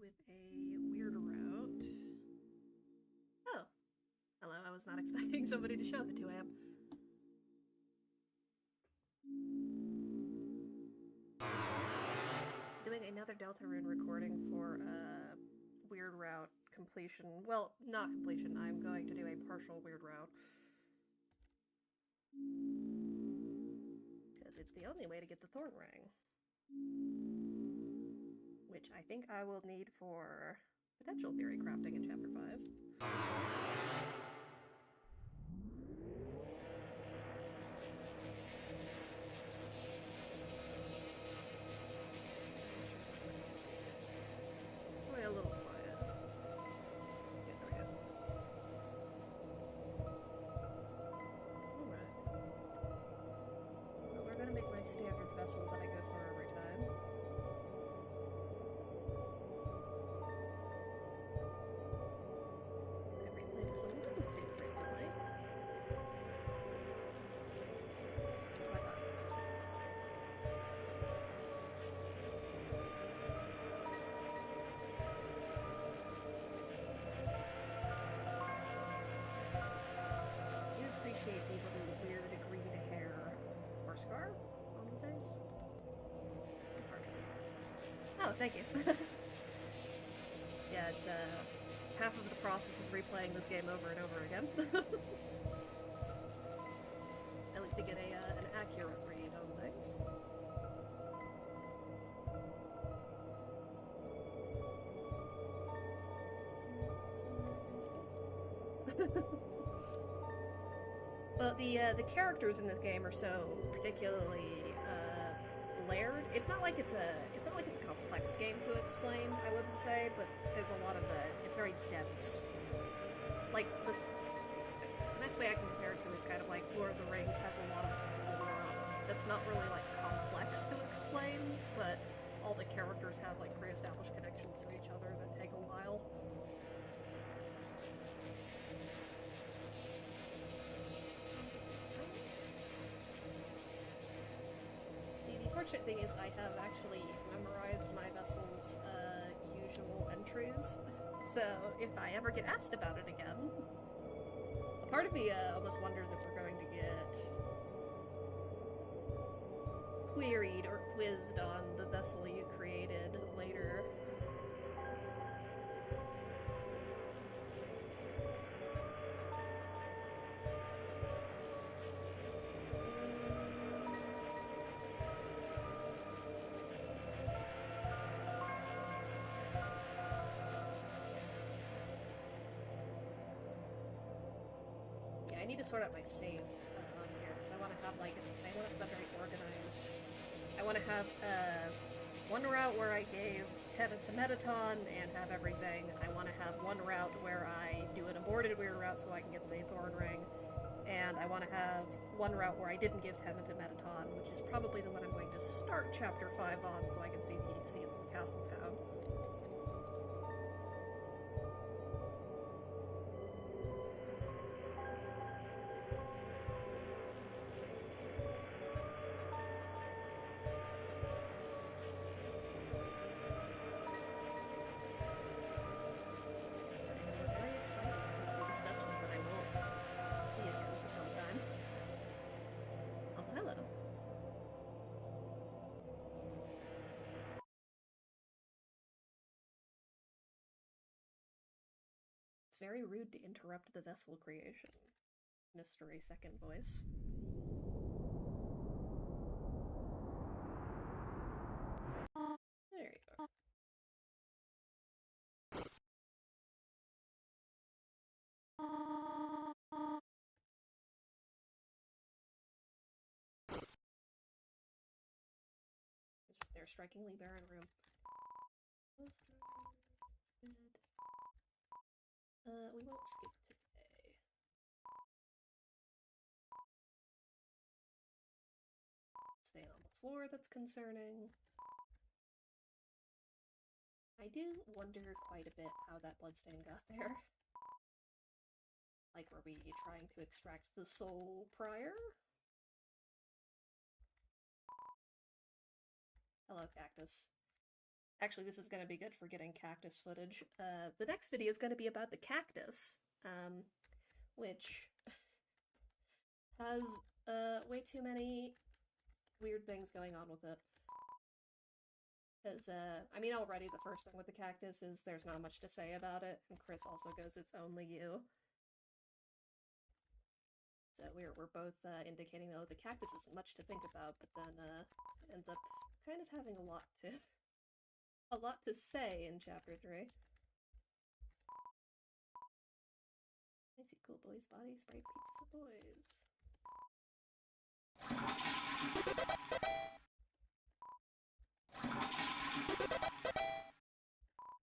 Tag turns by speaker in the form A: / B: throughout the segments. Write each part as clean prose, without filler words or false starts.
A: with a weird route. Oh. Hello, I was not expecting somebody to show up at 2 a.m. Doing another Deltarune recording for weird route completion. Well, not completion. I'm going to do a partial weird route. Because it's the only way to get the thorn ring. Which I think I will need for potential theory crafting in Chapter 5. Probably a little quiet. Yeah, there we go. Alright. Well, we're gonna make my standard vessel that I go through every time. I replay this a little too frequently. This is my podcast. You appreciate the little weird green hair or scar on the face? Oh, thank you. Yeah, it's half of the process is replaying this game over and over again. At least to get an accurate read on things. Well, the characters in this game are so particularly layered. It's not like it's a complex game to explain, I wouldn't say, but there's a lot of it's very dense. Like the best way I can compare it to is kind of like Lord of the Rings has a lot of lore that's not really like complex to explain, but all the characters have like pre-established connections to each other that take a while. See, the fortunate thing is I have actually memorized my vessel's usual entries, so if I ever get asked about it again, a part of me almost wonders if we're going to get queried or quizzed on the vessel you created later. I need to sort out my saves on here because I want to have like I want to have very organized. I want to have one route where I gave Teta to Metaton and have everything. I want to have one route where I do an aborted weird route so I can get the thorn ring, and I want to have one route where I didn't give Teta to Metaton, which is probably the one I'm going to start Chapter 5 on so I can see the scenes in Castle Town. It's very rude to interrupt the vessel creation. Mystery second voice. There you go. Their strikingly barren room. We won't skip today. Stay on the floor, that's concerning. I do wonder quite a bit how that bloodstain got there. Like, were we trying to extract the soul prior? Hello, Cactus. Actually, this is going to be good for getting cactus footage. The next video is going to be about the cactus, which has way too many weird things going on with it. Because, I mean, already the first thing with the cactus is there's not much to say about it, and Chris also goes, "It's only you." So we're both indicating, though, the cactus isn't much to think about, but then ends up kind of having a lot to say in chapter 3. I see cool boys' body spray pizza for boys. I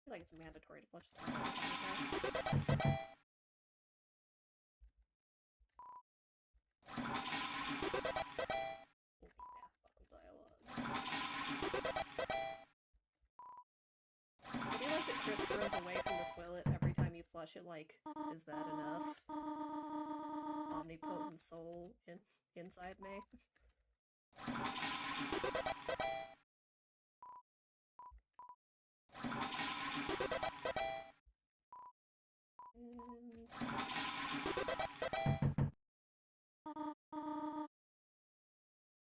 A: feel like it's mandatory to flush the toilet. I do like that Chris runs away from the toilet every time you flush it, like, is that enough? Omnipotent soul inside me.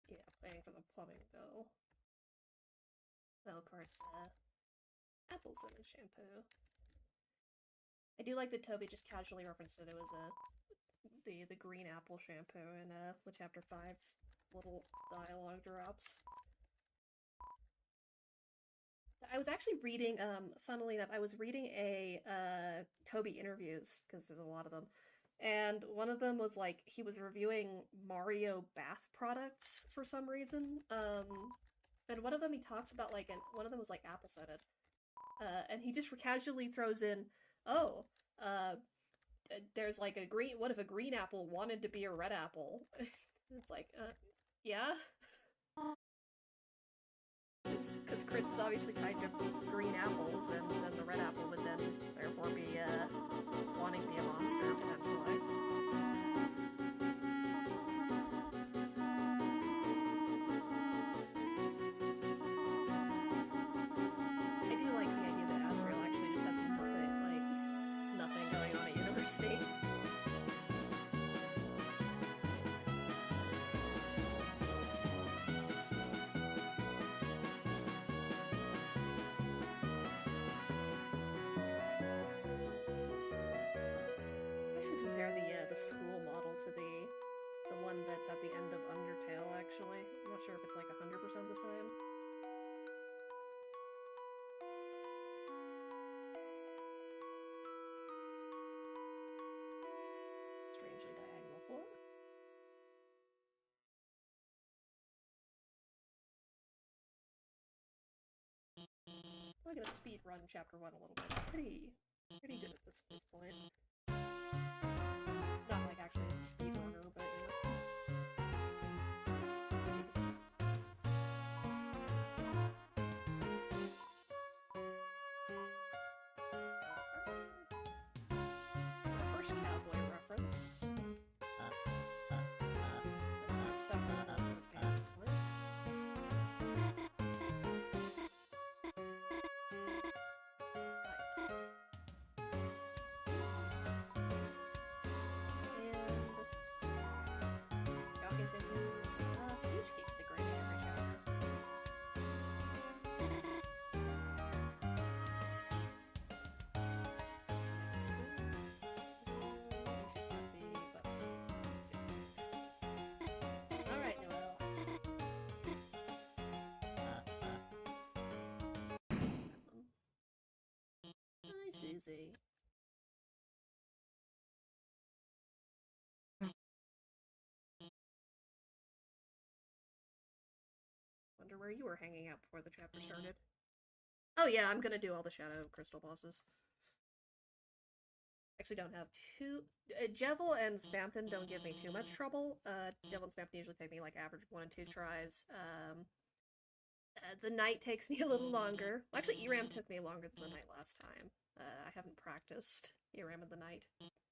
A: Yeah, playing for the plumbing bill. Well, of course, apple cinnamon shampoo. I do like that Toby just casually referenced it. It was the green apple shampoo in the chapter 5 little dialogue drops. I was actually reading, funnily enough, I was reading a Toby interviews, because there's a lot of them, and one of them was like, he was reviewing Mario bath products for some reason, and one of them he talks about, like, and one of them was like apple cinnamon, and he just casually throws in, oh, there's like what if a green apple wanted to be a red apple? It's like, yeah? Because Chris is obviously kind of green apples, and then the red apple would then therefore be wanting to be a monster, potentially. I do like the idea that Asriel actually just has some perfect, like, nothing going on at university. The school model to the one that's at the end of Undertale, actually. I'm not sure if it's like 100% the same. Strangely diagonal floor. I'm gonna speed run chapter 1 a little bit. Pretty good at this point. Not like actually a speedrunner, but you know. Our first cowboy reference. Several of us in this game at this point. Susie. Wonder where you were hanging out before the chapter started. Oh yeah, I'm gonna do all the Shadow Crystal bosses. Actually don't have too... Jevil and Spampton don't give me too much trouble. Jevil and Spampton usually take me like average 1 and 2 tries. The Knight takes me a little longer. Well, actually, Eram took me longer than the Knight last time. I haven't practiced Eram and the Knight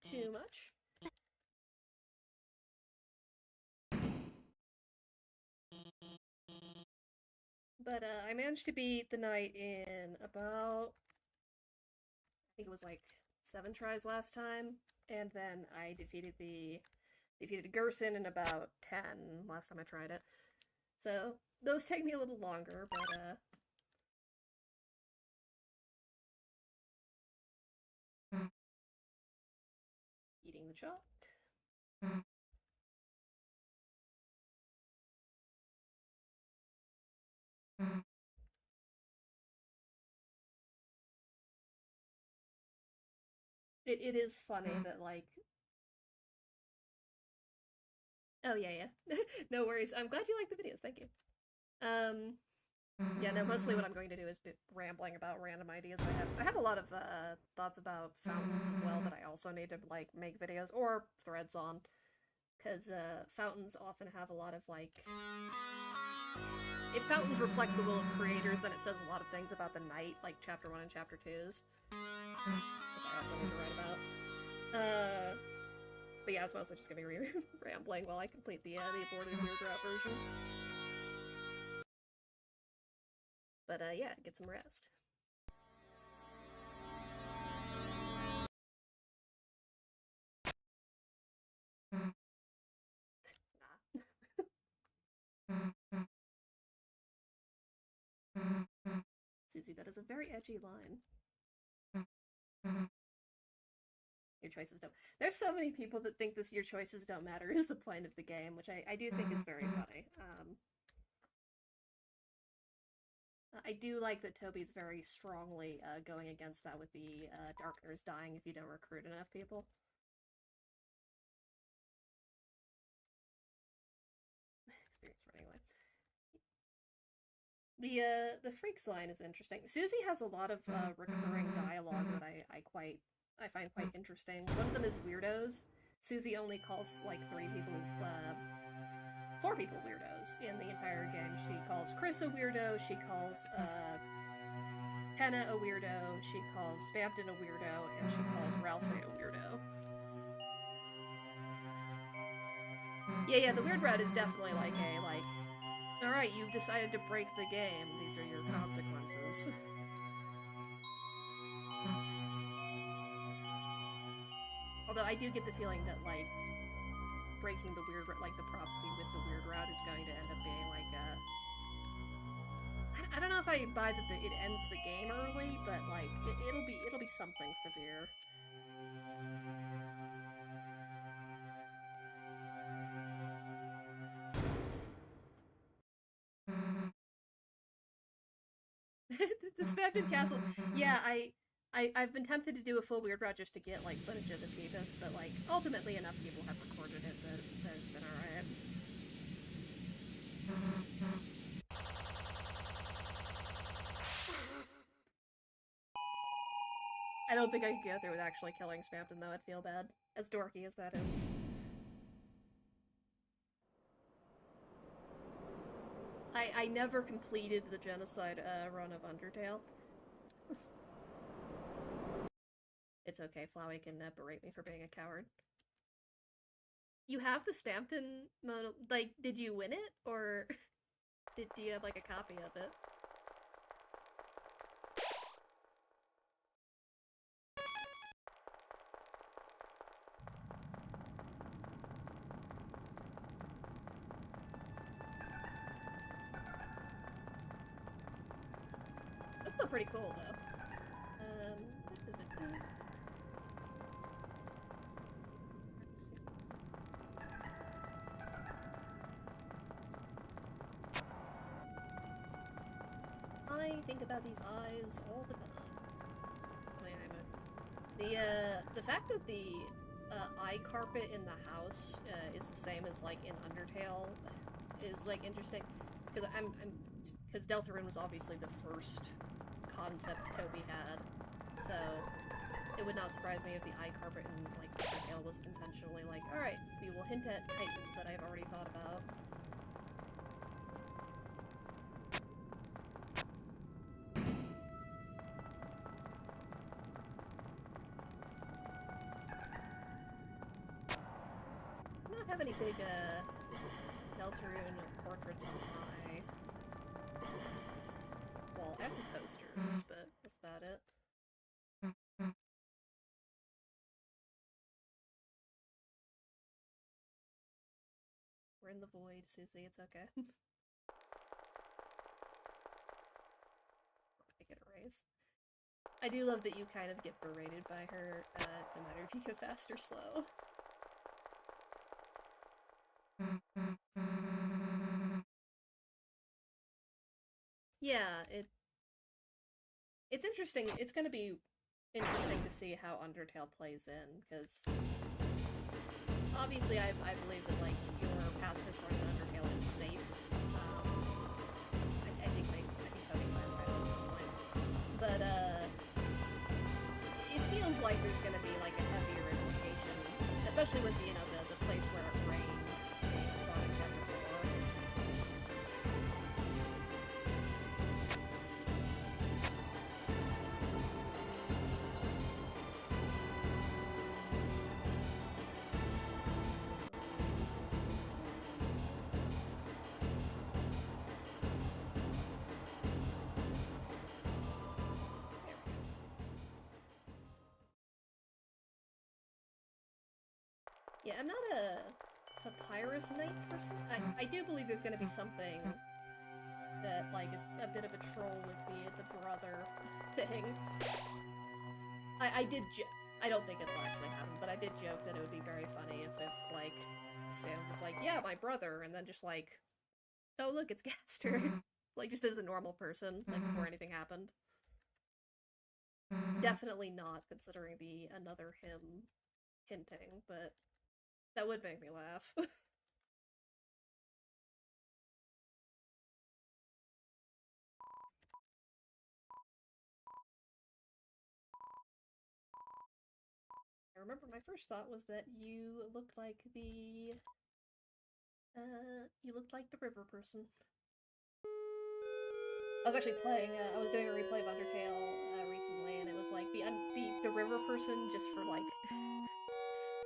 A: too much. But I managed to beat the knight in about, I think it was like 7 tries last time, and then I defeated Gerson in about 10 last time I tried it. So those take me a little longer, but eating the chalk. It is funny that, like... Oh, yeah. No worries. I'm glad you like the videos. Thank you. Yeah, no, mostly what I'm going to do is be rambling about random ideas I have. I have a lot of thoughts about fountains as well that I also need to, like, make videos or threads on. Because fountains often have a lot of, like... If fountains reflect the will of creators, then it says a lot of things about the night, like Chapter 1 and Chapter 2's. Which I also need to write about. But yeah, it's mostly just gonna be rambling while I complete the Aborted Weird Route version. But yeah, get some rest. Susie, that is a very edgy line. Your choices don't... There's so many people that think this your choices don't matter is the point of the game, which I do think is very funny. I do like that Toby's very strongly going against that with the Darkners dying if you don't recruit enough people. Experience running away. The Freaks line is interesting. Susie has a lot of recurring dialogue that I find quite interesting. One of them is weirdos. Susie only calls like 4 people weirdos in the entire game. She calls Chris a weirdo, she calls Tenna a weirdo, she calls Spampton a weirdo, and she calls Rousey a weirdo. Yeah, the Weird Route is definitely like a, like, alright, you've decided to break the game, these are your consequences. Although I do get the feeling that, like, breaking the weird, like, the prophecy with the Weird Route is going to end up being, like, I don't know if I buy that it ends the game early, but, like, it'll be something severe. The Spampton Castle. Yeah, I've been tempted to do a full Weird Route just to get, like, footage of the Peepus, but, like, ultimately enough people have recorded it that it's been alright. I don't think I could go through with actually killing Spampton, though. I'd feel bad. As dorky as that is. I never completed the genocide run of Undertale. It's okay, Flowey can berate me for being a coward. You have the Spampton mono... Like, did you win it? Or do you have, like, a copy of it? That's still pretty cool, though. I think about these eyes all the time. The fact that the eye carpet in the house is the same as, like, in Undertale is, like, interesting. Because because Deltarune was obviously the first concept Toby had, so it would not surprise me if the eye carpet in, like, Undertale was intentionally like, alright, we will hint at titans that I've already thought about. I don't have any big, Deltarune portraits on my wall. I have some posters, but that's about it. We're in the void, Susie. It's okay. I get a raise. I do love that you kind of get berated by her, no matter if you go fast or slow. Yeah, it's interesting. It's gonna be interesting to see how Undertale plays in, because obviously I believe that, like, your pacifist running Undertale is safe. I think Cody clarified that at some point. But, it feels like there's gonna be, like, a heavier implication, especially with, you know, the place where it rained in Sonic Chapter 4. Yeah, I'm not a papyrus knight person. I do believe there's gonna be something that, like, is a bit of a troll with the brother thing. I don't think it'll actually happen, but I did joke that it would be very funny if like, Sans is like, yeah, my brother, and then just like, oh look, it's Gaster. Like, just as a normal person, like, before anything happened. Definitely not considering the another him hinting, but that would make me laugh. I remember my first thought was that you looked like the river person. I was actually playing, I was doing a replay of Undertale recently, and it was like the river person just for like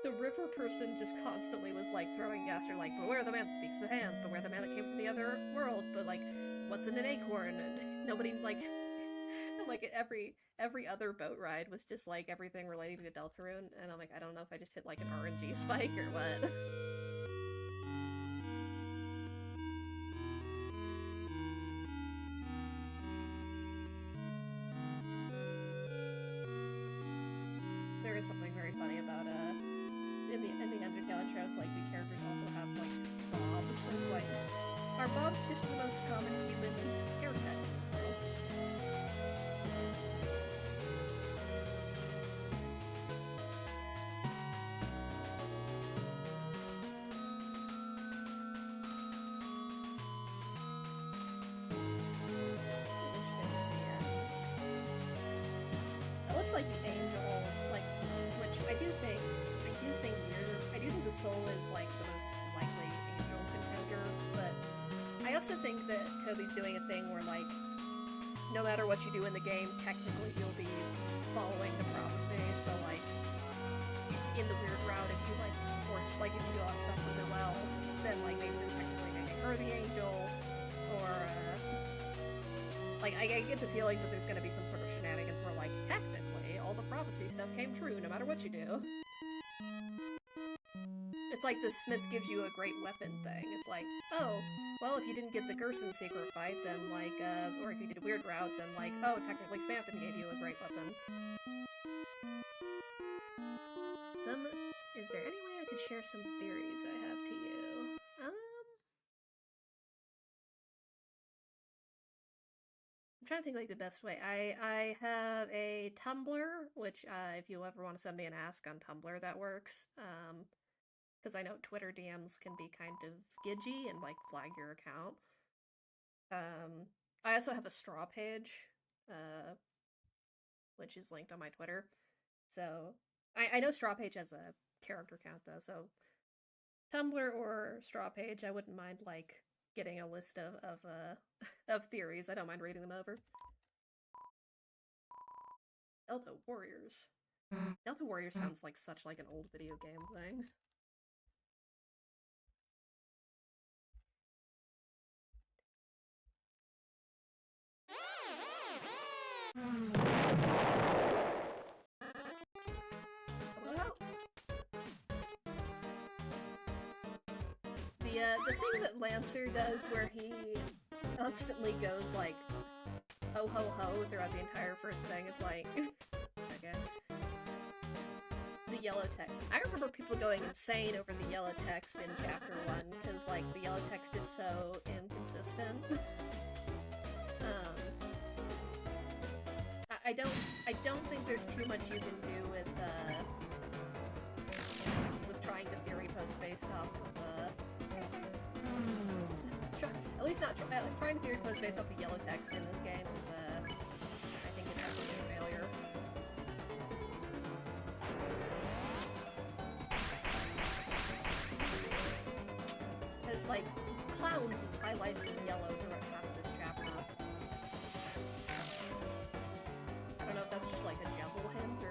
A: the river person just constantly was like throwing Gaster like, beware the man that speaks the hands, beware the man that came from the other world, but like, what's in an acorn? And nobody like every other boat ride was just like everything relating to Deltarune, and I'm like, I don't know if I just hit like an RNG spike or what. There is something very funny about in the Undertale intro, it's like the characters also have like bobs, and it's like, are bobs just the most common human haircut in this world? It looks like the angel, like, which I do think the soul is like the most likely angel contender, but I also think that Toby's doing a thing where, like, no matter what you do in the game, technically you'll be following the prophecy, so like, in the weird route, if you like force, like, if you do a lot of stuff really well, then like maybe they're technically making her the angel, or like, I get the feeling that there's gonna be some sort of shenanigans where, like, technically all the prophecy stuff came true no matter what you do. It's like the Smith gives you a great weapon thing. It's like, oh, well, if you didn't get the Gerson secret fight, then like, or if you did a weird route, then like, oh, technically Spamton gave you a great weapon. Is there any way I could share some theories I have to you? I'm trying to think like the best way. I have a Tumblr, which if you ever want to send me an ask on Tumblr, that works. Because I know Twitter DMs can be kind of gidgy and like flag your account. I also have a straw page, which is linked on my Twitter. So I know straw page has a character count though, so Tumblr or straw page, I wouldn't mind like getting a list of theories. I don't mind reading them over. Delta Warriors. Delta Warriors sounds like such like an old video game thing. the thing that Lancer does where he constantly goes like ho ho ho throughout the entire first thing, it's like okay. The yellow text. I remember people going insane over the yellow text in chapter 1 because like the yellow text is so inconsistent. I don't think there's too much you can do with trying to theory post based off of at least not trying to theory post based off the yellow text in this game is I think it has to be a failure. Because like clowns is highlighted in yellow throughout half of this chapter. I don't know if that's just like a jumble hint or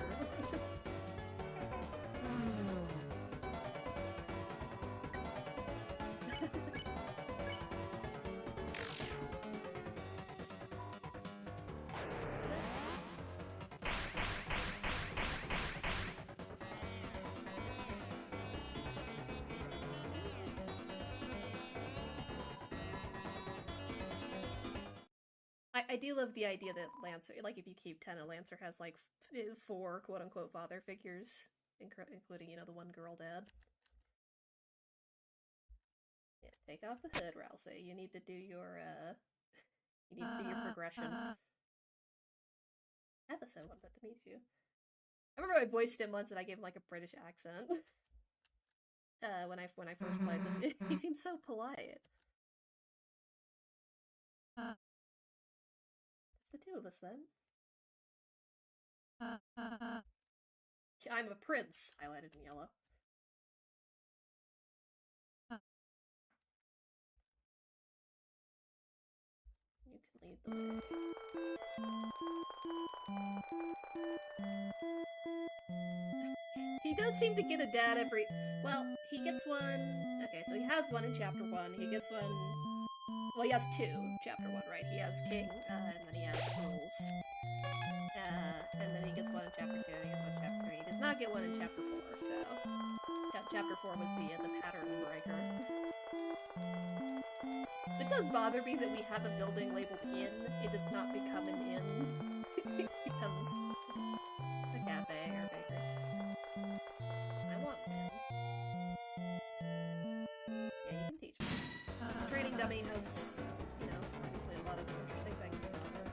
A: I do love the idea that Lancer, like if you keep 10, Lancer has like 4 quote-unquote father figures, including, you know, the one girl dad. Yeah, take off the hood, Rousey. You need to do your, progression. Episode, wanted to meet you. I remember I voiced him once and I gave him like a British accent. when I first played this. He seems so polite. The two of us, then. I'm a prince, highlighted in yellow. You can lead the way. He does seem to get a dad every... Well, he gets one... Okay, so he has one in chapter 1, he gets one... Well, he has 2, chapter 1, right? He has King, and then he has Rules. And then he gets one in chapter 2, and he gets one in chapter 3. He does not get one in chapter 4, so... Chapter 4 was the pattern breaker. It does bother me that we have a building labeled inn. It does not become an inn. It becomes a cafe or a bakery. I want an inn. Yeah, you can teach me. This training dummy has, you know, obviously a lot of interesting things about it.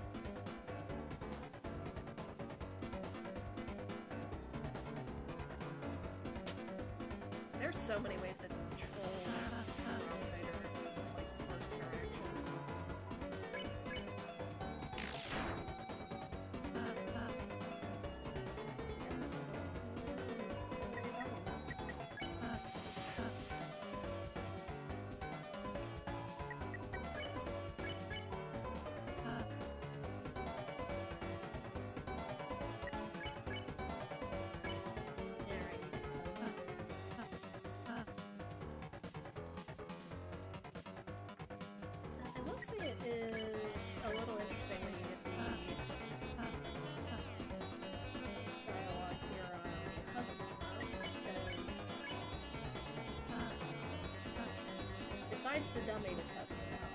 A: There's so many ways to control an outsider in this, like, first interaction. It is a little interesting when you get the dialogue here on because besides the dummy to test it out,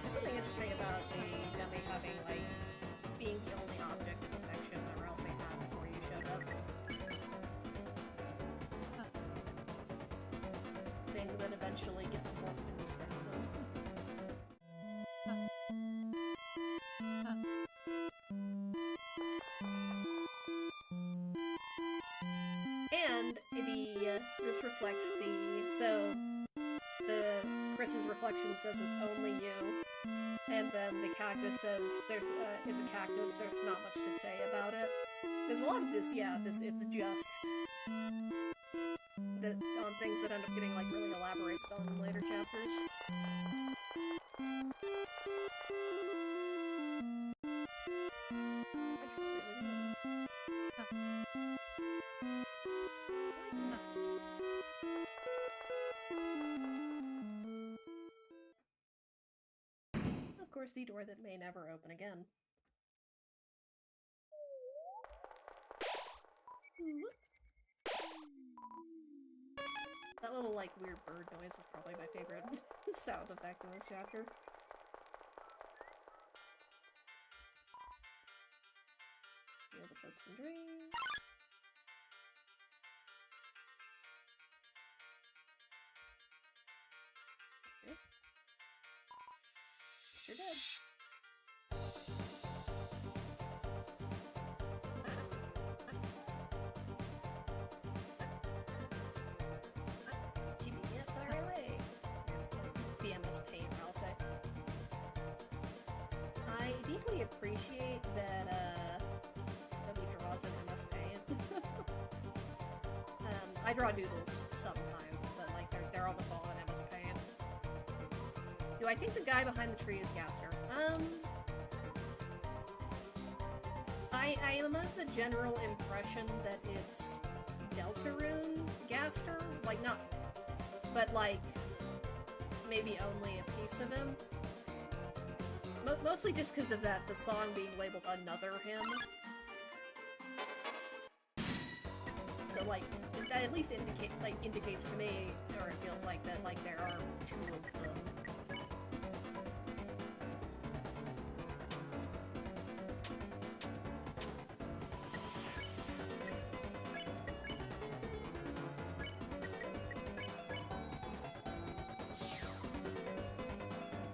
A: there's something interesting about the dummy having, like, being the only object of affection that Rousey had before you showed up. Thing that eventually gets morphed into skeleton. And this reflects Chris's reflection says it's only you. And then the cactus says it's a cactus, there's not much to say about it. There's a lot of this, yeah, it's just on things that end up getting, like, really elaborated on in later chapters. Of towards the door that may never open again. That little, like, weird bird noise is probably my favorite sound effect in this chapter. Field of Hopes and Dreams. Okay. Sure did. I deeply appreciate that he draws in MS Paint. I draw doodles sometimes, but like they're almost all in MS Paint. Do I think the guy behind the tree is Gaster? I am of the general impression that it's Deltarune Gaster, like not, but like maybe only a piece of him. Mostly just because of that, the song being labeled Another Hymn. So, like, that at least indicates to me, or it feels like that, like, there are two of them.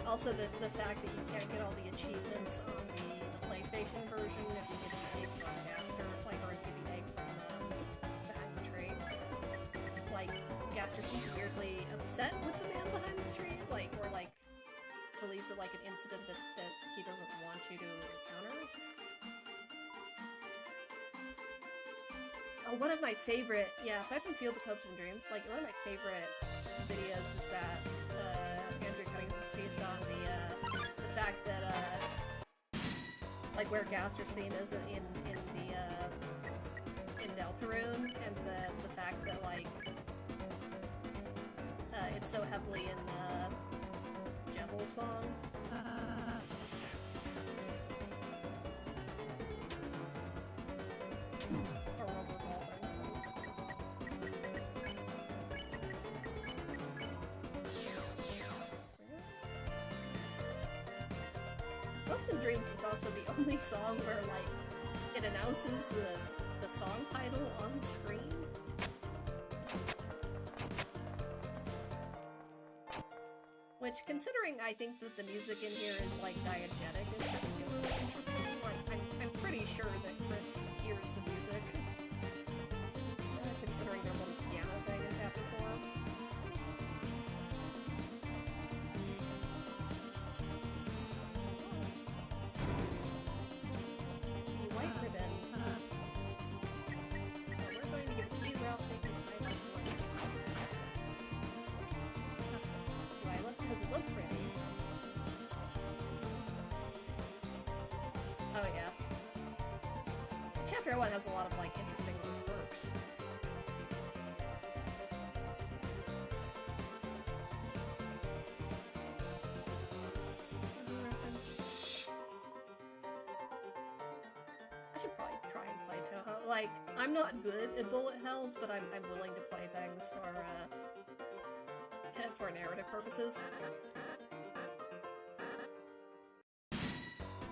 A: Also, the fact that you can't get all the achievements on the PlayStation version if you get the egg from Gaster, like, or if you get the egg from behind the tree. Like, Gaster seems weirdly upset with the man behind the tree, like, or like, believes that, like, an incident that he doesn't want you to encounter. Oh, one of my favorite, yeah, aside from Field of Hopes and Dreams, like, one of my favorite videos is that, Andrew Cunningham based on the fact that, like, where Gaster's theme is in Deltarune, and the fact that, like, it's so heavily in the Jebel's song. Or World War Hopes and Dreams is also the only song where, like, it announces the song title on screen. Which, considering I think that the music in here is, like, diegetic, is particularly interesting. Like, I'm pretty sure that Chris hears the music. Considering their little piano thing in chapter 4. White ribbon. We're going to give it to you, Ralsei, because I like the white ribbons. Do I look because it looked pretty? Oh yeah. Chapter 1 has a lot of, like, interesting little quirks. I should probably try and play Touhou. Like, I'm not good at bullet hells, but I'm willing to play things for narrative purposes.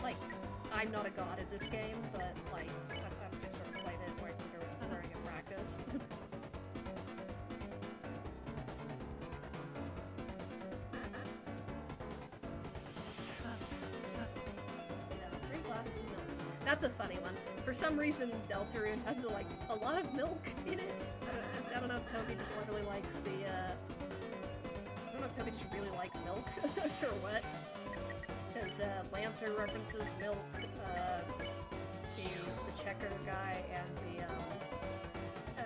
A: Like, I'm not a god at this game, but, like, I've just sort of played it during a practice. That's a funny one. For some reason, Deltarune has, like, a lot of milk in it. I don't know if Toby just really likes the, I don't know if Toby just really likes milk, or what. Because, Lancer references milk, the checker guy, and the,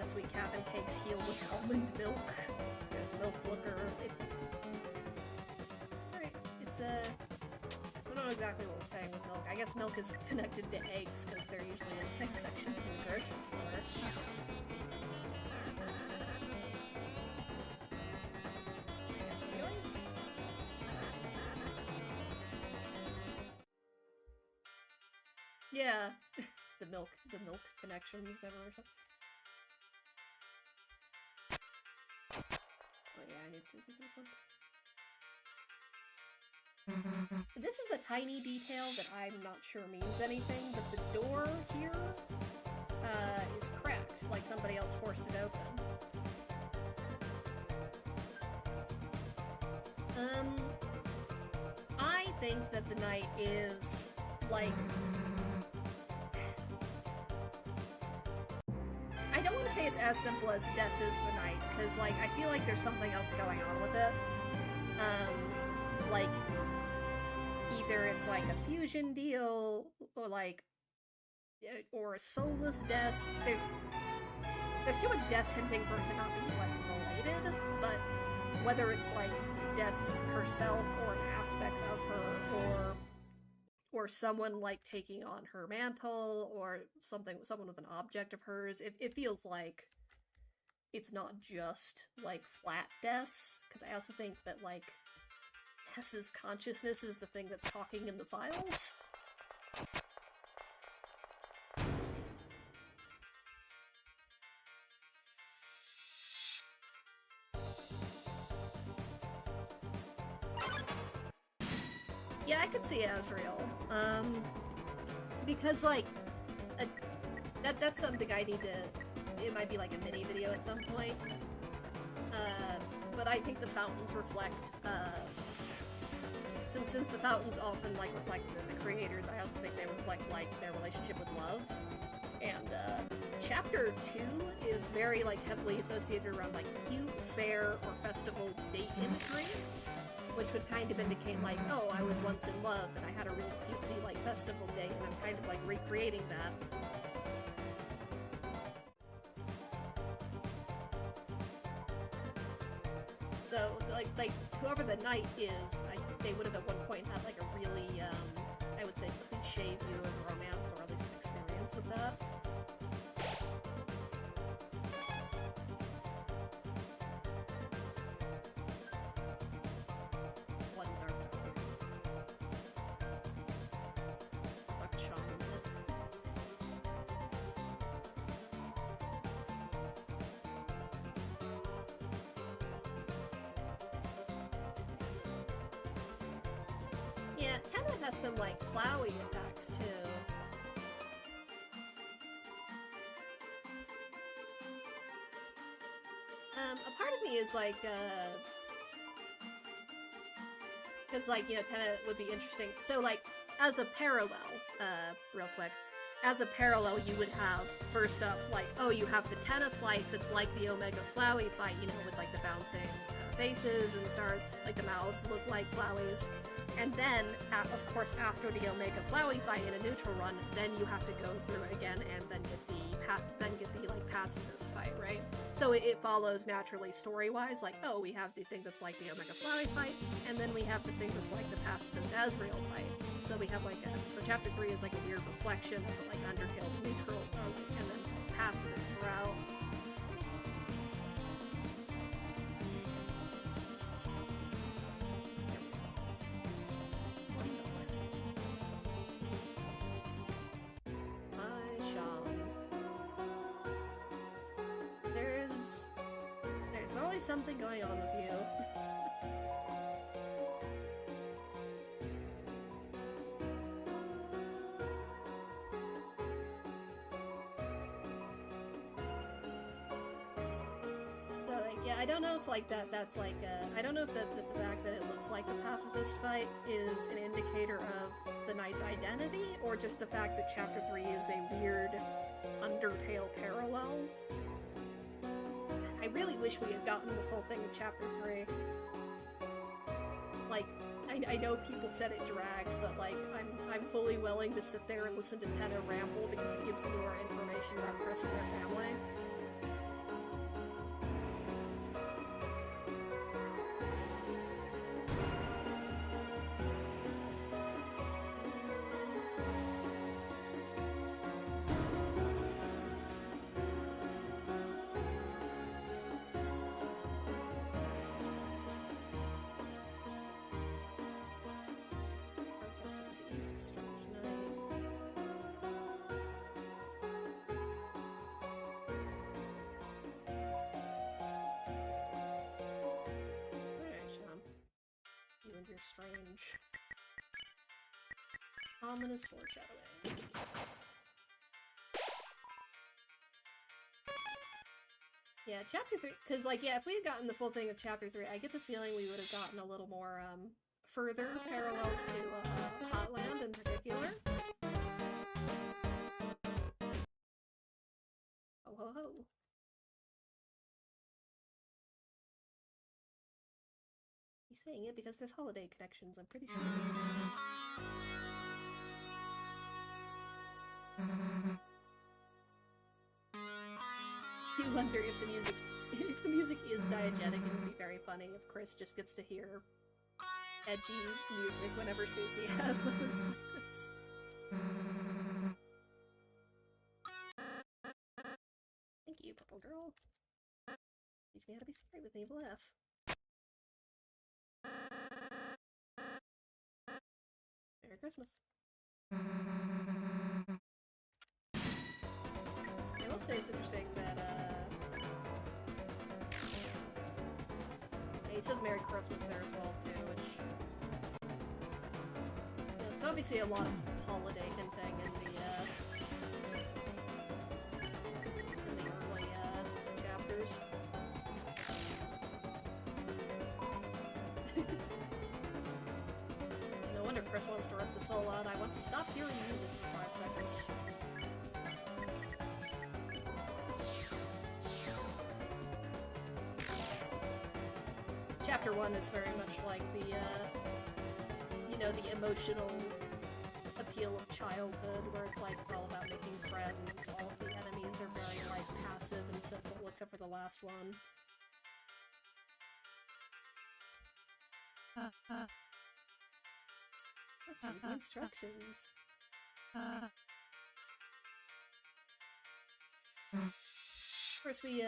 A: Sweet Cabin Cake's healed with almond milk. There's Milk Looker. Alright, it's, I don't know exactly what we're saying with milk. I guess milk is connected to eggs, because they're usually in the same sections in the grocery store. Yeah. the milk connections never or something. Oh yeah, I need to see this one. This is a tiny detail that I'm not sure means anything, but the door here is cracked, like somebody else forced it open. I think that the knight is, like... I don't want to say it's as simple as Des is the knight, because, like, I feel like there's something else going on with it. Like, either it's, like, a fusion deal, or, like, or a soulless Des. There's too much Des hinting for it to not be, like, related, but whether it's, like, Des herself, or an aspect of her, or someone, like, taking on her mantle, or someone with an object of hers, it feels like it's not just, like, flat Des, because I also think that, like, Des's consciousness is the thing that's talking in the files. Yeah, I could see Azrael. Because, like, that's something I need to... It might be, like, a mini video at some point. But I think the fountains reflect, since the fountains often, like, reflect the creators, I also think they reflect, like, their relationship with love. And, Chapter 2 is very, like, heavily associated around, like, cute, fair, or festival date imagery. Which would kind of indicate, like, oh, I was once in love, and I had a really cutesy, like, festival date, and I'm kind of, like, recreating that. So, like, whoever the knight is, they would have at one point had, like, a really, I would say, cliche view of romance, or at least an experience with that. Yeah, Tenna has some, like, flowy effects, too. A part of me is, like, because, like, you know, Tenna would be interesting. So, like, as a parallel, real quick, as a parallel, you would have, first up, like, oh, you have the Tenna flight that's like the Omega Flowey fight, you know, with, like, the bouncing faces and start, like, the mouths look like Floweys. And then, of course, after the Omega Flowey fight in a neutral run, then you have to go through it again and then get the like pacifist fight, right? So it follows naturally story-wise, like, oh, we have the thing that's like the Omega Flowey fight, and then we have the thing that's like the pacifist Azrael fight. So we have, like, so chapter 3 is like a weird reflection of the, like, Undertale's neutral, and then pacifist route. There's always something going on with you. So, like, yeah, I don't know if, like, that's, like, I don't know if the fact that it looks like the pacifist fight is an indicator of the knight's identity, or just the fact that chapter 3 is a weird Undertale parallel. I really wish we had gotten the full thing with chapter 3. Like, I know people said it dragged, but, like, I'm fully willing to sit there and listen to Tenna ramble because it gives me more information about Chris and their family. strange. Ominous foreshadowing. Yeah, chapter 3, because, like, yeah, if we had gotten the full thing of chapter 3, I get the feeling we would have gotten a little more, further parallels to, Hotland in particular. Ho ho ho. He's saying it because there's holiday connections, I'm pretty sure. I do wonder if the music is diegetic. It would be very funny if Chris just gets to hear edgy music whenever Susie has moments like this. Thank you, purple girl. Teach me how to be sorry with an evil F. Merry Christmas. I will say it's interesting that, he says Merry Christmas there as well, too, which... Yeah, it's obviously a lot of holiday hinting in the early, chapters. No wonder Chris wants to rip this all out. I want to stop hearing music for 5 seconds. Chapter 1 is very much like the, you know, the emotional appeal of childhood, where it's like, it's all about making friends, all of the enemies are very, like, passive and simple, except for the last one. Let's read the instructions. Of course, we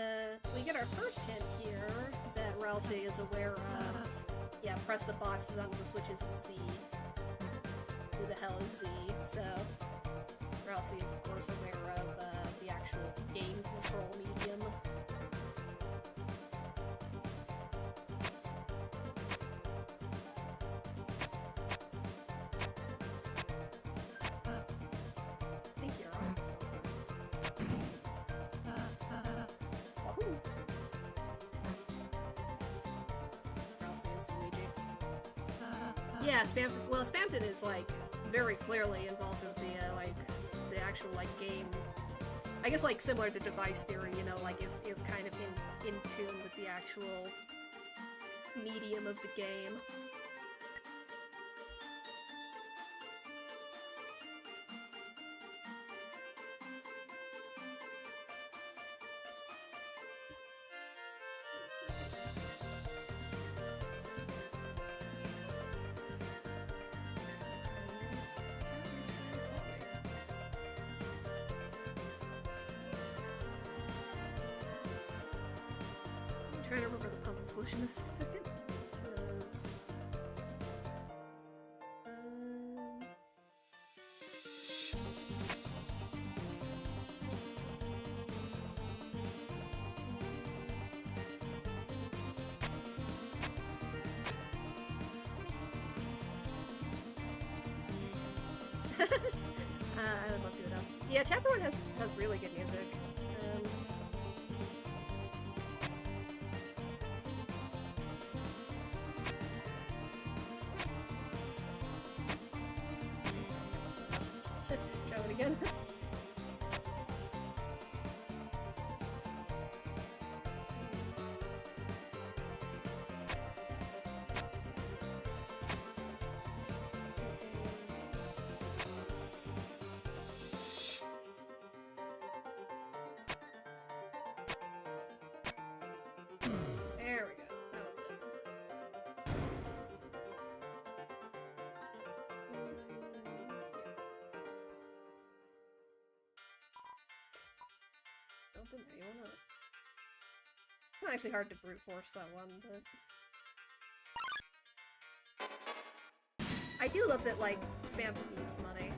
A: get our first hint here that Rousey is aware of. Yeah, press the boxes on the switches and Z. Who the hell is Z? So, Rousey is, of course, aware of the actual game control medium. I think you're on something. Wahoo! Rousey is Luigi. Yeah, Spamton is, like, very clearly involved with the, like, the actual, like, game. I guess, like, similar to device theory, you know, like, is kind of in tune with the actual medium of the game. I'm trying to remember the puzzle solution in a second. I would love to do that. Yeah, chapter 1 has really good music. Try it again. There we go. That was it. Open there, you wanna... It's not actually hard to brute force that one, but... I do love that, like, Spamton needs money.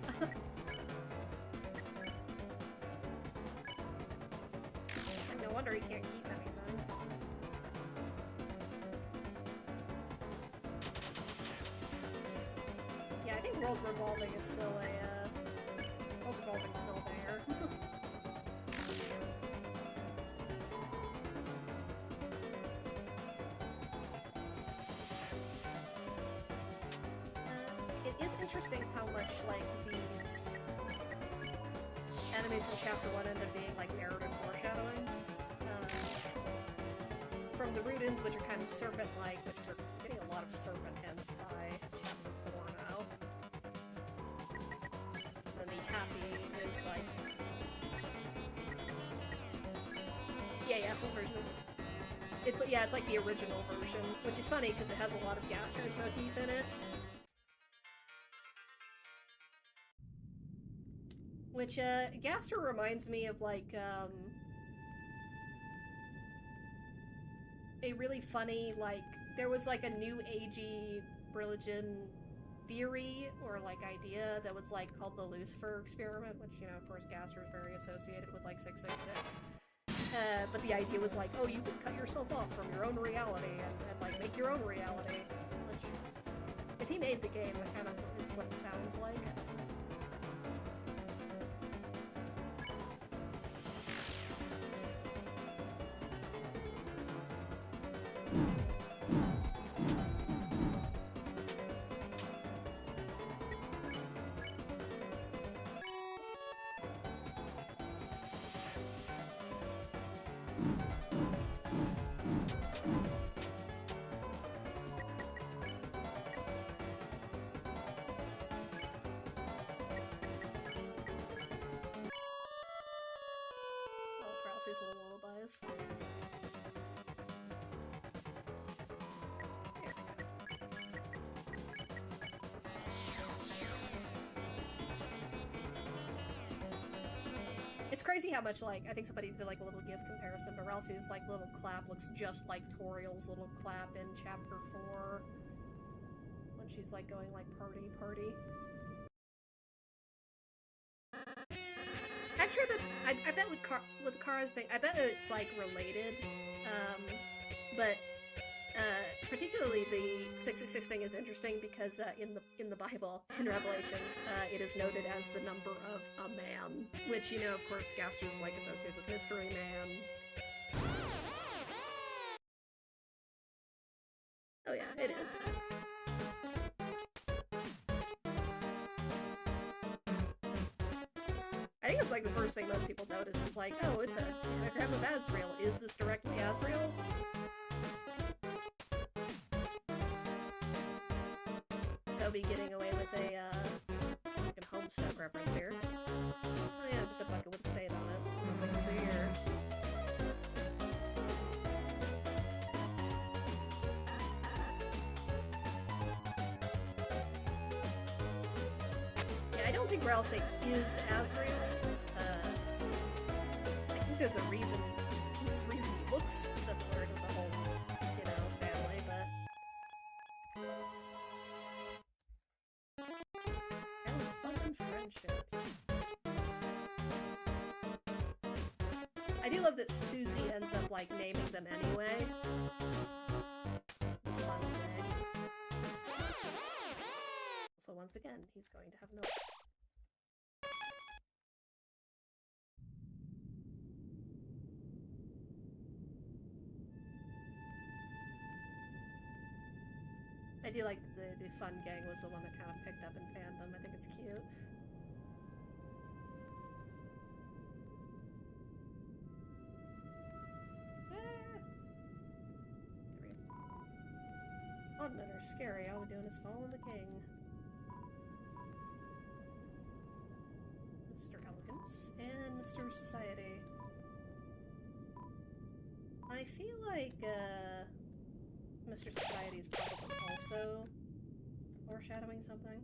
A: And no wonder he can't keep anything. World Revolving is still a, World Revolving is still a banger. It is interesting how much, like, these enemies from Chapter 1 end up being, like, narrative foreshadowing. From the Rudins, which are kind of serpent-like, which we're getting a lot of serpent hints by Chapter 4 now. Then the Happy is, like... Yeah, full version. It's like the original version, which is funny, because it has a lot of Gaster's motif in it. Which, Gaster reminds me of, like, a really funny, like, there was, like, a new agey religion theory, or, like, idea that was, like, called the Lucifer experiment, which, you know, of course, Gaster is very associated with, like, 666. But the idea was, like, oh, you can cut yourself off from your own reality, and like, make your own reality. Which, if he made the game, that kind of is what it sounds like. It's crazy how much, like, I think somebody did, like, a little GIF comparison, but Ralsei's, like, little clap looks just like Toriel's little clap in Chapter 4. When she's, like, going, like, party, party. I'm sure that, I bet with Kara's thing, I bet it's, like, related, but, particularly the 666 thing is interesting because, in the Bible, in Revelations, it is noted as the number of a man, which, you know, of course, Gaster's, like, associated with Mystery Man. Oh yeah, it is. I think it's, like, the first thing most people notice is, like, oh, it's an anagram of Azrael. Is this directly Azrael? Be getting away with a, fucking Homestead reference here. Oh yeah, just a bucket with a spade on it. Nothing to see here. Yeah, I don't think Ralsei is Azrael. I think there's a reason he looks similar to the whole, you know, family, but... I do love that Susie ends up, like, naming them anyway. Fun thing. So once again, he's going to have no... I do like the Fun Gang was the one that kind of picked up in fandom. I think it's cute. Odd men are scary. All we're doing is following the king. Mr. Elegance and Mr. Society. I feel like, Mr. Society is probably also foreshadowing something.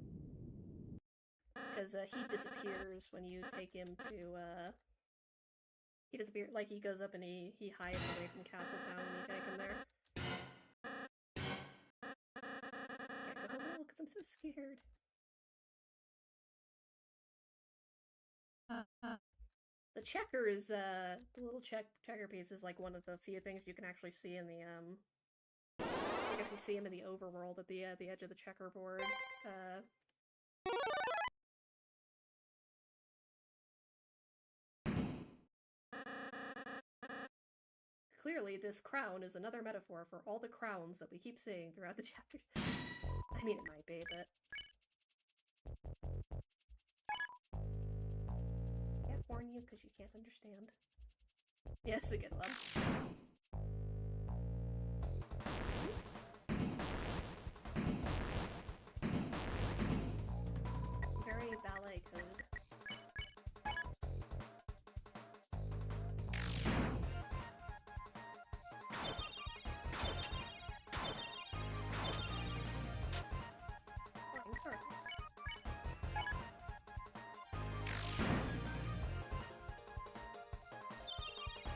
A: Because, he disappears when you take him to, he disappears, like, he goes up and he hides away from Castletown when you take him there. Can't go home because I'm so scared. The checkers, the little checker piece is, like, one of the few things you can actually see in the, you can actually see him in the overworld at the edge of the checkerboard. clearly this crown is another metaphor for all the crowns that we keep seeing throughout the chapters. I mean, it might be, but... Can't warn you because you can't understand. Yes, a good one. Very ballet code. Flying sparkles.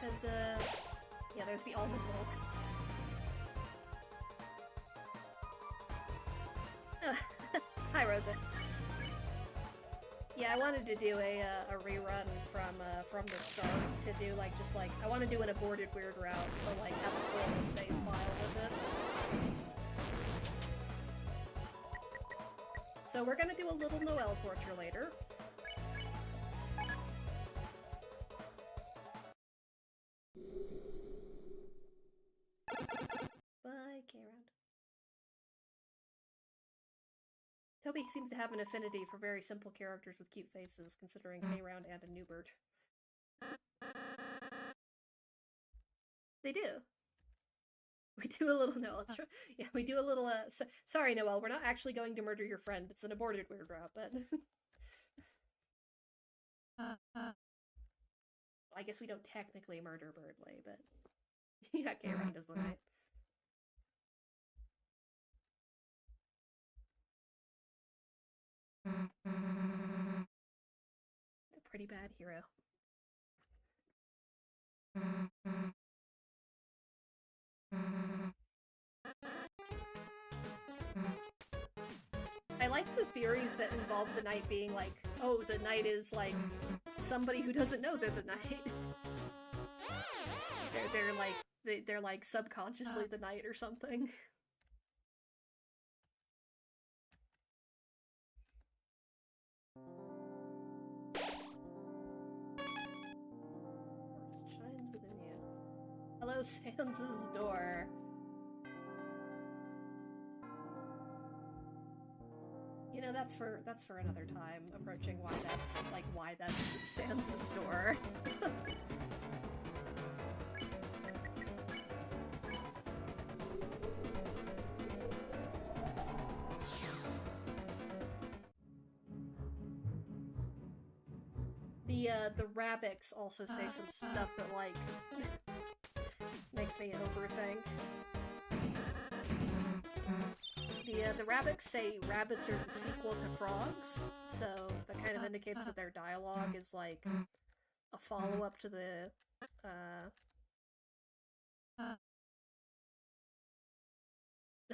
A: Because, yeah, there's the almond milk. Hi, Rosa. Yeah, I wanted to do a rerun from the start to do, like, just, like, I want to do an Aborted Weird Route, but, like, have a full save file with it. So we're gonna do a little Noelle torture later. Bye, K-Round. Toby seems to have an affinity for very simple characters with cute faces, considering K-Round and a Newbert. They do. We do a little... No, let's try... Yeah, we do a little... sorry, Noelle, we're not actually going to murder your friend. It's an aborted weird route, but... I guess we don't technically murder Birdley, but... Yeah, K-Round is the knight. A pretty bad hero. I like the theories that involve the knight being like, oh, the knight is like somebody who doesn't know they're the knight. they're like subconsciously the knight or something. Forest shines within you. Hello, Sans's door. You know, that's for another time, approaching why that's Sans's door. The rabbits also say some stuff that, like, makes me overthink. The rabbits say rabbits are the sequel to frogs, so that kind of indicates that their dialogue is, like, a follow-up to the,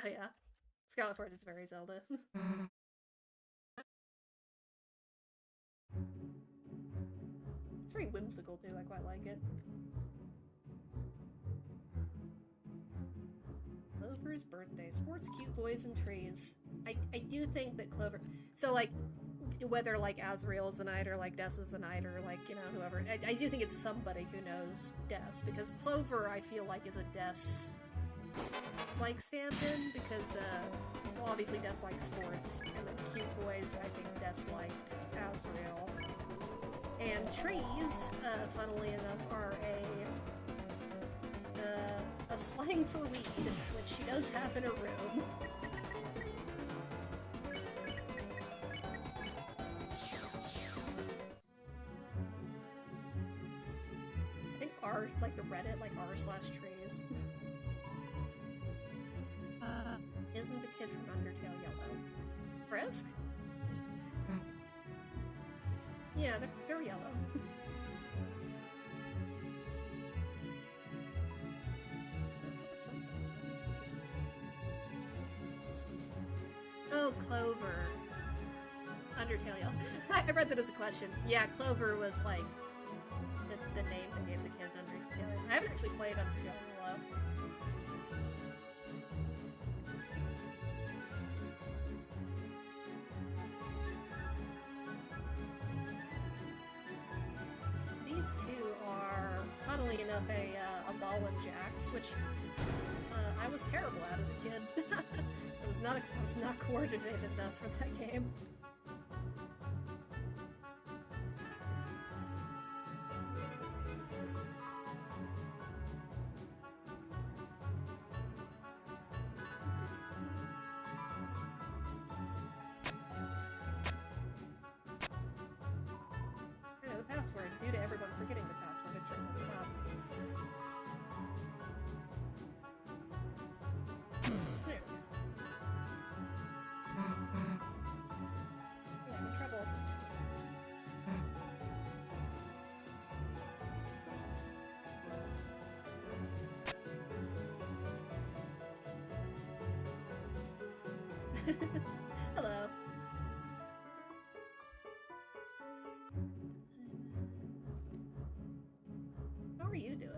A: Oh yeah. Scarlet Force is very Zelda. It's very whimsical, too. I quite like it. Clover's birthday. Sports, cute boys, and trees. I do think that Clover... So, like, whether, like, Azrael is the knight, or, like, Des is the knight, or, like, you know, whoever. I do think it's somebody who knows Des, because Clover, I feel like, is a Des... like, stand-in, because, well, obviously Des likes sports, and then cute boys, I think Des liked Azrael. And trees, funnily enough, are a slang for weed, which she does have in her room. I think R, like the Reddit, like r/trees. Isn't the kid from Undertale yellow? Frisk? Yeah, they're yellow. Oh, Clover. Undertale yellow. I read that as a question. Yeah, Clover was like the name they gave the kid Undertale. I haven't actually played Undertale yellow. These two are, funnily enough, a ball and jacks, which I was terrible at as a kid. I was not coordinated enough for that game. Password. Due to everyone forgetting the password, it's written at the top. There. Yeah, I'm in trouble. Hello. How are you doing?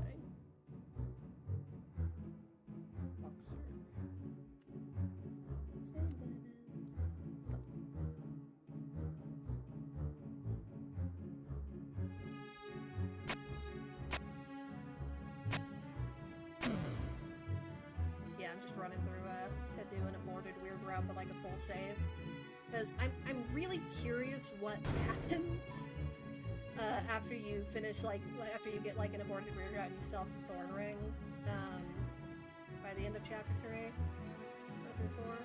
A: Yeah, I'm just running through to do an aborted weird route, but like a full save. Because I'm really curious what happens after you finish, after you get like an aborted weird route and you still have the thorn ring by the end of chapter 3 or through 4.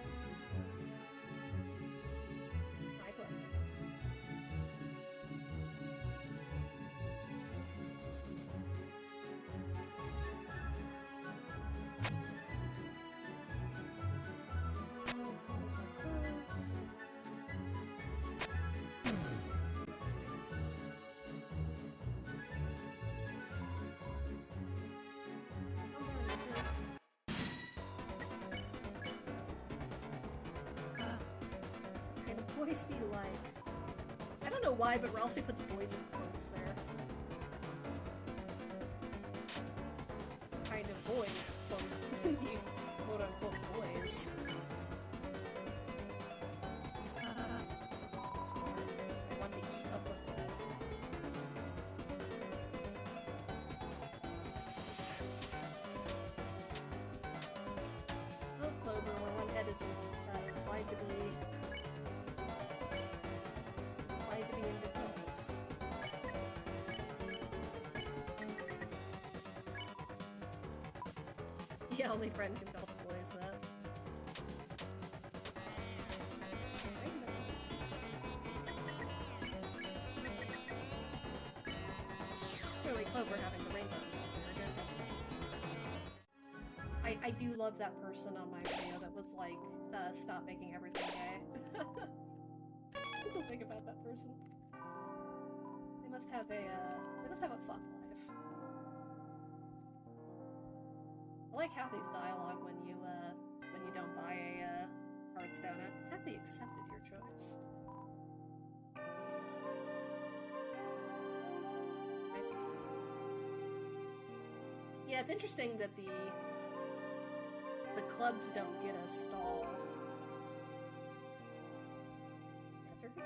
A: I click. Boys do you like? I don't know why, but Ralsei puts boys in quotes there. Kind of boys, quote unquote boys. I want to eat up with them. Oh, Clover, where one head is implied to be. Yeah, only friend can tell the boys that. Really Clover having the rainbow again. I do love that person on my video that was like, stop making everything gay. Still think about that person. They must have a fun life. I like Hathy's dialogue when you don't buy a Hearthstone. Hathy accepted your choice. Nice. Yeah, it's interesting that the clubs don't get a stall. That's her cookie.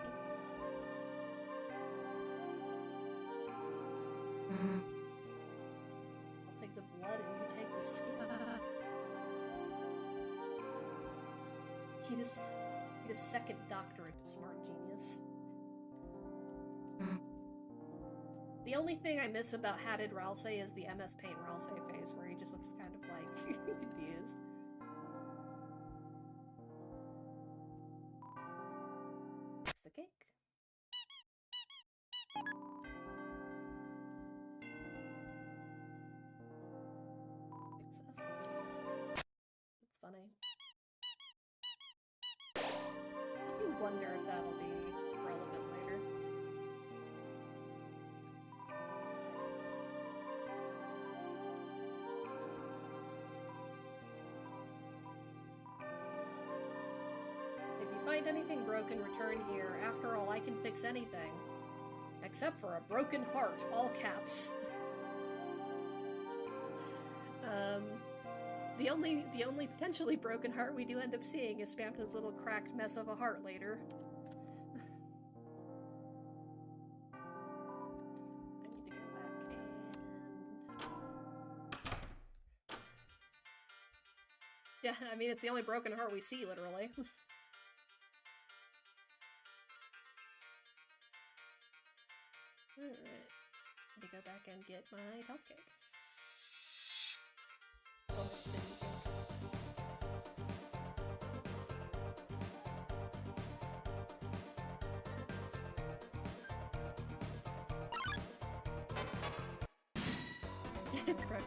A: I'll take the blood and you take the skin. He just second doctorate to smart genius. The only thing I miss about Hatted Ralsei is the MS Paint Ralsei face, where he just looks kind of like confused. It's the cake. Success. It's funny. I do wonder if that'll be relevant later. If you find anything broken, return here. After all, I can fix anything. Except for a broken heart, all caps. The only potentially broken heart we do end up seeing is Spampton's little cracked mess of a heart later. I need to go back and Yeah, I mean, it's the only broken heart we see, literally. Alright. Need to go back and get my top cake. Oh, spinning cake. It's broken.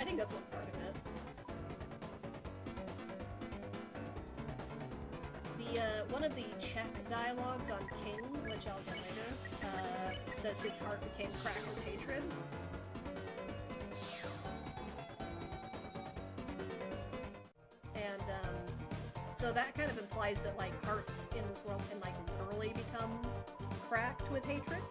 A: I think that's one part of it. One of the Czech dialogues on King, which I'll get later, says his heart became cracked with hatred. And, so that kind of implies that, like, hearts in this world can, like, literally become cracked with hatred.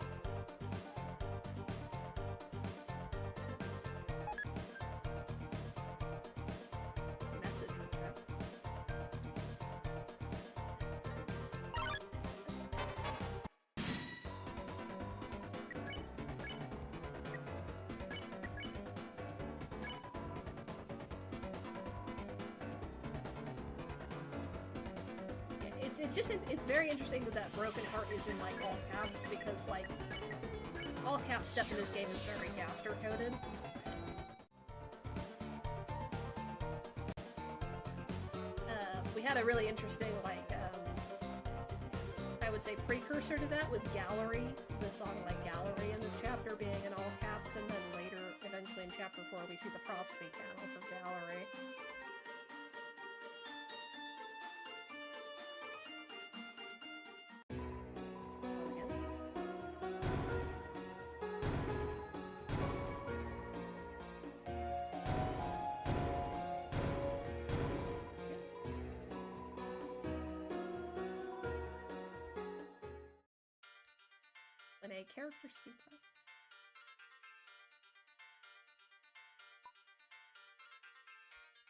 A: It's very interesting that that broken heart is in, like, all caps, because, like, all caps stuff in this game is very gaster-coded. We had a really interesting, like, I would say precursor to that with Gallery, the song, like, Gallery in this chapter being in all caps, and then later, eventually in chapter 4, we see the prophecy panel for Gallery. When a character speaks up.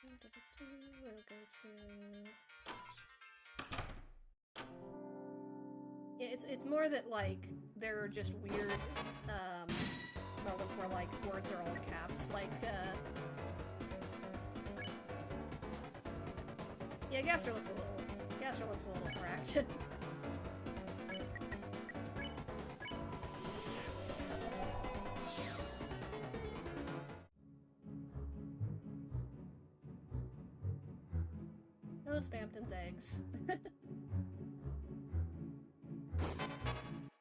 A: We'll go to... Yeah, it's more that, like, there are just weird, moments where, like, words are all in caps, like, yeah, Gaster looks a little cracked. Spampton's eggs.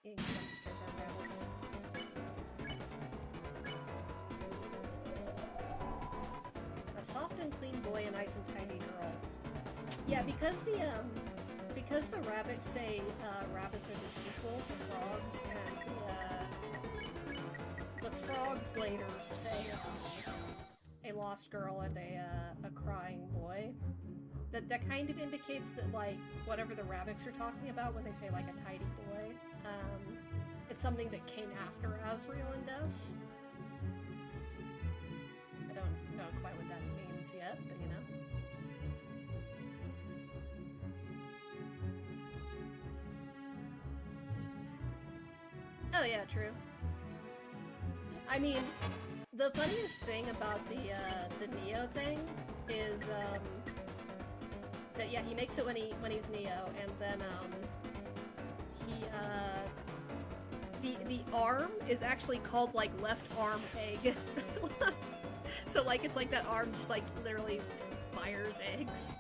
A: Eating dumpster rabbits. A soft and clean boy, a nice and tiny girl. Yeah, because the rabbits say rabbits are the sequel to frogs, and the frogs later say a lost girl and a crying boy. That kind of indicates that, like, whatever the rabbits are talking about when they say, like, a tidy boy, it's something that came after Asriel and Des. I don't know quite what that means yet, but you know. Oh yeah, true. I mean, the funniest thing about the Neo thing is, that, yeah, he makes it when he's Neo, and then, the arm is actually called, like, left arm egg. So, like, it's like that arm just, like, literally fires eggs.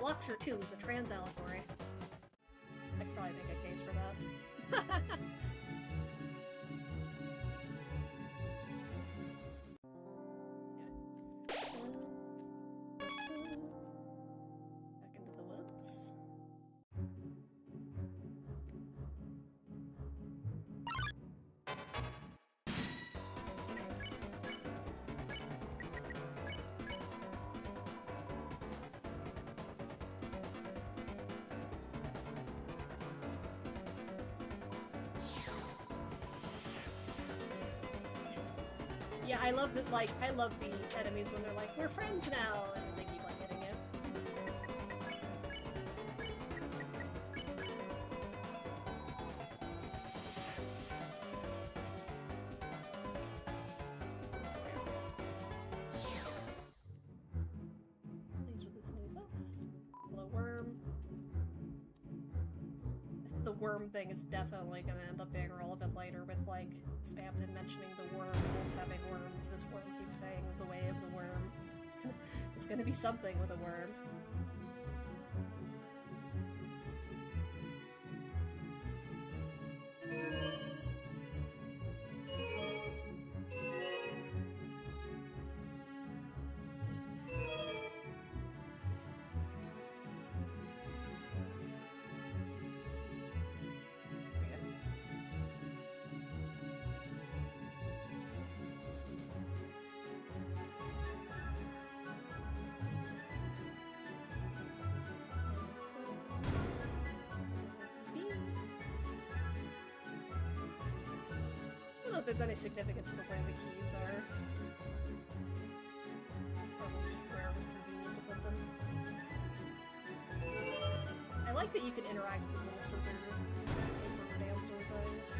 A: Bloxer 2 is a trans allegory. I could probably make a case for that. Back into the woods. I love that, like, I love the enemies when they're like, we're friends now, and then they keep, like, hitting you. Pleased with its new self. Hello, worm. The worm thing is definitely gonna end up being relevant later with, like, Spamton mentioning the worms having worms. This worm keeps saying the way of the worm. It's gonna be something with a worm. I don't know if there's any significance to where the keys are. Probably just where it was convenient to put them. I like that you can interact with little scissor paper dancer things.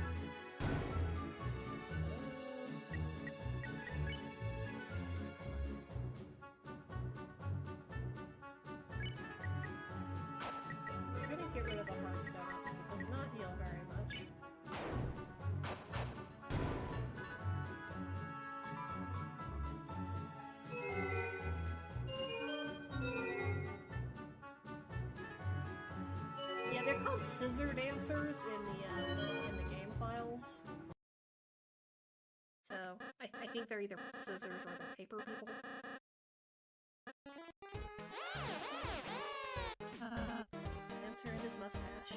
A: We're gonna get rid of the heartstone because it does not heal very much. Yeah, they're called scissor dancers in the game files. So I think they're either scissors or the paper people. Dancer and his mustache.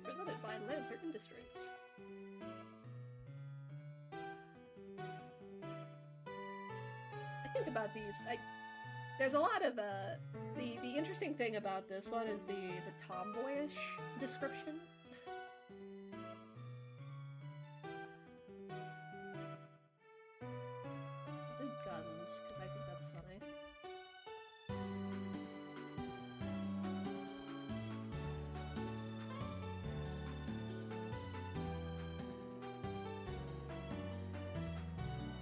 A: Presented by Lancer Industries. I think about these, there's a lot of, the interesting thing about this one is the tomboyish description. The guns, because I think that's funny.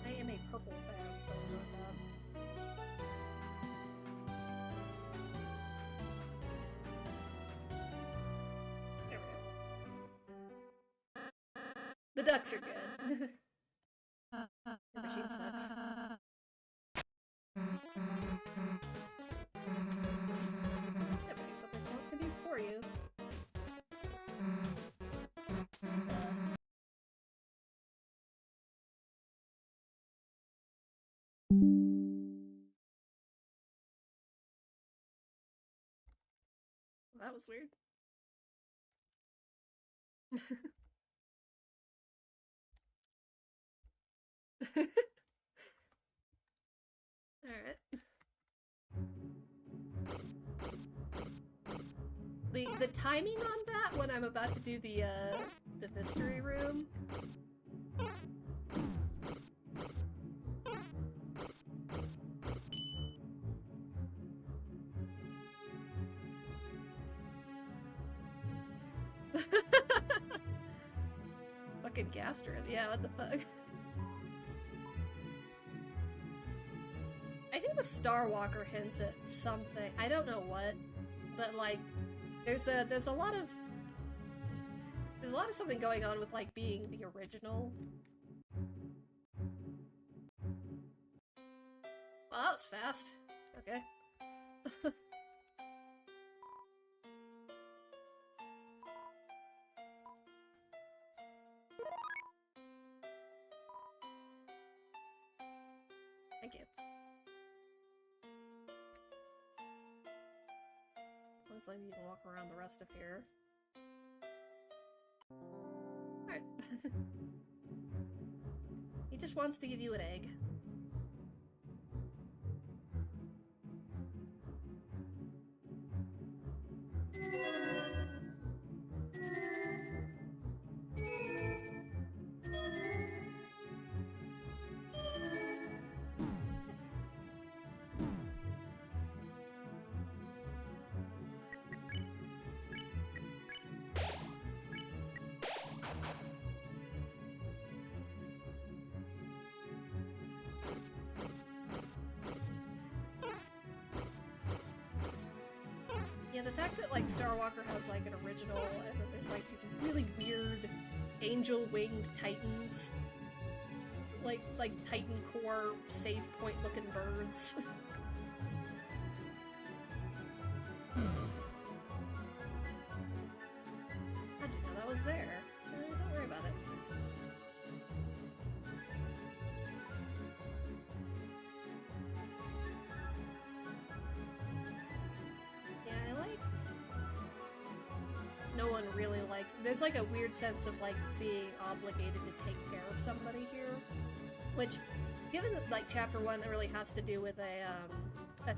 A: I am a purple fan, so I'm not that. There we go. The ducks are good. The machine sucks. Everything something else can do for you. Well, that was weird. Alright. The timing on that when I'm about to do the mystery room. Fucking Gastrin, yeah, what the fuck? I think the Star Walker hints at something. I don't know what, but like, there's a lot of something going on with like being the original. Well, that was fast. Okay. Thank you. Let's let you walk around the rest of here. Alright. He just wants to give you an egg. Yeah, the fact that, like, Star Walker has, like, an original, and then there's, like, these really weird angel-winged titans. Like Titan core save point looking birds. How'd you know that was there? Don't worry about it. Yeah, I like... No one really likes... There's like a weird sense of like being obligated to take care of somebody here. Which, given that like Chapter 1 that really has to do with a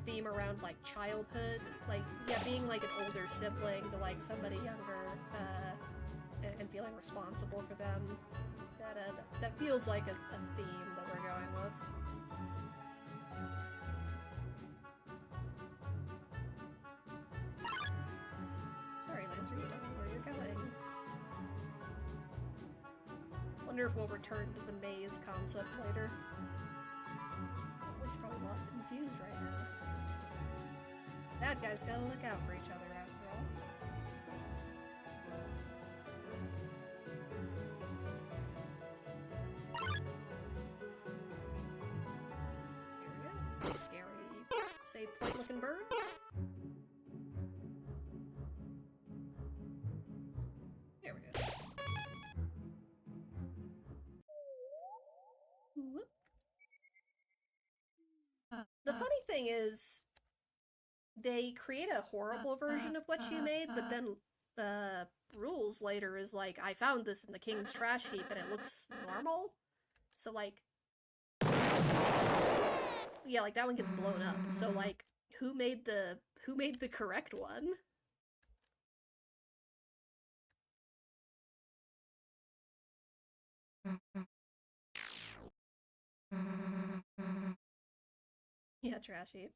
A: theme around like childhood, like, yeah, being like an older sibling to like somebody younger, and feeling responsible for them, that feels like a theme that we're going with. Sorry, Lancer, you don't know where you're going. Wonder if we'll return to the maze concept later. Oh, he's probably lost and confused right now. Bad guys gotta look out for each other after all. Here we go. Scary save point looking birds. There we go. Whoop. The funny thing is, they create a horrible version of what she made, but then Rules later is like, I found this in the king's trash heap and it looks normal. So like, yeah, like that one gets blown up. So like, who made the correct one? Yeah, trash heap.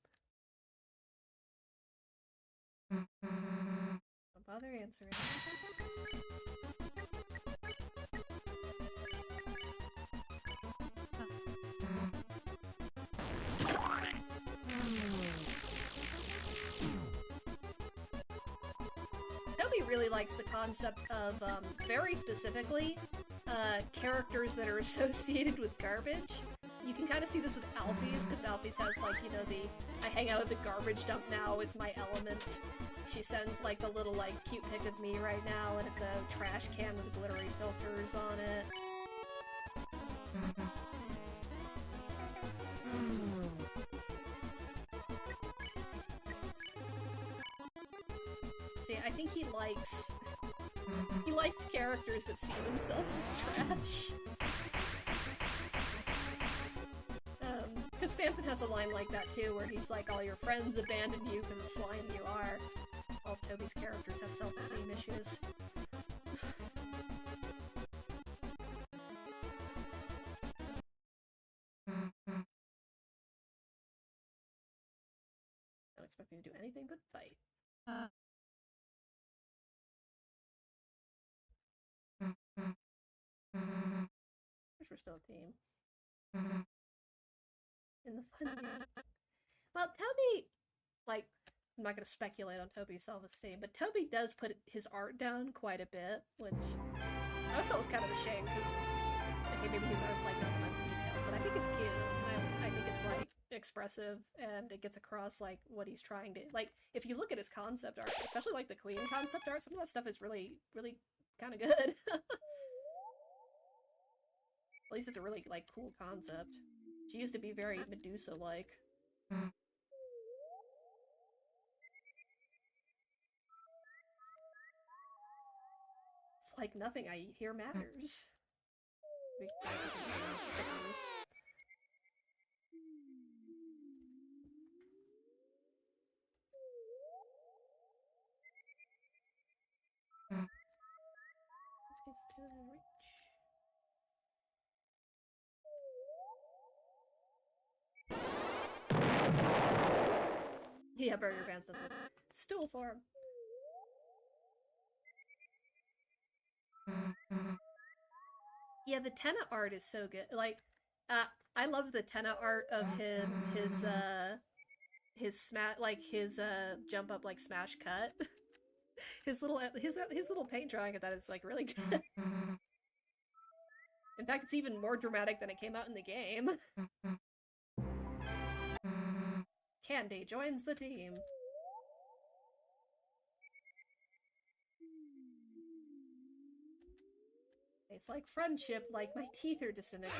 A: Don't bother answering. Toby really likes the concept of, very specifically, characters that are associated with garbage. You can kind of see this with Alphys, because Alphys has, like, you know, I hang out at the garbage dump now, it's my element. She sends, like, the little, like, cute pic of me right now, and it's a trash can with glittery filters on it. See, I think he likes characters that see themselves as trash. Because Phantom has a line like that too, where he's like, all your friends abandon you for the slime you are. All of Toby's characters have self-esteem issues. Don't expect me to do anything but fight. Wish we're still a team. In the fun game. Well, Toby, like, I'm not gonna speculate on Toby's self-esteem, but Toby does put his art down quite a bit, which I always thought was kind of a shame, because, okay, maybe his art's, like, not the most detailed, but I think it's cute. I think it's, like, expressive, and it gets across, like, what he's trying to... Like, if you look at his concept art, especially, like, the Queen concept art, some of that stuff is really, really kind of good. At least it's a really, like, cool concept. She used to be very Medusa-like. It's like nothing I eat here matters. Stickers. Space to reach. Yeah, Burger Pants does it. Stool form. Yeah, the Tenna art is so good. Like, I love the Tenna art of his jump up like smash cut. his little paint drawing of that is like really good. In fact, it's even more dramatic than it came out in the game. Candy joins the team. It's like friendship, like my teeth are disintegrating.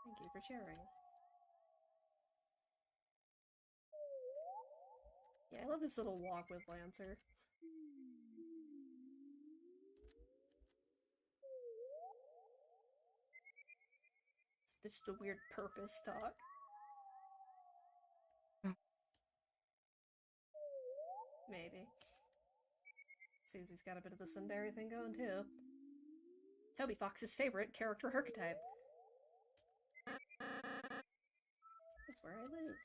A: Thank you for sharing. Yeah, I love this little walk with Lancer. It's just the weird purpose talk. Maybe. Susie's got a bit of the tsundere thing going too. Toby Fox's favorite character archetype. That's where I live.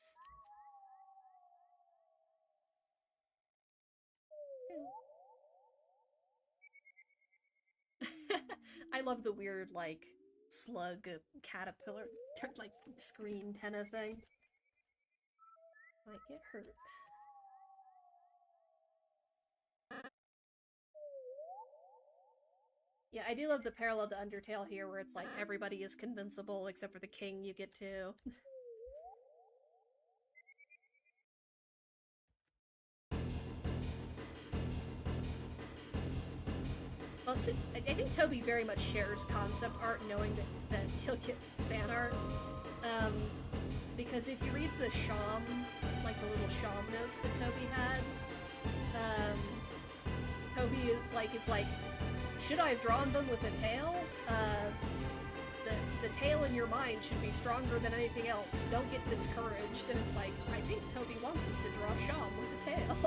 A: I love the weird, like, slug caterpillar, like, screen tenna thing. Might get hurt. Yeah, I do love the parallel to Undertale here, where it's like everybody is convincible except for the king you get to. Well, so, I think Toby very much shares concept art, knowing that he'll get fan art. Because if you read the Sham, like the little Sham notes that Toby had, Toby is like, should I have drawn them with a tail? The tail in your mind should be stronger than anything else. Don't get discouraged. And it's like, I think Toby wants us to draw Sham with a tail.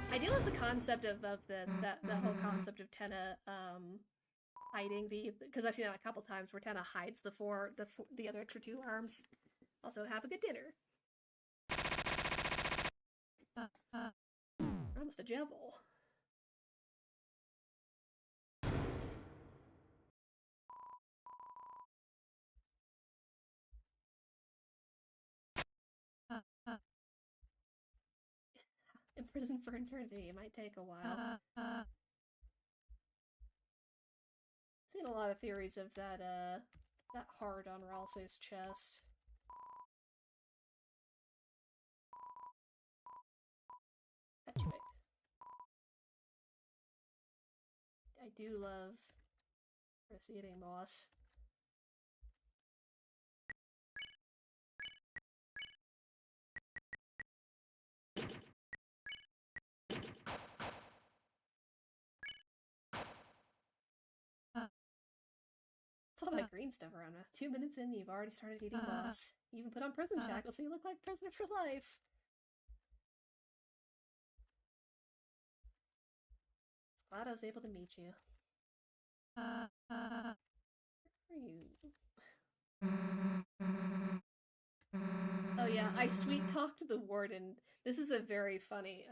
A: I do love the concept of the whole concept of Tenna hiding because I've seen that a couple times where Tenna hides the other extra 2 arms. Also, have a good dinner. Almost a Jevil. Imprisoned for eternity. It might take a while. Seen a lot of theories of that heart on Ralsei's chest. Petrified. I do love eating moss. It's all that green stuff around. 2 minutes in, you've already started eating moss. You even put on prison shackles so you look like prisoner for life. Just glad I was able to meet you. Where are you? Oh yeah, I sweet talked the warden. This is a very funny,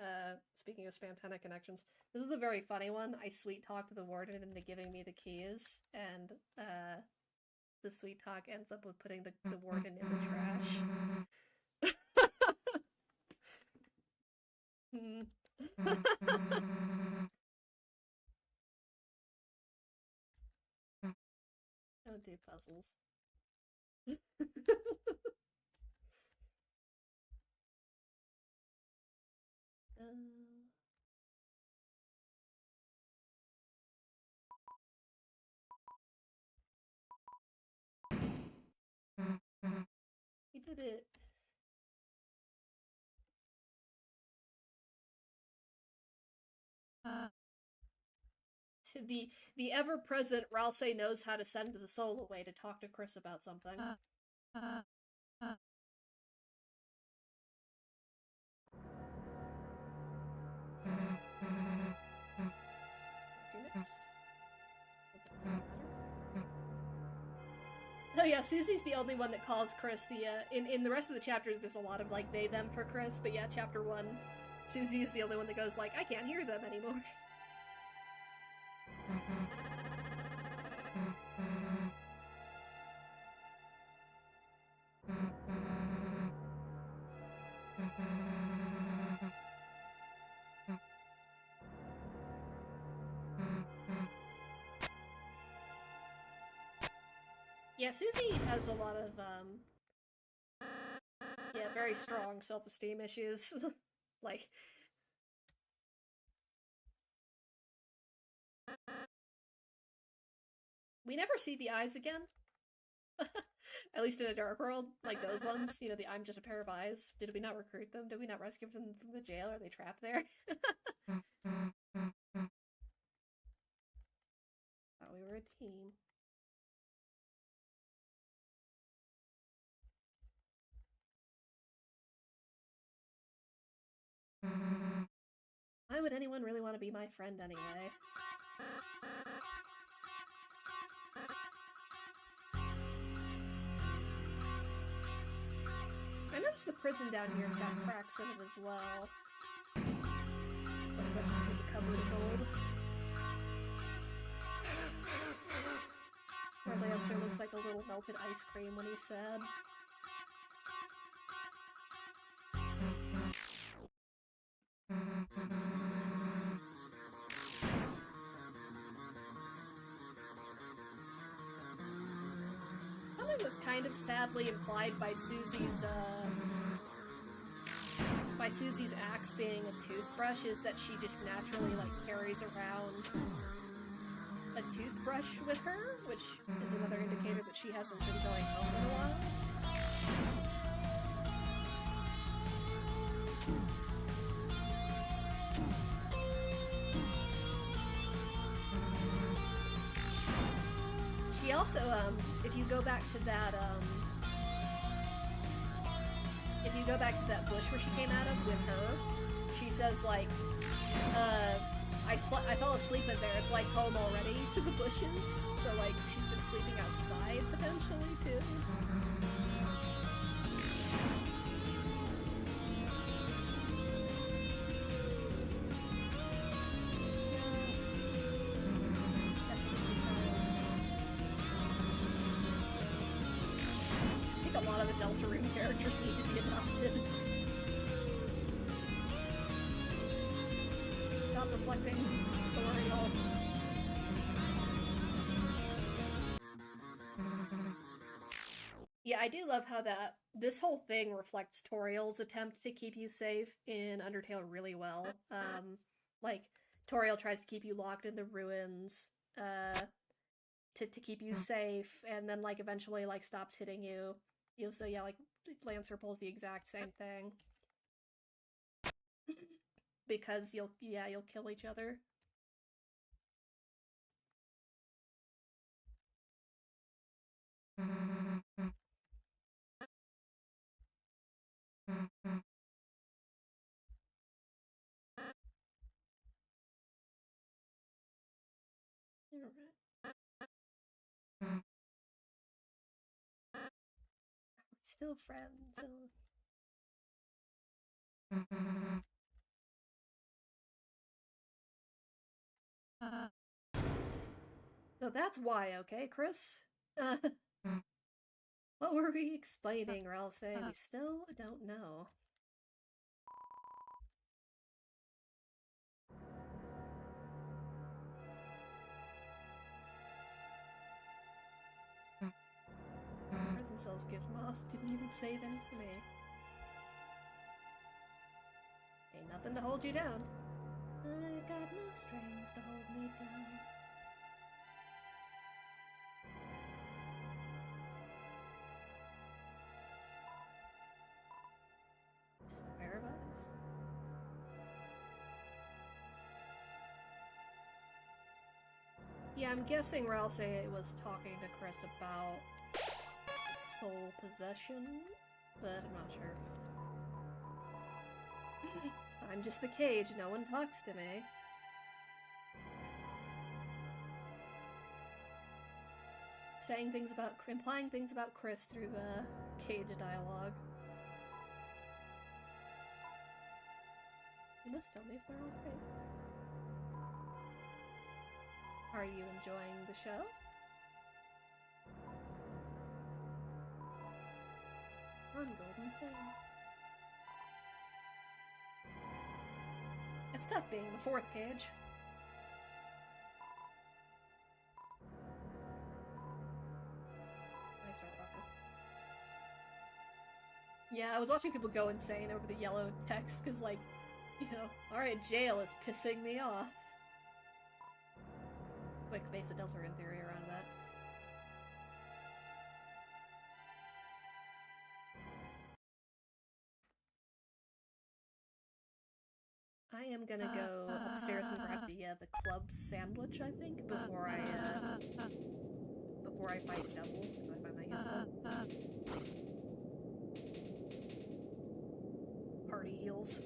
A: speaking of Spam Panic connections, this is a very funny one. I sweet talked the warden into giving me the keys, and, the sweet talk ends up with putting the warden in the trash. Don't do puzzles. He did it. The ever-present Ralsei knows how to send the soul away to talk to Chris about something. Do next. Does it matter? Oh yeah, Susie's the only one that calls Chris the, in the rest of the chapters there's a lot of, like, they, them for Chris, but yeah, chapter 1, Susie is the only one that goes, like, I can't hear them anymore. Yeah, Susie has a lot of, yeah, very strong self-esteem issues. Like... We never see the eyes again. At least in a Dark World, like those ones, you know, the I'm just a pair of eyes. Did we not recruit them? Did we not rescue them from the jail? Are they trapped there? Thought we were a team. Why would anyone really want to be my friend anyway? I noticed the prison down here has got cracks in it as well. But that's just because the cupboard is old. Our Lancer looks like a little melted ice cream when he's sad. Something that's kind of sadly implied by Susie's axe being a toothbrush is that she just naturally, like, carries around a toothbrush with her, which is another indicator that she hasn't been going home in a while. She also, if you go back to that, bush where she came out of with her, she says, like, I fell asleep in there, it's like home already to the bushes, so, like, she's been sleeping outside, potentially, too. I think a lot of the Deltarune characters need to be adopted. Stop reflecting thorial. Yeah, I do love how this whole thing reflects Toriel's attempt to keep you safe in Undertale really well. Like, Toriel tries to keep you locked in the ruins, to keep you safe, and then, like, eventually, like, stops hitting you. So yeah, like, Lancer pulls the exact same thing. Because you'll kill each other. Still friends. So that's why, okay, Chris? What were we explaining, or I'll say we still don't know. Prison cells gives Moss didn't even save any for me. Ain't nothing to hold you down. I got no strings to hold me down. Just a pair of eyes. Yeah, I'm guessing Ralse was talking to Chris about soul possession, but I'm not sure. I'm just the cage, no one talks to me. implying things about Chris through cage dialogue. You must tell me if they're okay. Are you enjoying the show? On Golden Sand. It's tough being the fourth cage. Nice start, Doctor. Yeah, I was watching people go insane over the yellow text, because, like, you know, alright, jail is pissing me off. Quick base of Deltarune theory around that. I am gonna go upstairs and grab the club sandwich, I think, before I fight Devil, because I find that useful. Party heals.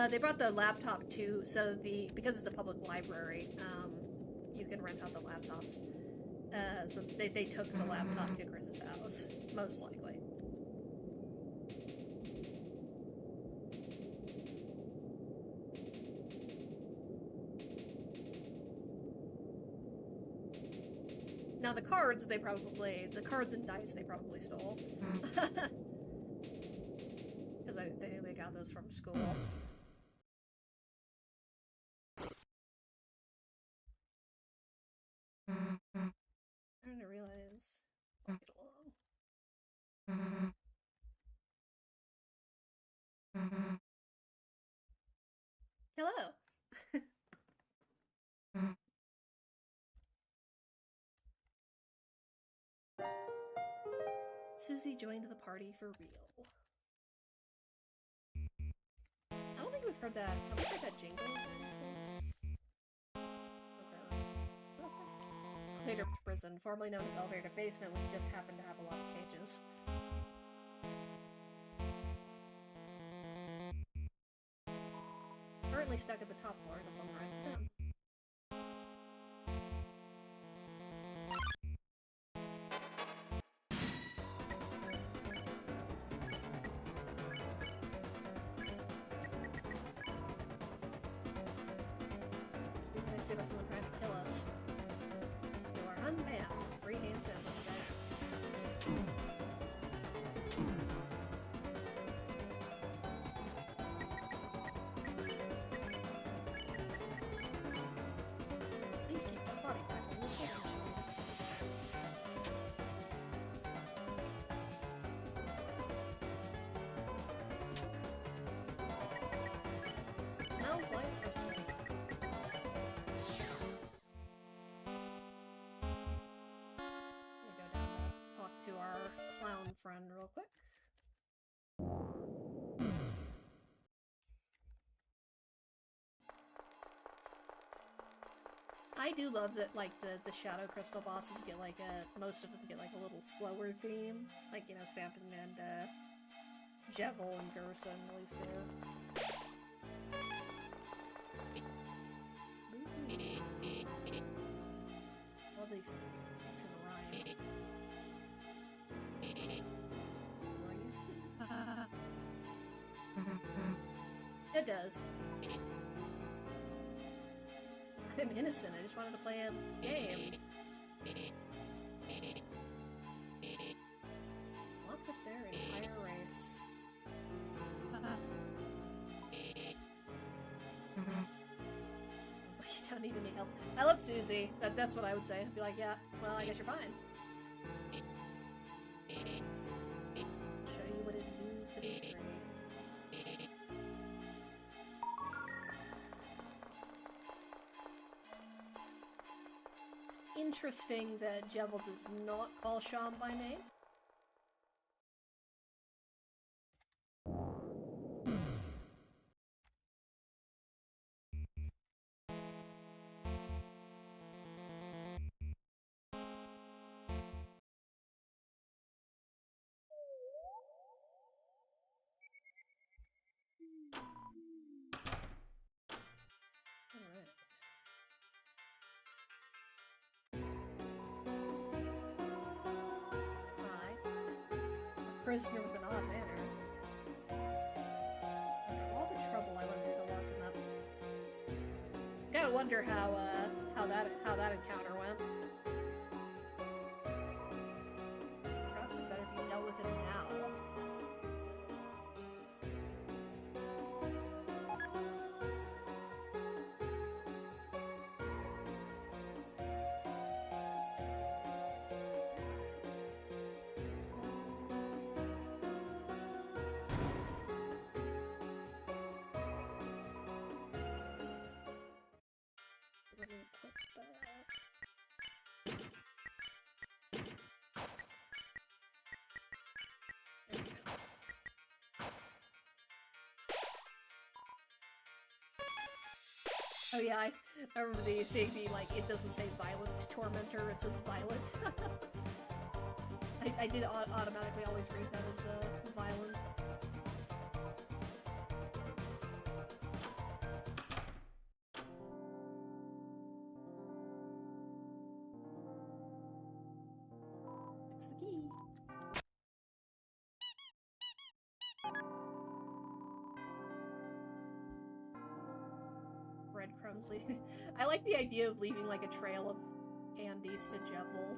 A: They brought the laptop too, so because it's a public library, you can rent out the laptops. So they took the laptop to Chris's house, most likely. Now the cards and dice they probably stole. Because they got those from school. I'm trying to realize I'll get along. Hello! Susie joined the party for real. I don't think we've heard that. Have we heard that jingle since? Okay. What's that? Elevator prison, formerly known as elevator basement, which just happened to have a lot of cages. Currently stuck at the top floor, that's on the right step. About someone trying to kill us. You are unmanned. Free hands in. Please keep that body back on the floor. Smells like Christmas. Friend real quick. I do love that, like, the Shadow Crystal bosses get, like, most of them get, like, a little slower theme. Like, you know, Spamton and, Jevil and Gerson, at least there. All these things in a rhyme. It does. I'm innocent, I just wanted to play a game. Locked up there, entire race. I was like, you don't need any help. I love Susie. That's what I would say. I'd be like, yeah, well, I guess you're fine. Show you what it means to be free. Interesting that Jevil does not call Sham by name. Alright. prisoner with an odd manner. All the trouble I went through to lock him up. Gotta wonder how that encounter went. Perhaps it's better if you dealt with him now. Let me equip that. There we go. Oh yeah, I remember seeing the, like, it doesn't say violent tormentor, it says violent. I did automatically always read that as violent. Fix the key. Breadcrumbs leaving. I like the idea of leaving like a trail of candies to Jevil.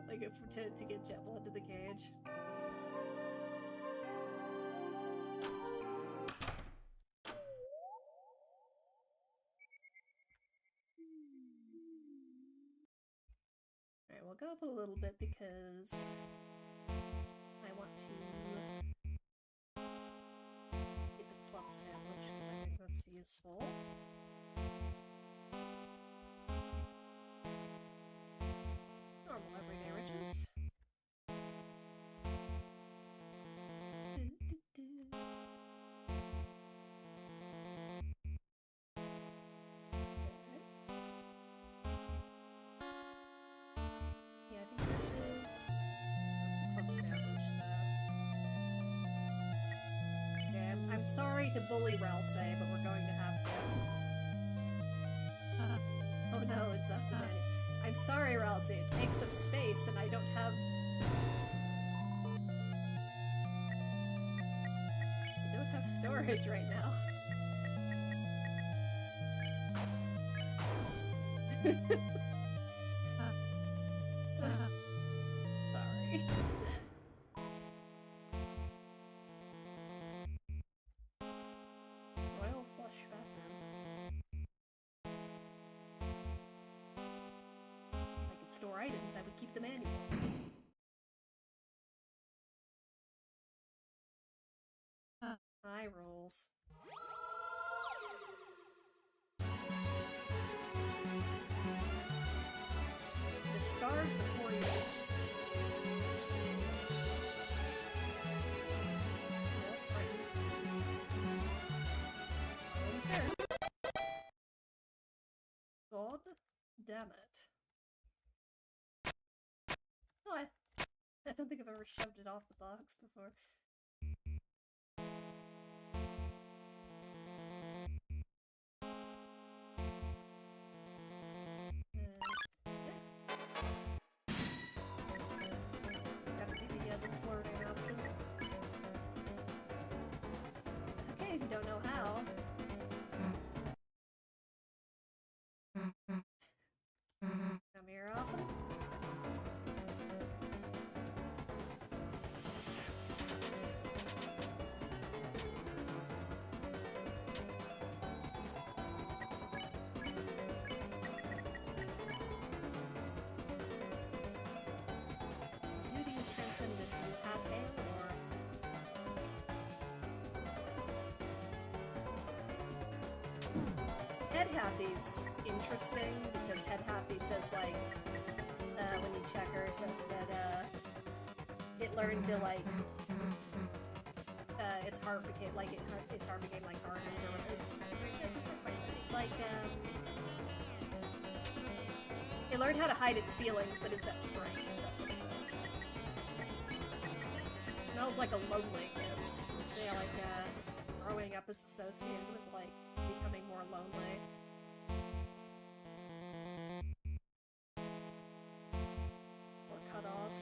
A: Like to get Jevil into the cage. Alright, we'll go up a little bit because I want to get the club sandwich because I think that's useful. Normal everyday riches. Yeah, I think that's the club sandwich, so... Okay, I'm sorry to bully Ralsei, but we're going to have to. Oh no, it's not the menu. I'm sorry, Ralsei, it takes up space and I don't have... I don't have storage right now. Sorry. Royal flush bathroom. If I could store items, I would keep the manual. Eye rolls. Discard before use. That's frightening. One's fair. God damn it. Oh, I don't think I've ever shoved it off the box before. Gotta do the flirting option. It's okay if you don't know how. Come here often. Beauty is transcendent. Happy or Head Happy's interesting because Head Happy says, like, when you check her, says that it learned to, like, its heart became like its heart became like hardened or whatever. It's like it learned how to hide its feelings, but is that strength? That's what it does. It smells like a loneliness. So yeah, like growing up is associated with like becoming more lonely. Or cut off.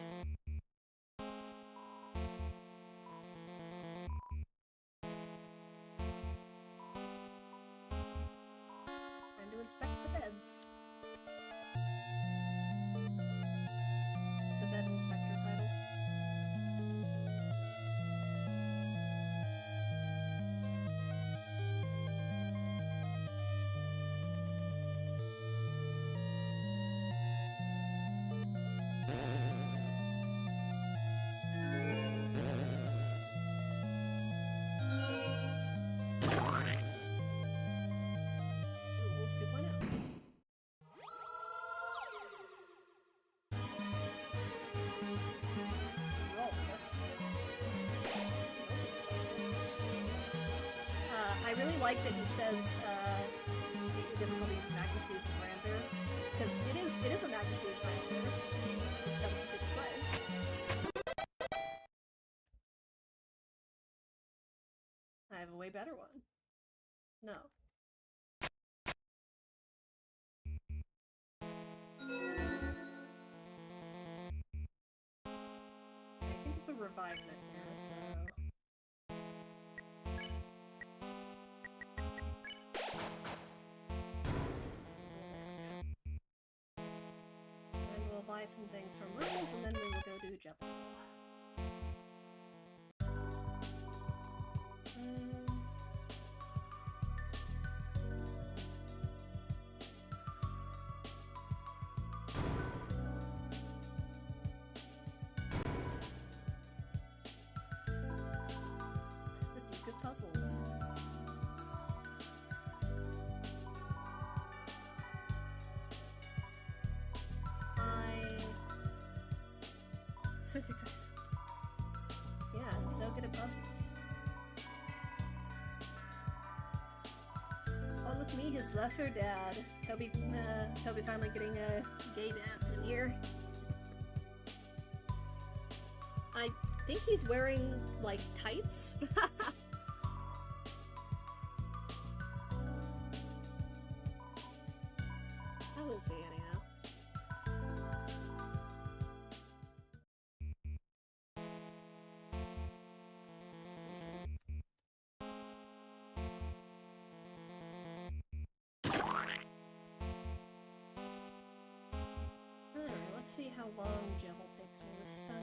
A: like that he says the difficulty is magnitudes grander, because it is a magnitude grander. Which doesn't fit twice. I have a way better one. No. I think it's a revivement here, so... And we'll buy some things from Rules, and then we will go do Jump. Puzzles. Yeah, I'm so good at puzzles. Oh, look me, his lesser dad. Toby finally getting a gay dance in here. I think he's wearing, like, tights? I won't say anyhow. Alright, let's see how long Jebel takes me this time.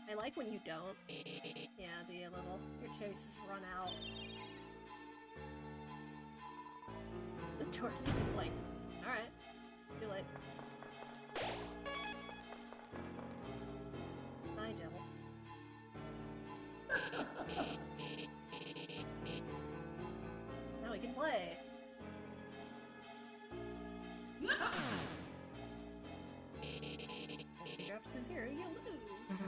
A: I like when you don't. Yeah, your chases run out. The tortoise is like, alright, you're like, bye, Jebel. Now we can play. If he drops to 0, you lose.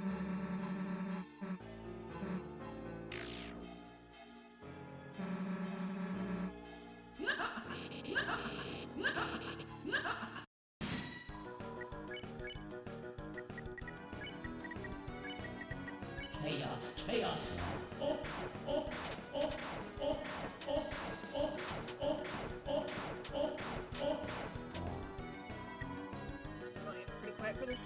B: Chaos! Oh!
A: I'm going to get pretty quiet for this.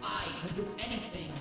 B: I can do anything!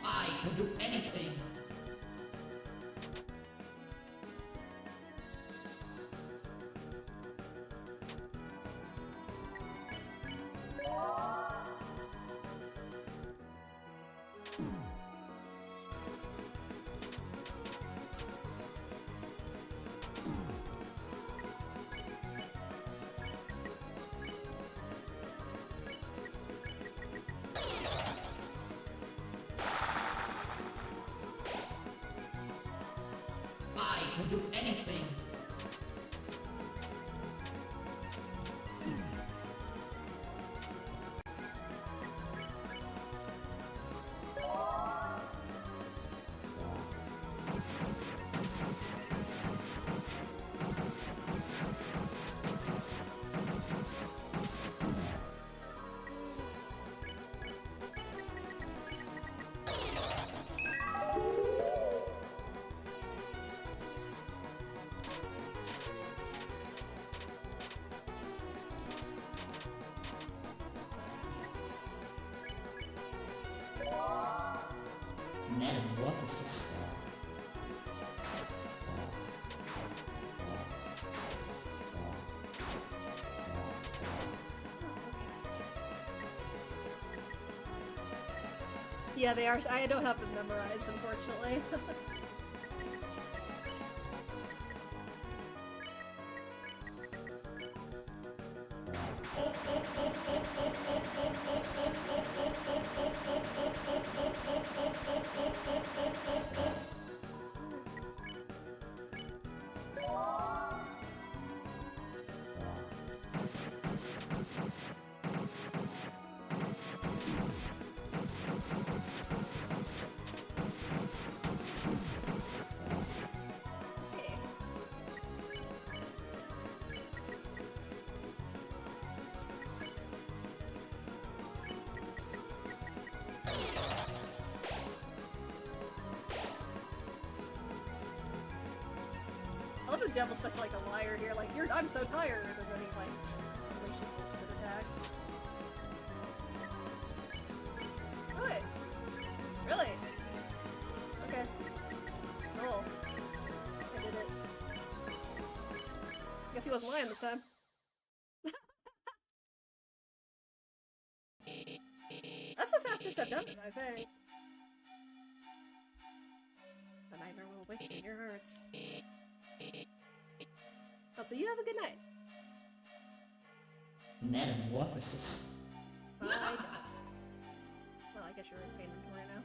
B: I can do anything!
A: Yeah, they are. I don't have them memorized, unfortunately. I love the devil's such like a liar here, like, I'm so tired, and then he like unleashes his good attack. Really? Really? Okay. Cool. I did it. Guess he wasn't lying this time. That's the fastest I've done it, I think. The nightmare will wake in your hearts. Oh, so you have a good night.
B: Metamorphosis.
A: Bye. Well, I guess you're in inventory now.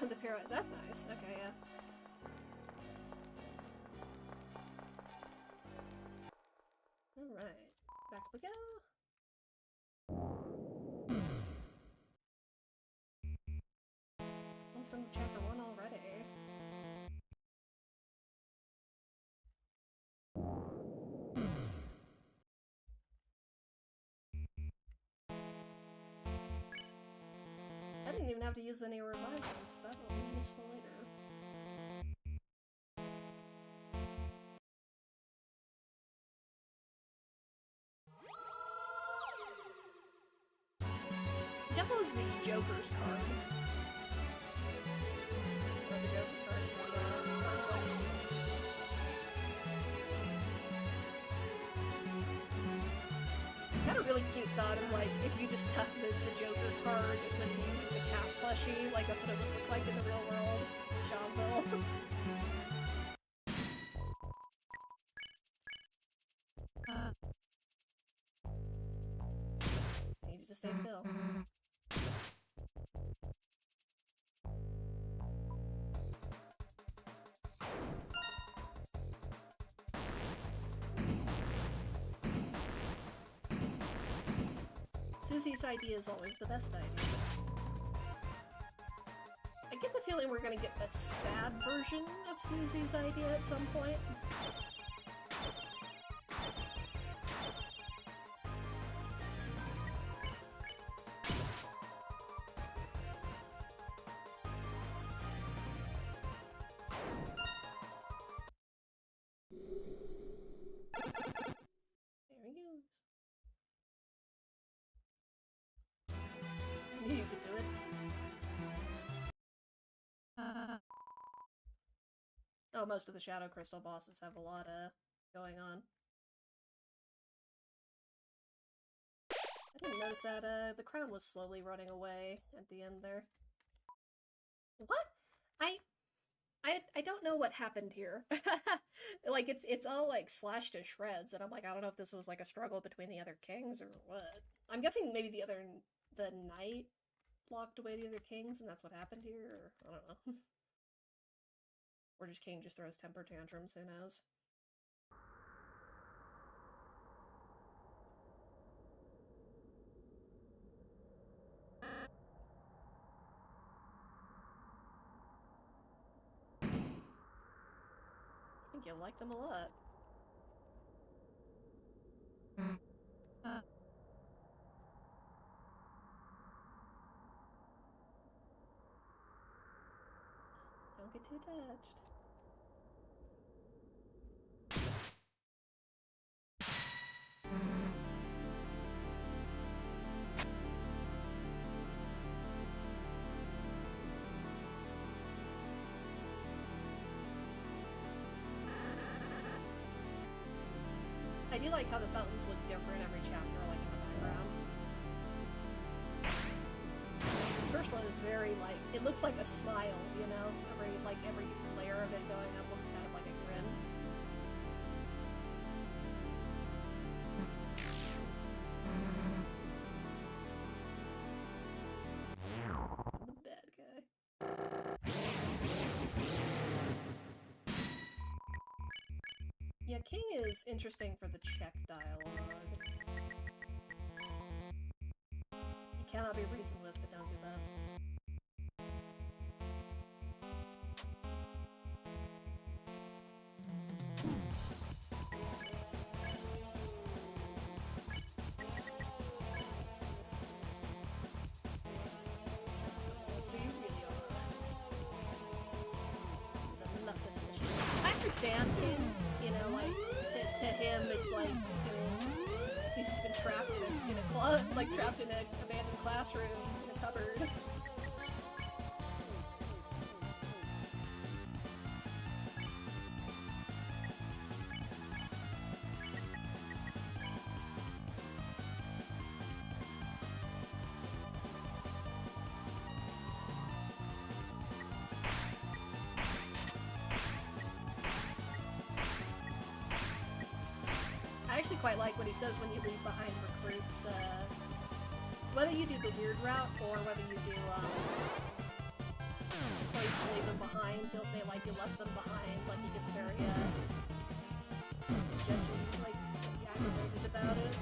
A: The pirouette, that's nice. Okay, yeah. Alright, back we go. Almost done with chapter 1 already. I didn't even have to use any revivals. That will be useful later. Jumbo is the Joker's card. Or the Joker card from the books. Got a really cute thought of like, if you just tuck the Joker card beneath the cat plushie, like that's what it would look like in the real world. Shambo. You need to stay still. Susie's idea is always the best idea. I get the feeling we're gonna get a sad version of Susie's idea at some point. There he goes. I knew you could do it. Oh, most of the Shadow Crystal bosses have a lot going on. I didn't notice that the crown was slowly running away at the end there. What? I don't know what happened here. Like it's all like slashed to shreds, and I'm like, I don't know if this was like a struggle between the other kings or what. I'm guessing maybe the knight locked away the other kings, and that's what happened here, or I don't know. Or just King just throws temper tantrums, who knows? I think you'll like them a lot. Don't get too attached. do like how the fountains look different every chapter, like in the background. This first one is very, like, it looks like a smile, you know? Every layer of it going up looks kind of like a grin. I'm the bad guy. Yeah, King is interesting for the Czech dialogue. He cannot be reasoned with, but don't do that. I understand him, you know, like, to him, it's like, I mean, he's just been trapped in a trapped in an abandoned classroom in a cupboard. I actually quite like what he says when you leave behind recruits, whether you do the weird route or whether you do, or you just leave them behind, he'll say, like, you left them behind, like, he gets very, judgy, like, aggravated about it.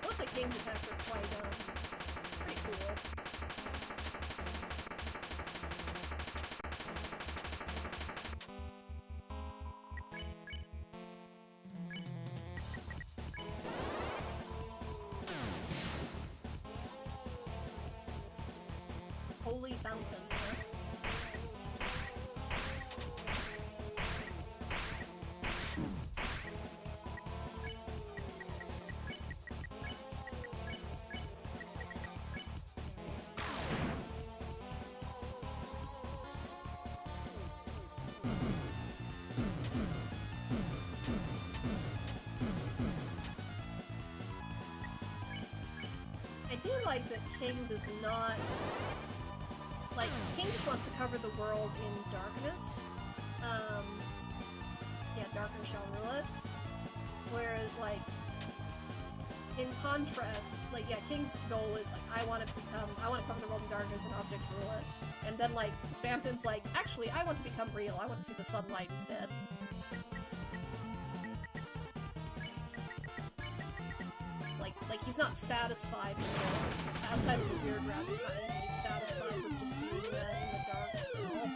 A: Looks like King's attacks are quite, pretty cool. Holy fountains, huh? I do like that King does not... Like, King just wants to cover the world in darkness. Yeah, darkness shall rule it. Whereas, like, in contrast, like, yeah, King's goal is, like, I want to cover the world in darkness and objects rule it. And then, like, Spamton's like, actually, I want to become real. I want to see the sunlight instead. Like, he's not satisfied with it. Outside of the weird route, he's not really satisfied with just being in the dark still.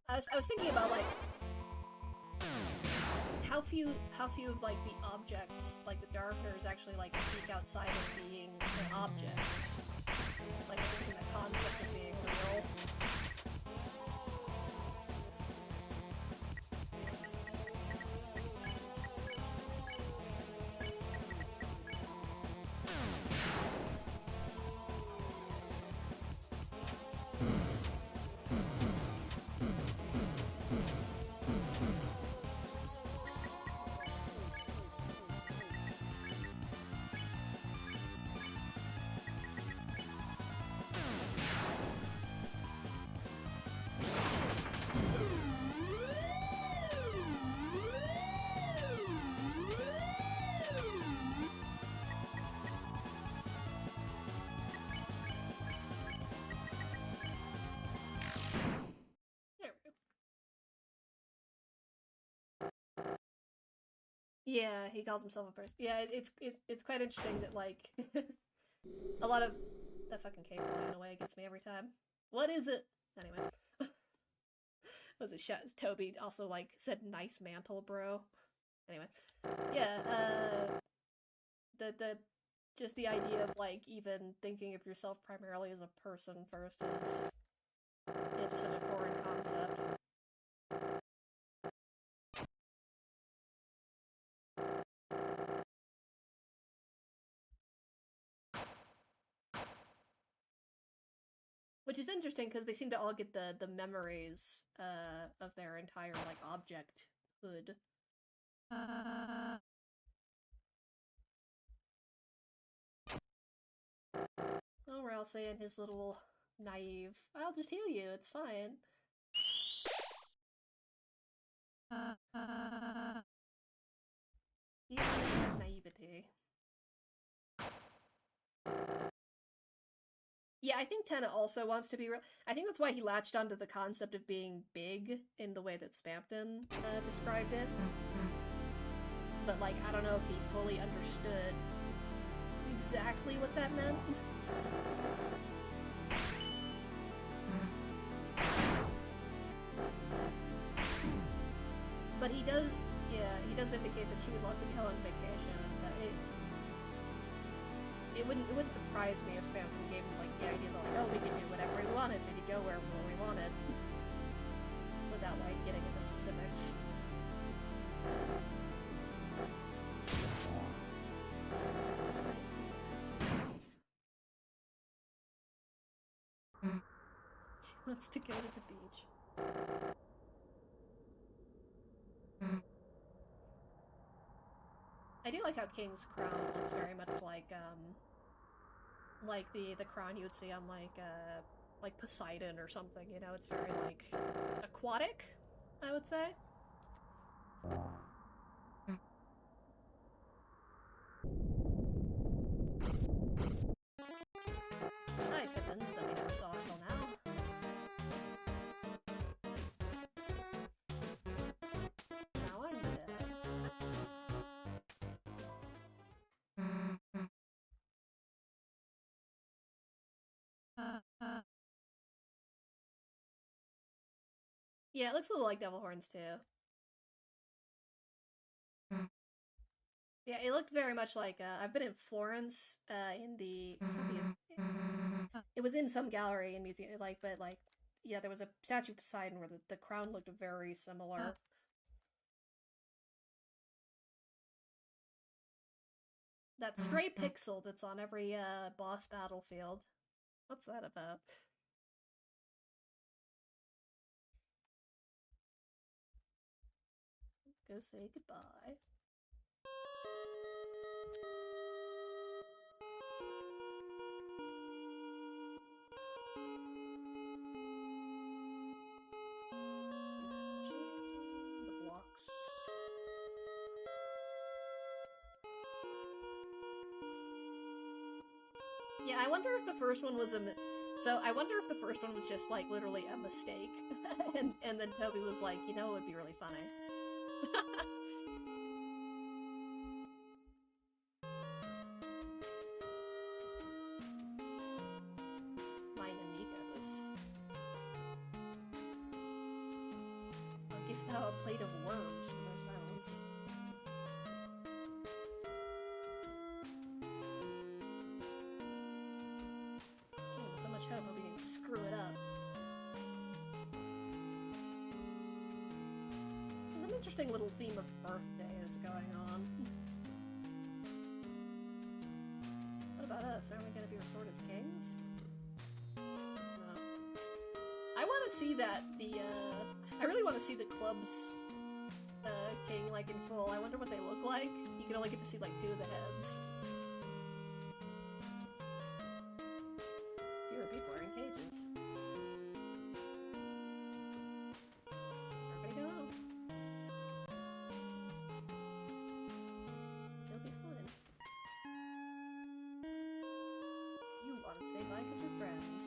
A: I was thinking about, like, how few of, like, the objects, like the darkners, actually, like, speak outside of being an object. Like, in the concept of being real. Yeah, he calls himself a person. Yeah, it's quite interesting that like a lot of that fucking cave flying away gets me every time. What is it? Anyway, was it Toby also like said nice mantle, bro? Anyway, yeah. The just the idea of like even thinking of yourself primarily as a person first is yeah just such a foreign concept. Which is interesting because they seem to all get the memories of their entire like objecthood. Oh, we're all saying his little naive. I'll just heal you. It's fine. Naivety. Yeah, I think Tenna also wants to be real. I think that's why he latched onto the concept of being big in the way that Spampton described it. But, like, I don't know if he fully understood exactly what that meant. But he does, yeah, he does indicate that she would love to go on vacation and stuff. It wouldn't surprise me if Spampton gave him like the idea that like, oh, we could do whatever we wanted, we could go wherever we wanted, without like getting into specifics. She wants to go to the beach. I do like how King's crown looks very much like the crown you would see on like Poseidon or something, you know, it's very like aquatic, I would say. Hi, Pippins, that we never saw until now. Now I'm dead. Yeah, it looks a little like devil horns too. Yeah, it looked very much like I've been in Florence in the it was in some gallery and museum like but like yeah, there was a statue of Poseidon where the crown looked very similar. That stray pixel that's on every boss battlefield. What's that about? Let's go say goodbye. The blocks. Yeah, I wonder if the first one was so I wonder if the first one was just like literally a mistake, and then Toby was like, you know, it would be really funny. Mine amigos. I'll give thou a plate of worms for their silence. So much hope we didn't screw it up. There's an interesting little theme of birthdays going on. What about us? Aren't we gonna be restored as kings? No. I want to see that, I really want to see the club's king, like, in full. I wonder what they look like. You can only get to see, like, 2 of the heads. Fewer people are in cages. Everybody go home. It'll be fun. You want to say bye because we're friends.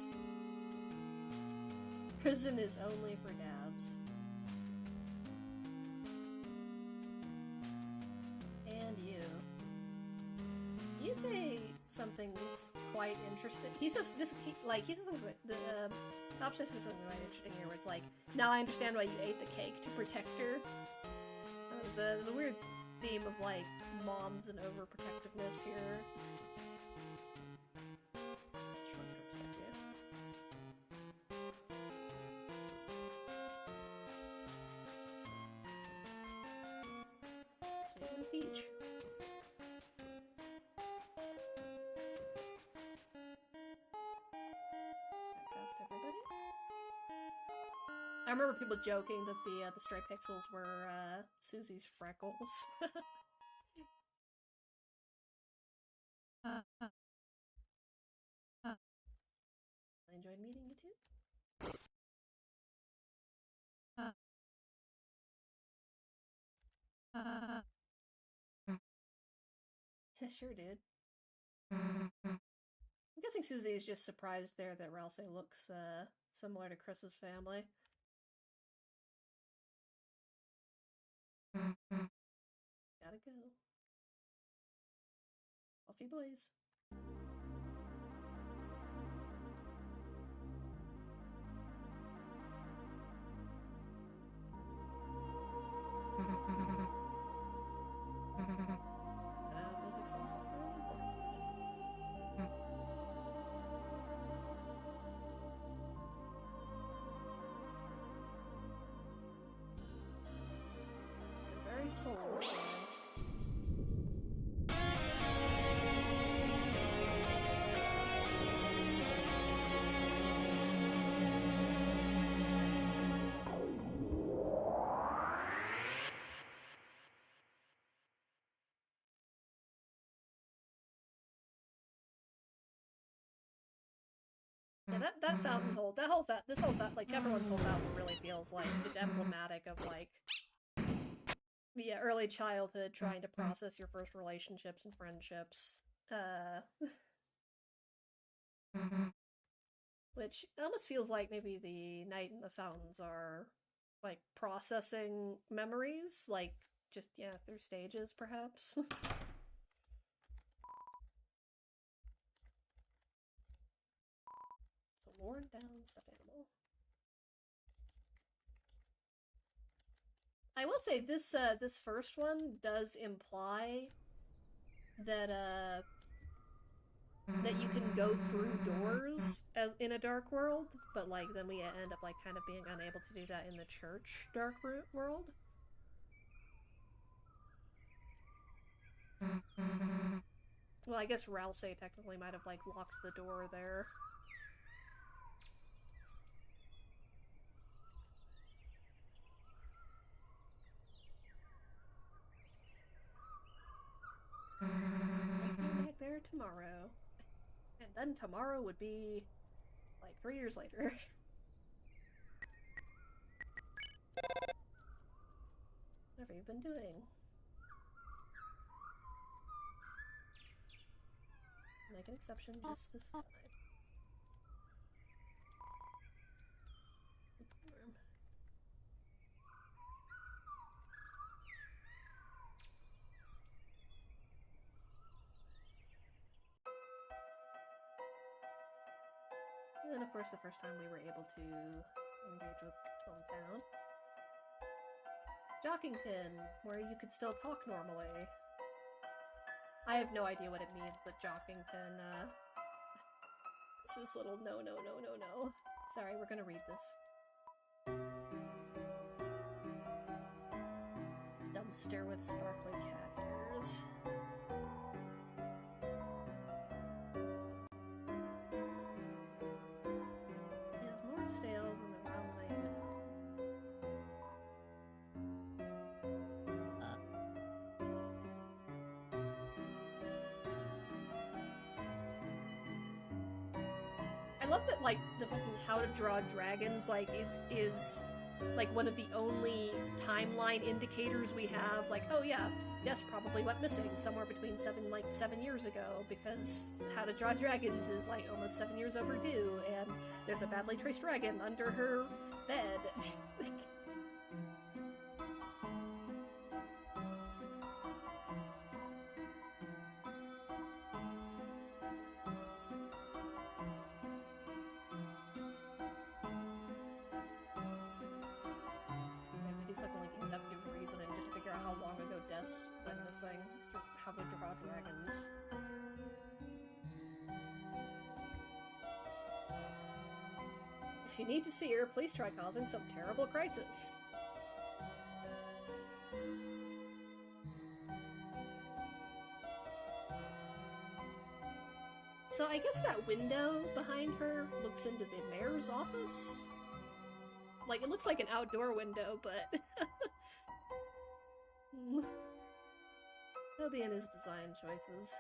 A: Prison is only for dads. you say something's quite interesting? He says this, he says something. The option says something quite interesting here, where it's like, now I understand why you ate the cake to protect her. There's a weird theme of like moms and overprotectiveness here. Sweet and peach. Everybody. I remember people joking that the stray pixels were Susie's freckles. I enjoyed meeting you too. Yeah, sure did. I'm guessing Susie is just surprised there that Ralsei looks similar to Chris's family. Gotta go. Off you boys. Very soulless. Yeah, that fountain hole, this whole like chapter 1's whole fountain really feels like just emblematic of like, yeah, early childhood trying to process your first relationships and friendships. Which almost feels like maybe the night and the fountains are like processing memories, like just, yeah, through stages perhaps. Worn down stuffed animal. I will say this this first one does imply that that you can go through doors as in a dark world, but like then we end up like kind of being unable to do that in the church dark world. Well, I guess Ralsei technically might have like locked the door there. Let's go back there tomorrow. And then tomorrow would be like 3 years later. What have you been doing? Make an exception just this time. And then, of course, the first time we were able to engage with Hometown. Jockington, where you could still talk normally. I have no idea what it means that Jockington, this is little no. Sorry, we're gonna read this. Dumpster with sparkling cat ears. Is more stale than the round lane. I love that, like, the fucking How to Draw Dragons, like, is like one of the only timeline indicators we have. Like, oh yeah, yes, probably went missing somewhere between 7 years ago, because How to Draw Dragons is like almost 7 years overdue, and there's a badly traced dragon under her bed. Like, about how long ago deaths went missing, for how to draw dragons. If you need to see her, please try causing some terrible crisis. So I guess that window behind her looks into the mayor's office? Like, it looks like an outdoor window, but... He'll be in his design choices.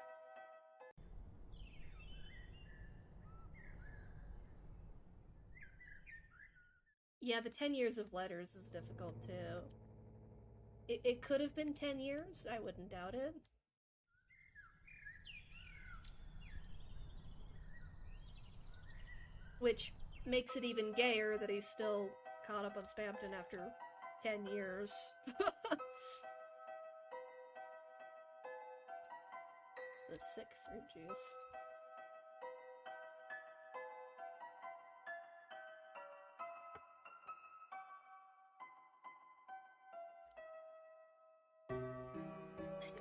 A: Yeah, the 10 years of letters is difficult, too. It could have been 10 years, I wouldn't doubt it. Which makes it even gayer that he's still caught up on Spampton after 10 years. It's the sick fruit juice.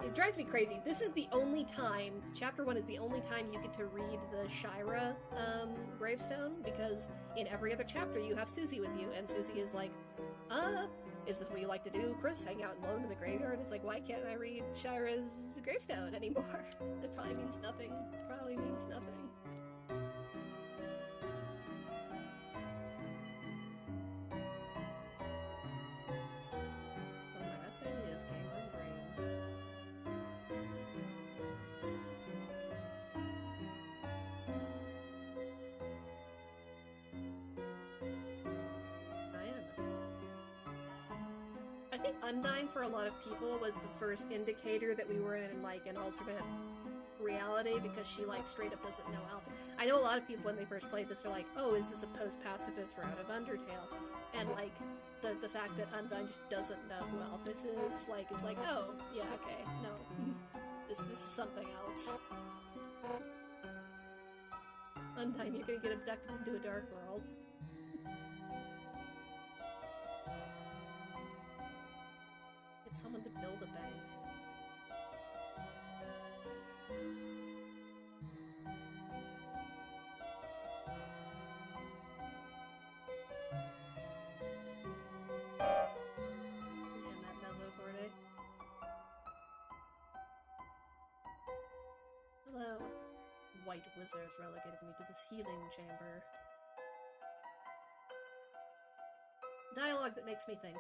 A: It drives me crazy. This is the only time, Chapter 1 is the only time you get to read the Shira gravestone, because in every other chapter you have Susie with you, and Susie is like, is this what you like to do, Chris? Hang out alone in the graveyard? It's like, why can't I read Shira's gravestone anymore? It probably means nothing. It probably means nothing. One of my best ideas came from dreams. I think Undyne for a lot of people was the first indicator that we were in like an alternate reality, because she like straight up doesn't know Alpha. I know a lot of people when they first played this were like, oh, is this a post-pacifist route of Undertale? And like the fact that Undyne just doesn't know who Alphys is like oh yeah, okay, no, this is something else. Undyne, you're gonna get abducted into a dark world. Get someone to build a bank. And that Mesoforte. Hello. White wizards relegated me to this healing chamber. Dialogue that makes me think.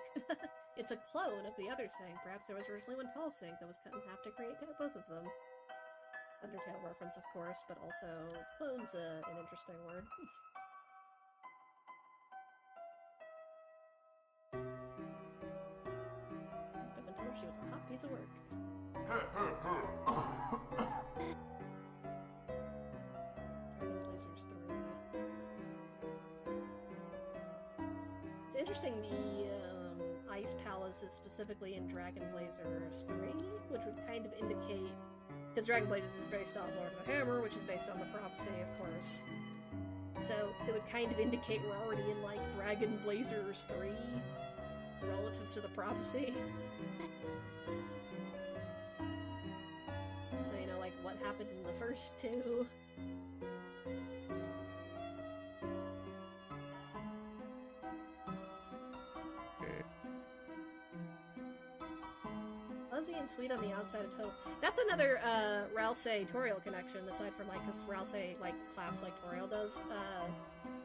A: It's a clone of the other Sing. Perhaps there was originally one tall Sing that was cut in half to create both of them. Undertale reference, of course, but also clone's an interesting word. Up until she was a hot piece of work. Dragon Blazers 3. It's interesting the Ice Palace is specifically in Dragon Blazers 3, which would kind of indicate, because Dragon Blazers is based on Lord of the Hammer, which is based on the prophecy, of course. So it would kind of indicate we're already in like Dragon Blazers 3 relative to the prophecy. So you know, like what happened in the first two. Fuzzy and sweet on the outside of Total. That's another Ralsei-Toriel connection, aside from like, because Ralsei like claps like Toriel does.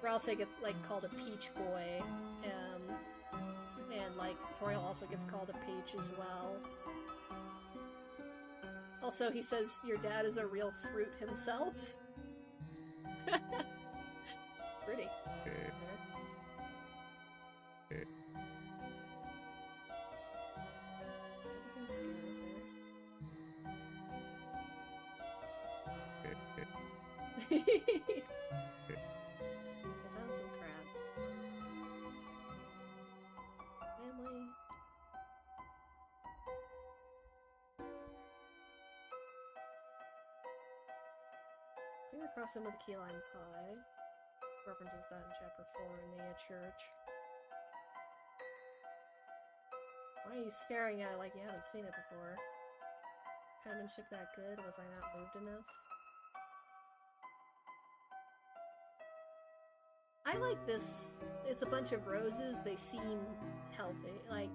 A: Ralsei gets like called a peach boy, and like Toriel also gets called a peach as well. Also, he says your dad is a real fruit himself. Pretty. Found some crab. Family. Clear across him with a key lime pie. References that in chapter 4 in the church. Why Why are you staring at it like you haven't seen it before? Penmanship that good? Was I not moved enough? I like this. It's a bunch of roses. They seem healthy. Like,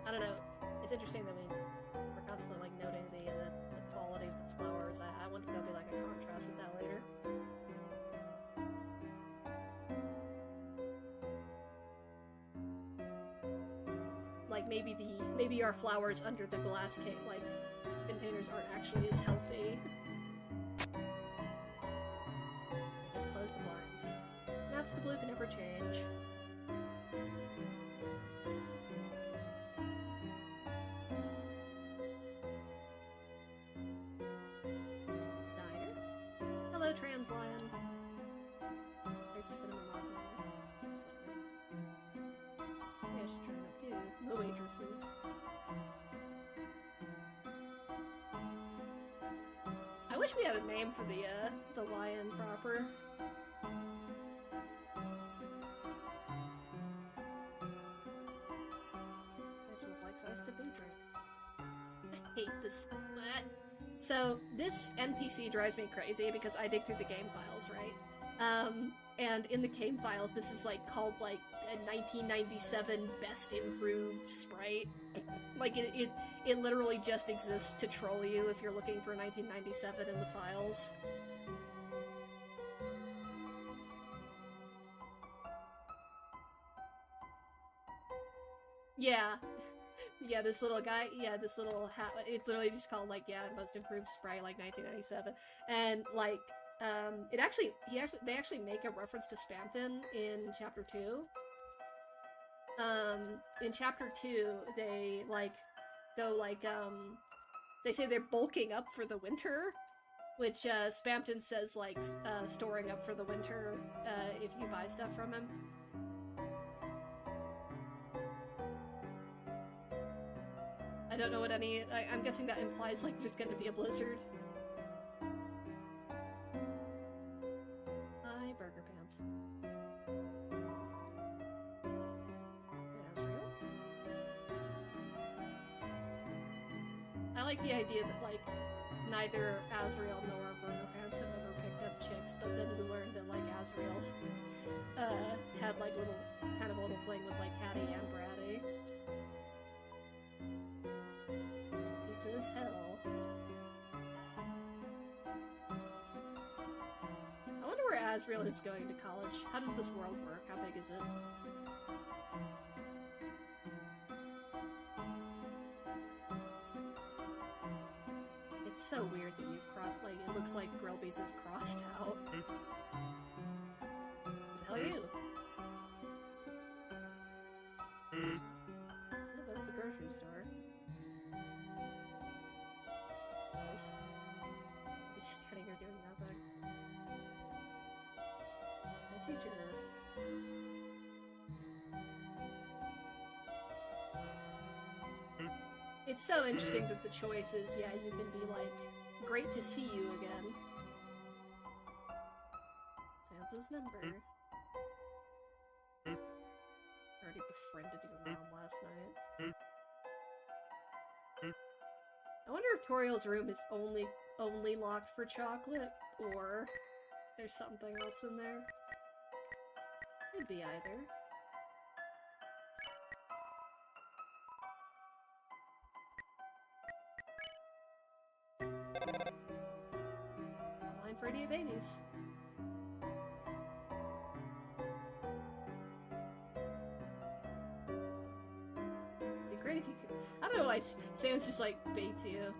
A: I don't know. It's interesting that we're constantly like noting the quality of the flowers. I wonder if there'll be like a contrast with that later. Like maybe our flowers under the glass cake like containers aren't actually as healthy. Just close the blinds. Maps to blue can never change. Diner. Hello, trans lion. There's cinnamon latte. Maybe I should turn it up too. The waitresses. I wish we had a name for the lion proper. This one likes ice to be drink. I hate this. So this NPC drives me crazy because I dig through the game files, right? And in the game files, this is like called like a 1997 best improved sprite. Like it literally just exists to troll you if you're looking for 1997 in the files. Yeah. Yeah, this little guy, this little hat, it's literally just called, like, most improved sprite, like, 1997, and, like, they actually make a reference to Spamton in Chapter 2. In Chapter 2, they, like, go, like, they say they're bulking up for the winter, which, Spamton says, like, storing up for the winter, if you buy stuff from him. I don't know what I'm guessing that implies, like, there's gonna be a blizzard. Hi, Burger Pants. Azrael? I like the idea that, like, neither Azrael nor Burger Pants have ever picked up chicks, but then we learned that, like, Azrael, had, like, kind of a little fling with, like, Hattie and Bratty. As hell. I wonder where Azrael is going to college. How does this world work? How big is it? It's so weird that you've crossed, like, it looks like Grillby's is crossed out. Who the hell are you? Oh, that's the grocery store. He's standing here doing nothing. My teacher. It's so interesting that the choice is, you can be like, great to see you again. Sansa's number. Already befriended your mom last night. I wonder if Toriel's room is only locked for chocolate, or there's something else in there. Could be either. Online for idiot babies. It'd be great if you could. I don't know why Sans just like baits you.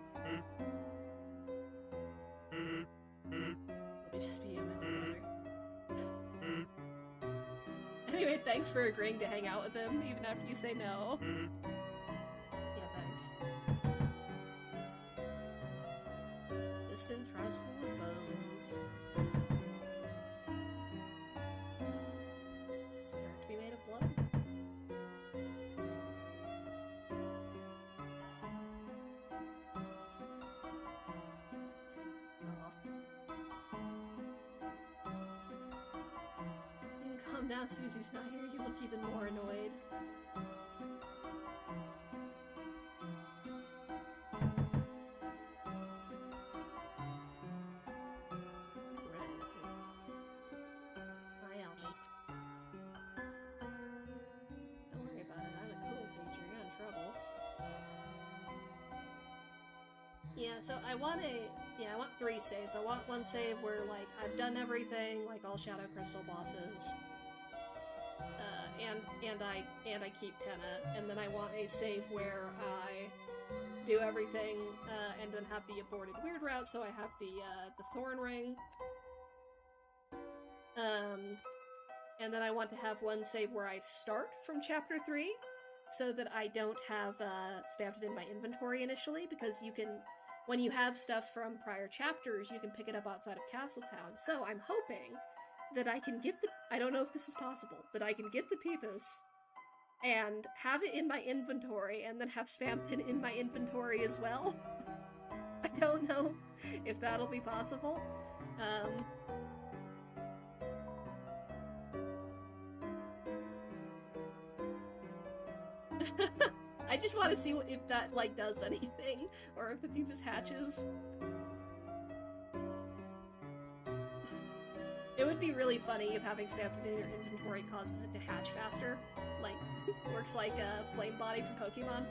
A: Let me just be human. Anyway, thanks for agreeing to hang out with him, even after you say no. Yeah, thanks. Distant trust with bones. Is the earth to be made of blood? Now Susie's not here, you look even more annoyed. so I want I want 3 saves. I want one save where, like, I've done everything, like all Shadow Crystal bosses, and I keep Tenna, and then I want a save where I do everything, and then have the Aborted Weird Route, so I have the Thorn Ring. And then I want to have one save where I start from Chapter 3, so that I don't have spammed it in my inventory initially, because you can, when you have stuff from prior chapters, you can pick it up outside of Castletown. So I'm hoping that I can get the, I don't know if this is possible, but I can get the Peepus and have it in my inventory, and then have Spamton in my inventory as well. I don't know if that'll be possible. I just want to see if that, like, does anything, or if the Peepus hatches. It would be really funny if having Spamton in your inventory causes it to hatch faster. Like, works like a flame body for Pokemon.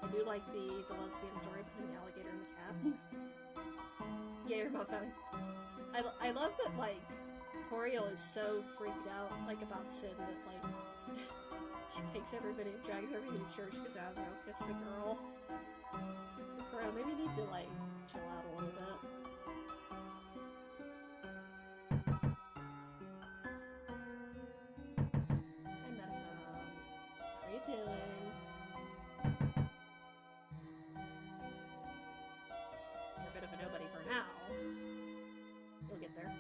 A: I do like the lesbian story between the alligator and the cat. Yeah, you're about fine. I love that, like, Toriel is so freaked out, like, about Sin that, like, she takes everybody, drags everybody to church because Azrael kissed a girl. Girl, maybe you need to, like, chill out a little bit. Hi, Metatom. How are you doing? You're a bit of a nobody for now. You'll get there.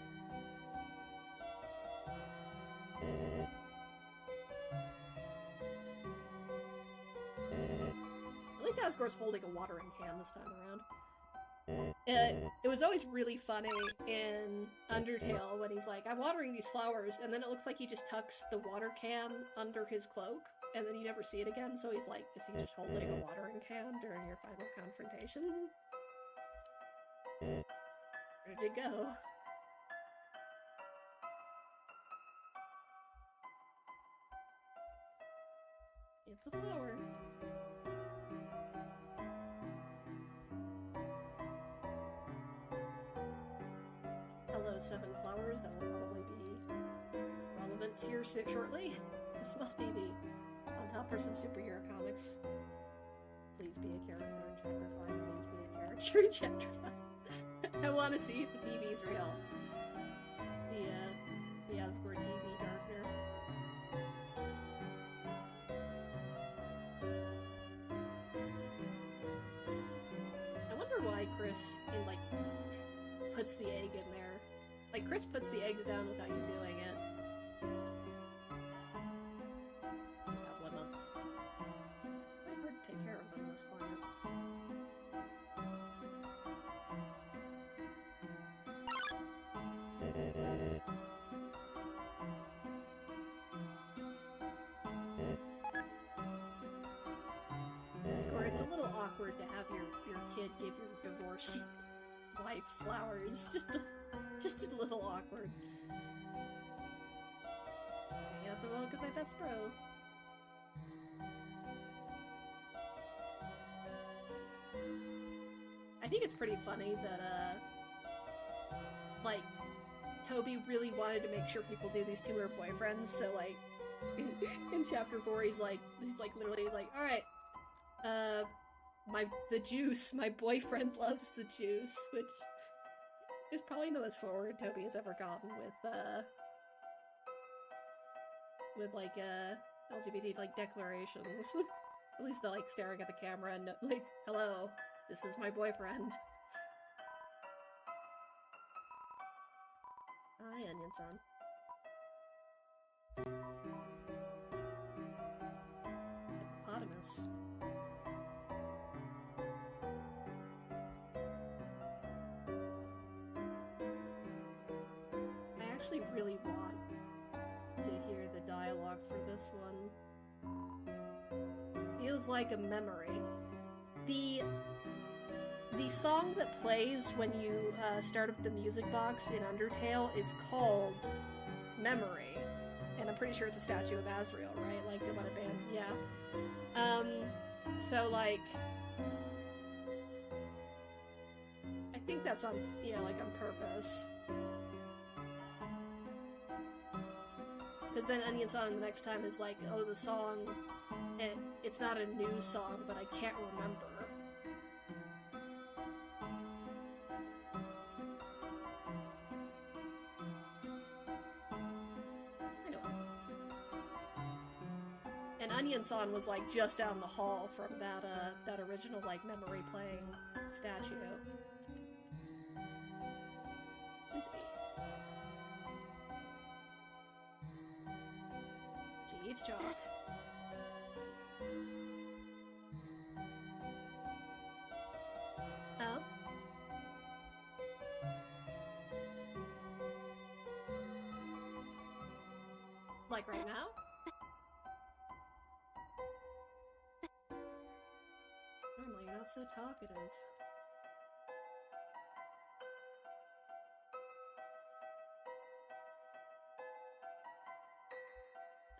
A: At least Asgore's holding a watering can this time around. It was always really funny in Undertale when he's like, I'm watering these flowers, and then it looks like he just tucks the water can under his cloak, and then you never see it again, so he's like, is he just holding a watering can during your final confrontation? Where did it go? It's a flower. Hello, 7 flowers. That will probably be relevant here shortly. The small TV. On top are some superhero comics. Please be a character in Chapter 5. Please be a character in Chapter 5. I want to see if the TV's real. The Asgore TV Darkner. I wonder why Chris, like, puts the egg in there. Like, Chris puts the eggs down without you doing it. About 1 month. It's hard to take care of them in this climate. Score, it's a little awkward to have your kid give your divorced wife flowers. Just a little awkward. Hanging out the milk of my best bro. I think it's pretty funny that, like, Toby really wanted to make sure people knew these two are boyfriends, so, like, in Chapter 4, he's literally like, alright, the juice, my boyfriend loves the juice, which is probably the most forward Toby has ever gotten with like, LGBT, like, declarations. At least, like, staring at the camera and, like, hello, this is my boyfriend. Hi, Onion-san. Hippopotamus. I actually really want to hear the dialogue for this one. Feels like a memory. The the song that plays when you start up the music box in Undertale is called Memory. And I'm pretty sure it's a statue of Asriel, right? Like, they want to ban... Yeah. So, like... I think that's on, like, on purpose. Because then Onion Song the next time is like, oh, the song... It's not a new song, but I can't remember. And Onion Song was like just down the hall from that original like memory playing statue. Excuse me. She eats chalk. Oh. Like right now? Normally you're not so talkative.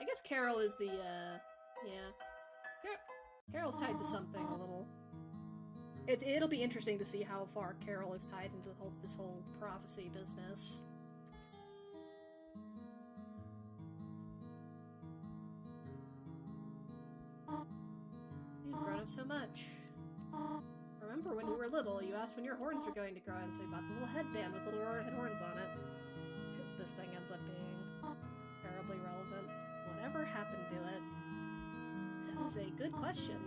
A: I guess Carol is the, yeah. Carol's tied to something a little. It'll be interesting to see how far Carol is tied into this whole prophecy business. You've grown up so much. Remember when you were little, you asked when your horns were going to grow, and so you bought the little headband with little horns on it. This thing ends up being terribly relevant. Whatever happened to it? That is a good question.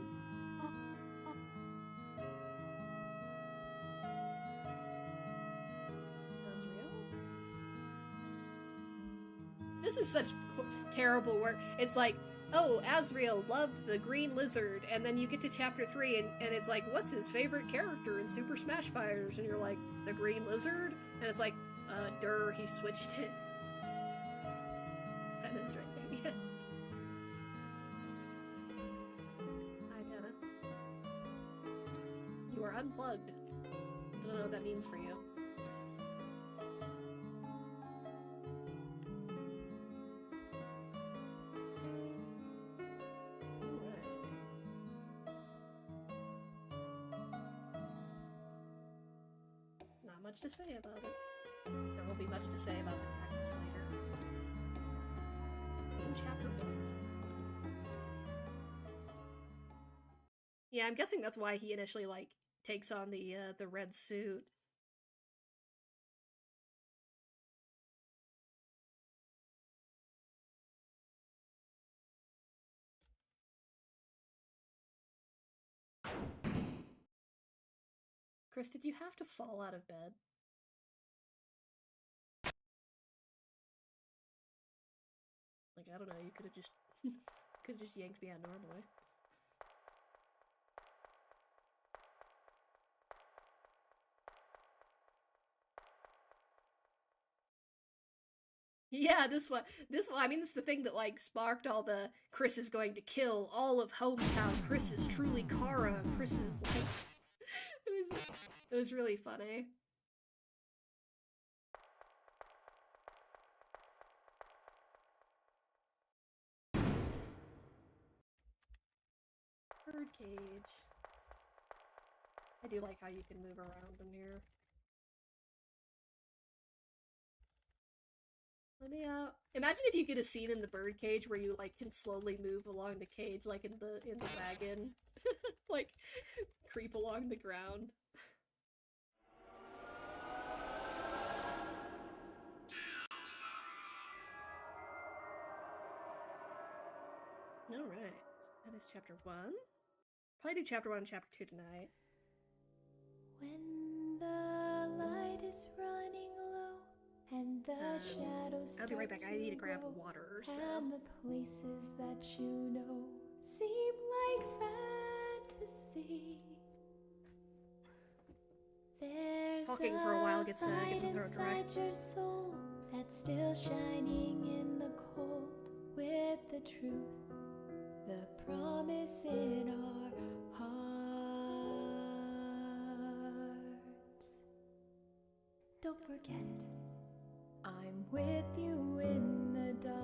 A: This is such terrible work. It's like, oh, Asriel loved the green lizard, and then you get to chapter 3, and it's like, what's his favorite character in Super Smash Fires? And you're like, the green lizard? And it's like, he switched it. That is right there, yeah. Hi, Dana. You are unplugged. I don't know what that means for you. Much to say about it. There will be much to say about the cactus later. In chapter 1. Yeah, I'm guessing that's why he initially, like, takes on the red suit. Chris, did you have to fall out of bed? Like, I don't know, you could have just yanked me out normally. Yeah, this one, I mean, this is the thing that, like, sparked all the Chris is going to kill all of hometown. Chris is truly Kara. Chris is, like... It was really funny. Birdcage. I do like how you can move around in here. Let me imagine if you get a scene in the birdcage where you like can slowly move along the cage, like in the wagon, like creep along the ground. Alright. That is chapter 1. Probably do chapter 1 and chapter 2 tonight.
C: When the light is running low and the shadows
A: I'll be right back. I need to grab water, so...
C: And the places that you know seem like fantasy. There's
A: talking for a while gets my throat dry.
C: Your soul that's still shining in the cold with the truth, the promise in our heart. Don't forget, I'm with you in the dark.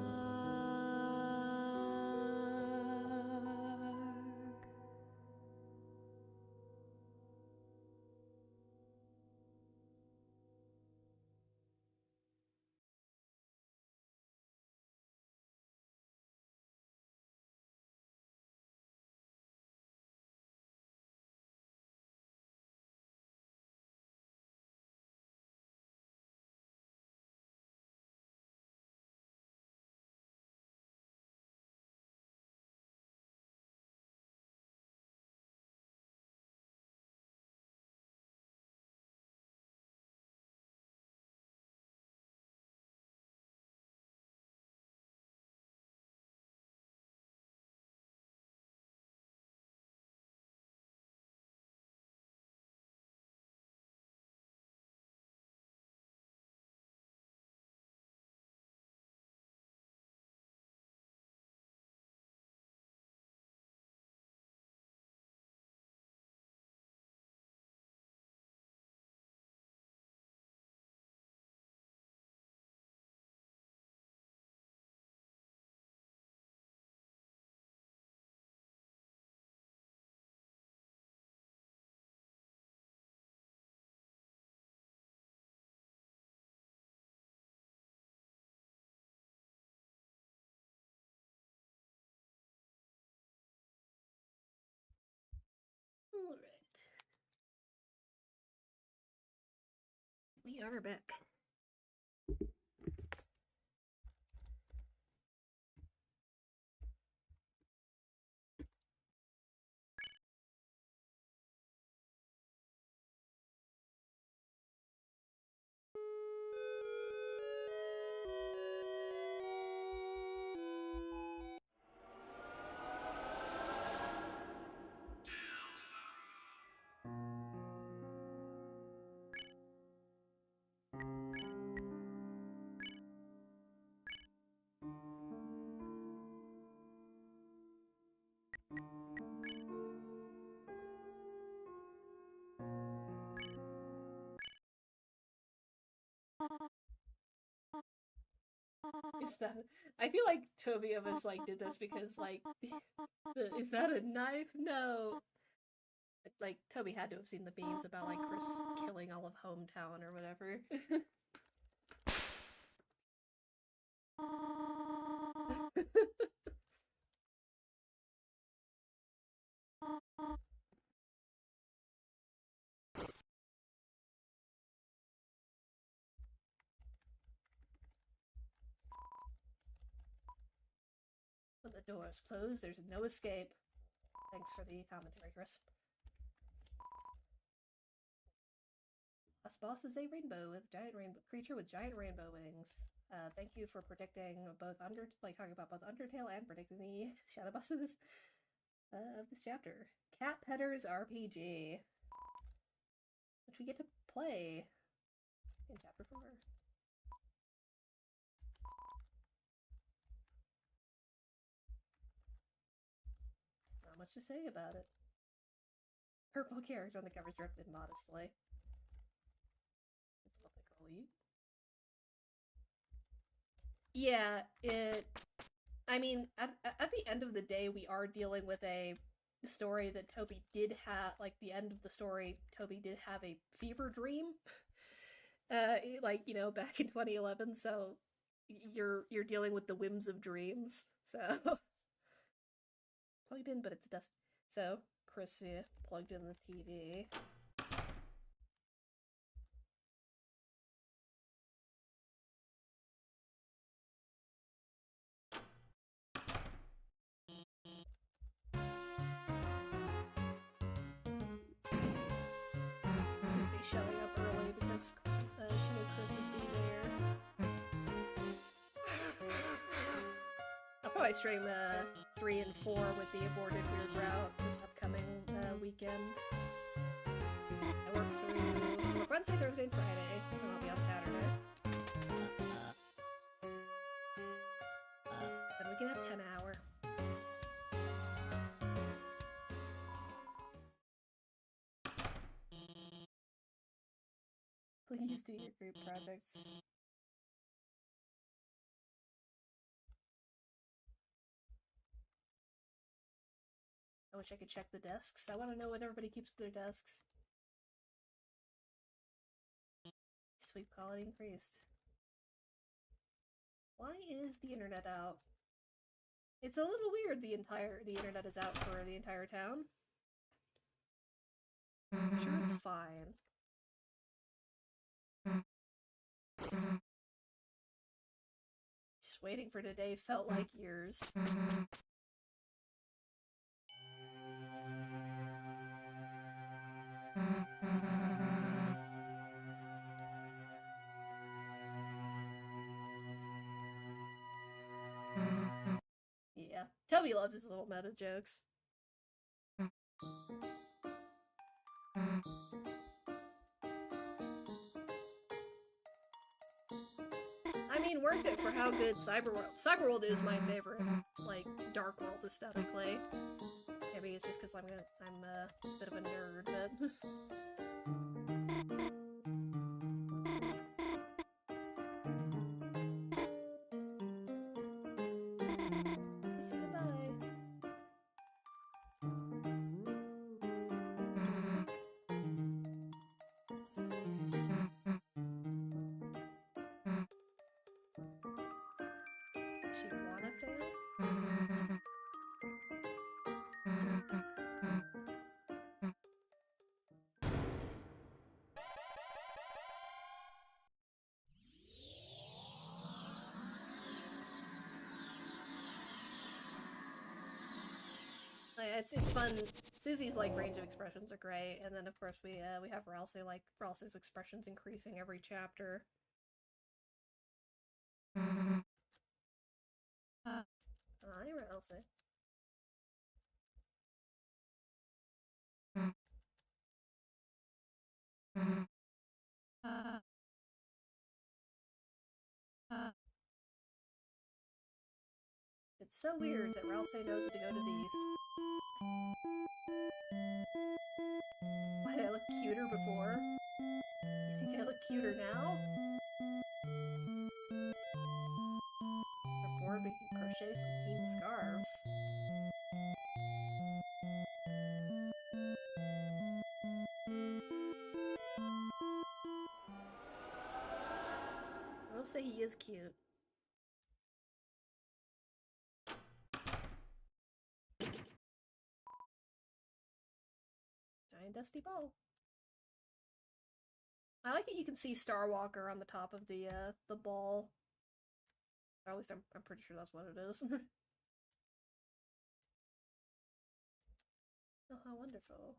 A: Alright. We are back. Is that? I feel like Toby of us like did this because like, is that a knife? No. Like Toby had to have seen the memes about like Chris killing all of hometown or whatever. When the door is closed, there's no escape. Thanks for the commentary, Chris. Last boss is a rainbow with giant rainbow creature with giant rainbow wings. Thank you for predicting both talking about both Undertale and predicting the shadow boss of this chapter. Cat Pedders RPG, which we get to play in chapter 4. Not much to say about it. Purple character on the cover is drifted modestly. That's what they call you. Yeah, I mean, at the end of the day, we are dealing with a story that Toby did have, like, the end of the story, Toby did have a fever dream, like, you know, back in 2011, so you're dealing with the whims of dreams, so... Plugged in, but it's dust. So, Chris plugged in the TV. Susie showing up early because she knew Chris would be there. I'll probably stream 3 and 4 with the Aborted Weird Route this upcoming weekend. I work through Wednesday, Thursday, and Friday, and I'll be off Saturday. Then we can have 10 hour. Please do your group projects. I wish I could check the desks. I want to know what everybody keeps with their desks. Sweep quality increased. Why is the internet out? It's a little weird the internet is out for the entire town. I'm sure it's fine. Just waiting for today felt like years. Yeah, Toby loves his little meta jokes. I mean, worth it for how good Cyberworld is my favorite, like, Dark World aesthetically. Maybe it's just because I'm a bit of a nerd, but... Say goodbye. She wanna fail? It's fun. Susie's like range of expressions are great, and then of course we have Ralsei, like Ralsei's expressions increasing every chapter. Hi, Ralsei. It's so weird that Ralsei knows to go to the east. Why did I look cuter before? You think I look cuter now? We're bored, we can crochet some keen scarves. I will say he is cute. Giant dusty ball. I like that you can see Starwalker on the top of the ball. Or at least I'm pretty sure that's what it is. Oh, how wonderful.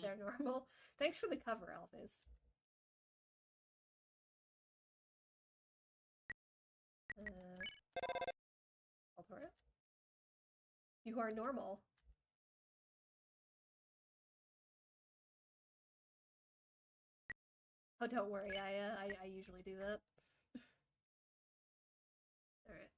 A: They're normal. Thanks for the cover, Alphys. Altora? You are normal. Oh, don't worry. I usually do that. All right.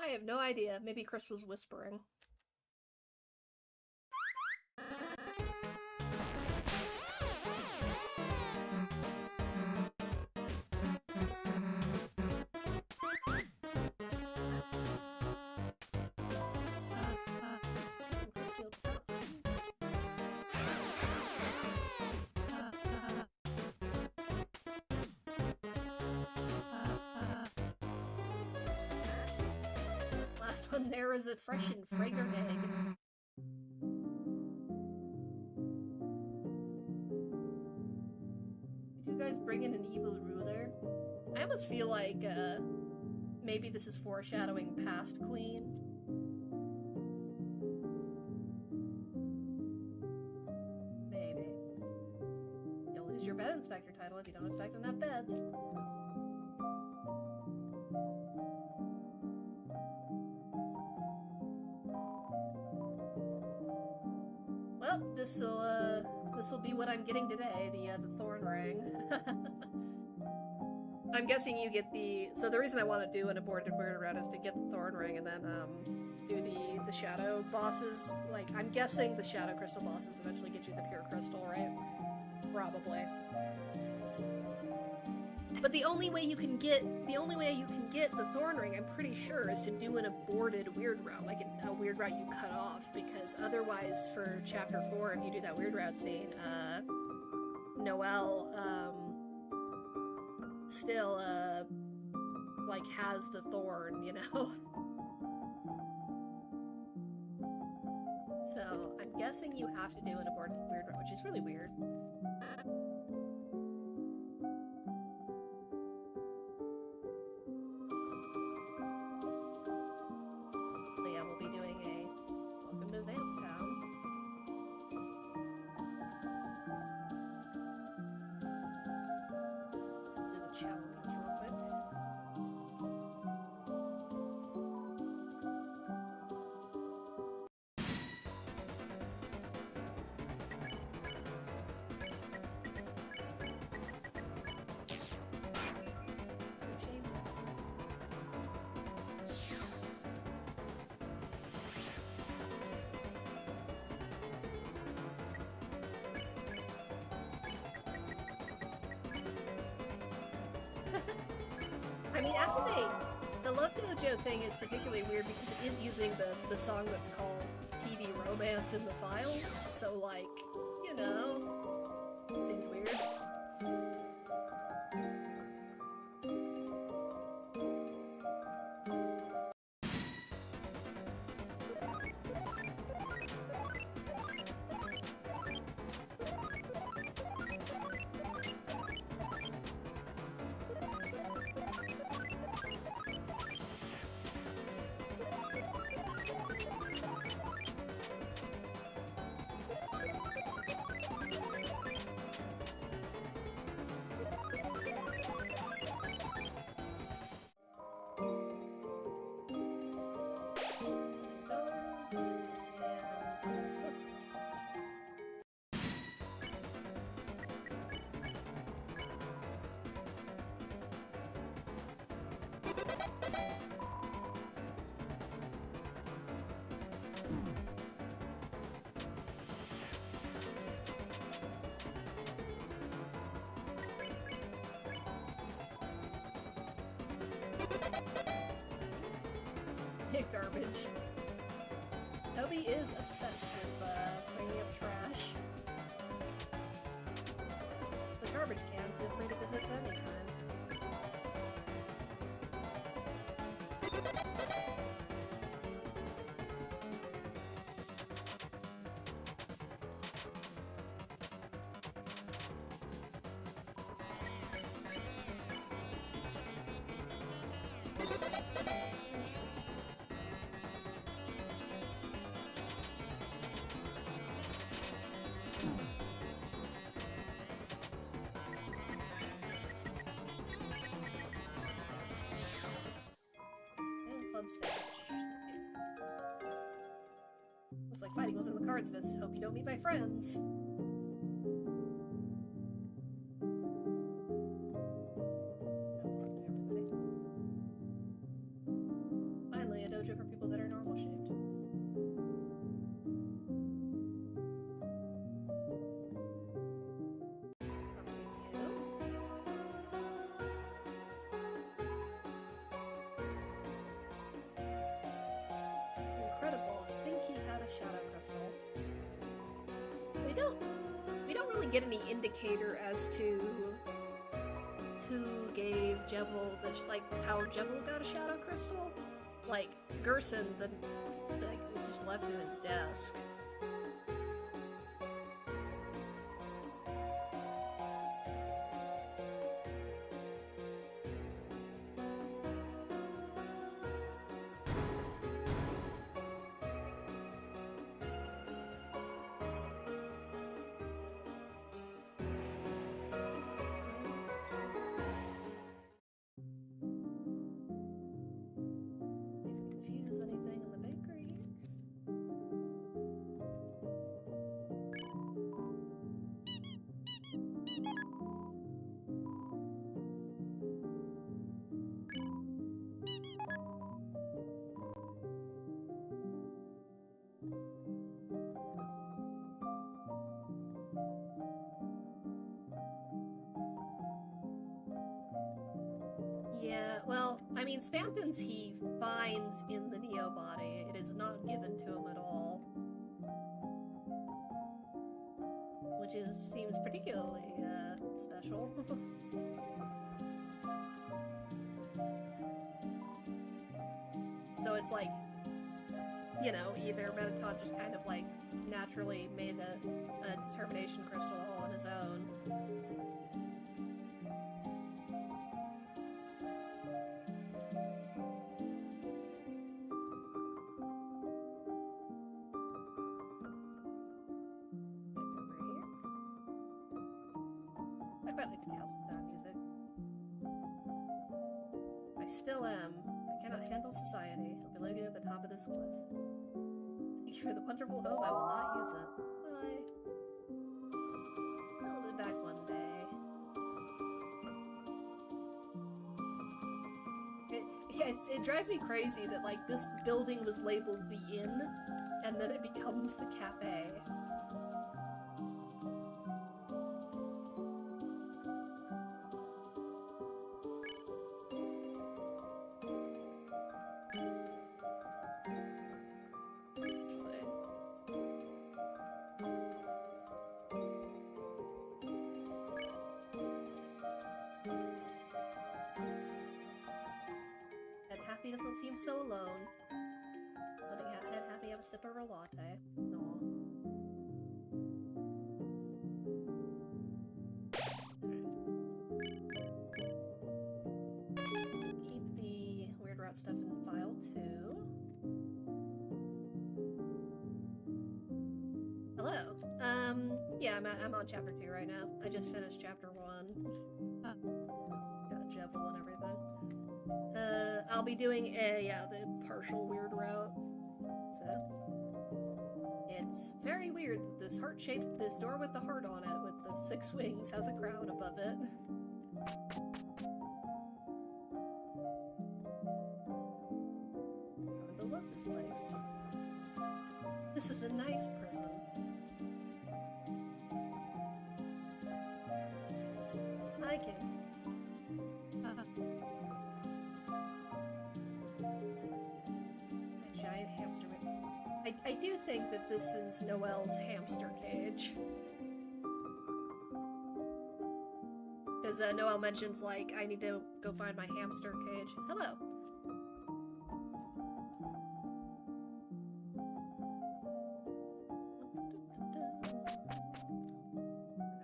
A: I have no idea. Maybe Chris was whispering. Last one there is a fresh and fragrant egg. Did you guys bring in an evil ruler? I almost feel like maybe this is foreshadowing past Queen. Maybe. You'll lose your bed inspector title if you don't inspect enough beds. Well, this'll be what I'm getting today, the thorn ring. I'm guessing you get the... So the reason I want to do an Aborted Weird Route is to get the thorn ring and then do the shadow bosses. Like, I'm guessing the shadow crystal bosses eventually get you the pure crystal, right? Probably. But the only way you can get the thorn ring, I'm pretty sure, is to do an aborted weird route, like a weird route you cut off, because otherwise for chapter 4, if you do that weird route scene, Noelle still like has the thorn, you know. So I'm guessing you have to do an aborted weird route, which is really weird. But yeah, we'll be doing a welcome to Vamp Town. Do the challenge real quick. I mean, after the Love Dojo thing is particularly weird because it is using the song that's called TV Romance in the files, so like, you know, it seems weird. Garbage. Toby is obsessed with bringing up trash. It's the garbage can. Feel free to visit at any time. Looks like fighting was in the cards, Vis. Hope you don't meet my friends. Finally, a dojo for people that are normal shaped. Get any indicator as to who gave Jevil the how Jevil got a shadow crystal. Like Gerson, it was just left in his desk. mean, Spamtons he finds in the Neo body. It is not given to him at all. Which seems particularly, special. So it's like, you know, either Mettaton just kind of like naturally made a determination crystal all on his own. I quite like the castle town music. I still am. I cannot handle society. I'll be living at the top of this cliff. Thank you for the wonderful home. I will not use it. Bye. I'll be back one day. It drives me crazy that, like, this building was labeled the inn, and then it becomes the cafe. Happy doesn't seem so alone. Letting Head Happy have a sip of her latte. Aww. Keep the Weird Route stuff in file too. Hello. Yeah, I'm on chapter 2 right now. I just finished chapter 1. Got Jevil and everything. I'll be doing the partial Weird Route. So it's very weird that this this door with the heart on it with the 6 wings has a crown above it. I love this place. This is a nice prison. I can. Giant hamster. I do think that this is Noelle's hamster cage. Because Noelle mentions, like, I need to go find my hamster cage. Hello.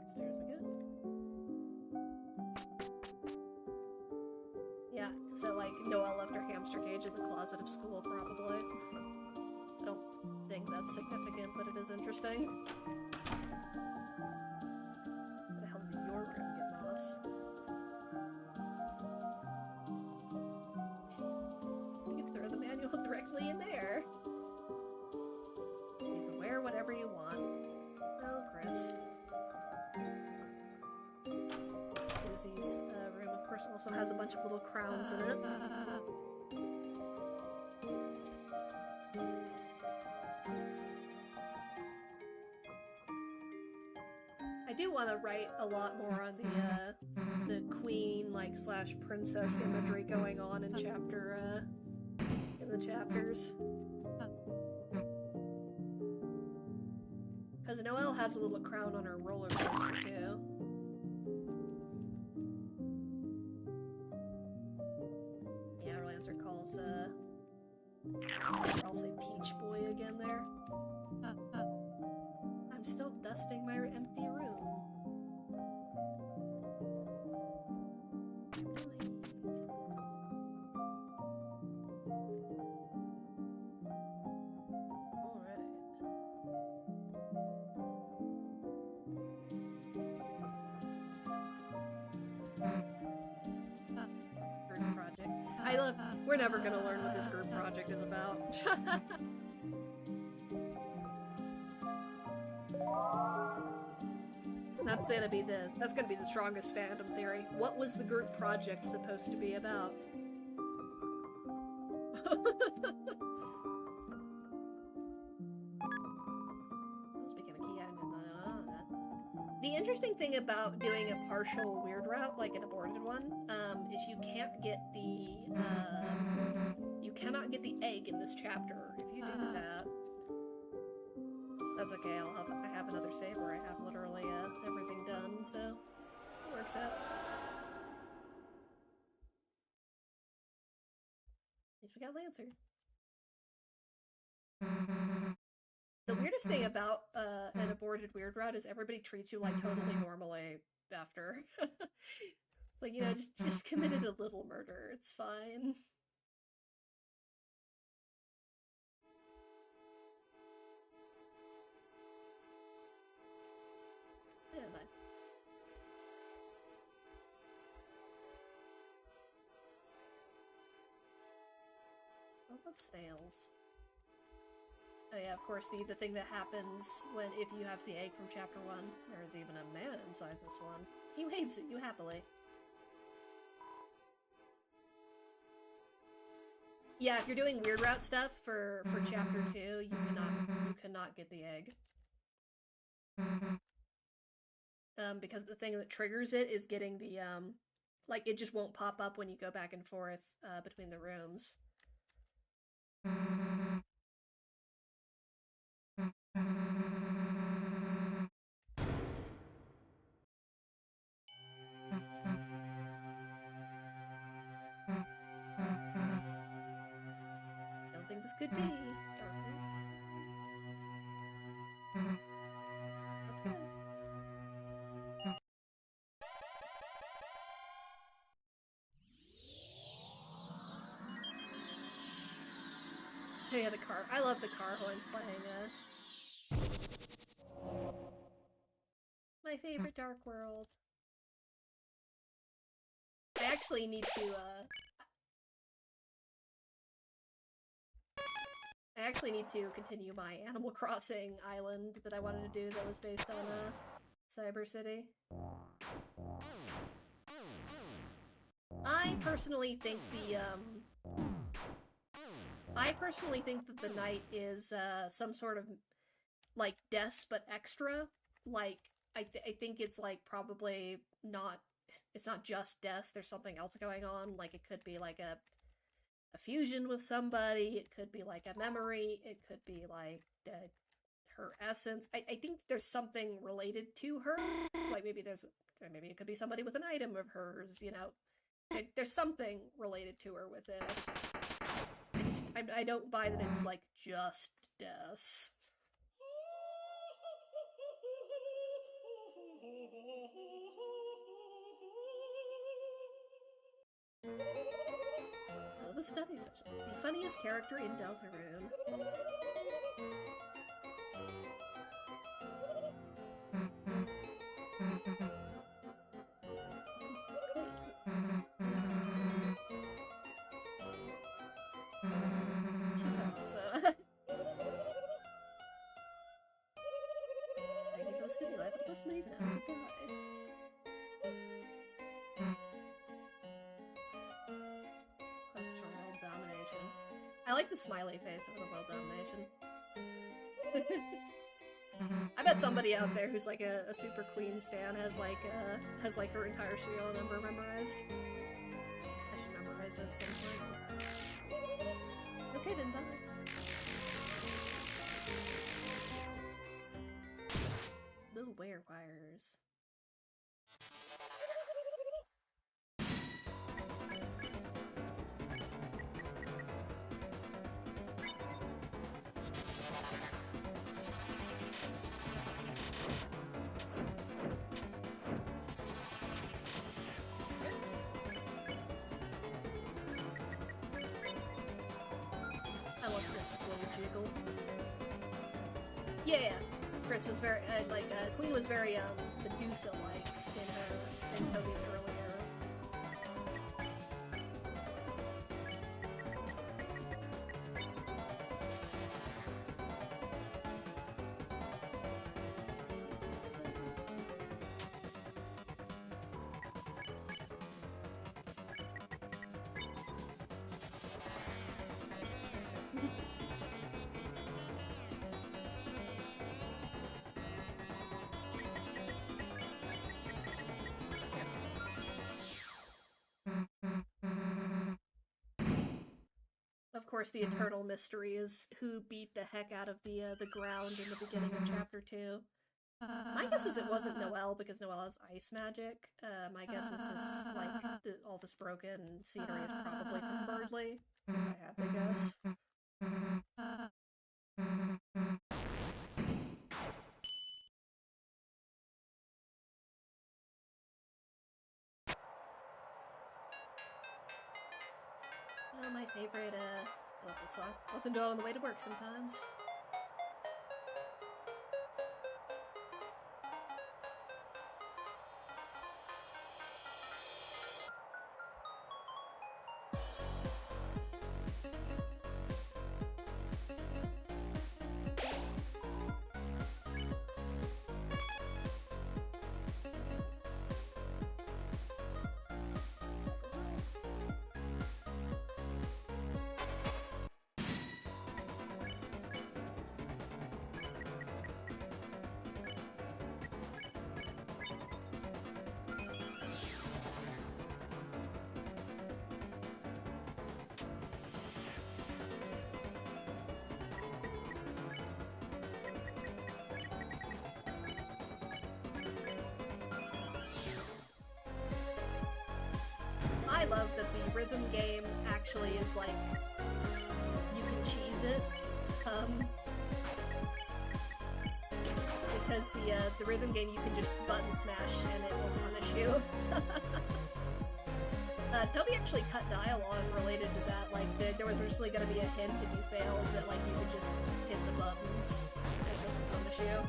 A: Upstairs we go. Yeah, so, like, Noelle left her hamster cage in the closet of school, probably. I don't think that's significant, but it is interesting. Where the hell did your room get, Moss? You can throw the manual directly in there. You can wear whatever you want. Oh, Chris. Susie's room, of course, also has a bunch of little crowns in it. I do want to write a lot more on the queen, like, slash princess imagery going on in chapter, in the chapters. Because Noelle has a little crown on her roller coaster, too. Yeah, Rolancer calls, I'll say Peach Boy again there. I'm still dusting my empty room. Alright. Group project. We're never gonna learn what this group project is about. That's gonna be the strongest fandom theory. What was the group project supposed to be about? Those became a key item in the. The interesting thing about doing a partial Weird route, like an aborted one, is you can't get the, you cannot get the egg in this chapter. If you do that, that's okay. I have another save where I have literally everything done, so it works out. At least we got Lancer. The weirdest thing about an aborted weird route is everybody treats you like totally normally after. It's like, you know, just committed a little murder. It's fine. Yeah, nice. I love snails. Oh yeah, of course, the thing that happens if you have the egg from chapter 1, there's even a man inside this one. He waves at you happily. Yeah, if you're doing weird route stuff for chapter 2, you cannot get the egg. Because the thing that triggers it is getting the like it just won't pop up when you go back and forth between the rooms. Don't think this could be. That's good. Oh yeah, the car. I love the car horns playing. My favorite Dark World. I actually need to, continue my Animal Crossing island that I wanted to do that was based on, Cyber City. I personally think that the night is, some sort of, like, deaths but extra. Like, I think it's, like, probably not... It's not just deaths, there's something else going on. Like, it could be, like, a fusion with somebody, it could be, like, a memory, it could be, like, her essence. I think there's something related to her. Like, maybe it could be somebody with an item of hers, you know. There's something related to her with it. I don't buy that it's, like, just deaths. Oh, the study session. The funniest character in Deltarune. She's so awesome. I can go city life, but just leave now. Goodbye. I like the smiley face of the world domination. I bet somebody out there who's like a super queen stan has like her entire serial number memorized. I should memorize that at some point. Okay then, bye. Little werewires. Yeah, Chris was very, Queen was very, Medusa-like in Toby's earlier. Of course, the eternal mystery is who beat the heck out of the ground in the beginning of Chapter 2. My guess is it wasn't Noelle, because Noelle has ice magic. My guess is this, like, all this broken scenery is probably from Birdley, if I had to guess. Oh, my favorite, I love this song. Listen to it on the way to work sometimes. I love that the rhythm game actually is like, you can cheese it, because the rhythm game you can just button smash and it won't punish you. Toby actually cut dialogue related to that, like there was originally gonna be a hint if you failed that like you could just hit the buttons and it doesn't punish you.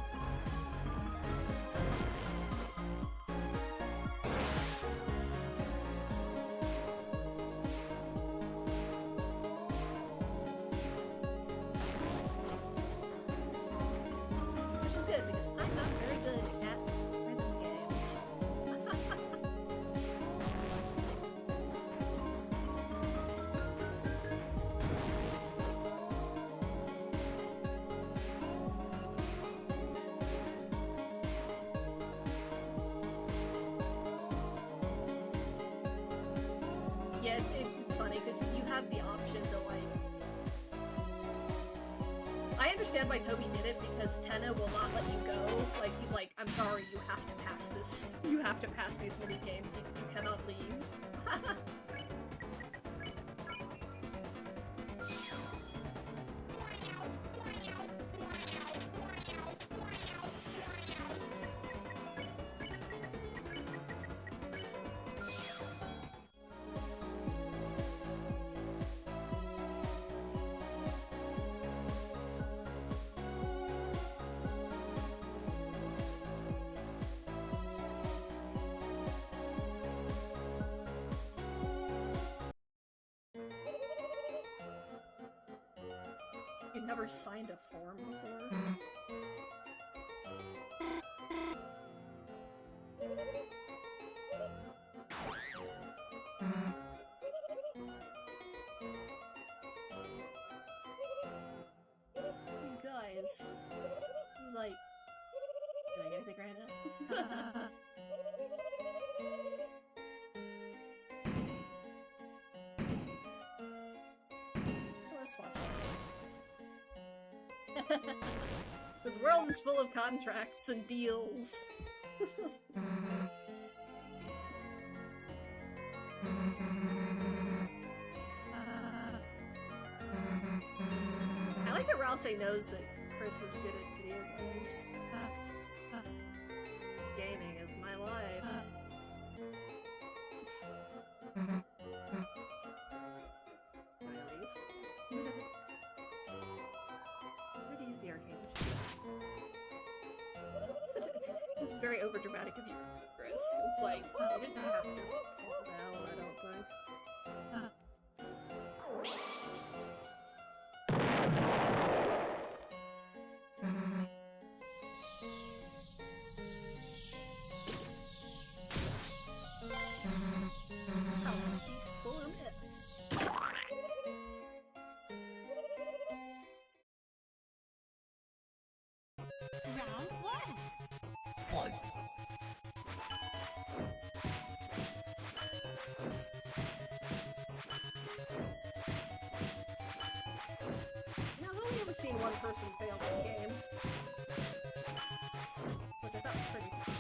A: Yeah, it's funny, because you have the option to, like... I understand why Toby did it, because Tenna will not let you go. Like, he's like, I'm sorry, you have to pass this. You have to pass these mini-games. You cannot leave. You've never signed a form before? You guys, you like... Did I get anything right now? Let's watch it. This world is full of contracts and deals. I like that Rouse knows that Chris is good at video games. Gaming is my life. The arcade it's very overdramatic of you, Chris. It's like, you didn't have to fall down, I don't think. How peaceful it is.
B: Round one. Fight.
A: seen one person fail this game. Which I thought was pretty funny.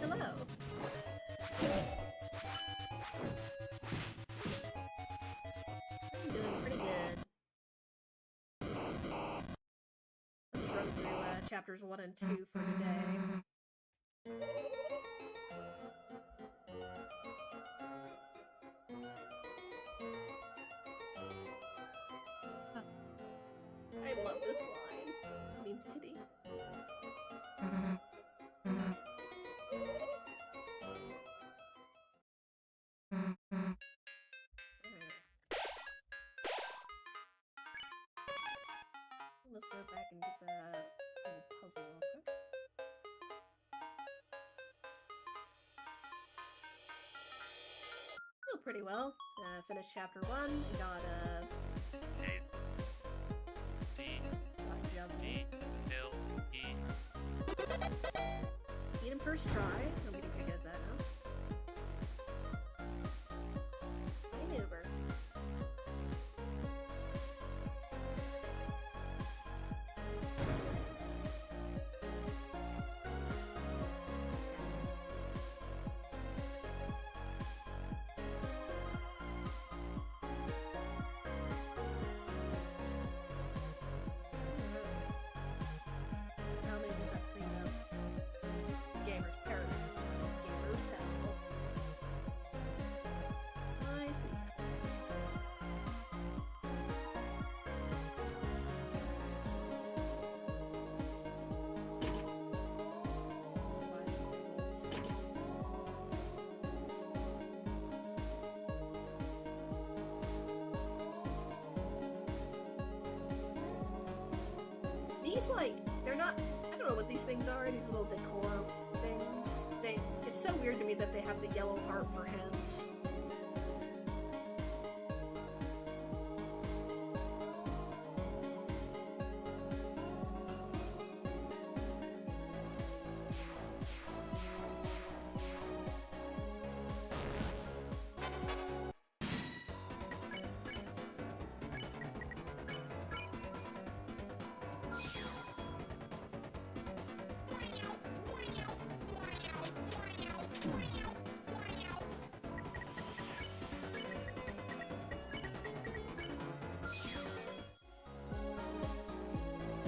A: Hello. I'm doing pretty good. I'll just run through chapters 1 and 2 for today. I love this line. It means titty. Let's go back and get that little puzzle real quick. Oh, pretty well. Finished chapter 1. Got
D: A D
A: jump.
D: E L E.
A: Eat him first try. I'm getting pretty good at that now. Maneuver. How many does that clean up? Gamer's paradise. Gamer's hell. Nice. These, like, they're not, I don't know what these things are, these little decor things. It's so weird to me that they have the yellow heart for heads.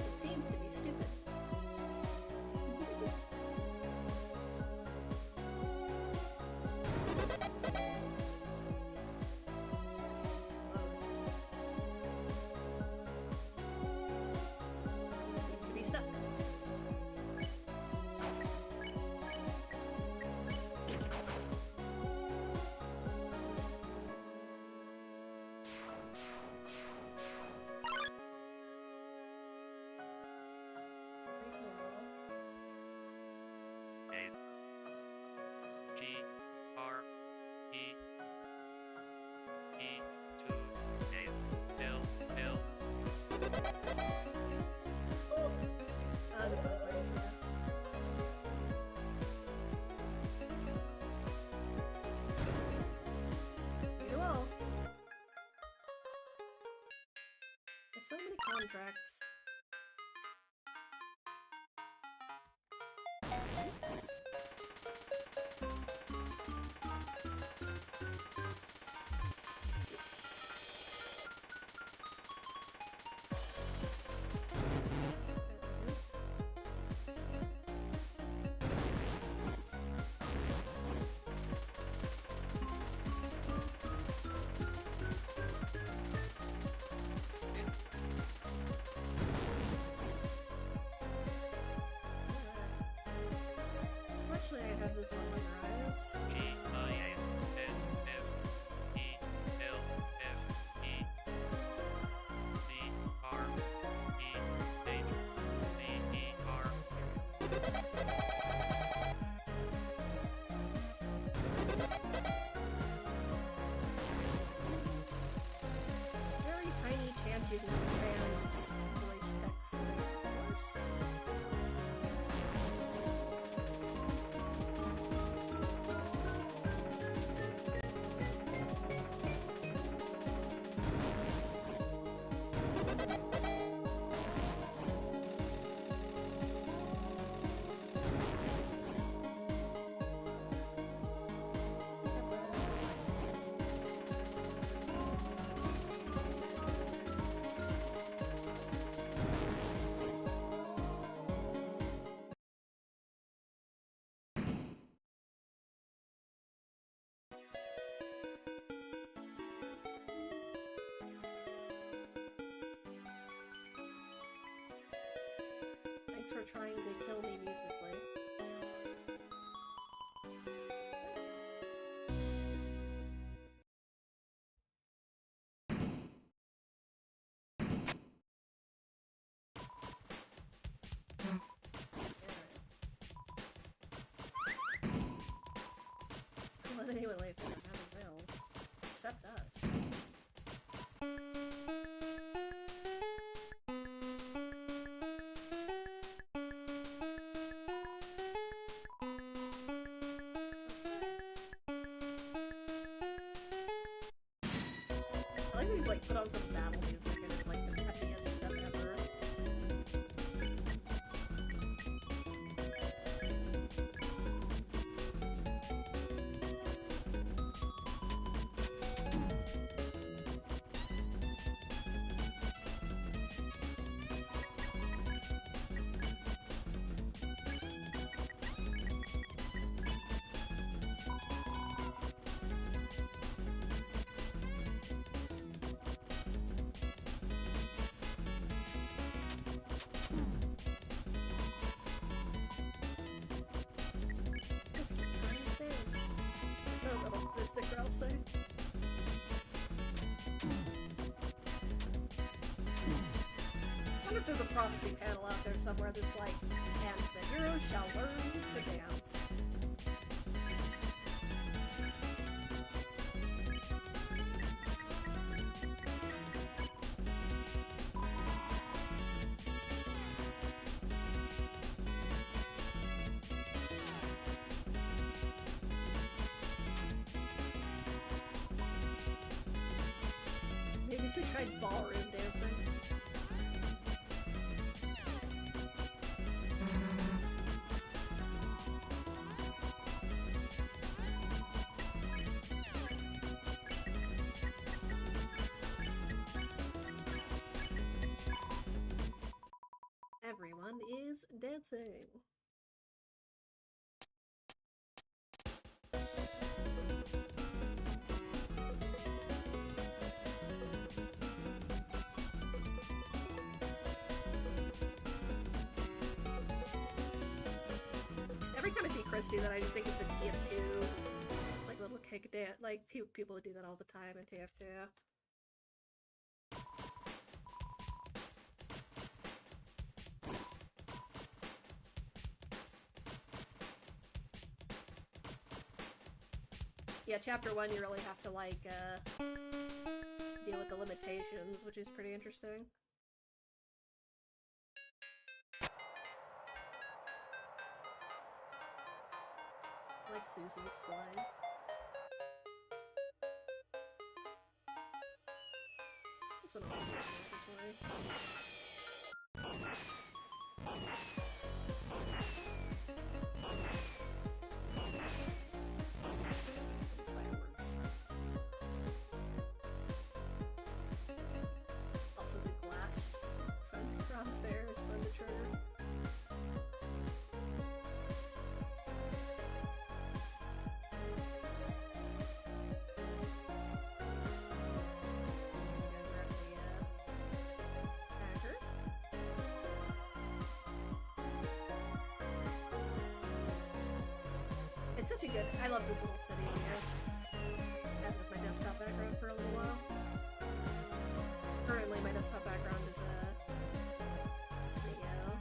A: It seems to be stupid. Seems to be stuck.
D: A G R E E 2 A L L.
A: The colorways, yeah. You all. There's so many contracts. trying to kill me musically. Let anyone lay figure out his nails. Except us. I like when he's like put on some battle music and it's like the happiest stuff ever. Just keep trying to dance. So little sticker, I'll say. I wonder if there's a prophecy panel out there somewhere that's like, and the heroes shall learn to dance. Maybe if we tried ballroom dancing. Everyone is dancing. Every time I see Chris do that, I just think of the TF2, like little kick dance, like people who do that all the time in TF2. Yeah, chapter 1 you really have to like deal with the limitations, which is pretty interesting. Like Susie's slide. This one also fireworks. Also the glass from across there is fun to trigger. It's such a good, I love this little city here. That was my desktop background for a little while. Currently my desktop background is Sneo.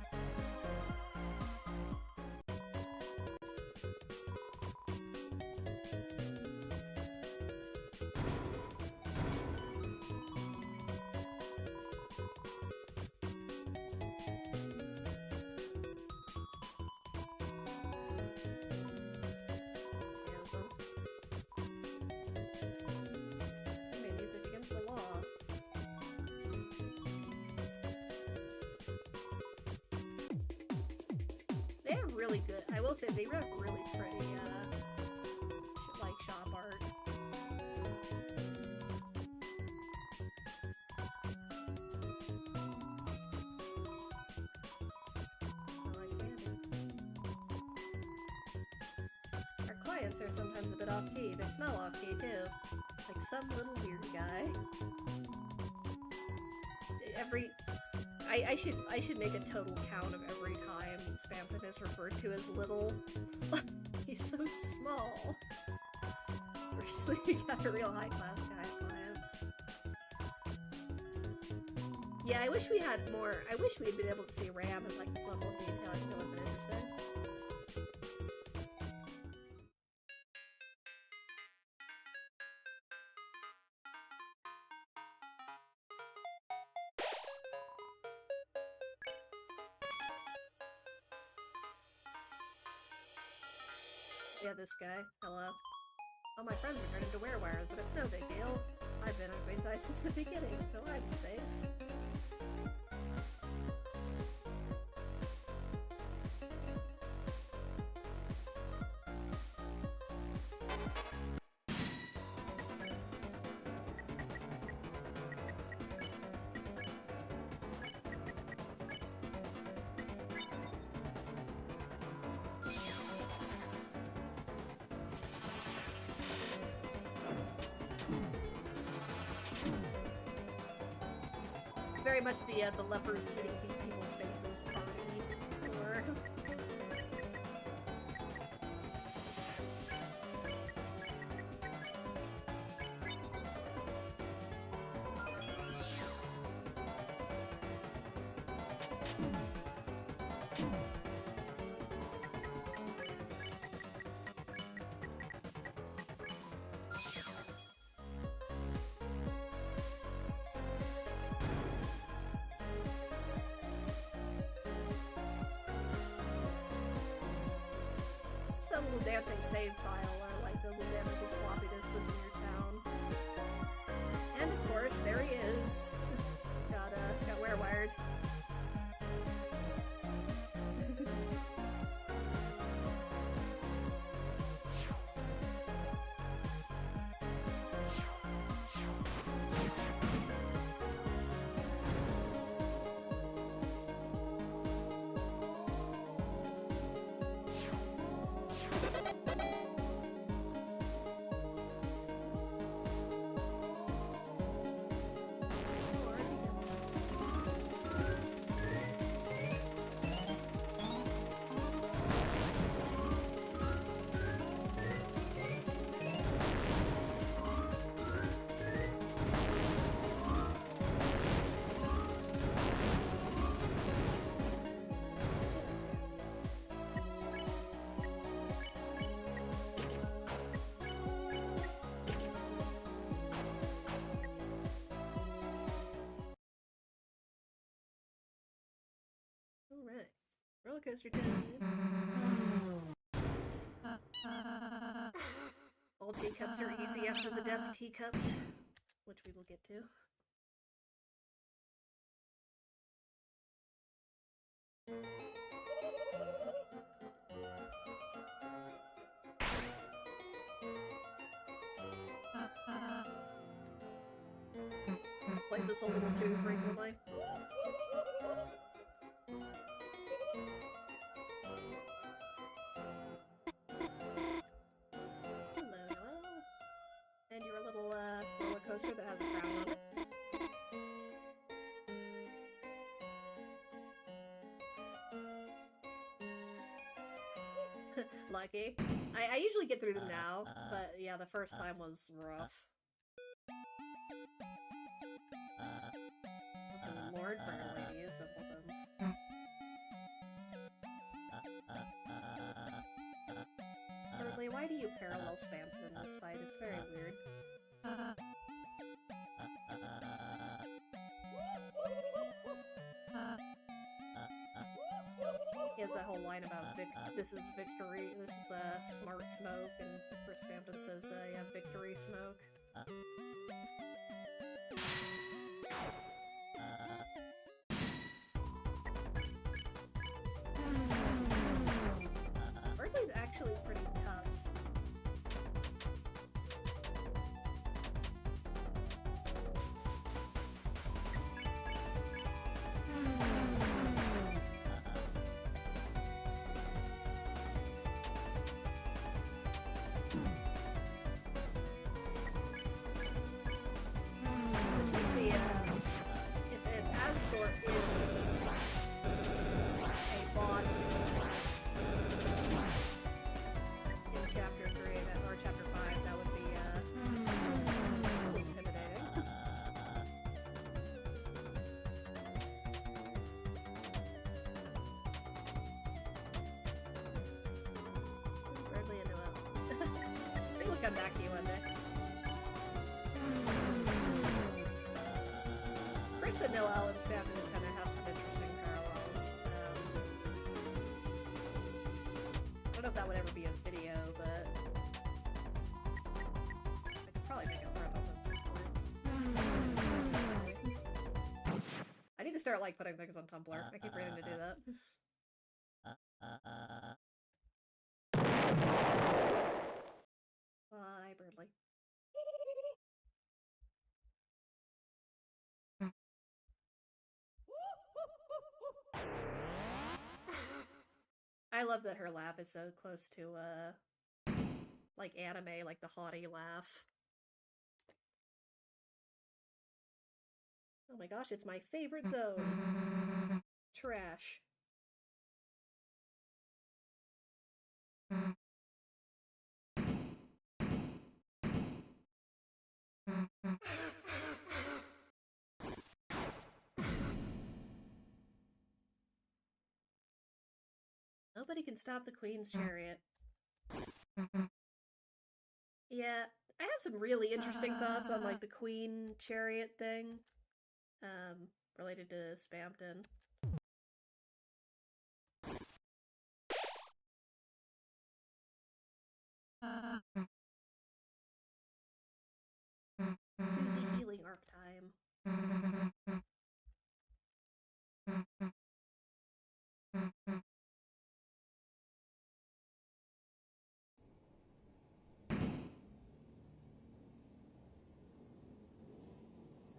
A: They have really good, I will say, they have really pretty, like, shop art. I like candy. Our clients are sometimes a bit off-key. They smell off-key, too. Like some little weird guy. I should make a total count of every time Spamton is referred to as little. He's so small. Seriously, you got a real high-class guy client. Yeah, I wish we had more. I wish we'd been able to see RAM at like this level of detail. I think it would have been interesting. Yeah, this guy. Hello. All my friends are turning to werewires, but it's no big deal. I've been on Queen's Eye since the beginning, so I'm safe. Very much the lepers eating people's faces party, or... That little dancing save file, or like the little damaging floppy disk was in your town. And of course, there he is. got werewired. Alright. Roller coaster time. All teacups are easy after the death teacups, which we will get to. Like this a little too frequently. And your little roller coaster that has a crown on it. Lucky. I usually get through them now, but yeah, the first time was rough. Oh, Lord, for Our Lady of Simpletons. Thirdly, why do you parallel spam in this fight? It's very weird. He has that whole line about this is victory, this is smart smoke, and Chris Spampton says, yeah, victory smoke. Berkeley's actually pretty tough. If Asgore is a boss come back to you one day. Chris and Noel and Spamton kind of have some interesting parallels. I don't know if that would ever be a video, but I could probably make a thread on that some point. I need to start like putting things on Tumblr. I keep forgetting to do that. Bye, Birdly. I love that her laugh is so close to, like anime, like the haughty laugh. Oh my gosh, it's my favorite zone. Trash. Nobody can stop the Queen's chariot. Yeah, I have some really interesting thoughts on like the Queen chariot thing, related to Spamton. Susie healing arc time.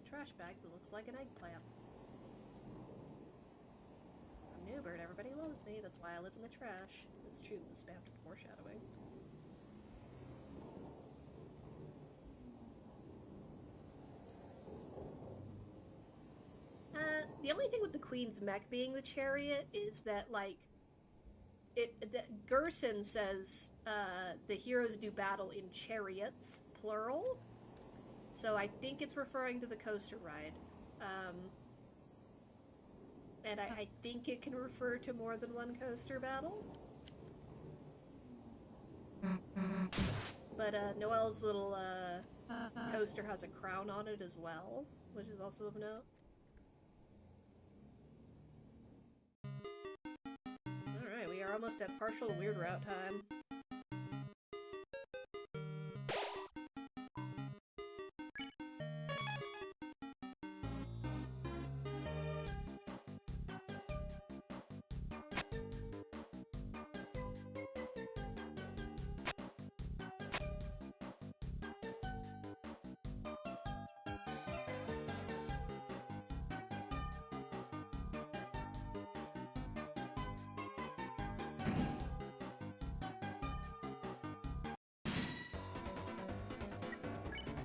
A: Trash bag that looks like an eggplant. I'm Newbert, everybody loves me, that's why I live in the trash. It's true, Spamton foreshadowing. The only thing with the Queen's mech being the chariot is that, like, Gerson says, the heroes do battle in chariots, plural. So I think it's referring to the coaster ride. And I think it can refer to more than one coaster battle. But Noelle's little coaster has a crown on it as well, which is also of note. Alright, we are almost at partial Weird Route time.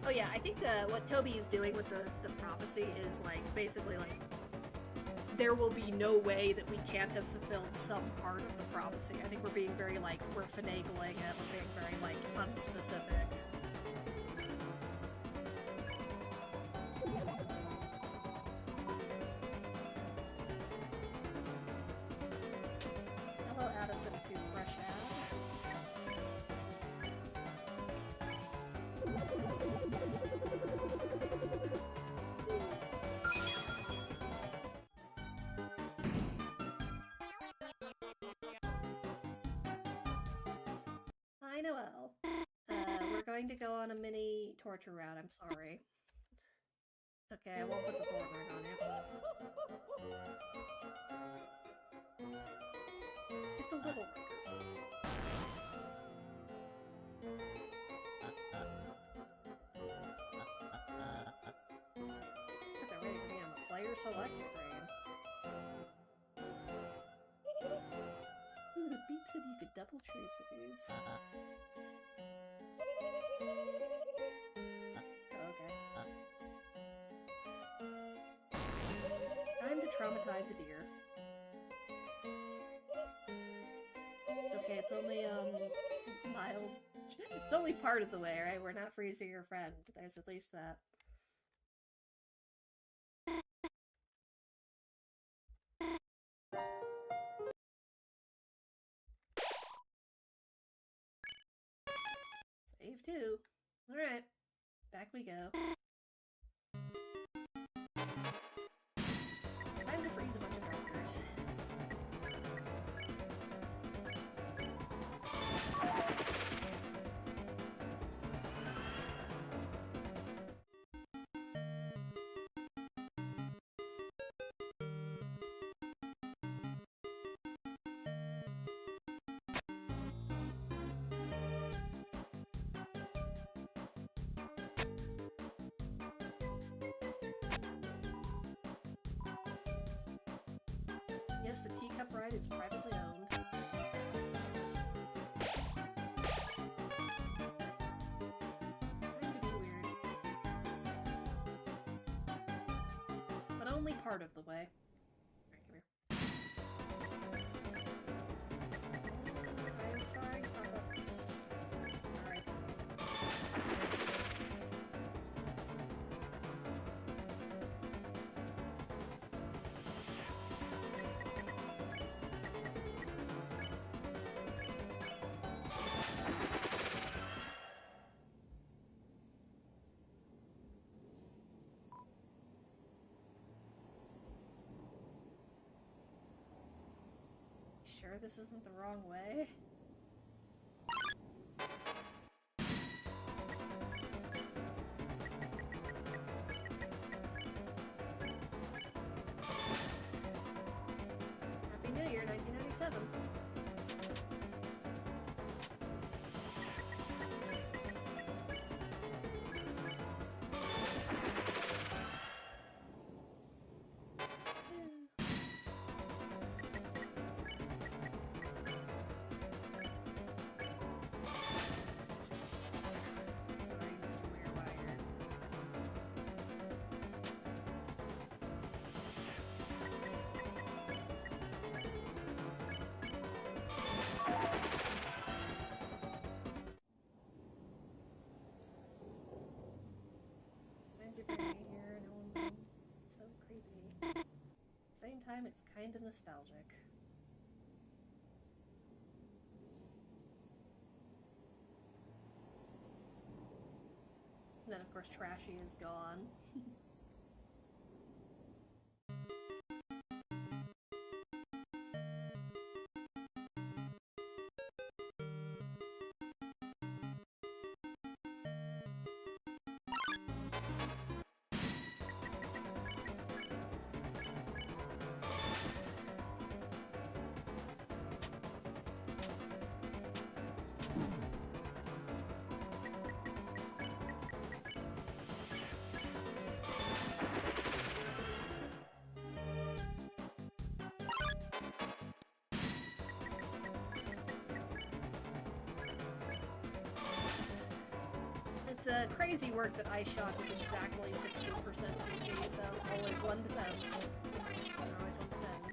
A: Oh yeah, I think what Toby is doing with the prophecy is like basically like there will be no way that we can't have fulfilled some part of the prophecy. I think we're being very like we're finagling it, we're being very like unspecific. Hello, Addison to Fresh Ash. Hi, Noelle. We're going to go on a mini torture route. I'm sorry. It's okay, I won't put the thorn ring on you. It's just a little quicker. They're waiting for me on the player select screen. Ooh, the beep said you could double choose these. Okay. Time to traumatize a deer. It's okay, it's only, mild. It's only part of the way, right? We're not freezing your friend. There's at least that. Save 2. Alright. Back we go. Time to freeze a bunch of characters. Yes, the teacup ride is privately owned. Trying to be weird. But only part of the way. Alright, come here. I'm sorry, pop-ups. Alright. Sure this isn't the wrong way? Happy New Year, 1997. Here, no one so creepy. Same time, it's kind of nostalgic. And then, of course, Trashy is gone. It's crazy work that Ice Shock is exactly 16% HP, so always one defense. Always one defense.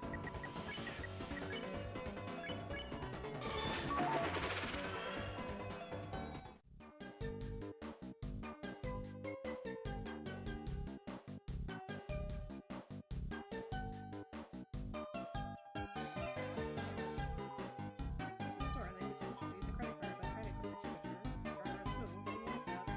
A: Store, they just introduced a credit card by credit card signature. Driver moves, and you like that.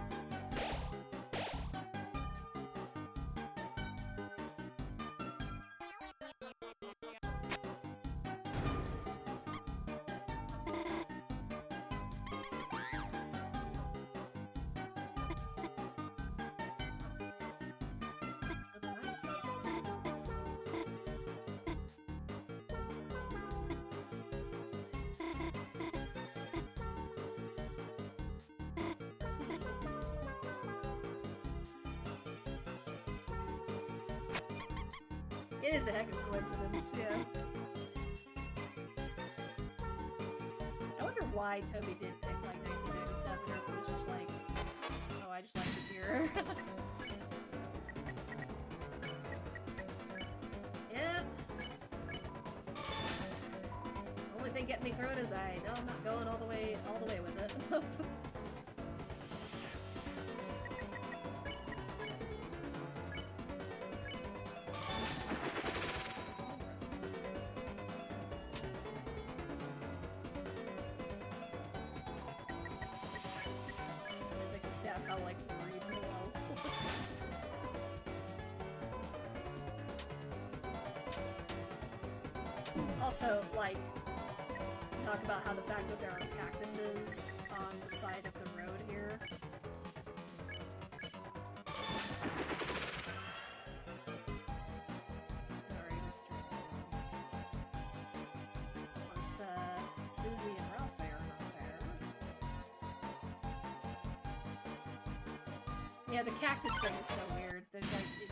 A: It is a heck of a coincidence, yeah. I wonder why Toby did pick like 1997, or if it was just like, oh, I just like this year. Yep. Only thing getting me through it is I know I'm not going all the way with it. how, like, rude Noelle was. Also, like, talk about how the fact that there are cactuses on the side of the road here. Sorry, Mr. Evans. Of course, Susie and Rouse are not there. Yeah, the cactus thing is so weird. There's like, it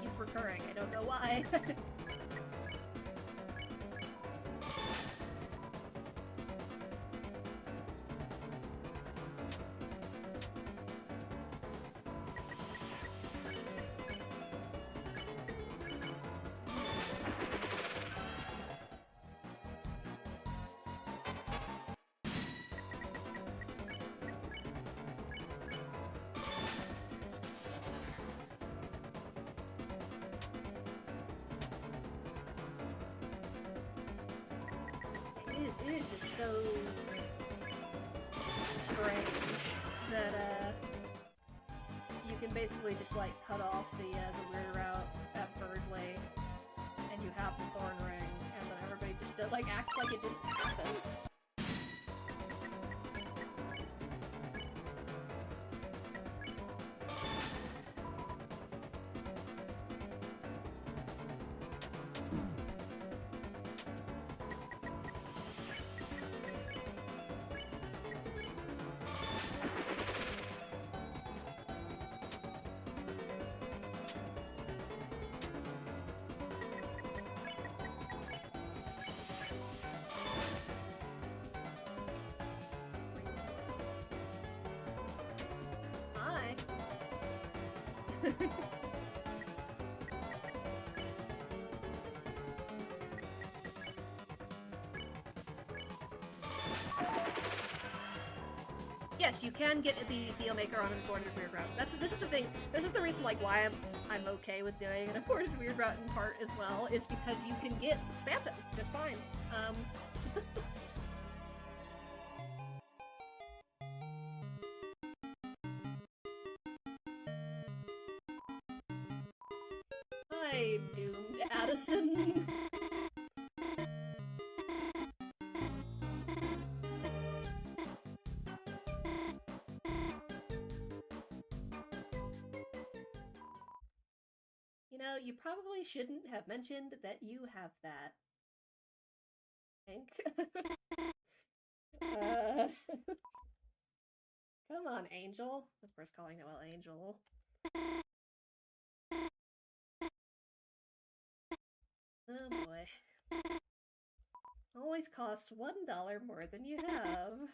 A: keeps recurring. I don't know why. It is just so strange that you can basically just like cut off the weird route at Birdway, and you have the thorn ring, and then everybody just does, like acts like it didn't happen. Yes, you can get the Dealmaker on an Aborted Weird Route. This is the thing. This is the reason, like, why I'm okay with doing an Aborted Weird Route in part as well, is because you can get spam them just fine. Hi, doomed Addison. You know, you probably shouldn't have mentioned that you have that. Hank. Come on, Angel. Of course, calling Noelle Angel. Oh boy. Always costs $1 more than you have.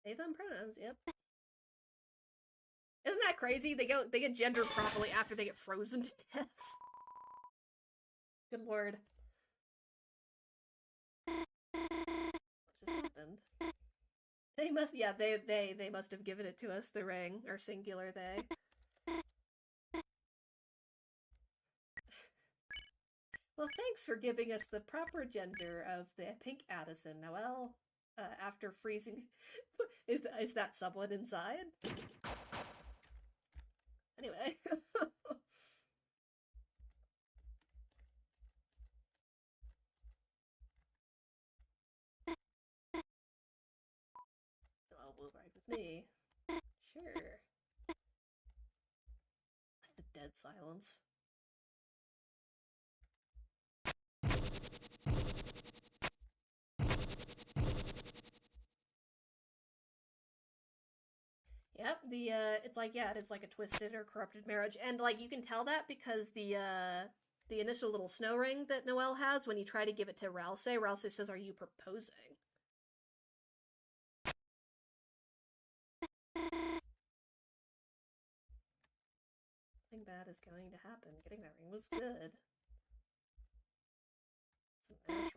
A: They them pronouns, yep. Isn't that crazy? They get gendered properly after they get frozen to death. Good lord. What just happened? They must, yeah, they must have given it to us, the ring, or singular they. Well, thanks for giving us the proper gender of the pink Addison, Noelle. After freezing, is that someone inside? Anyway. Oh, will ride with me. Sure. The dead silence. Yep, it's like, yeah, it's like a twisted or corrupted marriage, and like you can tell that because the initial little snow ring that Noelle has, when you try to give it to Rouse says, "Are you proposing?" Nothing bad is going to happen. Getting that ring was good. It's natural.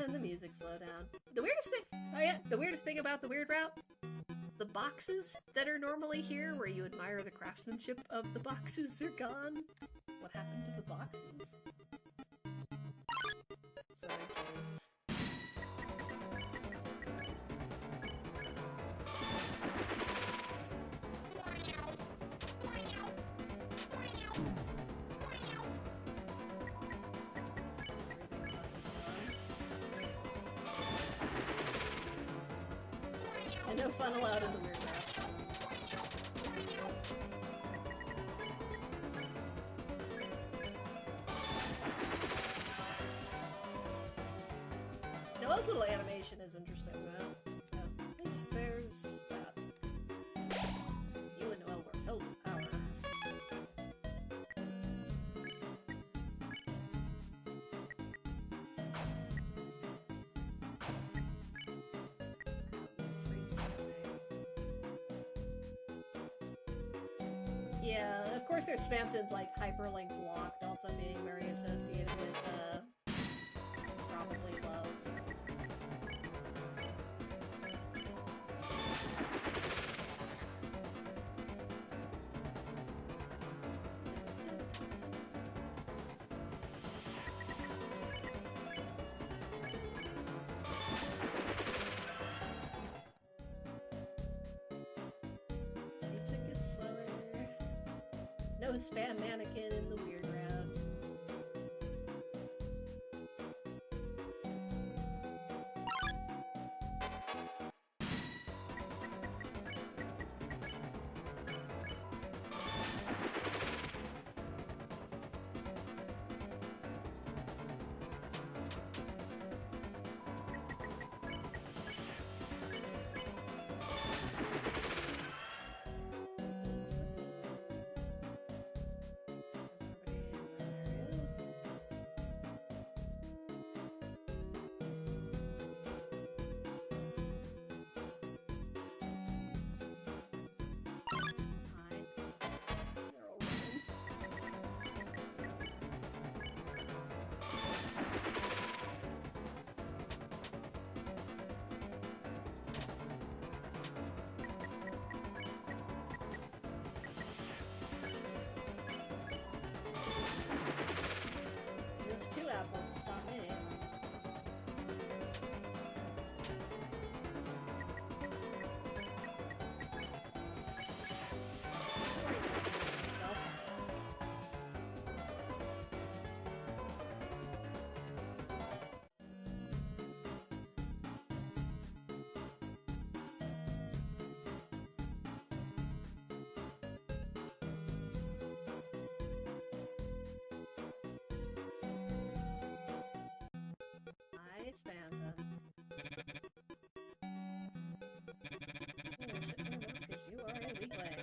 A: And the music slowed down. The weirdest thing, oh yeah, the weirdest thing about the Weird Route The boxes that are normally here, where you admire the craftsmanship of the boxes, are gone. What happened to the boxes? Sorry, and no fun allowed in the weird route. Now, this little animation is interesting, though. So, at least there's that. You and Noel were filled with power. Yeah, of course there's Spamton's like hyperlink blocked also being very associated with probably love. Music gets slower. No spam mannequin in the weird route. There's 2 apples to stop me. I spam them. Because you are a weakling.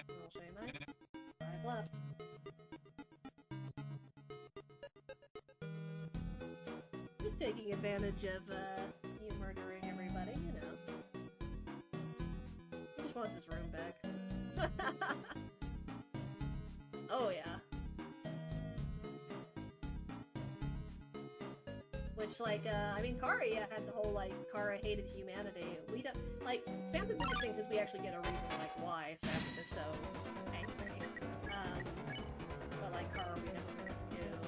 A: Little shame I. 5 left. Just taking advantage of you murdering everybody, you know. He just wants his room back. Oh yeah. Which, like, I mean, Kara had the whole, like, Kara hated humanity. We don't, like, Spamton's interesting because we actually get a reason, like, why Spamton is so angry. But, like, Kara we never really knew.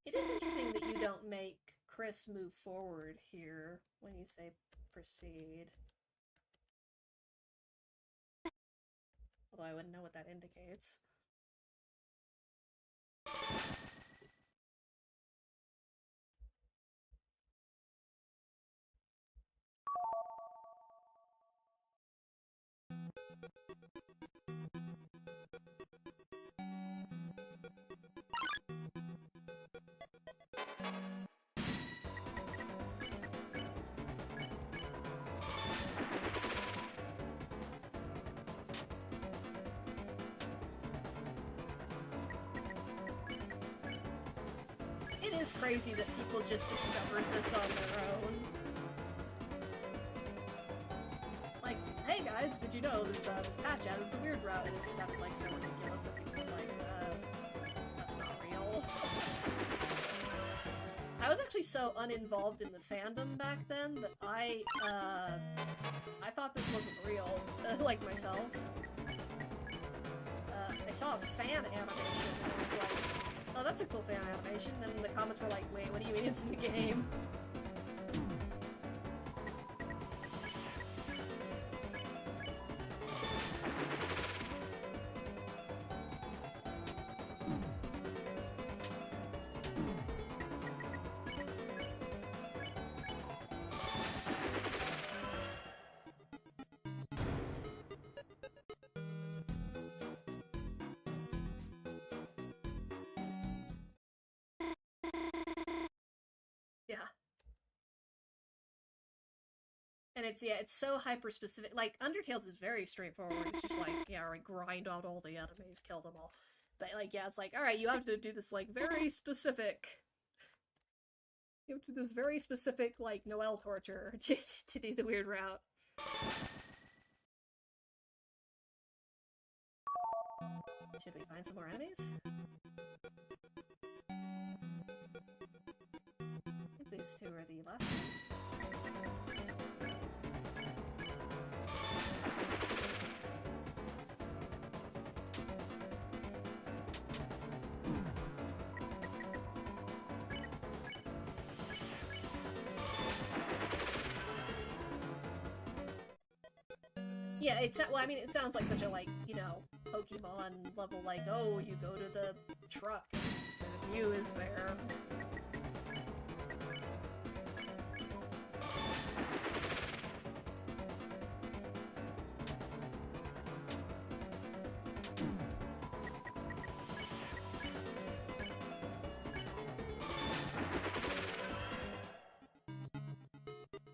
A: It is interesting that you don't make Chris move forward here when you say proceed. Although I wouldn't know what that indicates. It is crazy that people just discovered this on their own. Like, hey guys, did you know this patch added the weird route? And it just sounded like so ridiculous that people were like, that's not real. I was actually so uninvolved in the fandom back then that I thought this wasn't real, like myself. I saw a fan animation and I was like, oh, that's a cool fan animation, and the comments were like, wait, what do you mean it's in the game? Yeah. And it's so hyper-specific. Like, Undertale's is very straightforward. It's just like, yeah, right, grind out all the enemies, kill them all. But, like, yeah, it's like, alright, you have to do this, like, very specific... You have to do this very specific, like, Noelle torture to do the weird route. Should we find some more enemies? I think these two are the last ones. Yeah, well, I mean, it sounds like such a, like, you know, Pokemon level, like, oh, you go to the truck, and the view is there.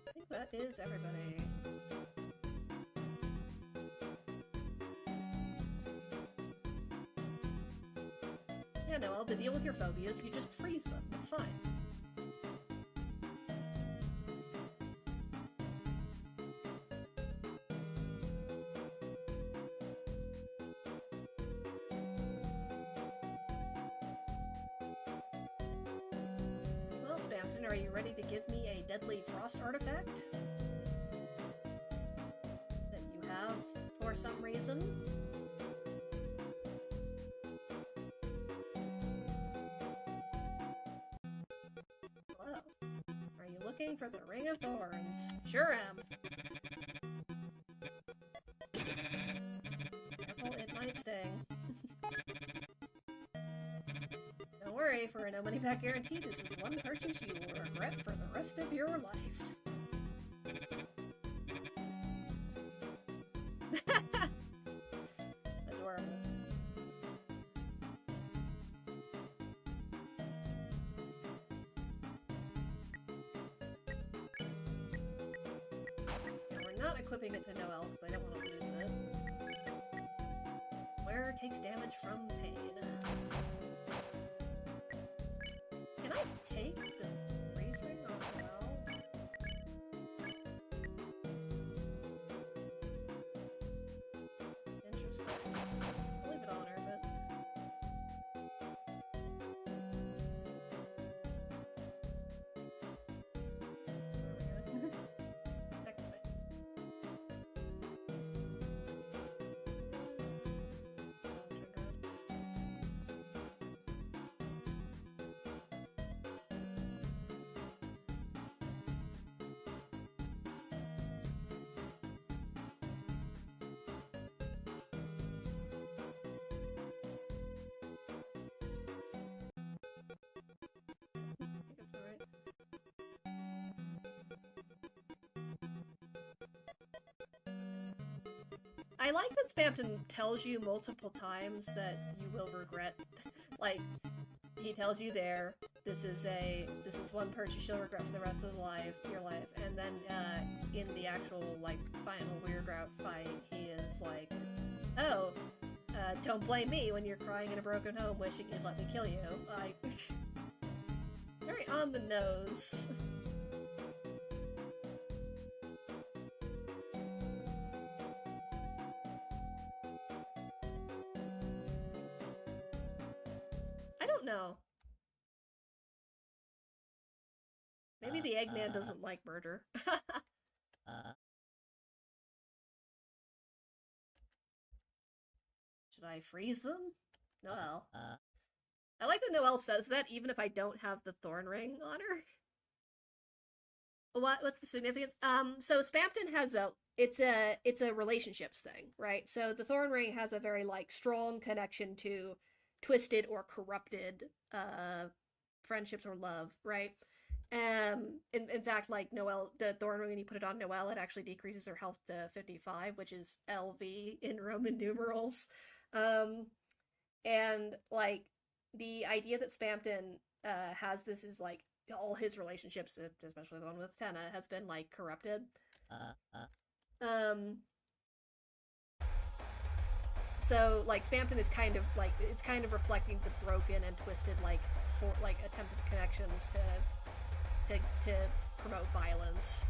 A: I think that is everybody. Yeah, Noelle, to deal with your phobias, you just freeze them. It's fine. Well, Spamton, are you ready to give me a deadly frost artifact? That you have for some reason? Looking for the Ring of Thorns. Sure am. Careful, it might sting. Don't worry, for a no money back guarantee, this is one purchase you will regret for the rest of your life. Adorable. Not equipping it to Noelle because I don't want to lose it. Where takes damage from pain. Can I take the freeze ring off Noelle? Interesting. I'll leave it on her, but... I like that Spamton tells you multiple times that you will regret. Like, he tells you there, this is one purchase you'll regret for the rest of your life, and then in the actual like final Weird Route fight, he is like, oh, don't blame me when you're crying in a broken home wishing you'd let me kill you. Like, very on the nose. I don't know. Maybe the Eggman doesn't like murder. Should I freeze them? Noelle. I like that Noelle says that even if I don't have the thorn ring on her. What's the significance? So Spamton has it's a relationships thing, right? So the thorn ring has a very like strong connection to twisted or corrupted friendships or love, right? In fact, like Noelle, the thorn ring, when you put it on Noelle, it actually decreases her health to 55, which is LV in Roman numerals. And like the idea that Spamton has this is like all his relationships, especially the one with Tenna, has been like corrupted. So like Spamton is kind of like it's kind of reflecting the broken and twisted like for like attempted connections to promote violence,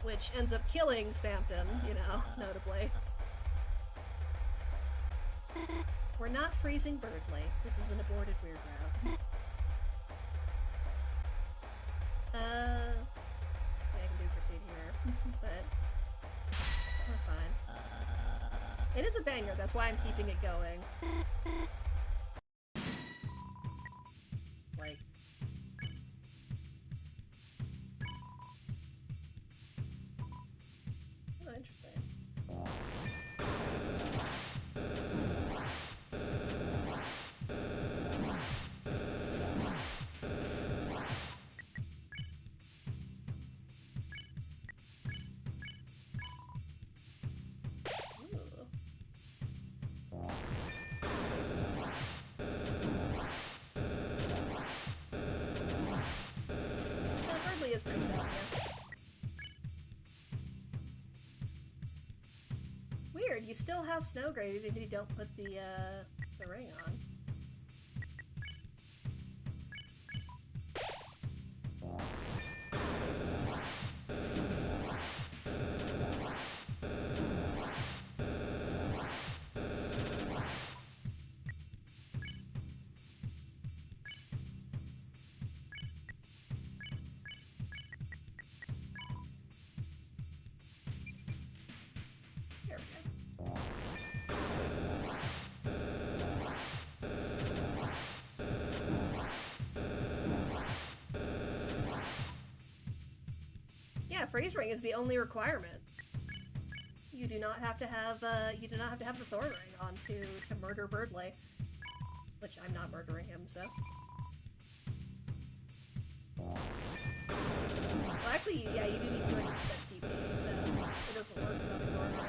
A: which ends up killing Spamton, you know, notably. We're not freezing Birdley. This is an aborted Weird Route. Yeah, I can do proceed here, but we're fine. It is a banger, that's why I'm keeping it going. Like... Oh, interesting. Is pretty dumb, yeah. Weird, you still have Snowgrave even if you don't put the ring on. Yeah, freeze ring is the only requirement. You do not have to have the thorn ring on to murder Birdley, which I'm not murdering him, so. Well, actually, yeah, you do need 200% TP, so it doesn't work without the thorn ring.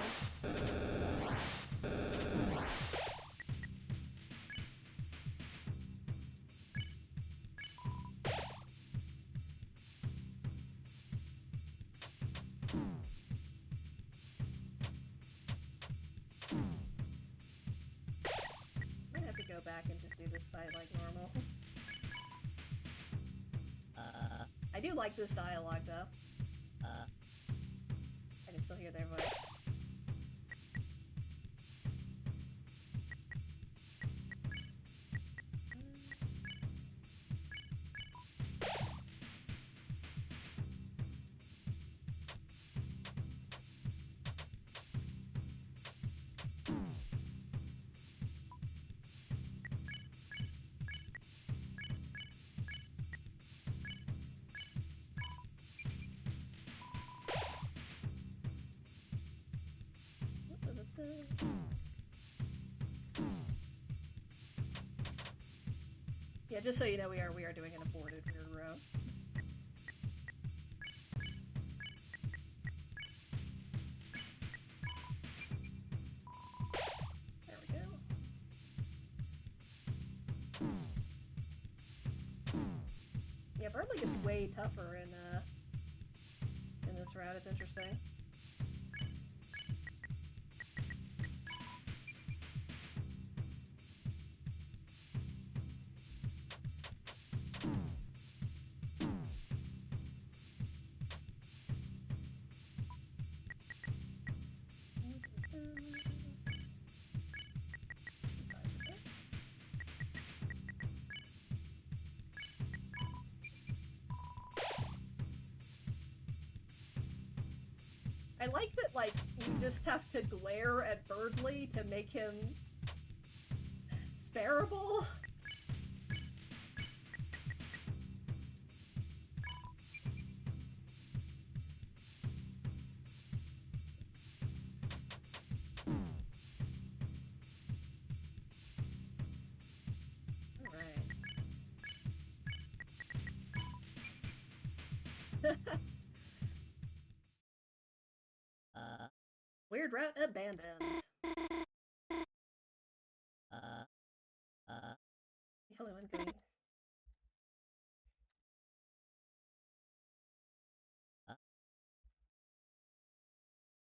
A: Back and just do this fight like normal. I do like this dialogue though. I can still hear their voice. Yeah, just so you know, we are doing an aborted Weird Route. Yeah, Birdly gets way tougher in this route. It's interesting. I like that, like, you just have to glare at Birdly to make him sparable. Alright. Weird route abandoned. Hello, incoming.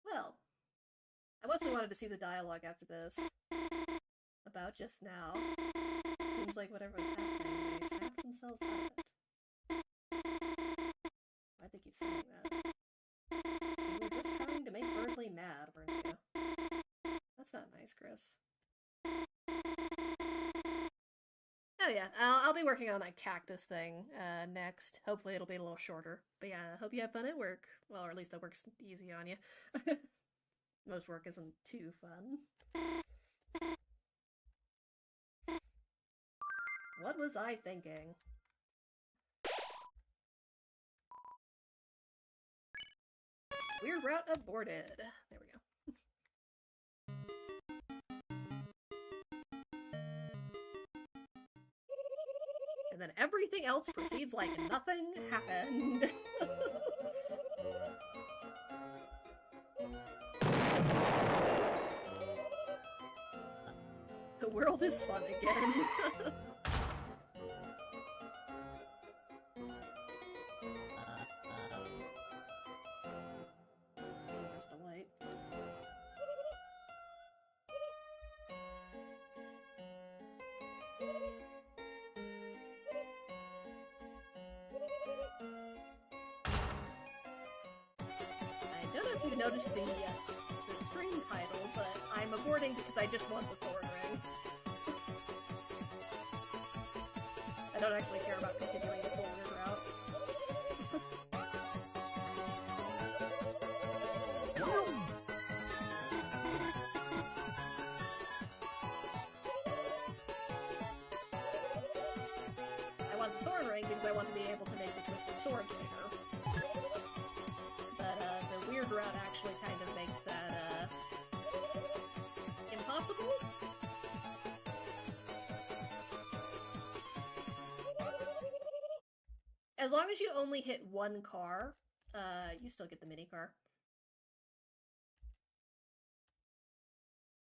A: Well, I mostly wanted to see the dialogue after this. About just now. Seems like whatever was happening, they snapped themselves out of it. Why'd they keep saying that? You were just trying to make Birdly mad, weren't you? That's not nice, Chris. Oh yeah, I'll be working on that cactus thing next. Hopefully it'll be a little shorter. But yeah, hope you have fun at work. Well, or at least that work's easy on you. Most work isn't too fun. What was I thinking? Weird route aborted. There we go. And then everything else proceeds like nothing happened. The world is fun again. Noticed the stream title, but I'm aborting because I just want the thorn ring. I don't actually care about continuing the thorn route. I want the thorn ring because I want to be able to make the twisted sword later. Weird route actually kind of makes that, impossible? As long as you only hit one car, you still get the mini car.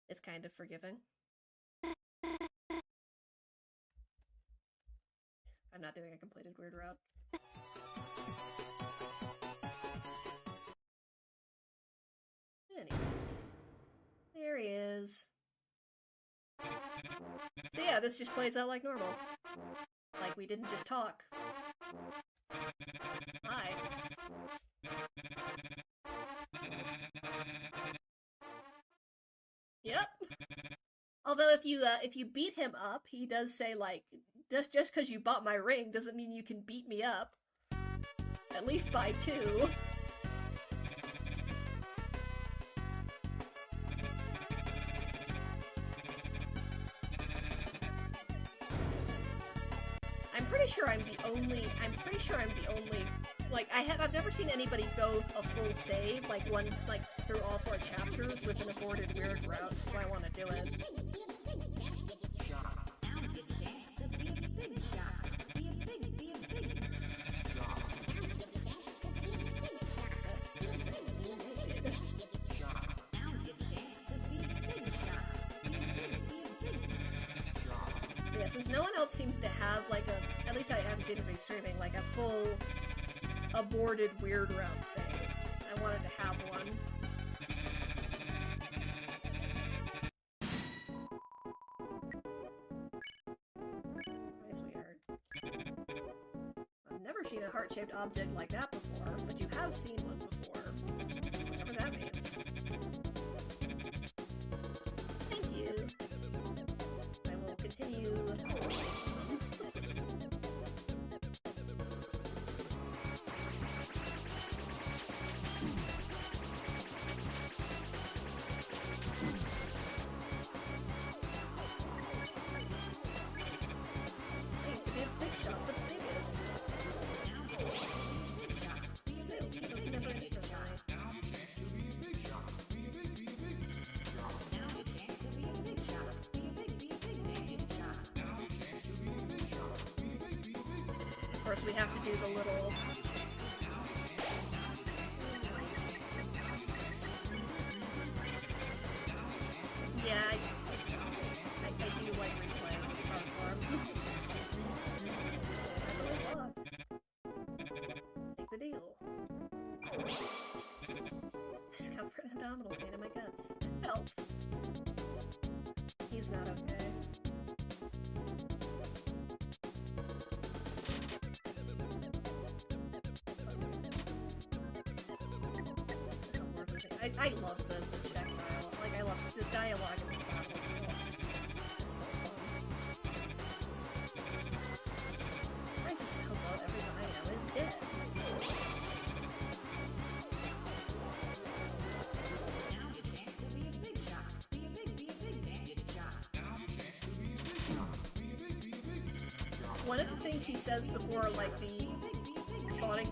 A: It's kind of forgiving. I'm not doing a completed weird route. Anyway. There he is. So yeah, this just plays out like normal. Like we didn't just talk. Hi. Yep. Although if you beat him up, he does say like, just because you bought my ring doesn't mean you can beat me up. At least by 2. I'm pretty sure I'm the only, like, I've never seen anybody go a full save, like, through all 4 chapters with an aborted weird route, so I want to do it. Yeah, since no one else seems to have, like, at least I haven't seen anybody streaming, like a full Aborted Weird Route save. I wanted to have one. My sweetheart. I've never seen a heart-shaped object like that before, but you have seen one before. Whatever that means. Thank you. I will continue. I used to be a big shot, the biggest. Silly, those never enter my Of course, we have to do the little... Yeah, I do like replaying this platform. Take the deal. Discomfort and abdominal pain in my guts. Help! He's not okay. I love the Czech dialogue. Like, I love the dialogue in this battle. It's still fun. Price is so low, everyone I know is dead. One of the things he says before, like, the spawning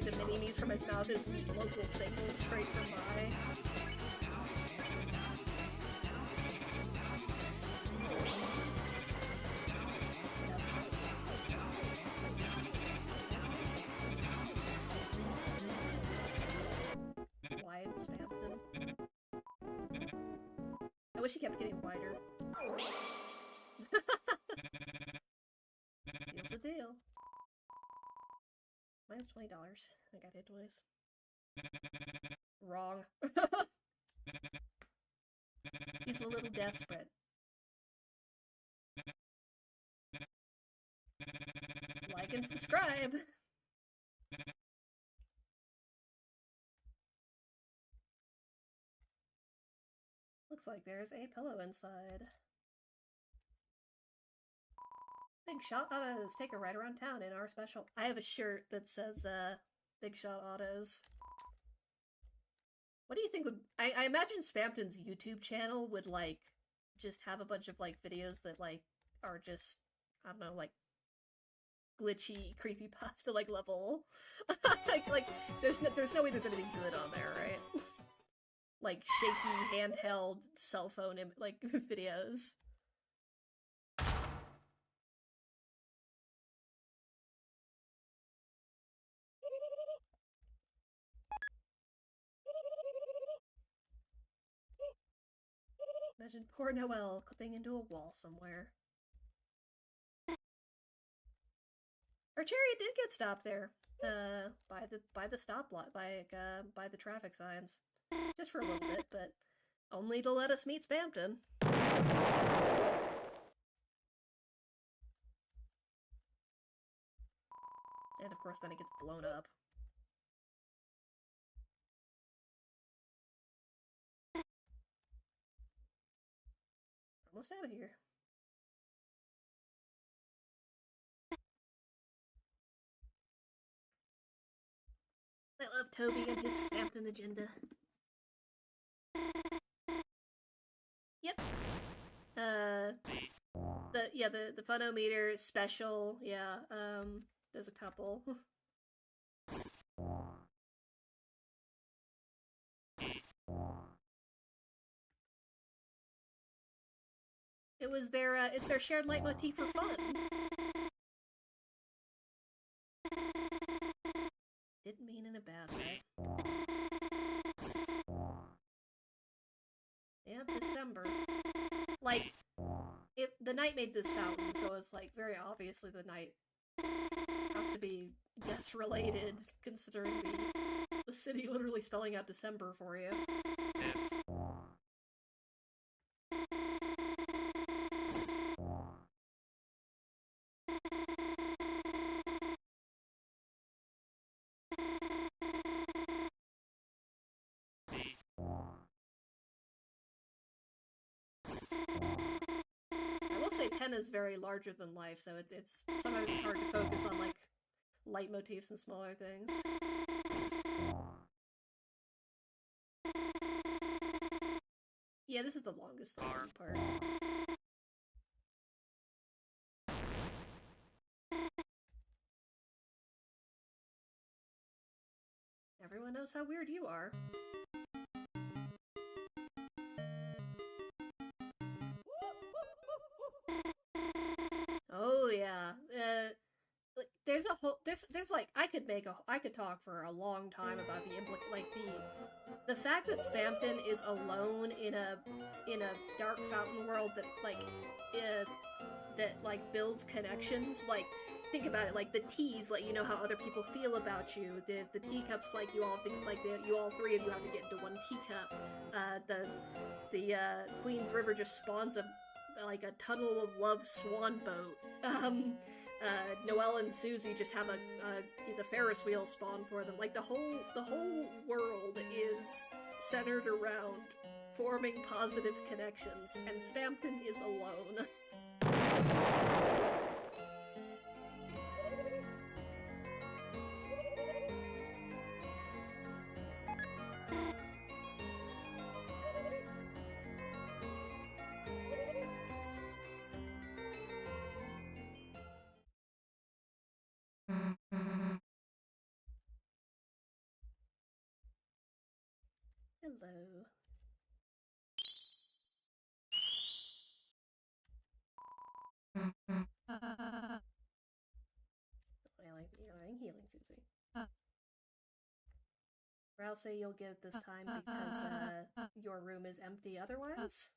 A: the mini-me's from his mouth is meet local singles straight from by. Wide Spampton. I wish he kept getting wider. Deal's a deal. Minus $20. I got hit twice. Wrong. He's a little desperate. Like and subscribe! Looks like there's a pillow inside. Big Shot Autos take a ride around town in our special. I have a shirt that says, Big Shot Autos. What do you think would... I imagine Spampton's YouTube channel would, like, just have a bunch of, like, videos that, like, are just, I don't know, like, glitchy, creepypasta, like, level. like, there's no way there's anything good on there, right? Like, shaky, handheld, cell phone, like, videos. Imagine poor Noelle clipping into a wall somewhere. Our chariot did get stopped there, by the stoplight, by the traffic signs, just for a little bit, but only to let us meet Spampton. And of course, then it gets blown up. Almost out of here. I love Toby and his Spampton agenda. Yep. The Funometer special, yeah, there's a couple. It was their, it's their shared leitmotif for fun. Didn't mean in a bad way. Yeah, December. Like, the knight made this fountain, so it's like very obviously the knight has to be guess related, considering the city literally spelling out December for you. I will say 10 is very larger than life, so it's sometimes it's hard to focus on like leitmotifs and smaller things. Yeah, this is the longest part. Everyone knows how weird you are. Oh yeah. There's a whole there's like I could talk for a long time about the fact that Spampton is alone in a dark fountain world that builds connections. Like, think about it, like the teas let you know how other people feel about you. The teacups, like you all think like you all three of you have to get into one teacup. The Queen's River just spawns a tunnel of love swan boat. Noelle and Susie just have the Ferris wheel spawn for them. Like the whole world is centered around forming positive connections, and Spampton is alone. Hello. I'm healing, Susie. Or I'll say you'll get it this time because your room is empty otherwise.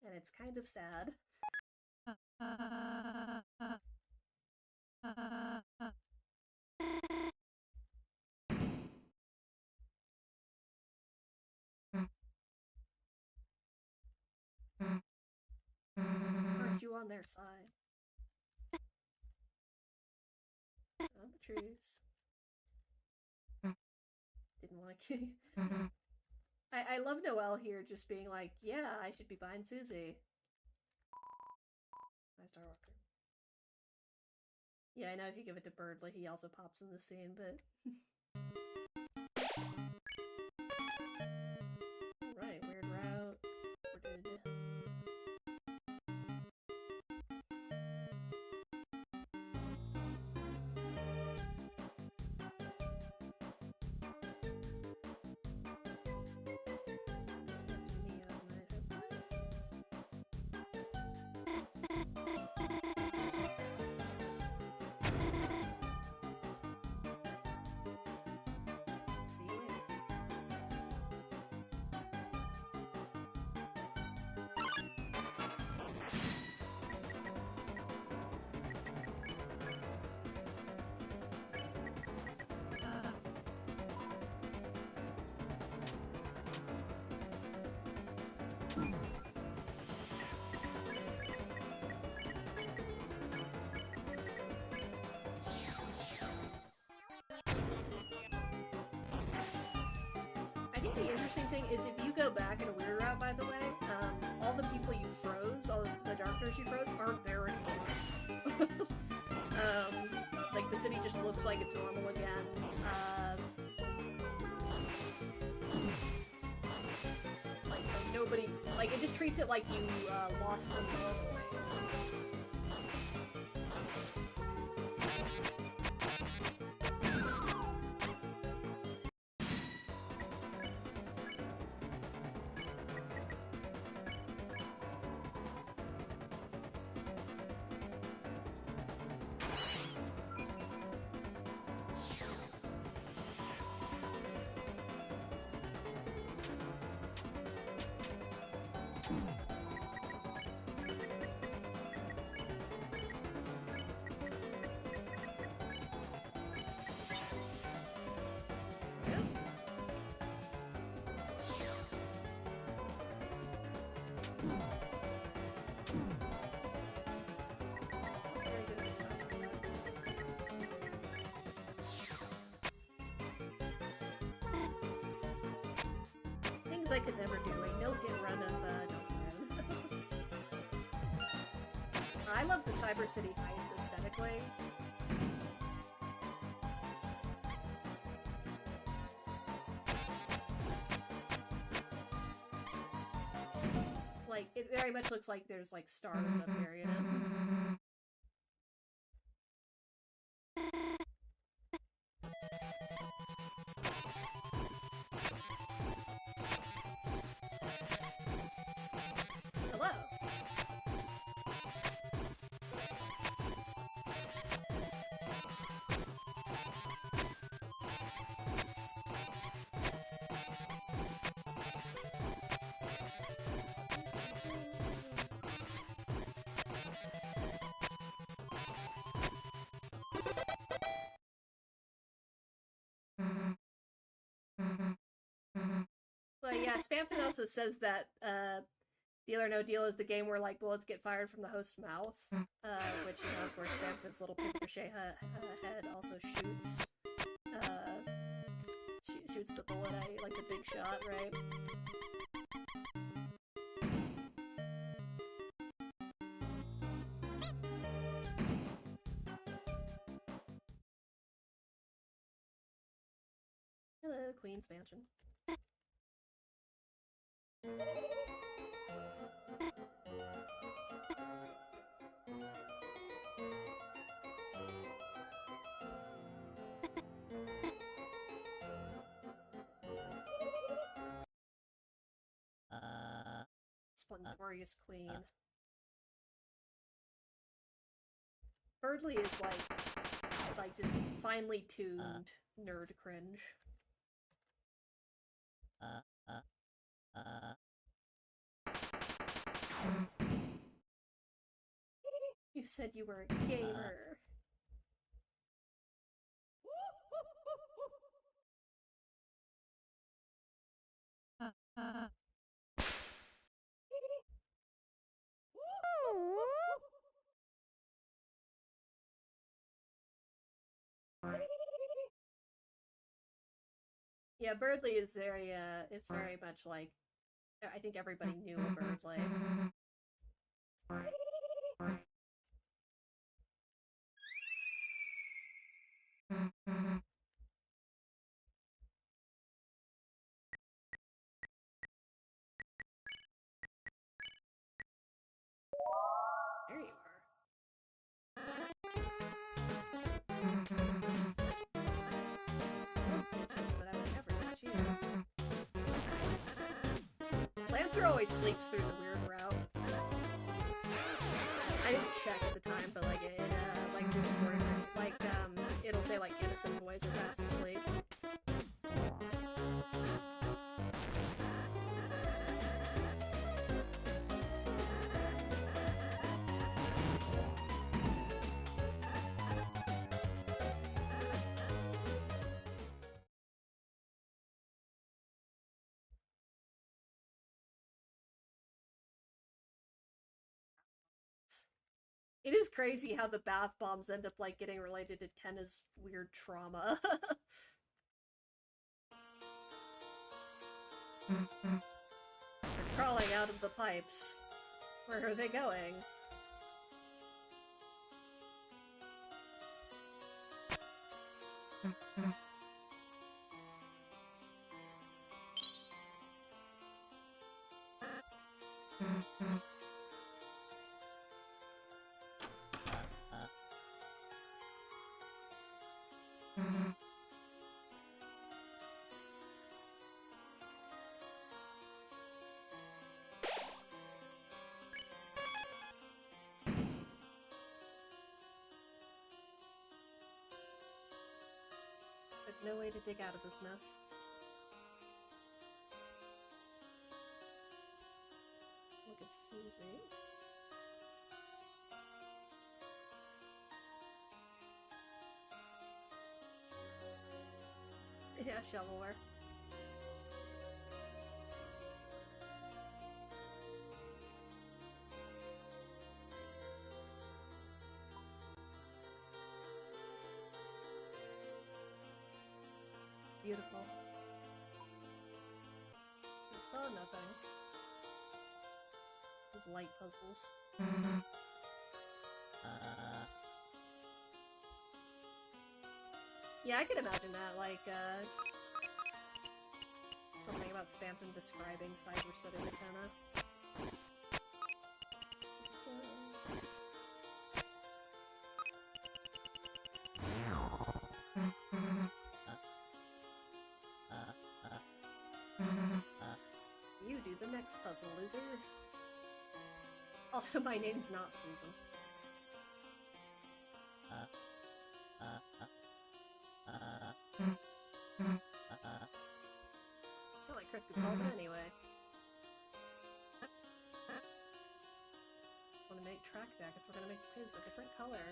A: And it's kind of sad. Aren't you on their side? On the trees. Didn't want to kill you. I love Noelle here just being like, yeah, I should be behind Susie. My Star Walker. Yeah, I know if you give it to Birdley, he also pops in the scene, but... Right, Weird Route. Aborted. I think the interesting thing is if you go back in a Weird Route, by the way, all the people you froze, all the darkness you froze, aren't there anymore. Like, the city just looks like it's normal again. Like nobody, like, it just treats it like you lost them normally. Things I could never do. A no-hit run of Deltarune. I love the Cyber City Heights aesthetically. Like, it very much looks like there's, like, stars up here, you know? Hello. But yeah, Spamfin also says that Deal or No Deal is the game where like bullets get fired from the host's mouth, which, you know, of course, Spamfin's little paper mache head also shoots the bullet at you, like the big shot, right? Hello, Queen's Mansion. Splendorious Queen. Birdly is like just finely tuned nerd cringe. You said you were a gamer. Yeah, Birdly is very much like, I think everybody knew a Birdly. There you are. But I would never touch you. Lancer always sleeps through the weird route. I didn't check at the time, but like it'll say like innocent boys are fast asleep. It is crazy how the bath bombs end up like getting related to Kenna's weird trauma. They're crawling out of the pipes. Where are they going? There's no way to dig out of this mess. Look at Susie. Yeah, shovelware. Beautiful. You saw nothing. These light puzzles. Yeah, I could imagine that, like, something about Spamton describing Cyber City Antenna. You do the next puzzle, loser. Also, my name's not Susan. It's not like Chris could solve it anyway. Want to make track deck, guess we're gonna make his a different color.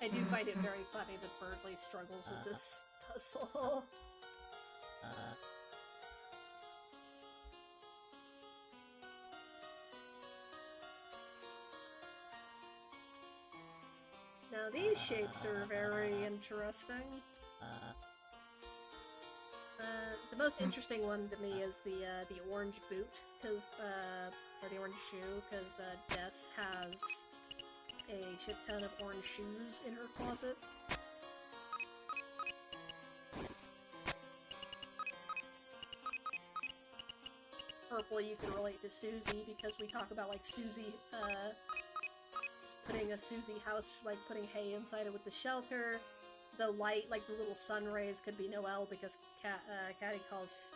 A: I do find it very funny that Birdley struggles with this puzzle. Now these shapes are very interesting. The most interesting one to me is the orange boot, or the orange shoe, because Des has a shit ton of orange shoes in her closet. Purple you can relate to Susie because we talk about like Susie putting a Susie house, like putting hay inside it with the shelter. The light, like the little sun rays, could be Noelle because Caddy calls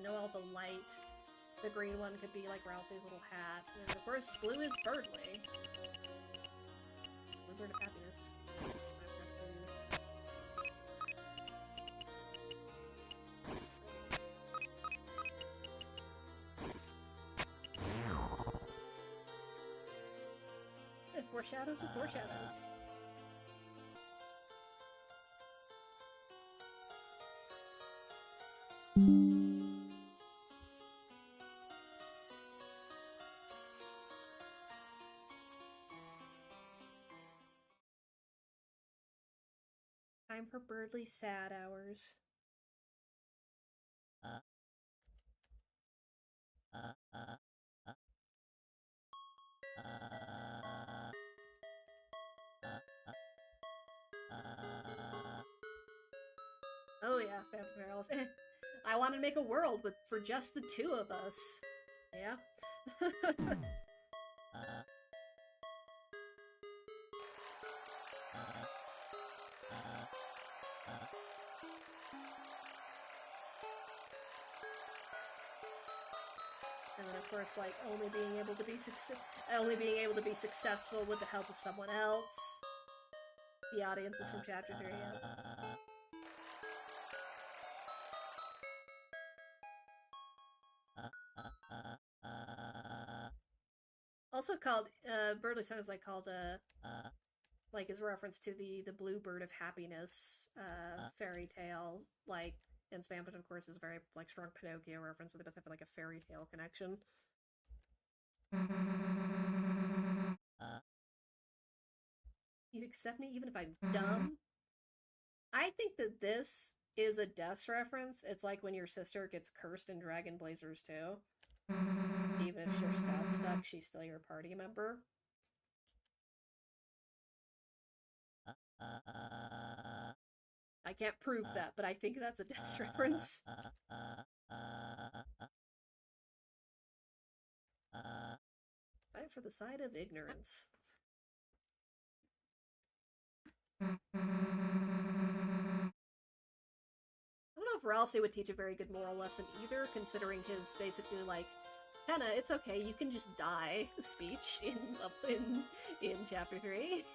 A: Noelle the light. The green one could be like Rousey's little hat. And of course blue is Birdley. Bird of happiness. Foreshadows and foreshadows. Time for Birdley's sad hours. Oh yeah, Spam Barrels. I want to make a world for just the two of us. Yeah? And then of course, like, only being able to be successful with the help of someone else. The audiences from Chapter 3, yeah. Also called, Birdley song is like called, like is a reference to the blue bird of happiness, fairy tale, like, and Spampton, of course, is a very, like, strong Pinocchio reference, so they both have, like, a fairy tale connection. You'd accept me even if I'm dumb? I think that this is a Des reference. It's like when your sister gets cursed in Dragon Blazers 2. Even if your stat's stuck, she's still your party member. I can't prove that, but I think that's a Des reference. Fight for the side of ignorance. I don't know if Ralsei would teach a very good moral lesson either, considering his basically like, Henna, it's okay, you can just die speech in Chapter 3.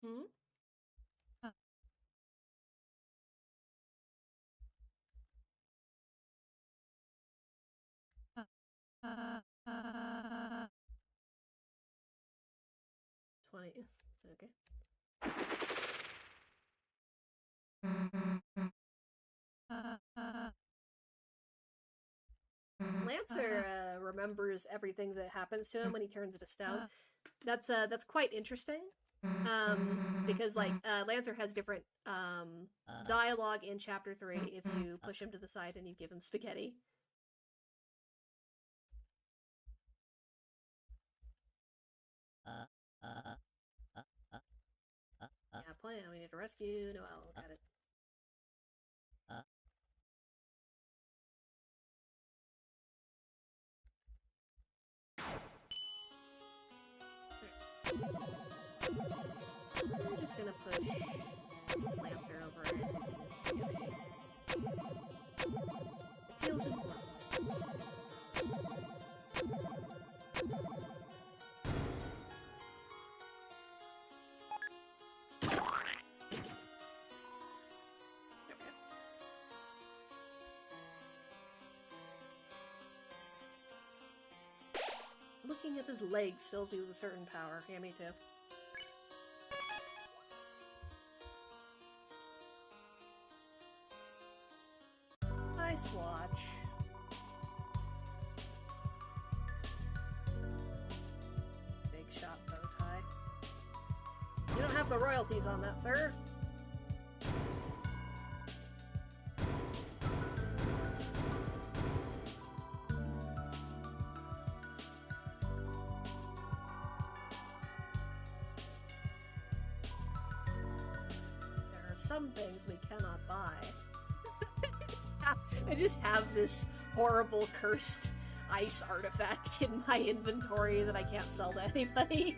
A: Hmm?
C: Uh,
A: 20. Okay. Lancer remembers everything that happens to him when he turns into stone. That's quite interesting. Because like Lancer has different dialogue in chapter 3 if you push him to the side and you give him spaghetti. Yeah, plan. We need to rescue Noel. Got it. We're just gonna push Lancer over it. It feels important. Looking at his legs fills you with a certain power. Yeah, me too. Nice watch. Big shot bow tie. You don't have the royalties on that, sir. There are some things we cannot buy. I just have this horrible cursed ice artifact in my inventory that I can't sell to anybody.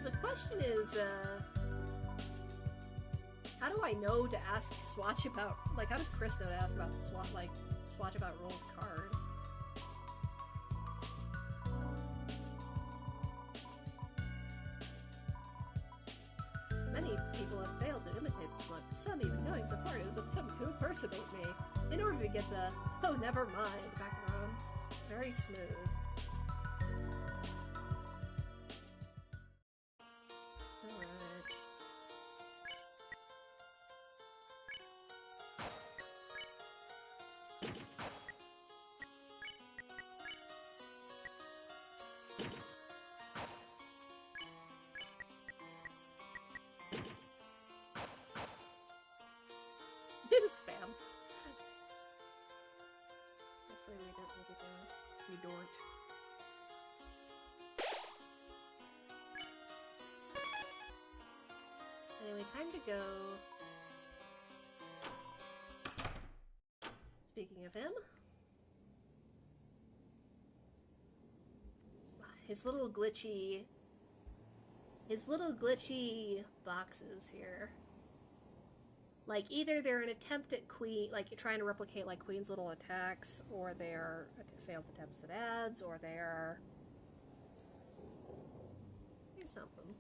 A: The question is, how do I know to ask Swatch about, like, how does Chris know to ask about Swatch about Roll's card? Many people have failed to imitate the slip, some even going so far as attempt to impersonate me, in order to get the, oh, never mind, back around. Very smooth. Spam. Hopefully we don't need to go. You dork. Anyway, time to go. Speaking of him. His little glitchy boxes here. Like, either they're an attempt at Queen, like, trying to replicate, like, Queen's little attacks, or they're failed attempts at ads, or they're... Here's something.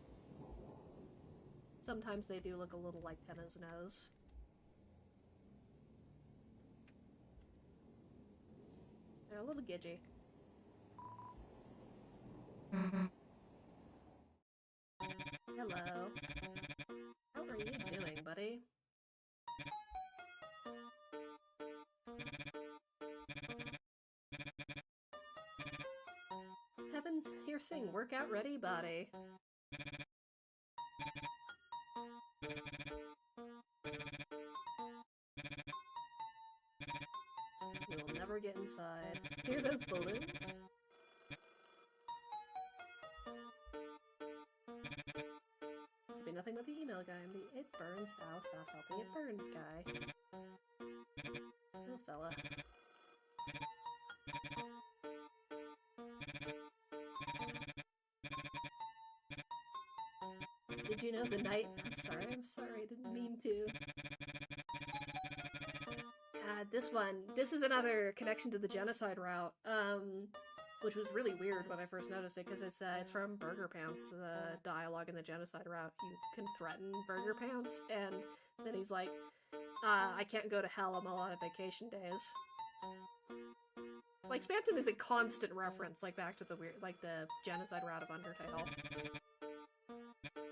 A: Sometimes they do look a little like Penna's nose. They're a little gidgy. Hello. How are you doing, buddy? Heaven, you're saying workout ready, body. I'll never get inside. Hear those balloons? Must be nothing but the email guy and the it burns. I'll stop helping it burns guy. Little fella. Did you know the night? I'm sorry, I didn't mean to. God, this is another connection to the genocide route, which was really weird when I first noticed it, because it's from Burger Pants, the dialogue in the genocide route. You can threaten Burger Pants, and then he's like, I can't go to hell, I'm all out of vacation days. Like, Spamton is a constant reference, like, back to the weird, like, the genocide route of Undertale.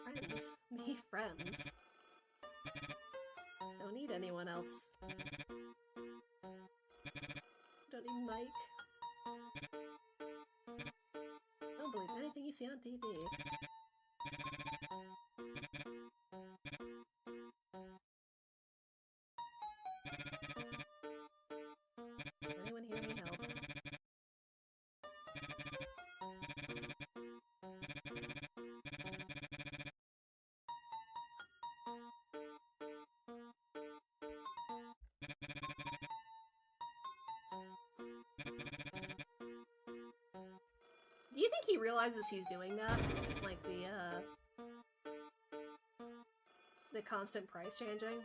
A: Friends. Me friends. Don't need anyone else. Don't need Mike. Don't believe anything you see on TV. Anyone here need help? Do you think he realizes he's doing that? Like the constant price changing?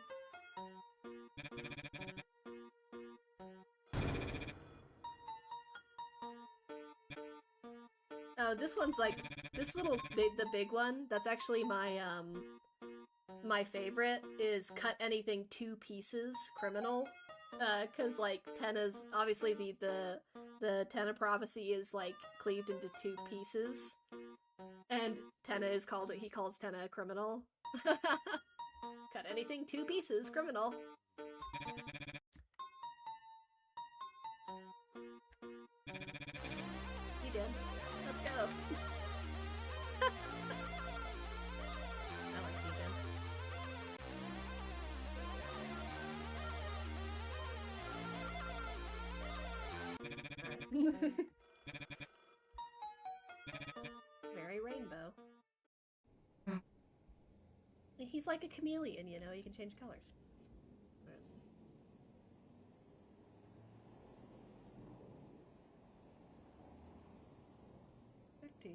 A: Oh, this one's like, this little, the big one, that's actually my, my favorite, is cut anything 2 pieces, criminal. Cause like, Tenna's, obviously the Tenna prophecy is like, cleaved into 2 pieces. And Tenna is he calls Tenna a criminal. Cut anything 2 pieces, criminal. You did. Let's go. I like you, Alright. Very rainbow. He's like a chameleon, you know, he can change colors. Back to...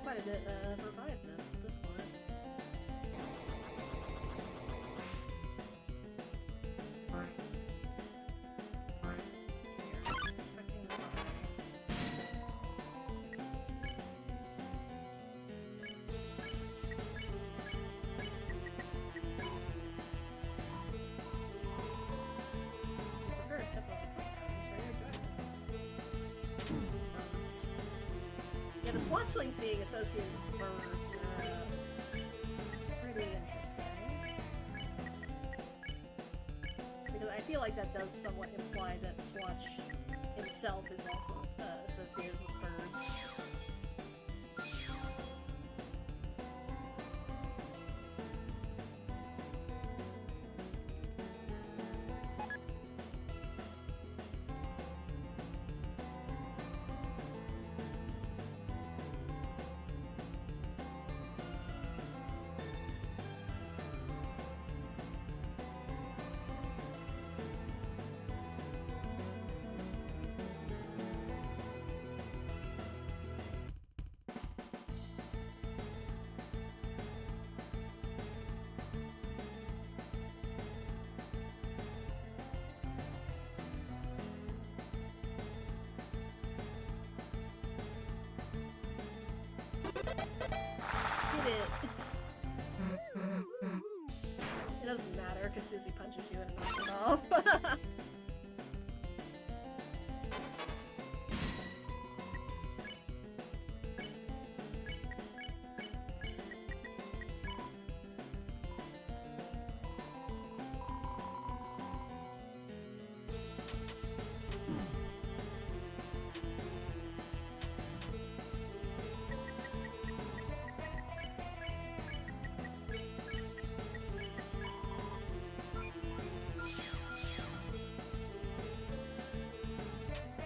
A: quite a bit of revive notes at this point. Yeah, the swatchlings being associated with birds are pretty interesting. Because I feel like that does somewhat imply that Swatch himself is also associated with birds. It doesn't matter because as he punches you and knocks it off.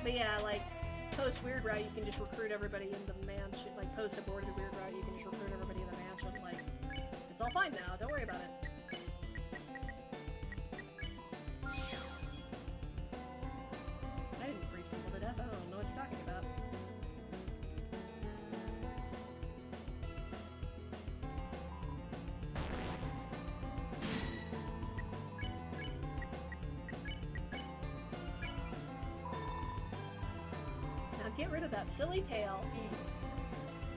A: But yeah, like, post Weird Route, you can just recruit everybody in the mansion. Like, post Aborted Weird Route, you can just recruit everybody in the mansion. Like, it's all fine now, don't worry about it. I didn't freeze people to death, I don't know what you're talking about. Now get rid of that silly tail.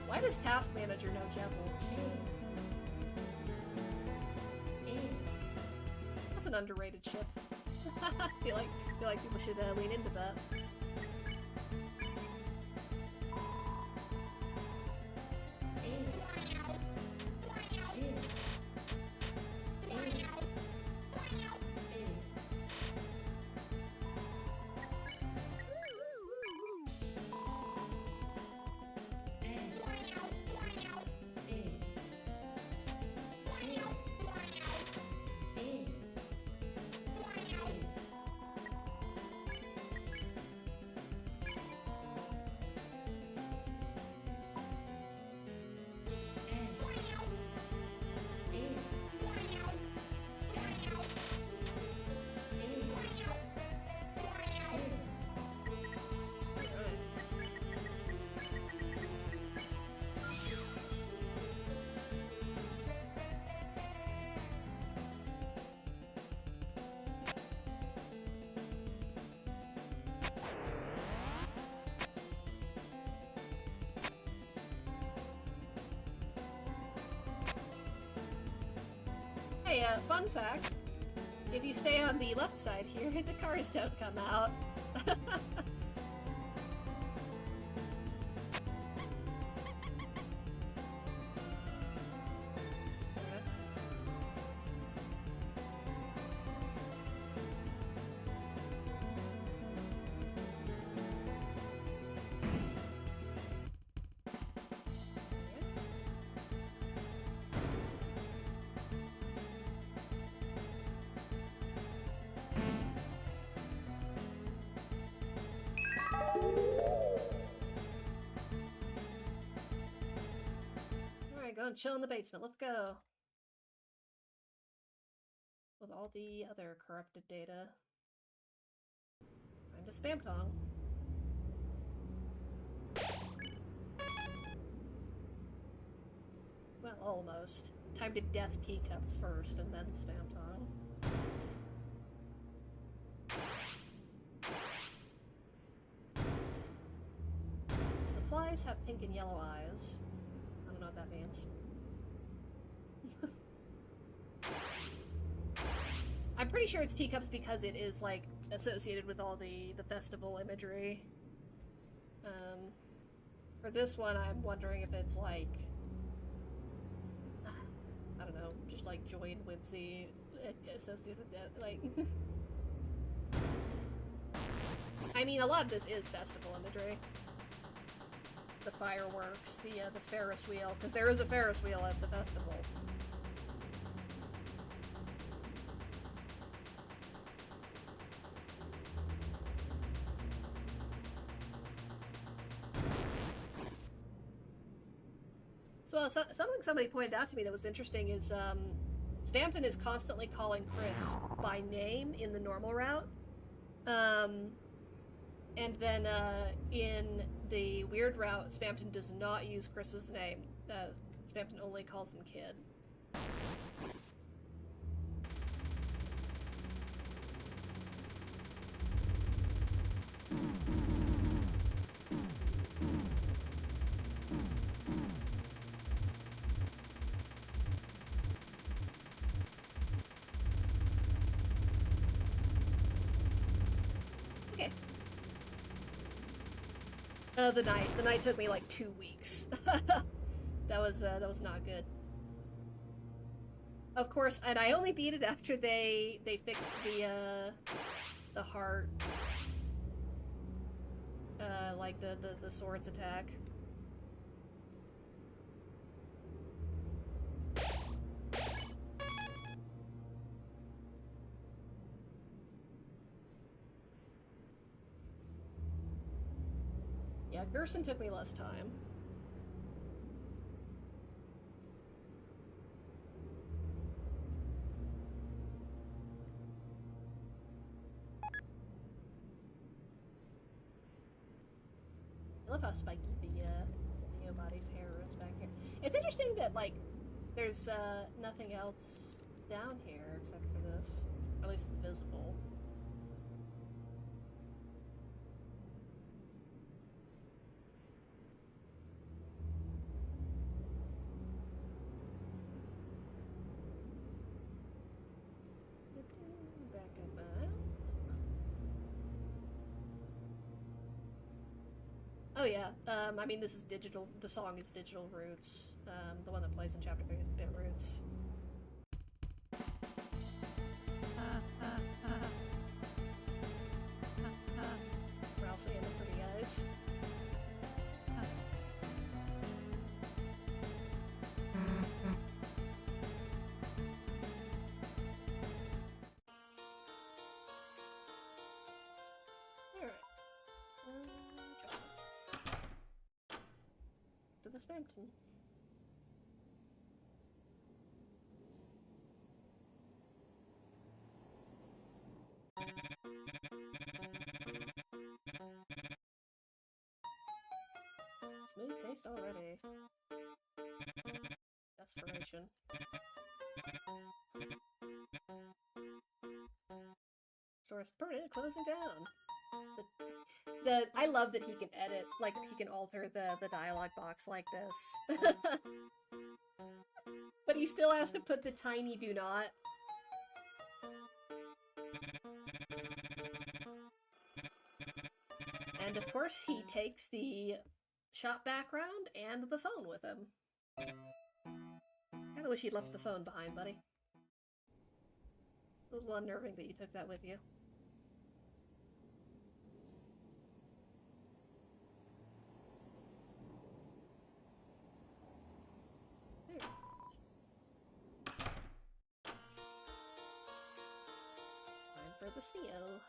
A: Why does Task Manager know Jevil? That's an underrated ship. I feel like people should lean into that. Hey, fun fact. If you stay on the left side here, the cars don't come out. Go and chill in the basement. Let's go. With all the other corrupted data. Find a spam tong. Well, almost. Time to death teacups first, and then spam tong. The flies have pink and yellow eyes. I don't know what that means. I'm pretty sure it's teacups because it is, like, associated with all the festival imagery. For this one, I'm wondering if it's, like, I don't know, just, like, joy and whimsy associated with that, like... I mean, a lot of this is festival imagery. The fireworks, the Ferris wheel, because there is a Ferris wheel at the festival. So, something somebody pointed out to me that was interesting is Spamton is constantly calling Chris by name in the normal route. And then in the weird route, Spamton does not use Chris's name. Spamton only calls him Kid. The night took me like 2 weeks. That was not good. Of course, and I only beat it after they fixed the heart, like the swords attack. Yeah, Gerson took me less time. I love how spiky the Neobody's hair is back here. It's interesting that, like, there's nothing else down here except for this. Or at least visible. Back up. Oh yeah, I mean this is digital, the song is Digital Roots. The one that plays in Chapter 3 is Bit Roots. Rousey and the Pretty Eyes. To the Spampton. Smooth taste already. Desperation. Store is permanently closing down. I love that he can edit, like he can alter the dialogue box like this. But he still has to put the tiny do not. And of course he takes the shop background and the phone with him. Kinda wish he'd left the phone behind, buddy. A little unnerving that you took that with you. Time for the CO.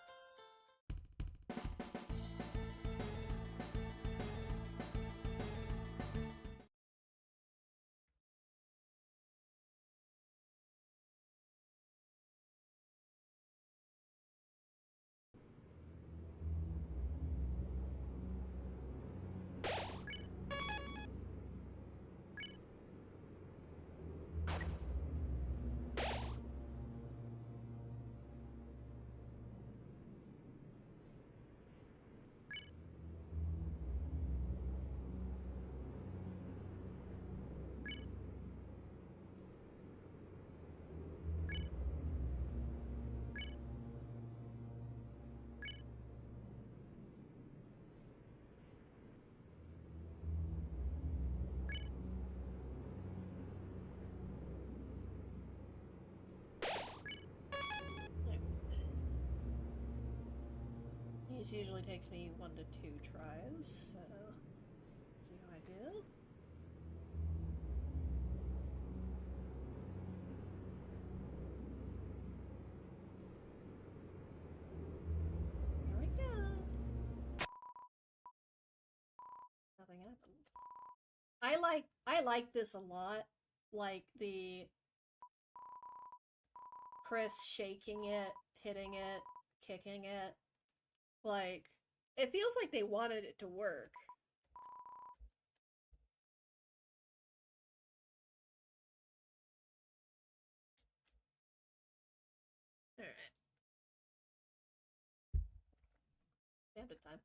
A: This usually takes me 1 to 2 tries, so let's see how I do. Here we go. Nothing happened. I like this a lot. Like the Chris shaking it, hitting it, kicking it. Like, it feels like they wanted it to work. Alright. Damn it time.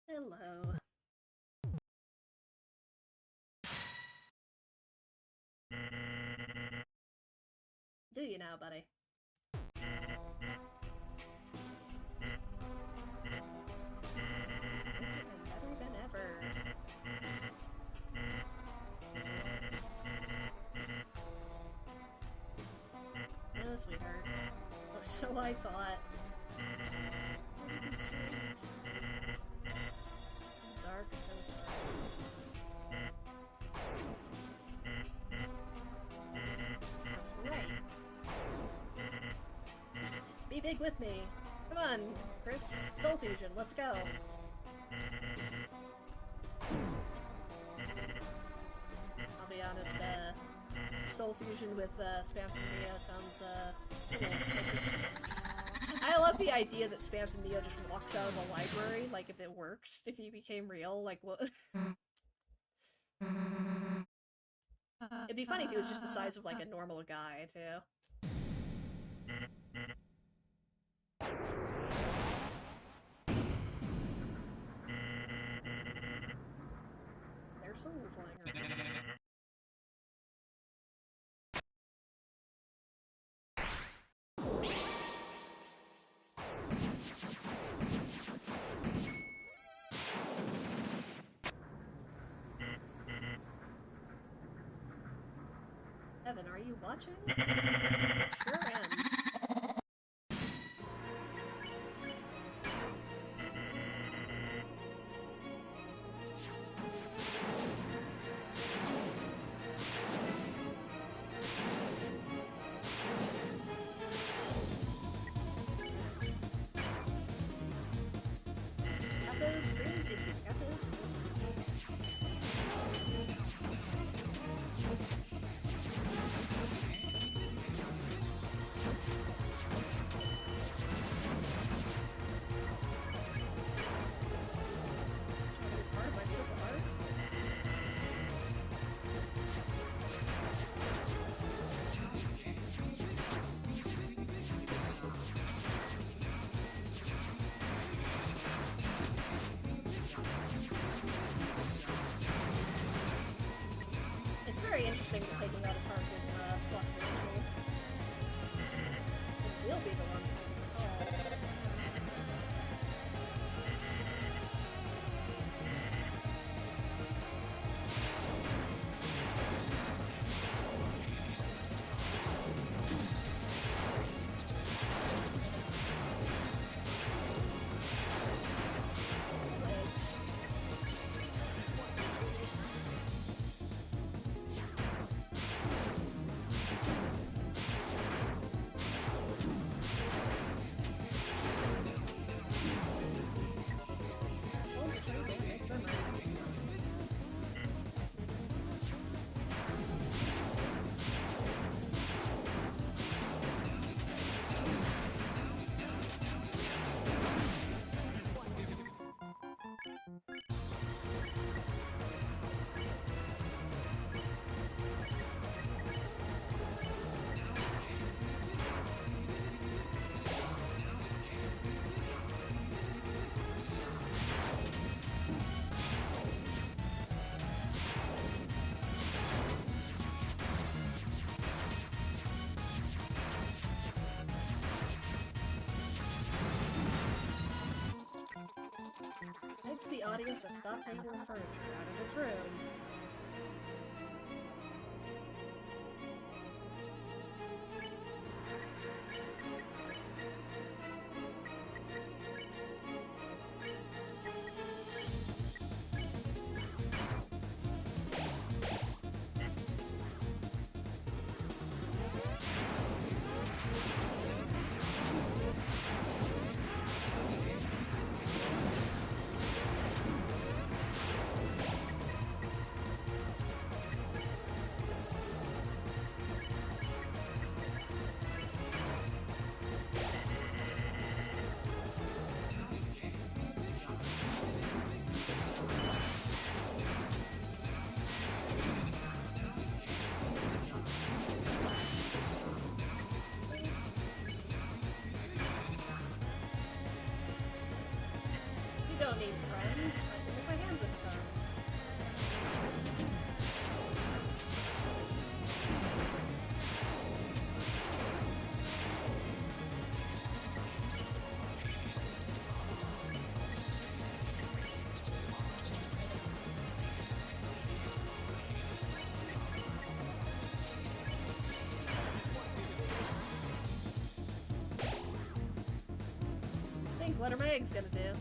A: Hello. Do you now, buddy? a sweetheart. Or so I thought. Dark, so dark. That's right. Be big with me. Come on, Chris. Soul Fusion, let's go. I'll be honest, Soul Fusion with Spam from Neo sounds cool. I love the idea that Spam from Neo just walks out of the library, like if it works, if he became real, like what? It'd be funny if he was just the size of like a normal guy, too. Their souls lying around. Evan, are you watching? Sure am. Capos, really did you capos? It's very interesting that taking out his heart is plus mercy. And we'll be the ones making the calls. Begs the audience to stop taking the furniture out of its room. You don't need friends. I can make my hands into phones. what are my eggs gonna do?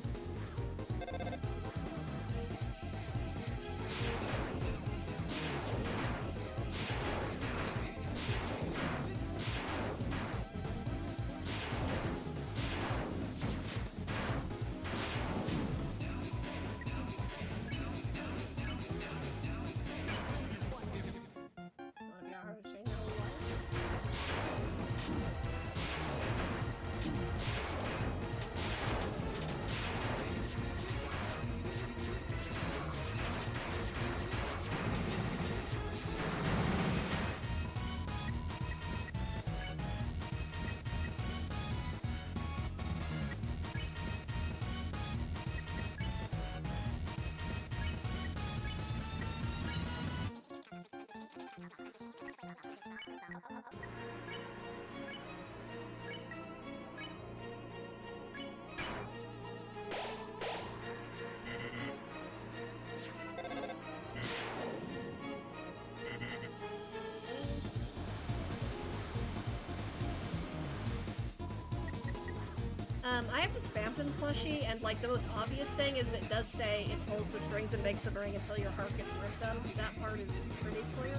A: I have the Spamton plushie, and like the most obvious thing is that it does say it pulls the strings and makes them ring until your heart gets ripped them. That part is pretty clear.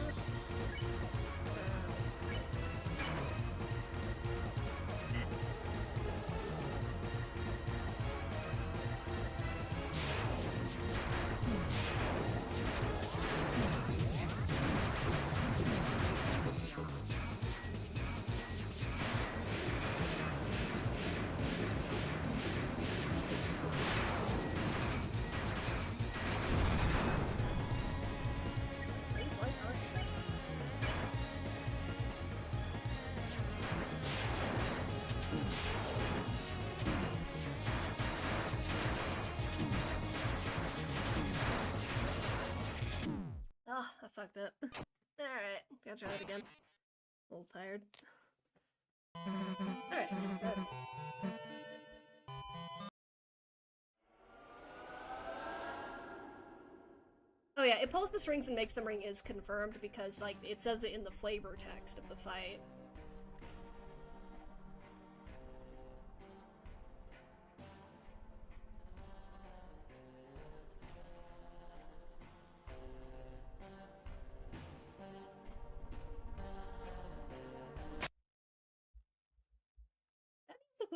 A: I fucked up. Alright, gotta try it again. A little tired. Alright, good. Oh yeah, it pulls the strings and makes them ring is confirmed because, like, it says it in the flavor text of the fight.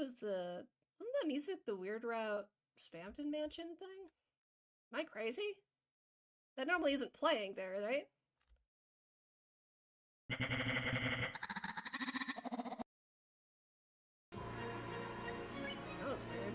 A: Wasn't that music the Weird Route Spamton Mansion thing? Am I crazy? That normally isn't playing there, right? That was weird.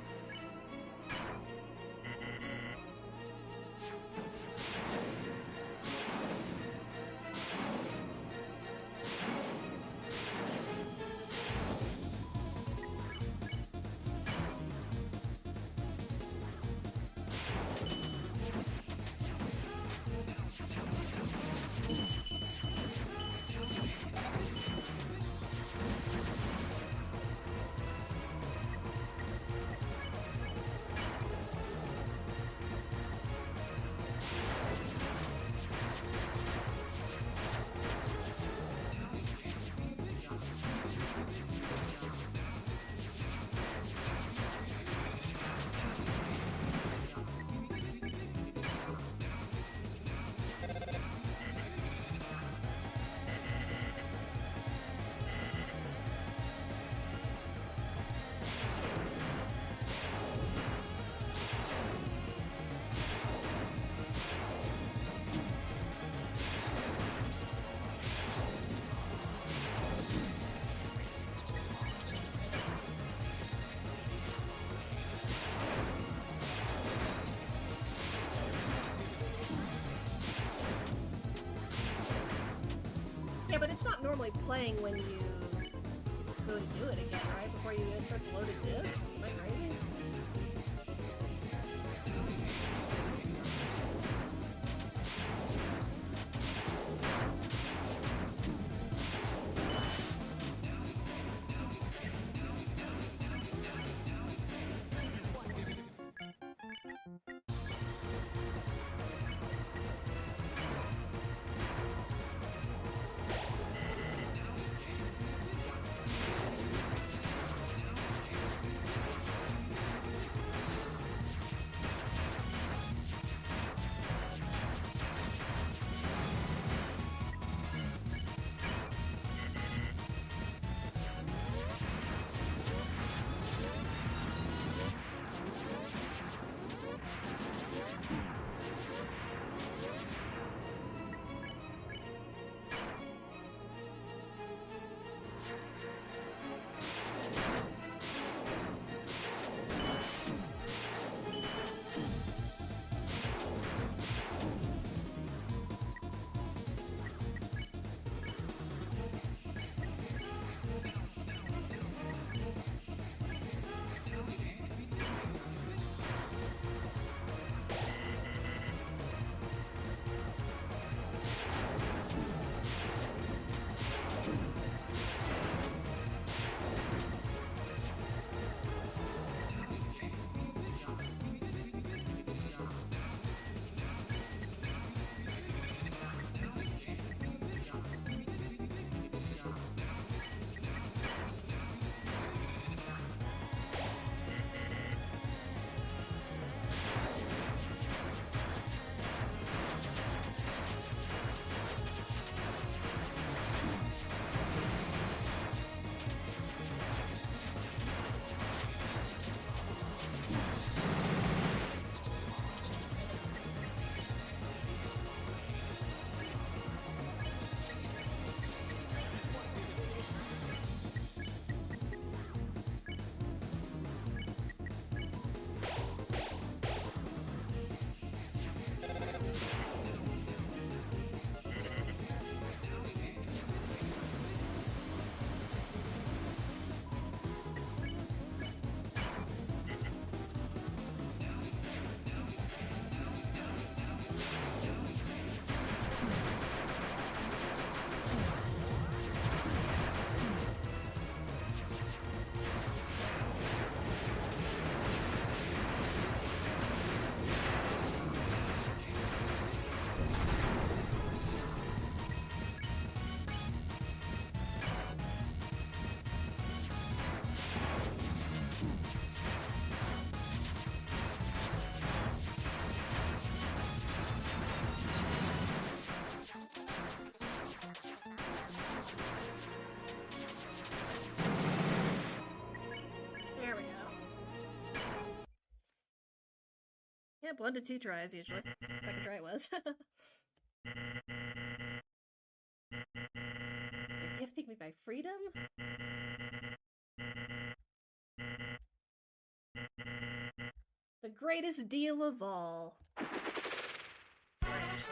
A: Yeah, but it's not normally playing when you go to do it again, right? Before you insert the loaded disc? Am I crazy? Yep, 1 to 2 tries usually. Second try was. You're gifting me my freedom? The greatest deal of all. French.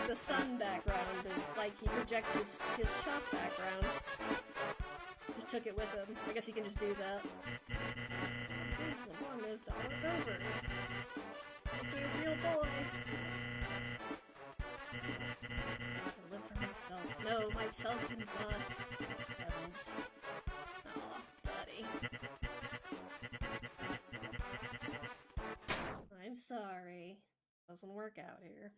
A: The sun background is like he projects his shop background. Just took it with him. I guess he can just do that. He's the longest all over. I'll be a real boy. I live for myself. No, myself and God. Heavens. Aw, buddy. I'm sorry. Doesn't work out here.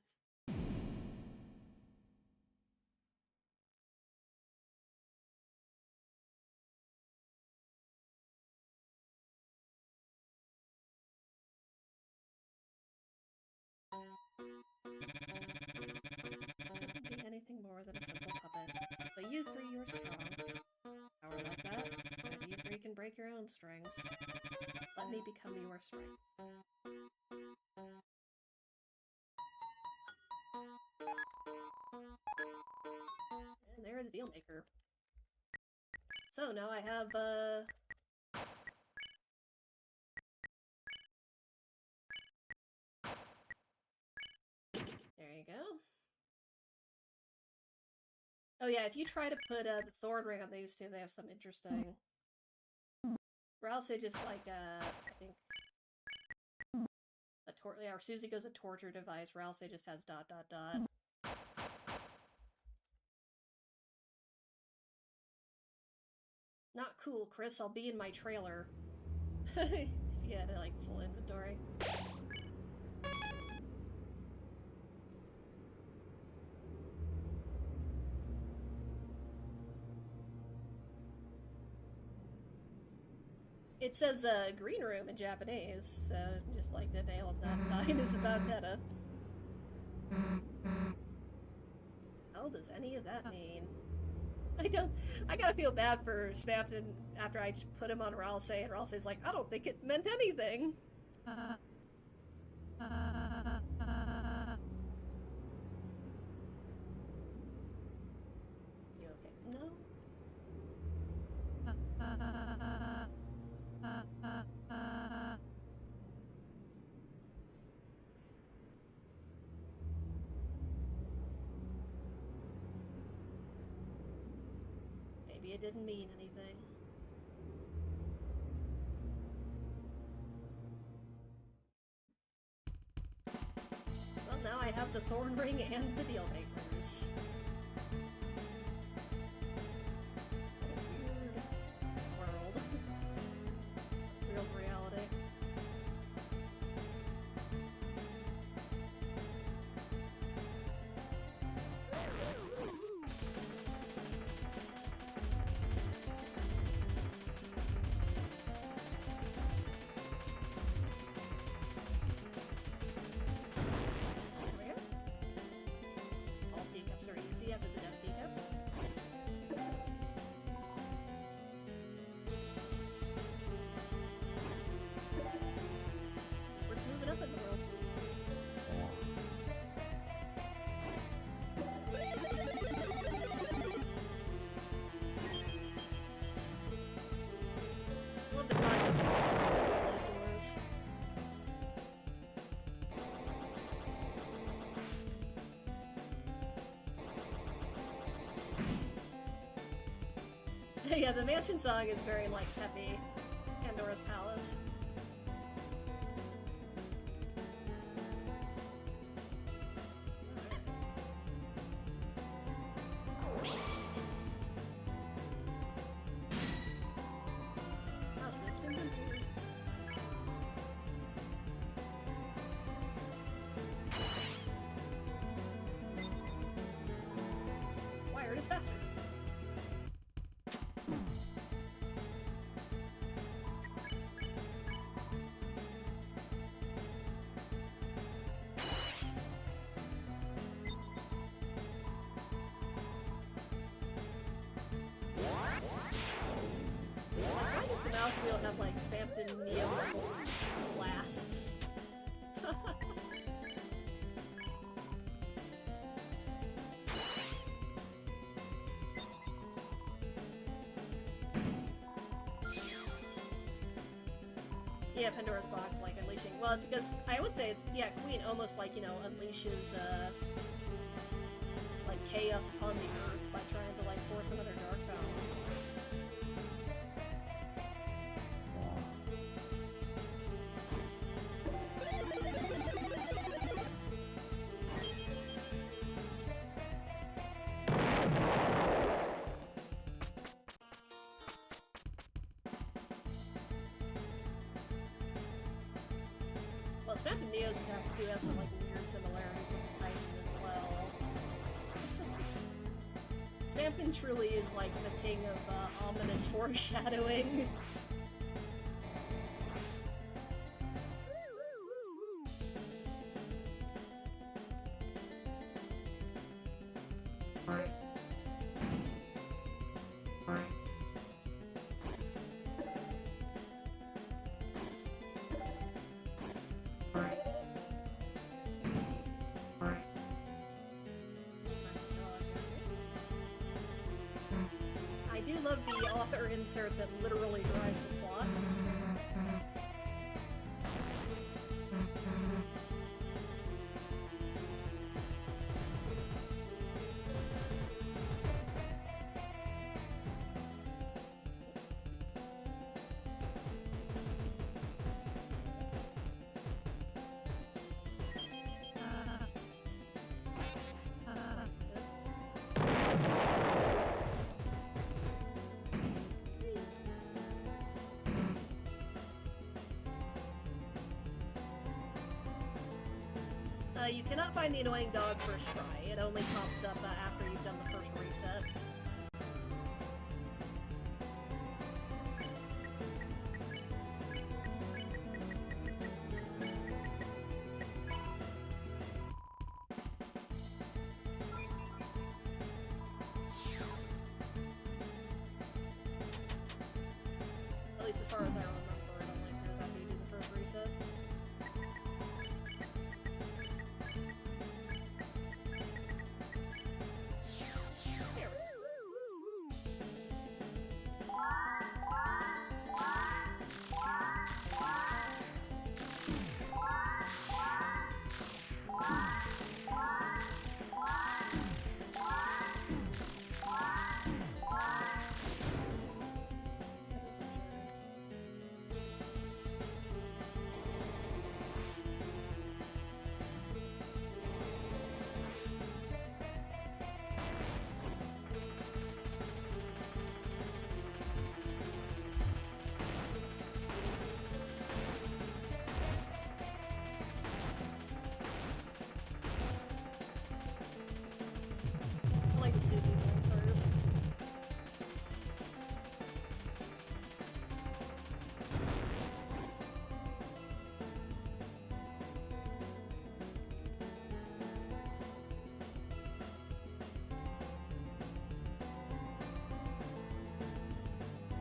A: Couldn't be anything more than a simple puppet. But you three, you're strong. Power like that, and you three can break your own strings. Let me become your strength. And there is Dealmaker. So now I have, there you go. Oh yeah, if you try to put the thorn ring on these two, they have some interesting... Rouse just like, I think... Yeah, or Susie goes a torture device. Rouse just has ... Not cool, Chris. I'll be in my trailer. If you had like full inventory. It says green room in Japanese, so just like the nail of that 9 is about meta. How does any of that mean? I gotta feel bad for Spamton after I just put him on Ralsei, and Ralsei's like, I don't think it meant anything. You okay? No? Maybe it didn't mean anything. Well, now I have the thorn ring and the deal makers. Weird world. Real reality. All teacups are easy after the death teacups. We're moving up in the world. Love the concept of these slide doors. Yeah, the mansion song is very, like, peppy. Pandora's Palace. House next inventory. Wired is faster. Why does the mouse wheel have like Spamton Neo level blast? Yeah, Pandora's box, like unleashing. Well, it's because I would say it's Queen almost like unleashes like chaos upon the earth by trying to like force another dark fountain. Well, Spamp and Neo's attacks do have some like weird similarities with the Titan as well. Spampin truly is like the king of ominous foreshadowing. I do love the author insert that literally drives the plot. You cannot find the annoying dog first try. It only pops up after you've done the first reset. At least as far as I remember, it only appears after you do the first reset. I like the Susie dancers.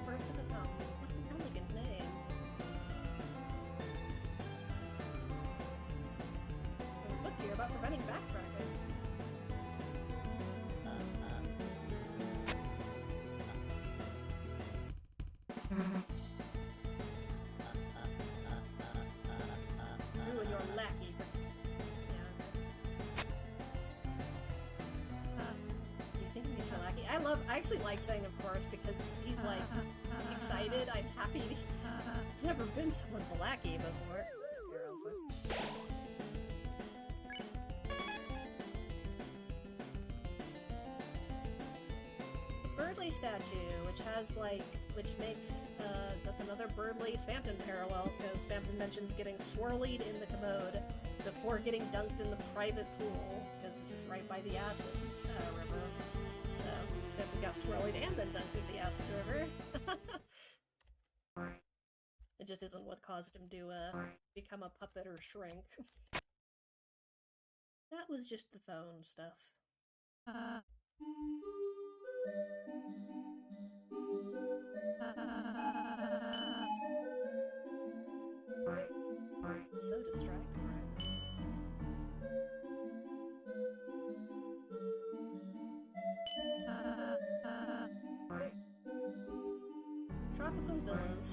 A: Birth of the Fountain. What an elegant name. There's a book here about preventing backtracking. You and your lackey. Do you think he's your lackey? I actually like saying of course because he's like excited. I'm happy. I've never been someone's lackey before. Here, Elsa. Birdley statue, which makes, that's another Birdley Spamton parallel, because Spamton mentions getting swirlied in the commode before getting dunked in the private pool, because this is right by the acid river. So, Spamton got swirlied and then dunked in the acid river. It just isn't what caused him to, become a puppet or shrink. That was just the phone stuff. So distracting. Tropical villas.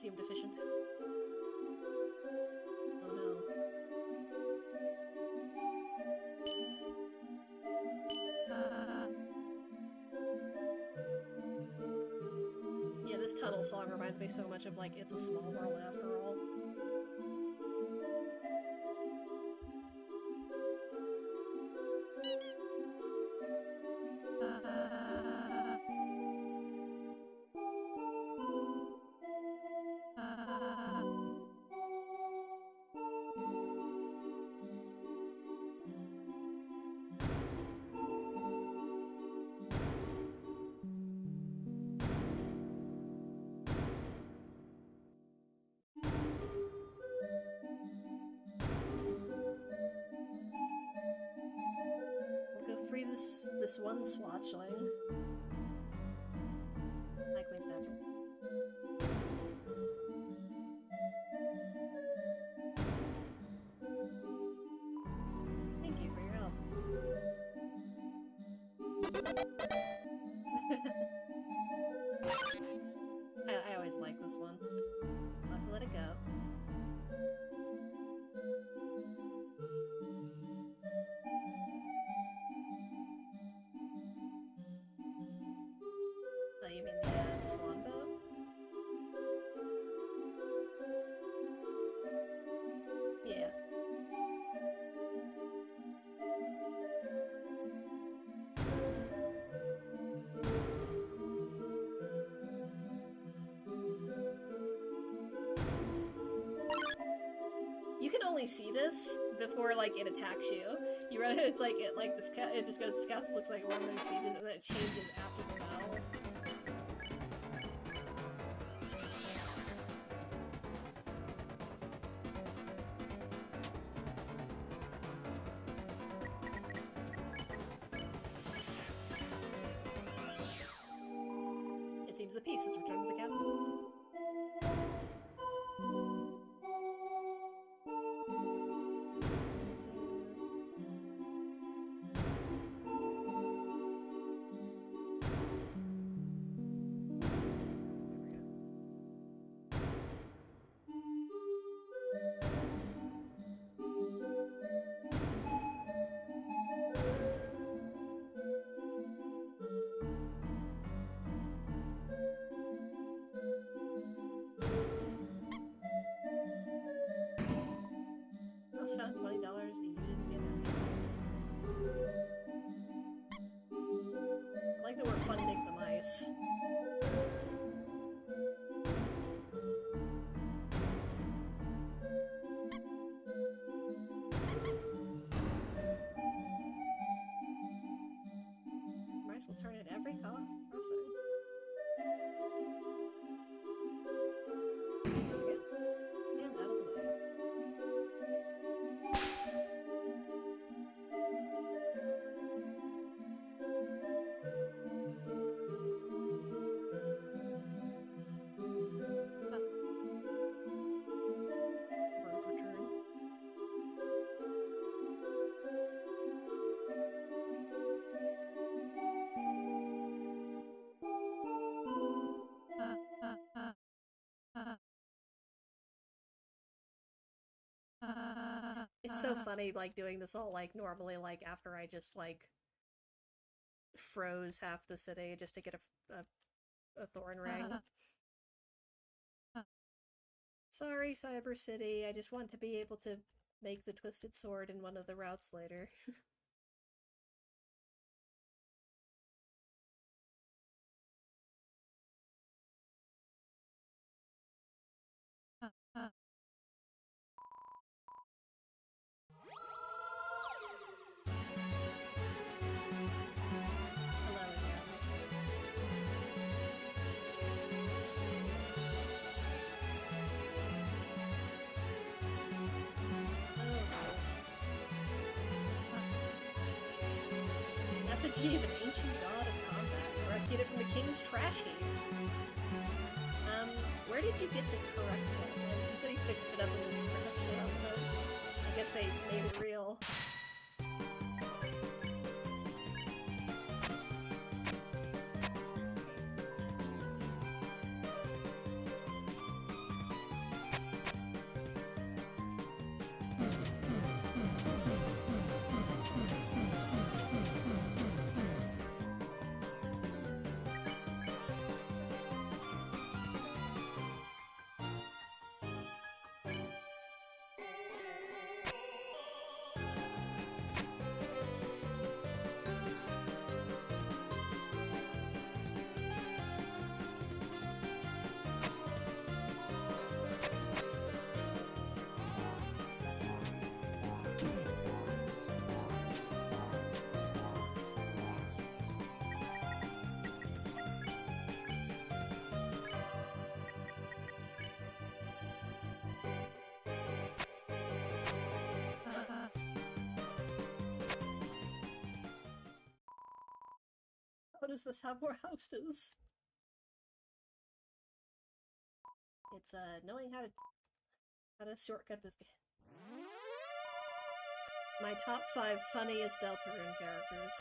A: potassium deficient. Oh no. Yeah, this tunnel song reminds me so much of, like, It's a Small World After All. We'll go free this one swatchling. Hi, Queen Statue. Thank you for your help. I always like this one. I'll have to let it go. Oh, you mean the swan boat? Yeah. You can only see this before, like, it attacks you. You run it, it's like, this cat, it just goes, this cat looks like one of those sieges, and then it changes after the battle. It seems the piece has returned to the castle. Found $20 and you didn't get it. I like that we're funding the mice. Mice will turn at every crossing. And out of the way. It's so funny, like, doing this all, like, normally, like, after I just, like, froze half the city just to get a thorn ring. Sorry, Cyber City, I just want to be able to make the Twisted Sword in one of the routes later. Hello again. Effigy of an ancient god of combat. Rescued it from the king's trash heap. Where did you get the correct one? He said he fixed it up in the description, but I guess they made it real. What does this have more houses? It's knowing how to shortcut this game. My top 5 funniest Deltarune characters.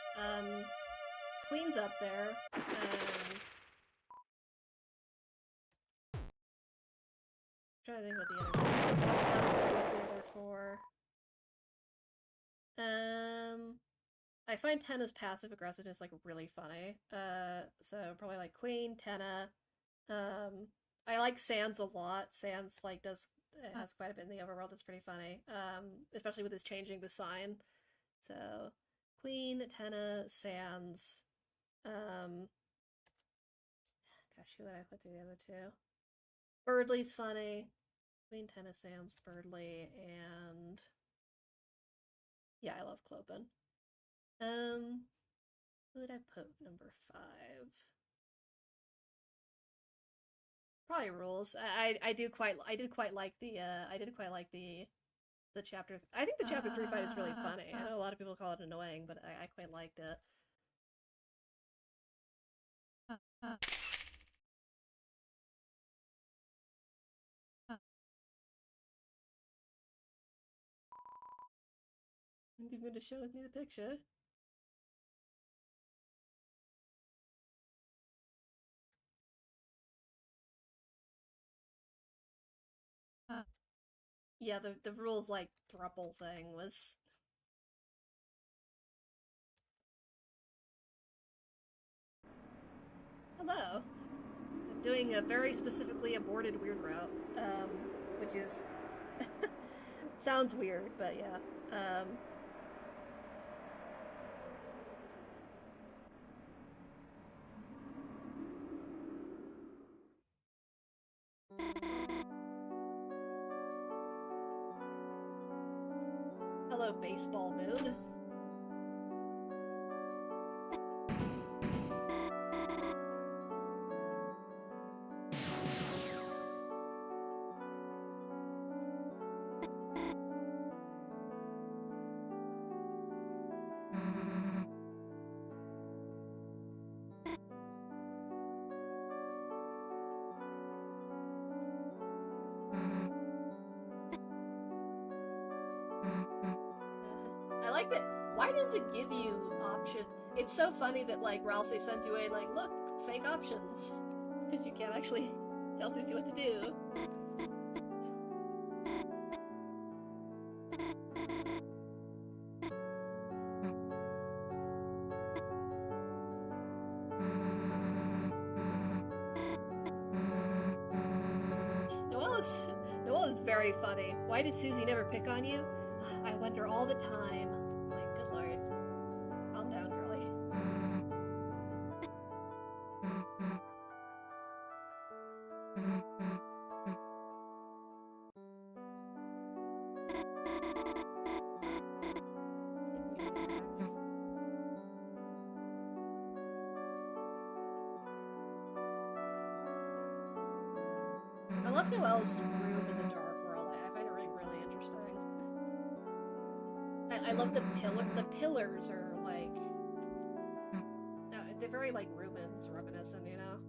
A: Queen's up there. Trying to think what the other 4. I find Tenna's passive aggressiveness like really funny. So probably like Queen, Tenna. I like Sans a lot. Sans like has quite a bit in the overworld that's pretty funny. Especially with his changing the sign. So Queen, Tenna, Sans. Gosh, who would I put to the other 2? Birdley's funny. Queen, Tenna, Sans, Birdley, and yeah, I love Clopin. Who would I put number 5? Probably Rules. I did quite like the chapter. I think the chapter 3 fight is really funny. I know a lot of people call it annoying, but I quite liked it. You're going to show me the picture. Yeah, the Rules like thruple thing was. Hello. I'm doing a very specifically aborted Weird Route, which is sounds weird, but yeah. Hello, baseball mood. I like that. Why does it give you option? It's so funny that like Ralsei sends you a like, look, fake options, because you can't actually tell Susie what to do. Noelle is very funny. Why did Susie never pick on you? I wonder all the time. Like, good lord. Calm down, girlie. I love Noelle's room in the dark world. I find it really, really interesting. I love the pillars are like they're very like reminiscent, you know.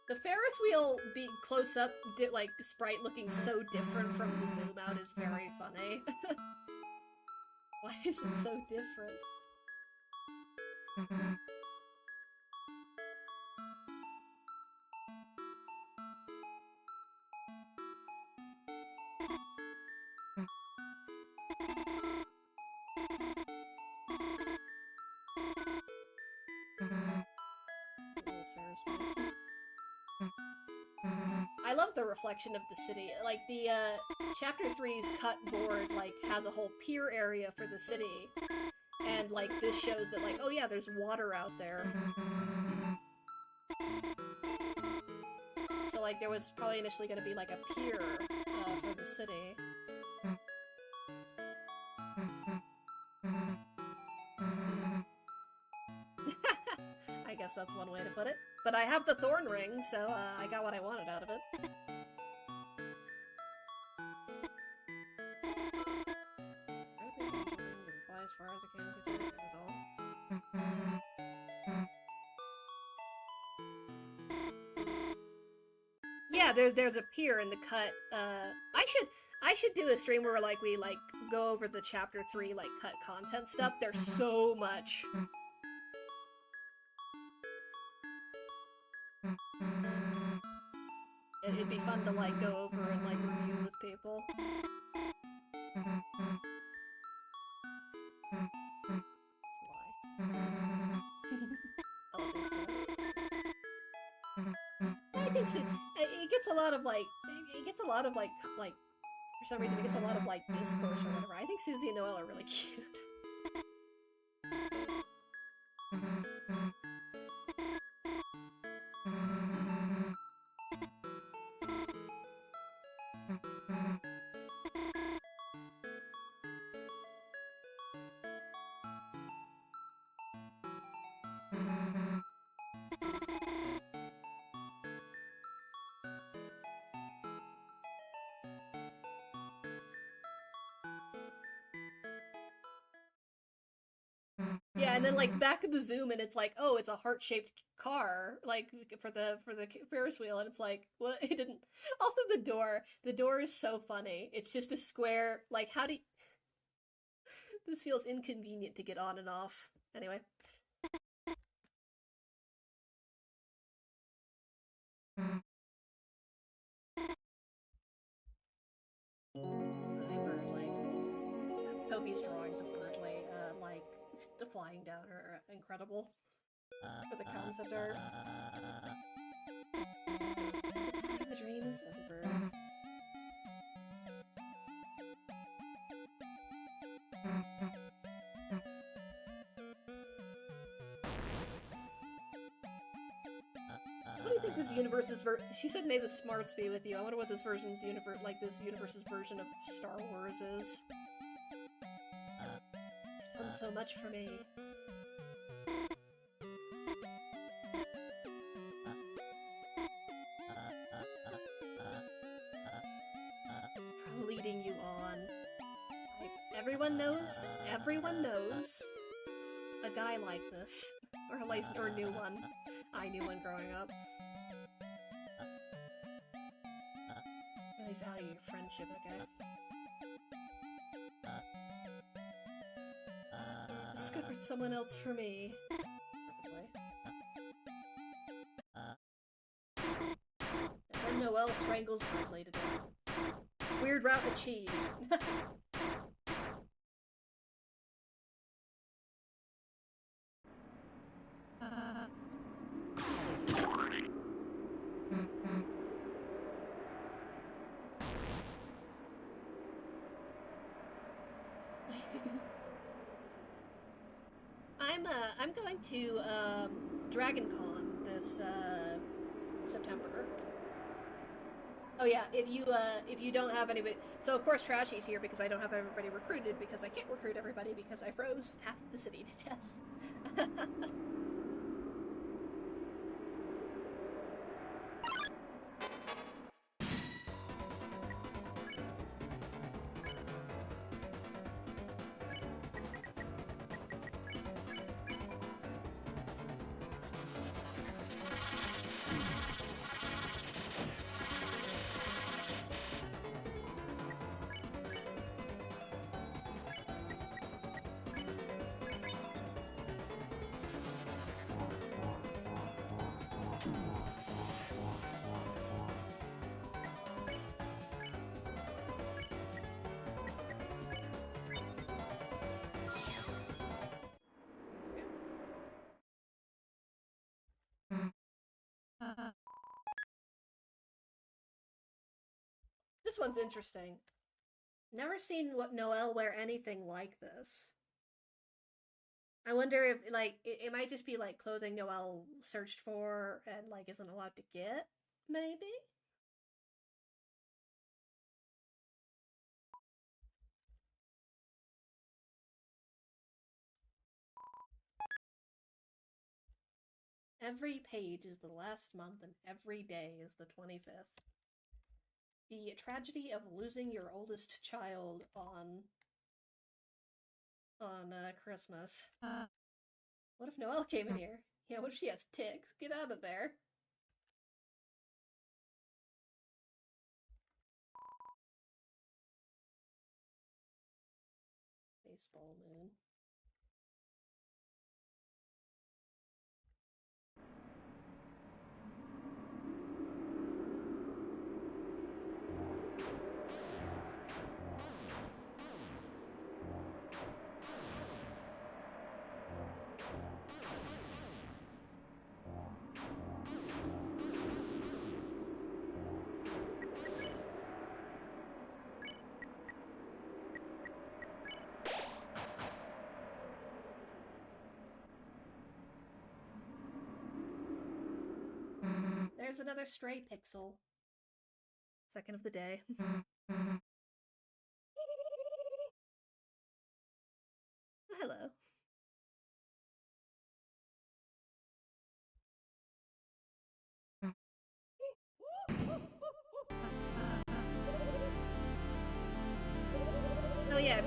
A: The Ferris wheel being close up, like sprite looking so different from the zoom out is very funny. Why is it so different? I love the reflection of the city. Like the chapter 3's cut board like has a whole pier area for the city, and like this shows that like, oh yeah, there's water out there. So like there was probably initially going to be like a pier for the city. I guess that's one way to put it. But I have the thorn ring, so I got what I wanted out of it. As far as I can consider it at all. yeah, there's a pier in the cut. I should do a stream where like we like go over the chapter 3 like cut content stuff. There's so much. It'd be fun to like go over and like review with people. I think so. It gets a lot of like, for some reason it gets a lot of like discourse or whatever. I think Susie and Noelle are really cute. Yeah, and then like back in the zoom, and it's like, oh, it's a heart-shaped car, like for the Ferris wheel, and it's like, well, it didn't. Also, the door is so funny. It's just a square. Like, how do you... This feels inconvenient to get on and off. Anyway. Birdley. Toby's drawings of Birdley, like the flying down are incredible. For the concept art. The dream is over. What do you think this universe's She said, "May the smarts be with you." I wonder what this version's this universe's version of Star Wars is. Done so much for me. From leading you on. Everyone knows a guy like this. Or at least, or knew one. I knew one growing up. Really value your friendship, okay? Discovered someone else for me. And then Noelle strangles Ridley to death. Weird route achieved. I'm going to DragonCon this September. Oh yeah, if you don't have anybody, so of course Trashy's here because I don't have everybody recruited because I can't recruit everybody because I froze half of the city to death. This one's interesting. Never seen Noelle wear anything like this. I wonder if, like, it might just be, like, clothing Noelle searched for and, like, isn't allowed to get, maybe? Every page is the last month and every day is the 25th. The tragedy of losing your oldest child on Christmas. What if Noelle came in here? Yeah, what if she has ticks? Get out of there. full moon. There's another stray pixel. Second of the day. Hello. Oh yeah,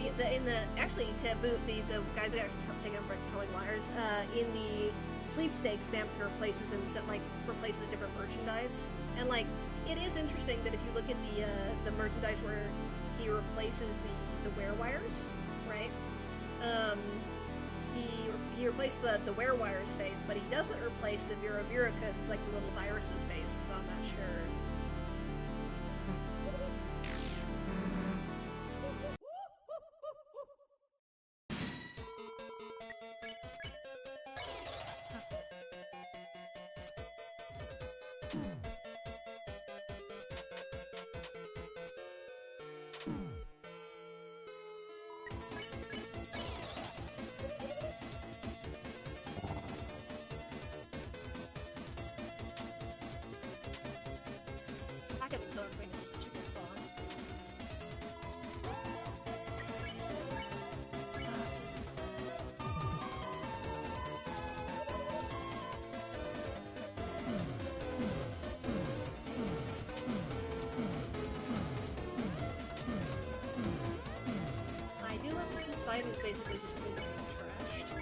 A: actually to boot the guys who got taken up for controlling wires, in the sweepstakes, Vampire replaces different merchandise, and like it is interesting that if you look at the merchandise where he replaces the werewires, right? He replaced the werewire's face, but he doesn't replace the Vera Verica, like the little virus's face is on that shirt. Fight is basically just completely trashed.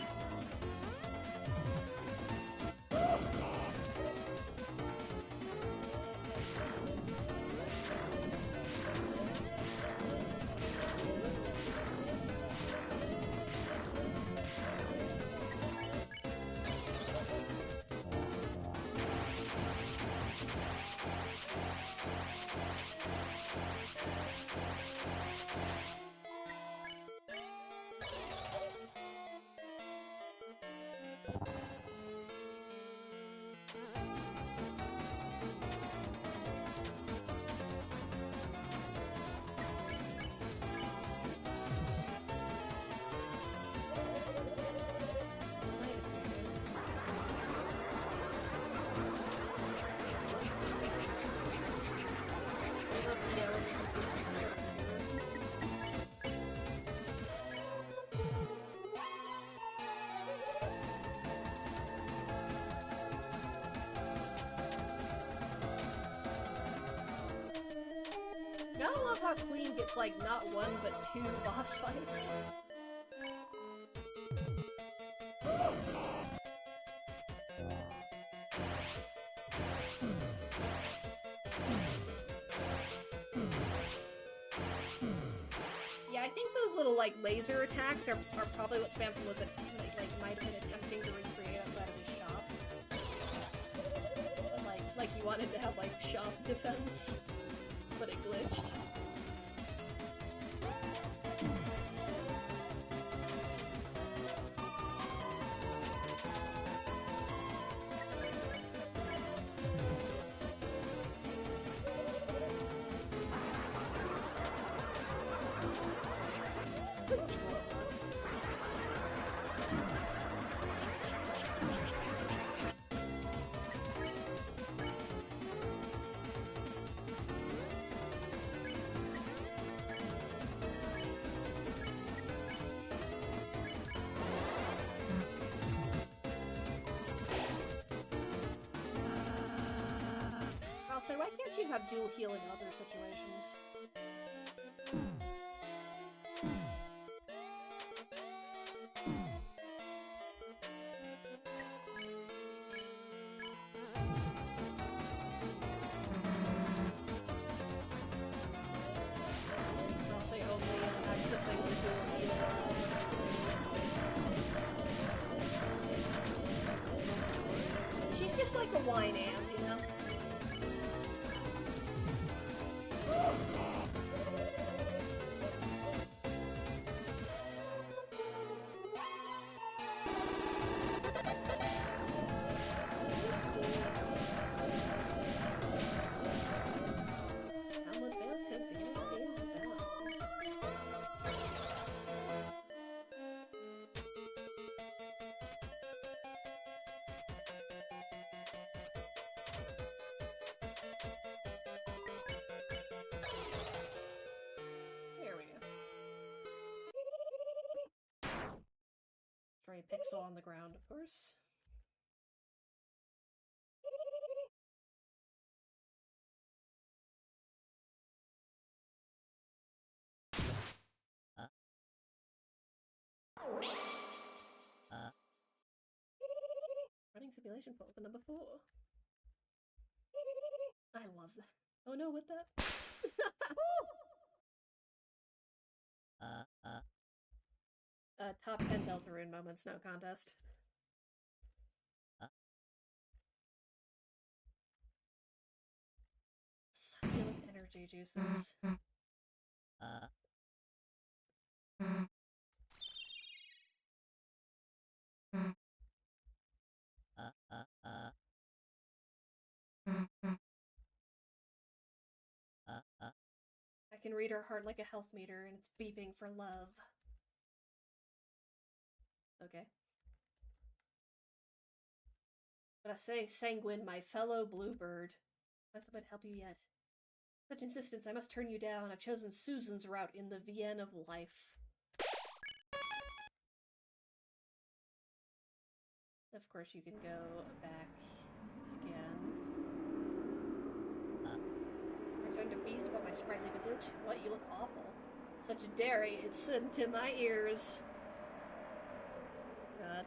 A: I love how Queen gets like not one but two boss fights. Yeah, I think those little like laser attacks are probably what Spamton was might have been attempting to recreate outside of his shop. But, like he wanted to have like shop defense, but it glitched. Also, why can't you have dual heal in other situations? I'll say only accessing the dual heal. like a wine am, you know? I'm with Belle 'cause the game is Belle. There we go. Stray pixel on the ground, of course. Running simulation fault to number 4. I love that. Oh no, what the? Top 10 Deltarune moments, no contest. Succulent energy juices. I can read her heart like a health meter, and it's beeping for love. Okay. But I say, Sanguine, my fellow bluebird. Not somebody help you yet. Such insistence, I must turn you down. I've chosen Susan's route in the Vienne of life. Of course, you can go back again. Return to feast upon my sprightly visage. What? You look awful. Such dairy is sent to my ears. God.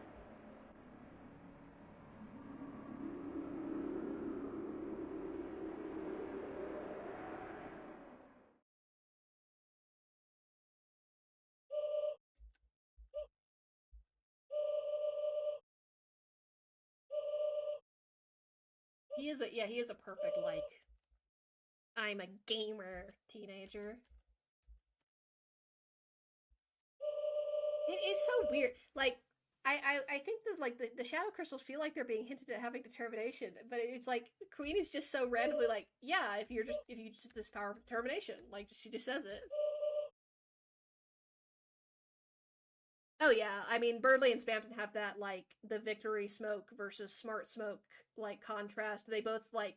A: He is a perfect, like, I'm a gamer teenager. It's so weird. Like, I think that, like, the shadow crystals feel like they're being hinted at having determination, but it's like Queen is just so randomly like, yeah, if you just this power of determination, like she just says it. Oh yeah, I mean Birdley and Spamton have that, like, the victory smoke versus smart smoke, like, contrast. They both, like,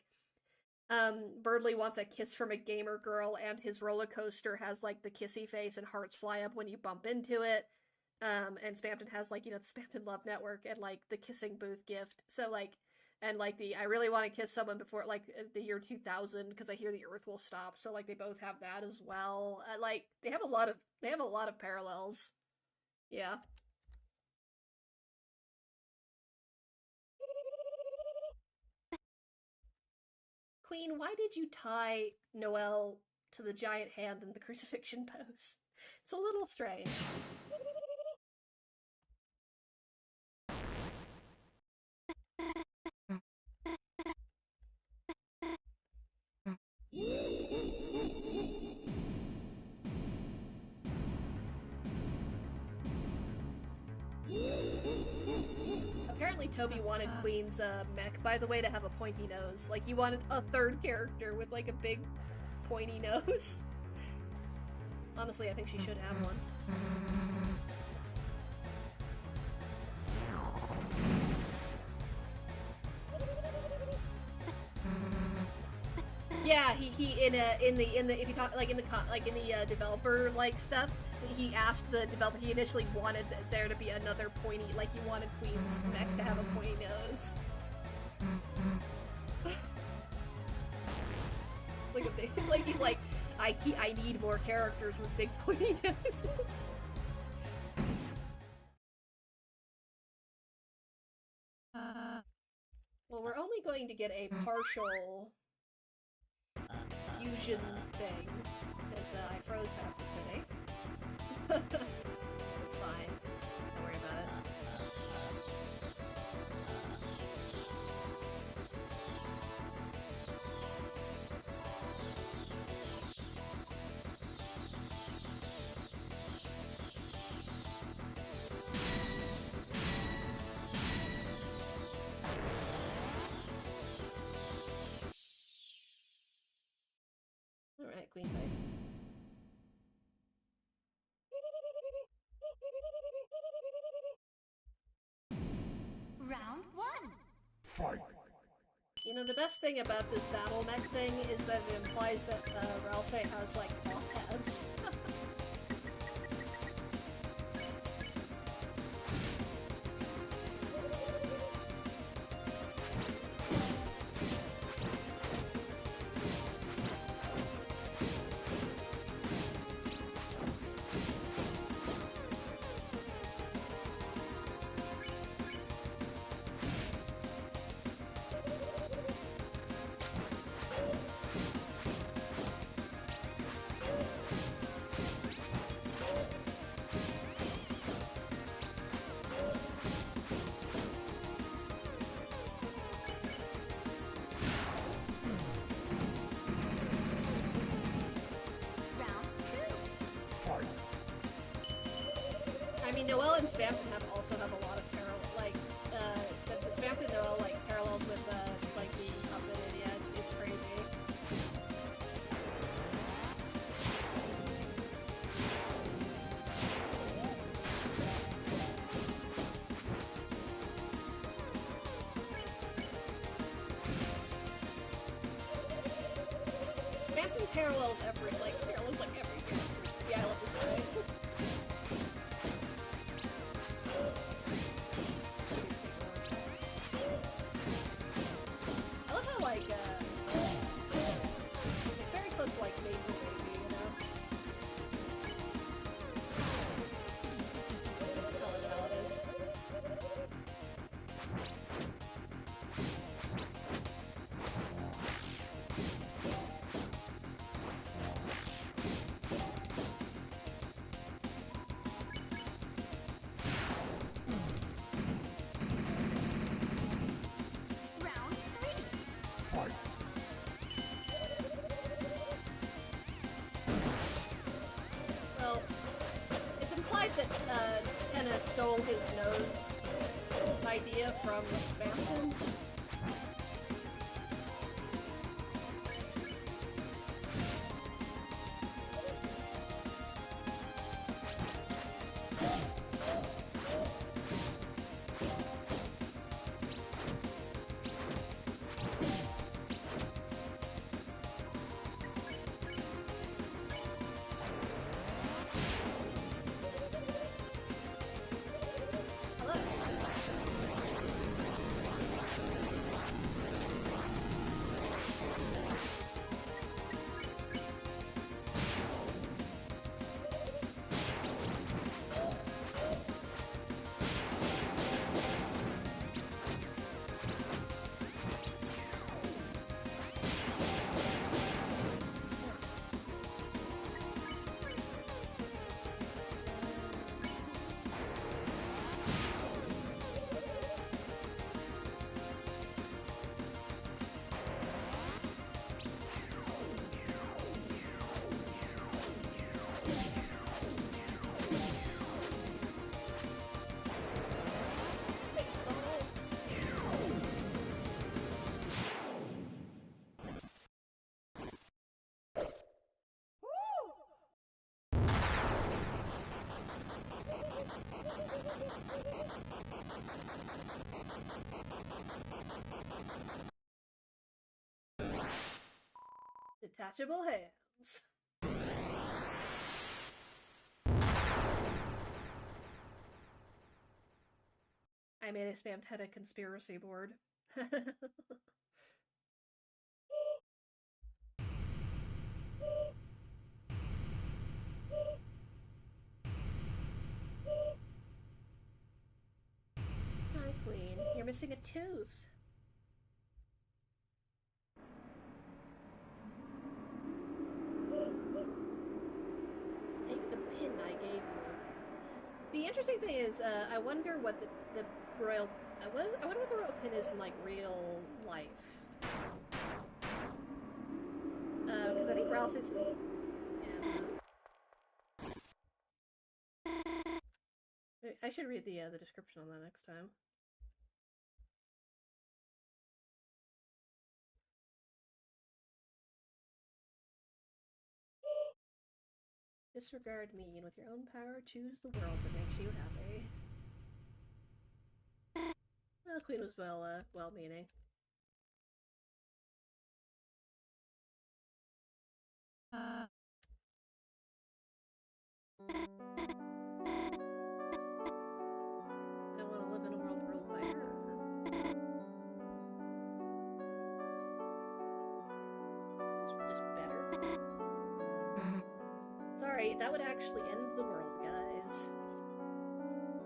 A: Birdley wants a kiss from a gamer girl, and his roller coaster has, like, the kissy face and hearts fly up when you bump into it. And Spamton has, like, you know, the Spamton Love Network and, like, the kissing booth gift. So, like, and, like, the I really want to kiss someone before, like, the year 2000 because I hear the Earth will stop. So, like, they both have that as well. Like, they have a lot of parallels. Yeah. Queen, why did you tie Noelle to the giant hand in the crucifixion pose? It's a little strange. Apparently Toby wanted Queen's mech, by the way, to have a pointy nose. Like, you wanted a third character with, like, a big pointy nose. Honestly, I think she should have one. Yeah, he in the if you talk like in the developer like stuff, he asked the developer, he initially wanted there to be another pointy, like he wanted Queen's mech to have a pointy nose. Like a big, like he's like, I need more characters with big pointy noses. Well, we're only going to get a partial fusion thing, because I froze half the city. It's fine. Don't worry about it. You know, the best thing about this battle mech thing is that it implies that Ralse has, like, off heads. I mean, Noelle and Spamton also have a lot of parallel, like, the Spamton Noelle, like, parallels with, like, being puppeted. Yeah, it's crazy. Spamton parallels every character. Yeah, I love this guy. I love how, like, it's very close to, like, Major Baby, you know? That's the color that it is. Well, it's implied that Kenna stole his nose idea from Spamton. Hello. Detachable hands. I made a spammed head a conspiracy board. Hi, Queen. You're missing a tooth. Take the pin I gave you. The interesting thing is, I wonder what the royal... I wonder what the royal pin is in, like, real life. Because I think Rouse is... Yeah. I should read the description on that next time. Disregard me, and with your own power, choose the world that makes you happy. Well, Queen was well-meaning. I don't want to live in a world ruled by her. It's just better. Sorry, that would actually end the world, guys.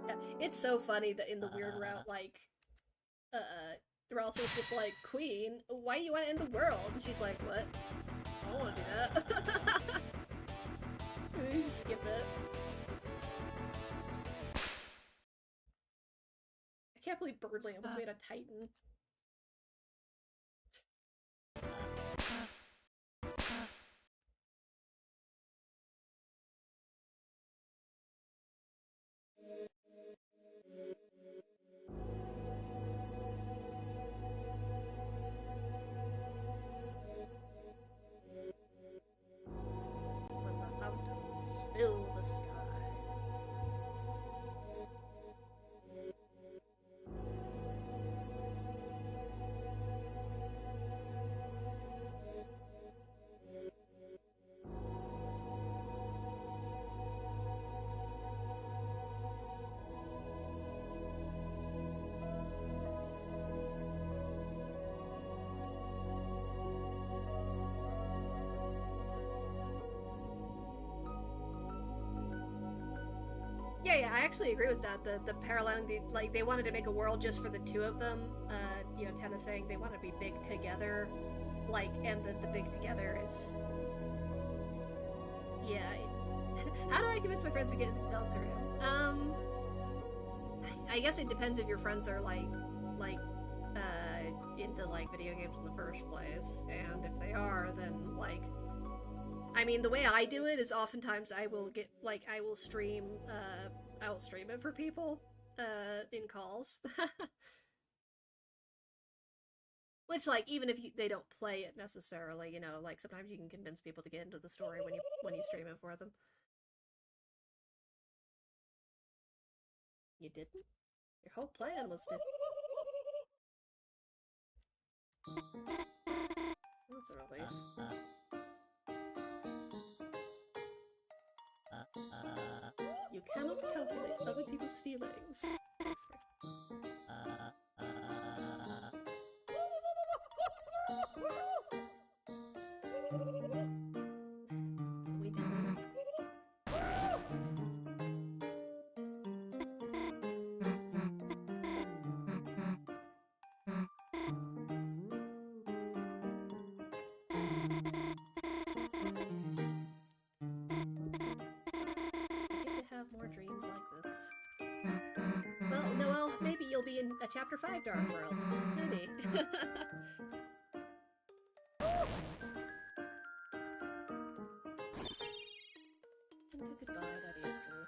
A: Yeah, it's so funny that in the Weird Route, like, Ralsei's just like, Queen, why do you want to end the world? And she's like, what? I don't want to do that. You just skip it. I can't believe Birdling almost made a Titan. When the fountains fill the sky. Yeah, I actually agree with that. The paralleling, like, they wanted to make a world just for the two of them. You know, Tenna saying they want to be big together, like, and the big together is, yeah. How do I convince my friends to get into Deltarune? I guess it depends if your friends are into like video games in the first place, and if they are, then like. I mean, the way I do it is oftentimes I will stream it for people, in calls. Which, like, even if they don't play it necessarily, you know, like, sometimes you can convince people to get into the story when you stream it for them. You didn't? Your whole plan was to... That's a relief. You cannot calculate other people's feelings. We do. Have more dreams like this. Well, Noelle, maybe you'll be in a Chapter 5 Dark World. Maybe. Goodbye, Daddy Ixie.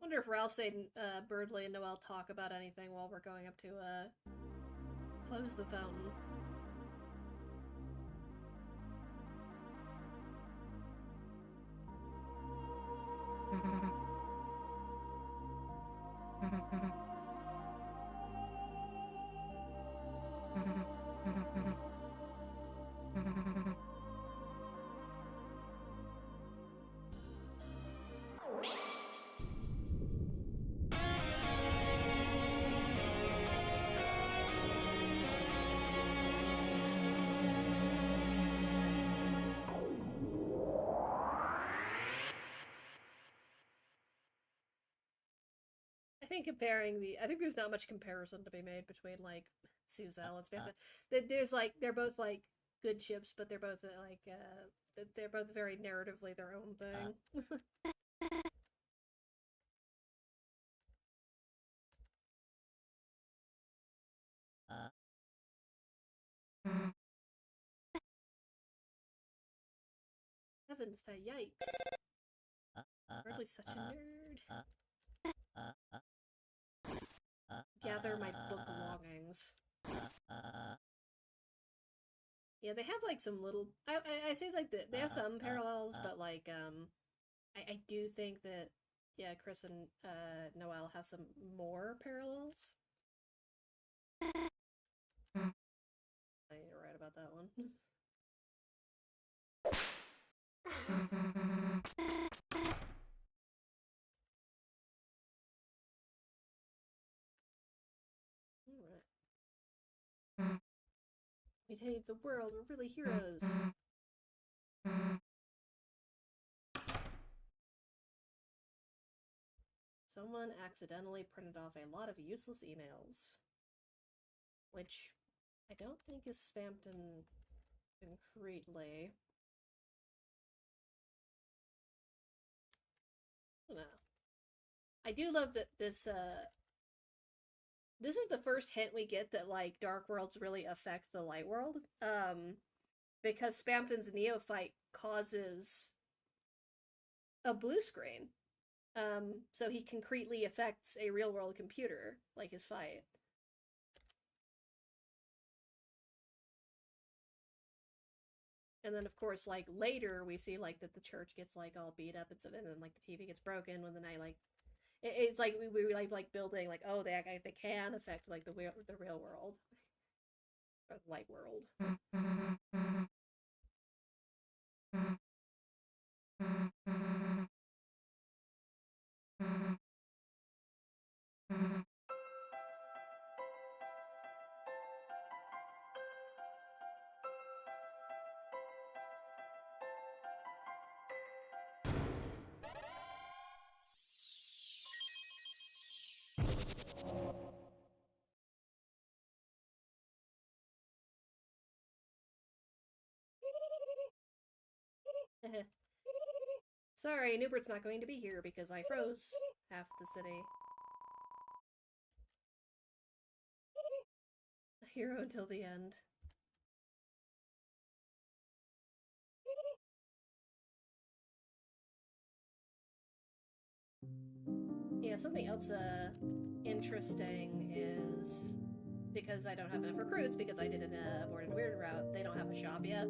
A: Wonder if Ralsei, Birdley, and Noelle talk about anything while we're going up to, close the fountain. I think there's not much comparison to be made between, like, Suzel and Spampa. There's, like, they're both, like, good ships, but they're both, they're both very narratively their own thing. Heavens to yikes. Hardly such a nerd. Gather my book belongings. Yeah, they have like some little. I say like they have some parallels, but like I do think that yeah, Chris and Noelle have some more parallels. I need to write about that one. Alright. We saved the world, we're really heroes. Someone accidentally printed off a lot of useless emails. Which I don't think is spammed in concretely. I don't know. I do love that this is the first hint we get that like Dark Worlds really affect the Light World. Because Spamton's Neophyte causes a blue screen. So he concretely affects a real world computer, like his fight. And then, of course, like later we see like that the church gets like all beat up and stuff, and then like the TV gets broken when the night like it's like we like building like oh they can affect like the real world, or the light world. Sorry, Newbert's not going to be here because I froze half the city. A hero until the end. Yeah, something else interesting is because I don't have enough recruits because I did an aborted weird route, they don't have a shop yet.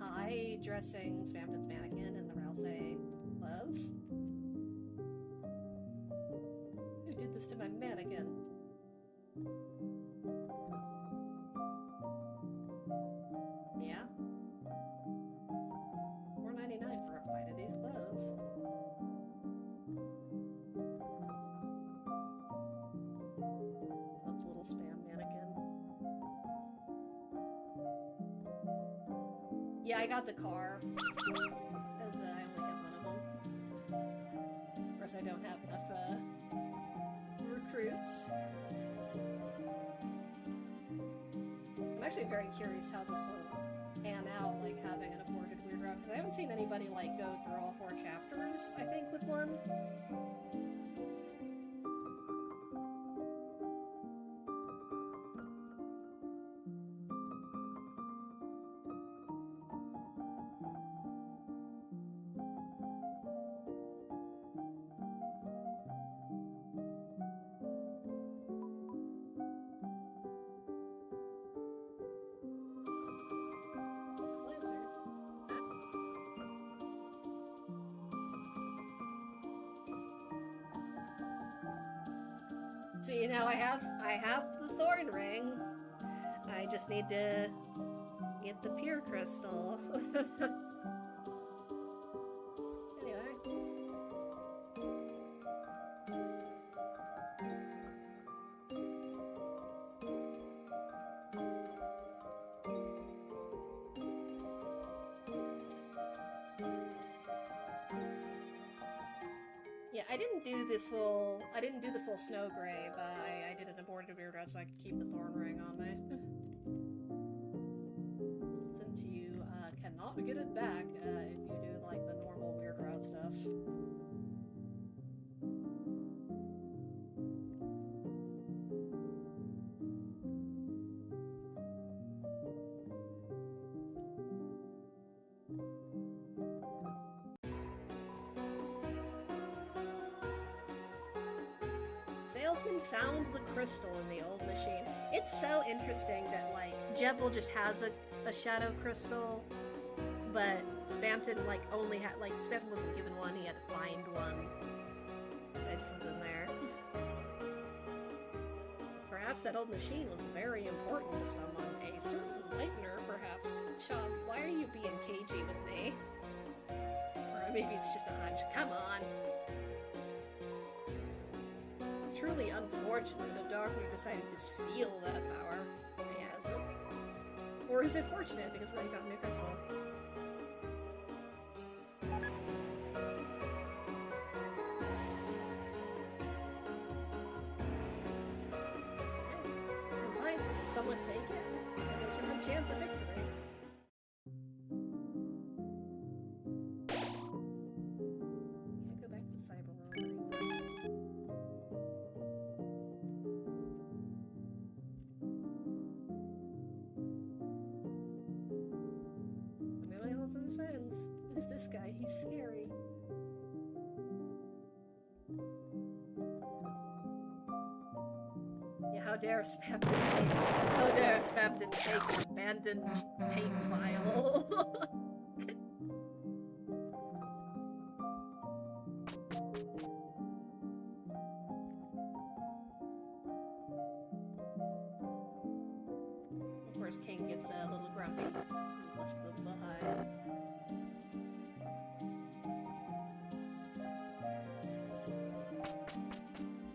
A: Hi, dressing Spamton's mannequin in the Rousey clothes. Who did this to my mannequin? Yeah? $4.99 for a bite of these clothes. Love little spam mannequin. Yeah, I got the car. Because I only have one of them. Of course, I don't have enough recruits. I'm actually very curious how this will pan out, like having an aborted weird route, because I haven't seen anybody like go through all 4 chapters, I think, with one. See, now I have the thorn ring. I just need to get the pure crystal. Anyway. Yeah, I didn't do the full snow grave. I did an aborted weird route so I could keep the thorn ring on me. Since you cannot get it back if you do like the normal weird route stuff. talisman found the crystal in the old machine. It's so interesting that, like, Jevil just has a shadow crystal, but Spamton, like, only had, like, Spamton wasn't given one, he had to find one. It just wasn't there. Perhaps that old machine was very important to someone. A certain lightener, perhaps. Sean, why are you being cagey with me? Or maybe it's just a hunch. Come on! It's truly unfortunate a doctor decided to steal that power. He hasn't. Or is it fortunate because they got a new crystal? Someone take it? There's your one chance at victory. Can't go back to the cyber world anymore. Nobody else in his friends. Who's this guy? He's scary. How dare Spamton take an abandoned paint file? Of course, King gets a little grumpy and left them behind.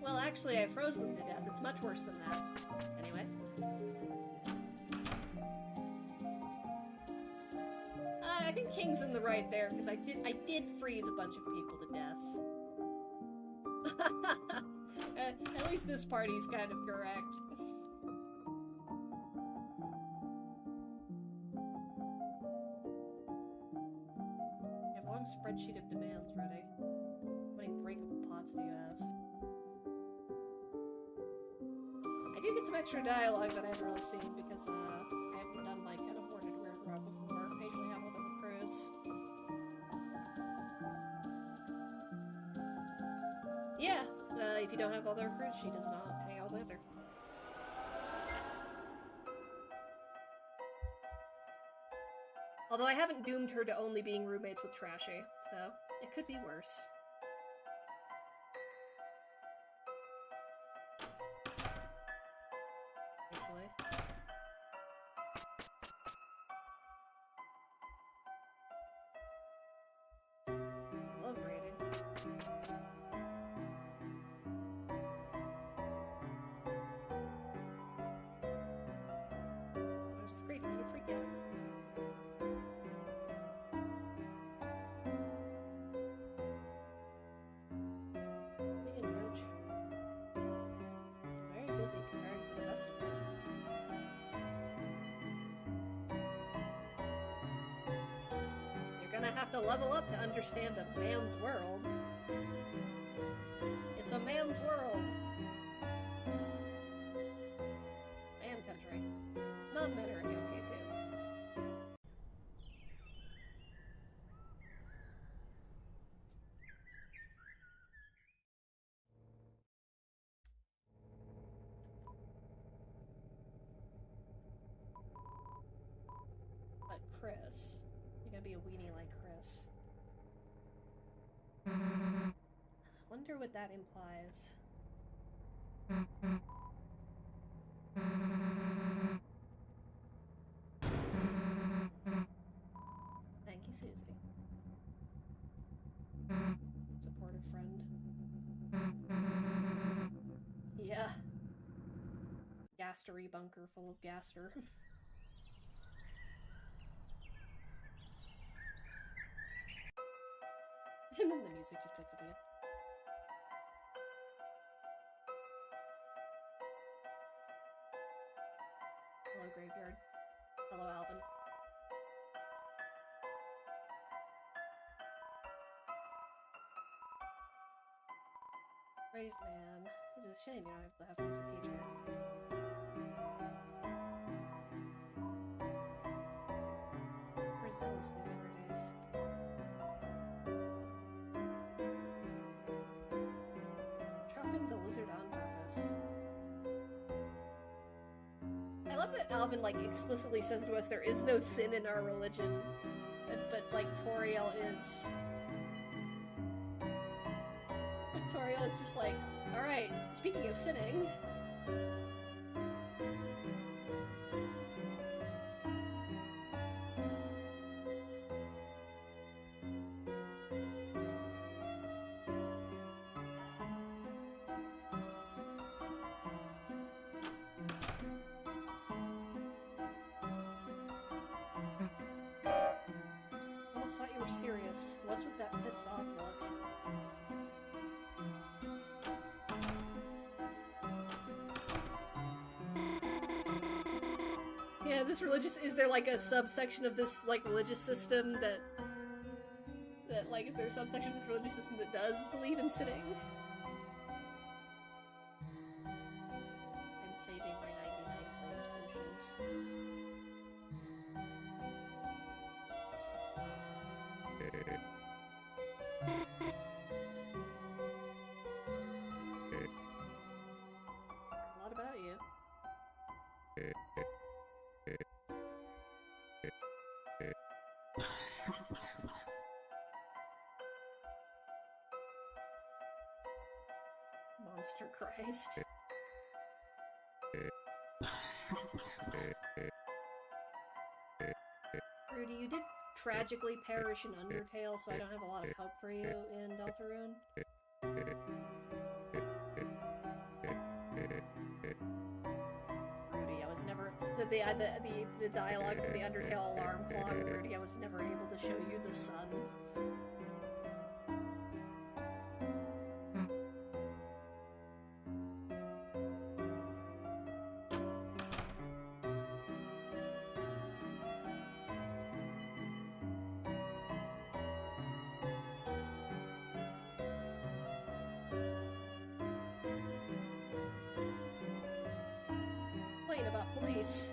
A: Well, actually, I froze them to death. It's much worse than that. Anyway. I think King's in the right there, because I did freeze a bunch of people to death. At least this party's kind of correct. I have a long spreadsheet of demands ready. How many breakable pots do you have? I do get some extra dialogue that I haven't really seen because I haven't done like an Aborted Weird Route before. I usually have all the recruits. Yeah, if you don't have all the recruits, she does not hang out with her. Although I haven't doomed her to only being roommates with Trashy, so it could be worse. Love raiding. Which is great, you freak out. Man, Roach. She's very busy preparing for the festival. Gonna have to level up to understand a man's world. It's a man's world. Man country. Non-men are okay too. But Chris. You're gonna be a weenie like Chris. Wonder what that implies. Thank you, Susie. Supportive friend. Yeah. Gastery bunker full of gaster. And then the music just picks up again. Hello, Graveyard. Hello, Alvin. Brave man. It is a shame you don't have to have this teacher. Brazil's newspaper days. Trapping the lizard on purpose. that Alvin, like, explicitly says to us there is no sin in our religion, but like, Toriel is... Toriel is just like, alright, speaking of sinning... Almost thought you were serious. What's with that pissed off look? Yeah, this religious... Is there, like, a subsection of this, like, religious system that, like, if there's a subsection of this religious system that does believe in sinning? I'm saving my 99 points. A lot about you. Monster Christ. Rudy, you did tragically perish in Undertale, so I don't have a lot of hope for you in Deltarune. Rudy, I was never... The dialogue from the Undertale alarm clock, Rudy, I was never able to show you the sun. About police.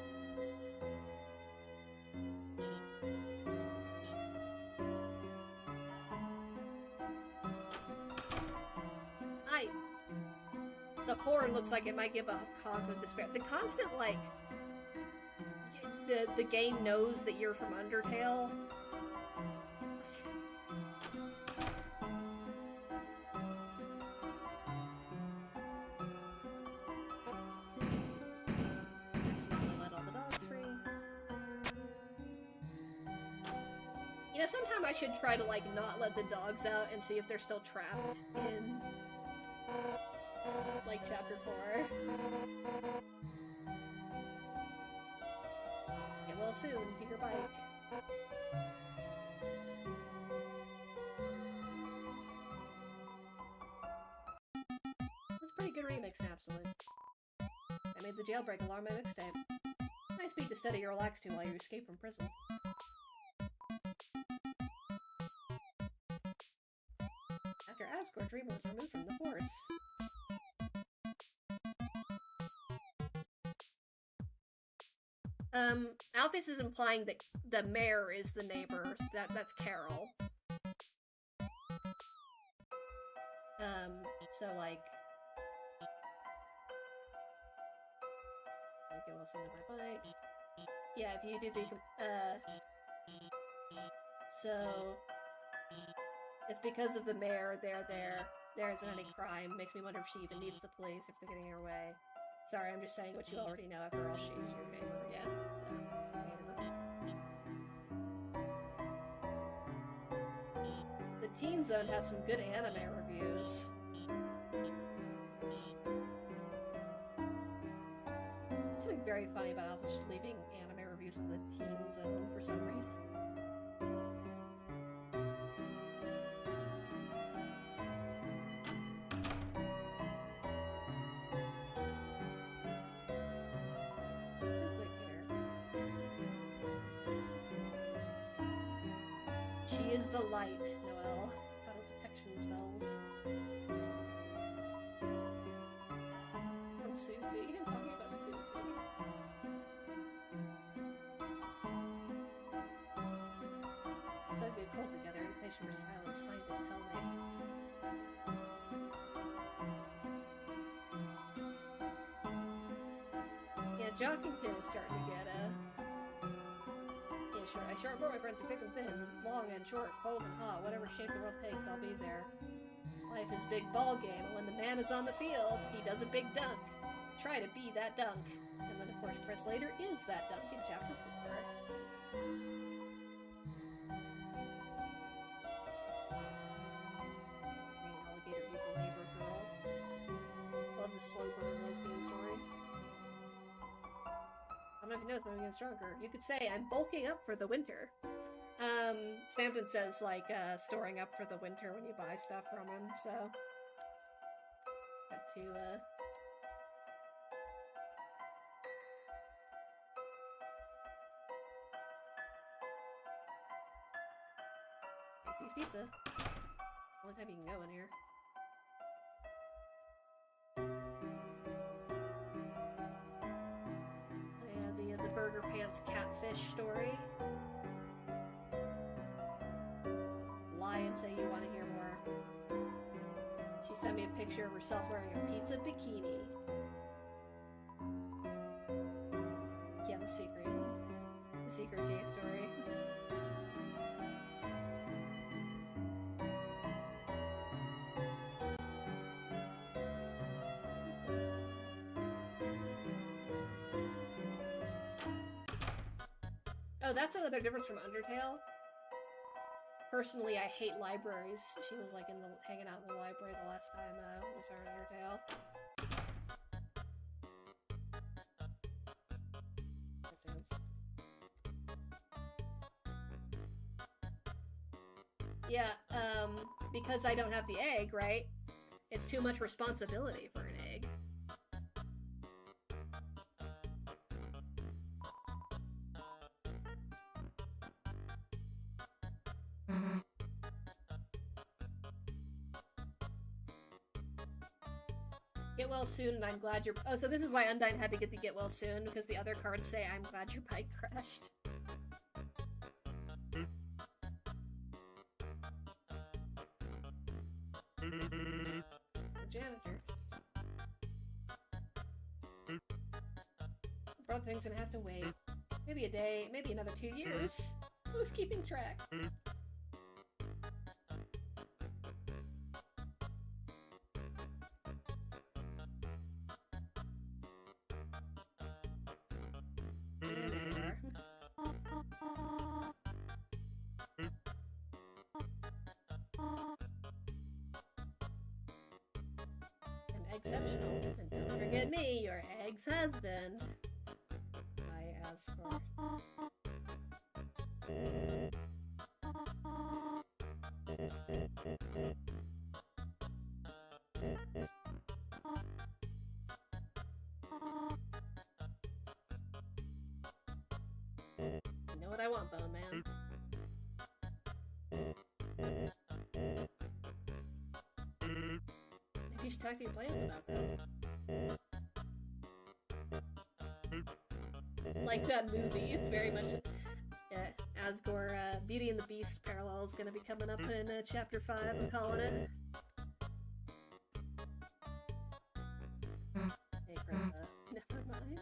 A: The thorn looks like it might give a conk of despair. The constant, like, the game knows that you're from Undertale. Sometime I should try to, like, not let the dogs out and see if they're still trapped in, like, Chapter 4. Get well soon to your bike. That's a pretty good remix, Snapswood. I made the jailbreak alarm my mixtape. Nice beat to steady your relax to while you escape from prison. After Asgore, Dreamer was removed from the force. Alphys is implying that the mayor is the neighbor. That's Carol. So, like... I can listen to my bike. Yeah, if you do the... So... It's because of the mayor, there isn't any crime. Makes me wonder if she even needs the police, if they're getting in her way. Sorry, I'm just saying what you already know. After all, she's your neighbor. Yeah, so, The Teen Zone has some good anime reviews. There's something very funny about Alphys leaving anime reviews in the Teen Zone for some reason. She is the light, Noelle. Auto detection spells. From Susie. I'm talking about Susie. So good cold together. Impatient for silence. Find it. Tell me. Yeah, Jockington is starting to get short. I short for my friends, thick and thin, long and short, cold and hot, whatever shape the world takes, I'll be there. Life is big ball game, and when the man is on the field, he does a big dunk. Try to be that dunk. And then, of course, Chris Slater is that dunk in Chapter 4. Green alligator, evil neighbor girl. Love the slow burn lesbian story. I don't know if you know it's getting stronger. You could say, I'm bulking up for the winter. Spamton says, like, storing up for the winter when you buy stuff from him, so... Got to, Casey's Pizza. Only time you can go in here. The Burger Pants catfish story. Lie and say you want to hear more. She sent me a picture of herself wearing a pizza bikini. Yeah, the secret gay story. Oh, that's another difference from Undertale. Personally, I hate libraries. She was like hanging out in the library the last time we saw Undertale. Yeah, because I don't have the egg, right? It's too much responsibility for an egg. Get well soon, and I'm glad you're... Oh, so this is why Undyne had to get the get well soon, because the other cards say, I'm glad your bike crashed. The janitor. Brother thing's gonna have to wait. Maybe a day, maybe another 2 years. Who's keeping track? Exceptional. And don't forget me, your egg's husband. I ask for. You know what I want, Bone Man. You should talk to your plans about that. Like that movie, it's very much Asgore, Beauty and the Beast parallel is going to be coming up in Chapter 5, I'm calling it. Hey, Krista, never mind.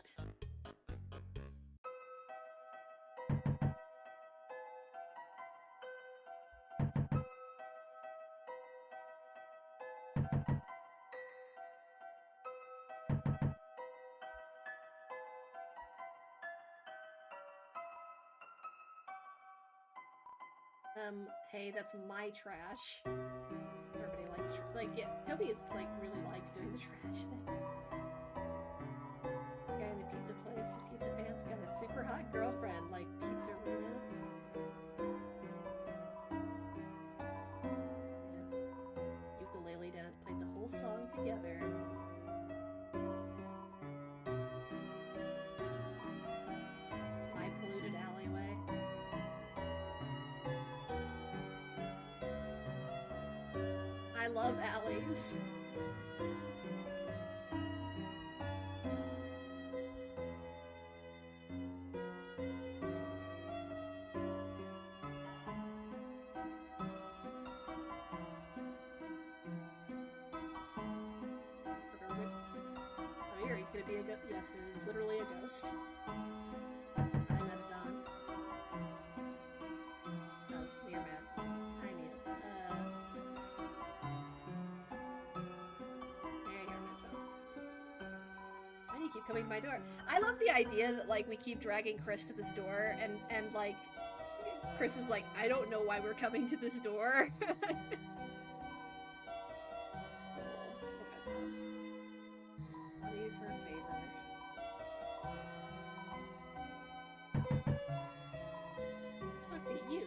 A: Hey, that's my trash. Everybody likes, like, yeah, Toby is, like, really likes doing the trash thing. Guy in the pizza place, the pizza pants, got a super hot girlfriend, like, Pizza Runa. Yeah. Ukulele dance, played the whole song together. My polluted alleyway. I love alleys. Oh, here, he could be a good... Yep, yes, it is literally a ghost. I met a dog. Oh, you're mad. Hi, Neil. There you are, Mitchell. Why do you keep coming to my door? I love the idea that, like, we keep dragging Chris to this door, and like, Chris is like, I don't know why we're coming to this door. I'll leave for a favor. Let's talk to you.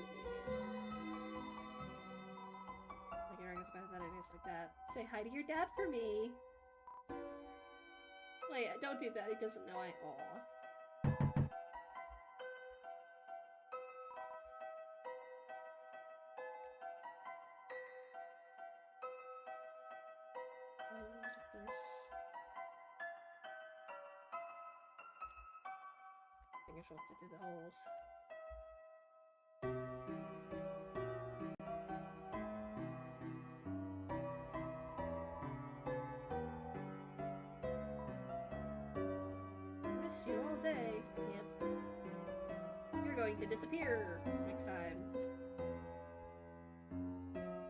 A: Like, you're always about that, ideas like that. Say hi to your dad for me. Wait, don't do that. He doesn't know I. Aw. I guess we'll have to do the holes. Missed you all day. Yep. You're going to disappear next time.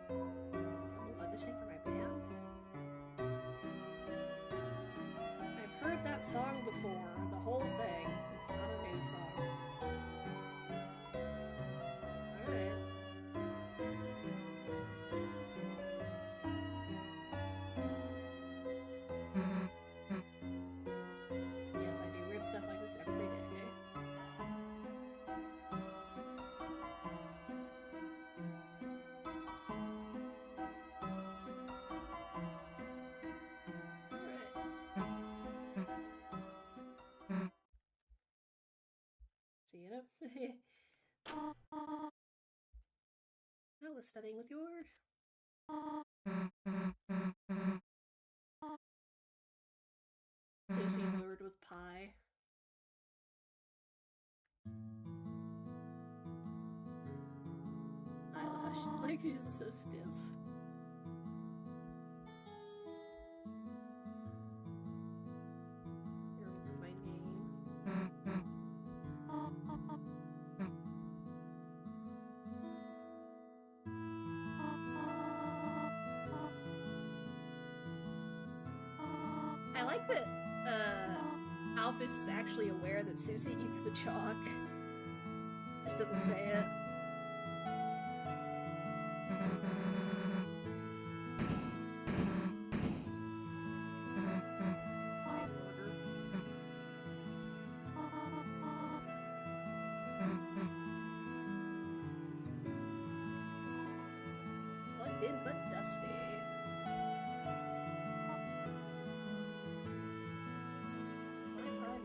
A: Someone's auditioning for my band? I've heard that song before, the whole thing. It's not a new song. Alright. Yes, I do weird stuff like this every day. See you know. I was studying with your Susie lured with pie. Eyelash. Like she's so stiff. You remember my name. I like that Alphys is actually aware that Susie eats the chalk. Just doesn't say it. Plugged in but dusty.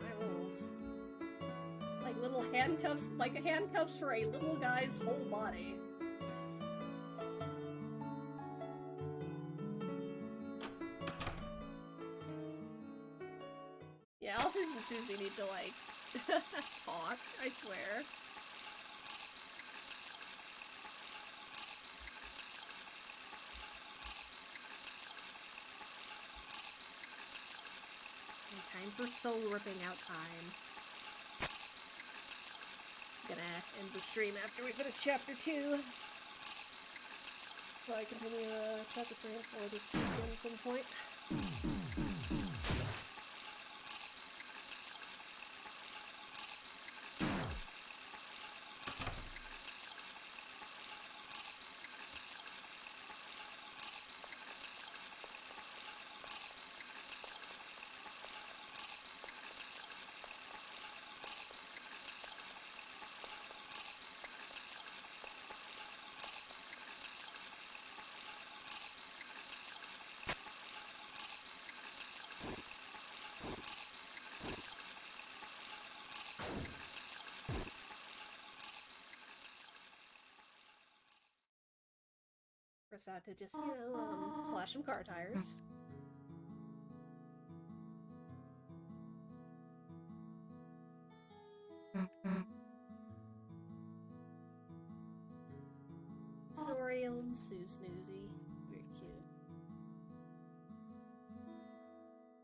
A: My rules. Like little handcuffs, like handcuffs for a little guy's whole body. Yeah, Alphys and Susie need to, like, talk, I swear. Time for soul ripping out time. Gonna end the stream after we finish chapter 2. So I continue chapter 3 and 4 this weekend at some point. Press out to just, you know, slash some car tires. Snoriel and Sue Snoozy. Very cute.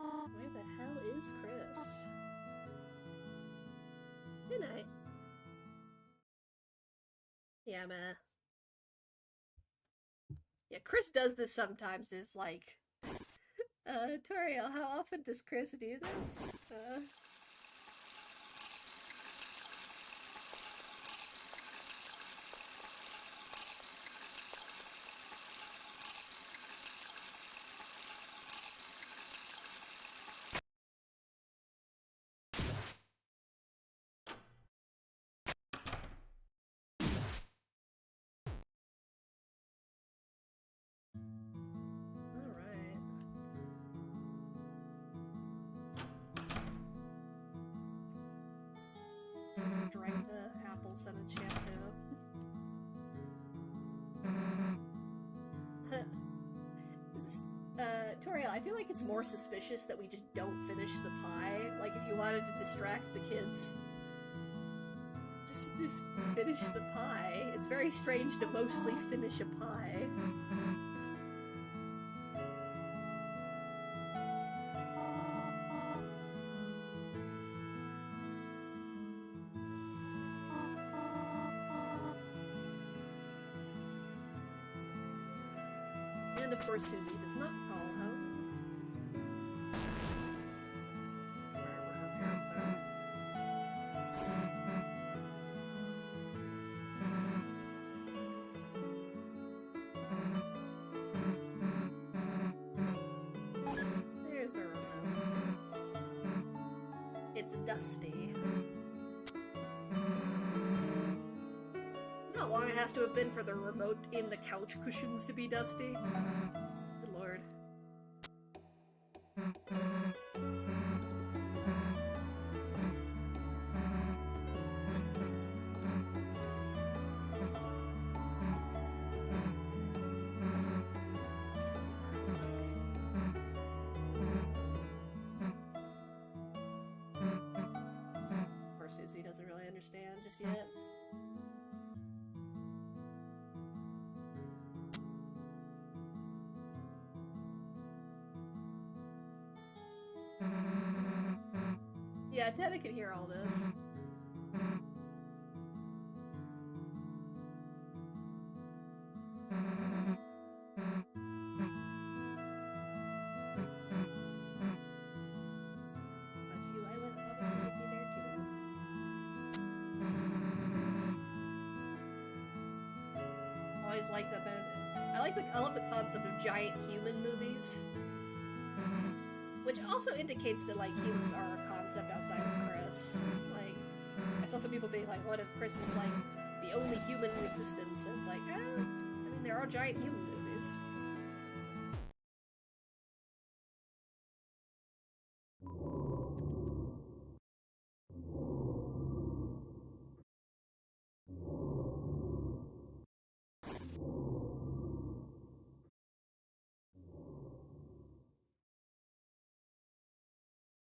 A: Where the hell is Chris? Good night. Yeah, man. Yeah, Chris does this sometimes, is like, Toriel, how often does Chris do this? Alright. Drank the apple scented shampoo. Toriel, I feel like it's more suspicious that we just don't finish the pie. Like, if you wanted to distract the kids, just finish the pie. It's very strange to mostly finish a pie. And of course, Susie does not call home. Wherever her parents are. There's the remote. It's dusty. How long it has to have been for the remote in the couch cushions to be dusty? Good lord. Poor Susie doesn't really understand just yet. Yeah, Teddy can hear all this. A few I would obviously be there too. Always like that. I love the concept of giant human movies. Which also indicates that, like, humans are a concept outside of Chris. Like, I saw some people being like, what if Chris is, like, the only human in existence? And it's like, I mean, there are giant human movies.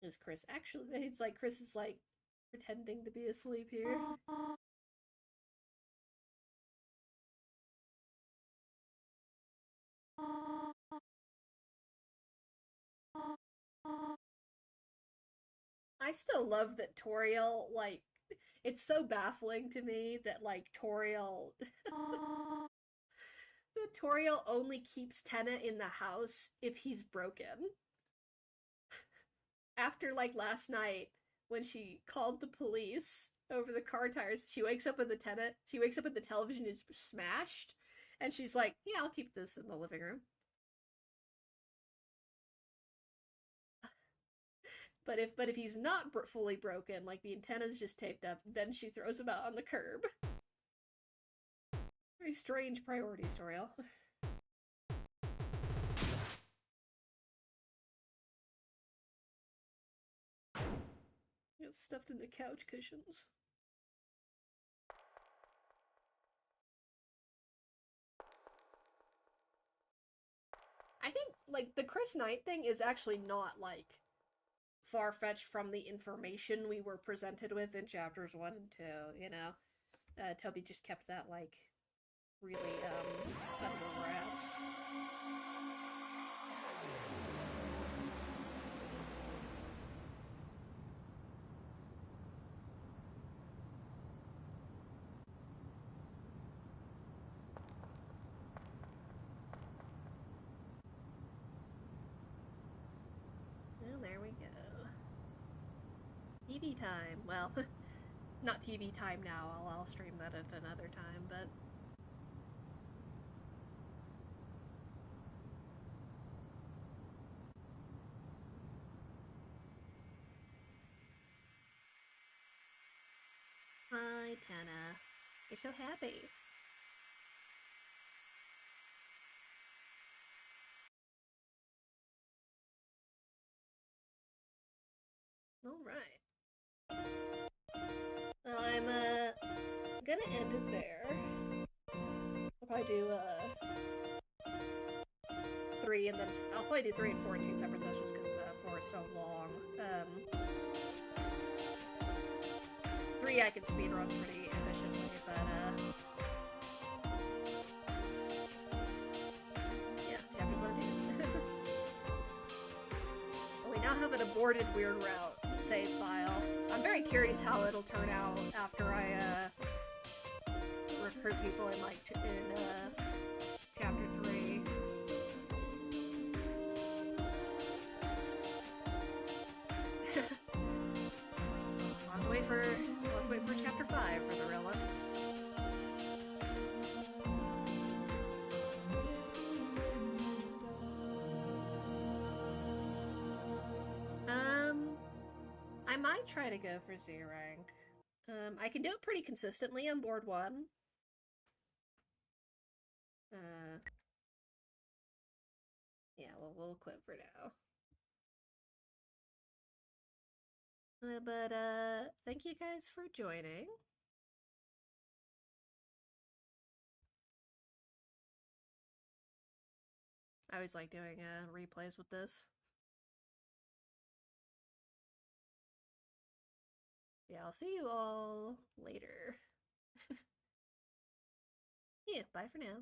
A: Is Chris actually? It's like Chris is, like, pretending to be asleep here. I still love that Toriel, like, it's so baffling to me that, like, Toriel only keeps Tenna in the house if he's broken. After, like, last night, when she called the police over the car tires, she wakes up and the television is smashed, and she's like, yeah, I'll keep this in the living room. But if he's not fully broken, like the antenna's just taped up, then she throws him out on the curb. Very strange priorities, Toriel. It's stuffed in the couch cushions. I think, like, the Chris Knight thing is actually not, like, far-fetched from the information we were presented with in chapters 1 and 2, you know? Toby just kept that, like, really, under wraps. TV time. Well, not TV time now. I'll stream that at another time, but... Hi, Tana. You're so happy. Alright. Well, I'm, gonna end it there. I'll probably do, 3 and then... I'll probably do 3 and 4 in 2 separate sessions, because, 4 is so long. 3 I can speedrun pretty efficiently, but, yeah, chapter 1 and 2. Well, we now have an aborted Weird Route save file. I'm very curious how it'll turn out after I, recruit people in, like, chapter 3. We'll have to wait for chapter 5 for the real one. I might try to go for Z rank. I can do it pretty consistently on board 1. Yeah, well, we'll quit for now. But, thank you guys for joining. I always like doing, replays with this. Yeah, I'll see you all later. Yeah, bye for now.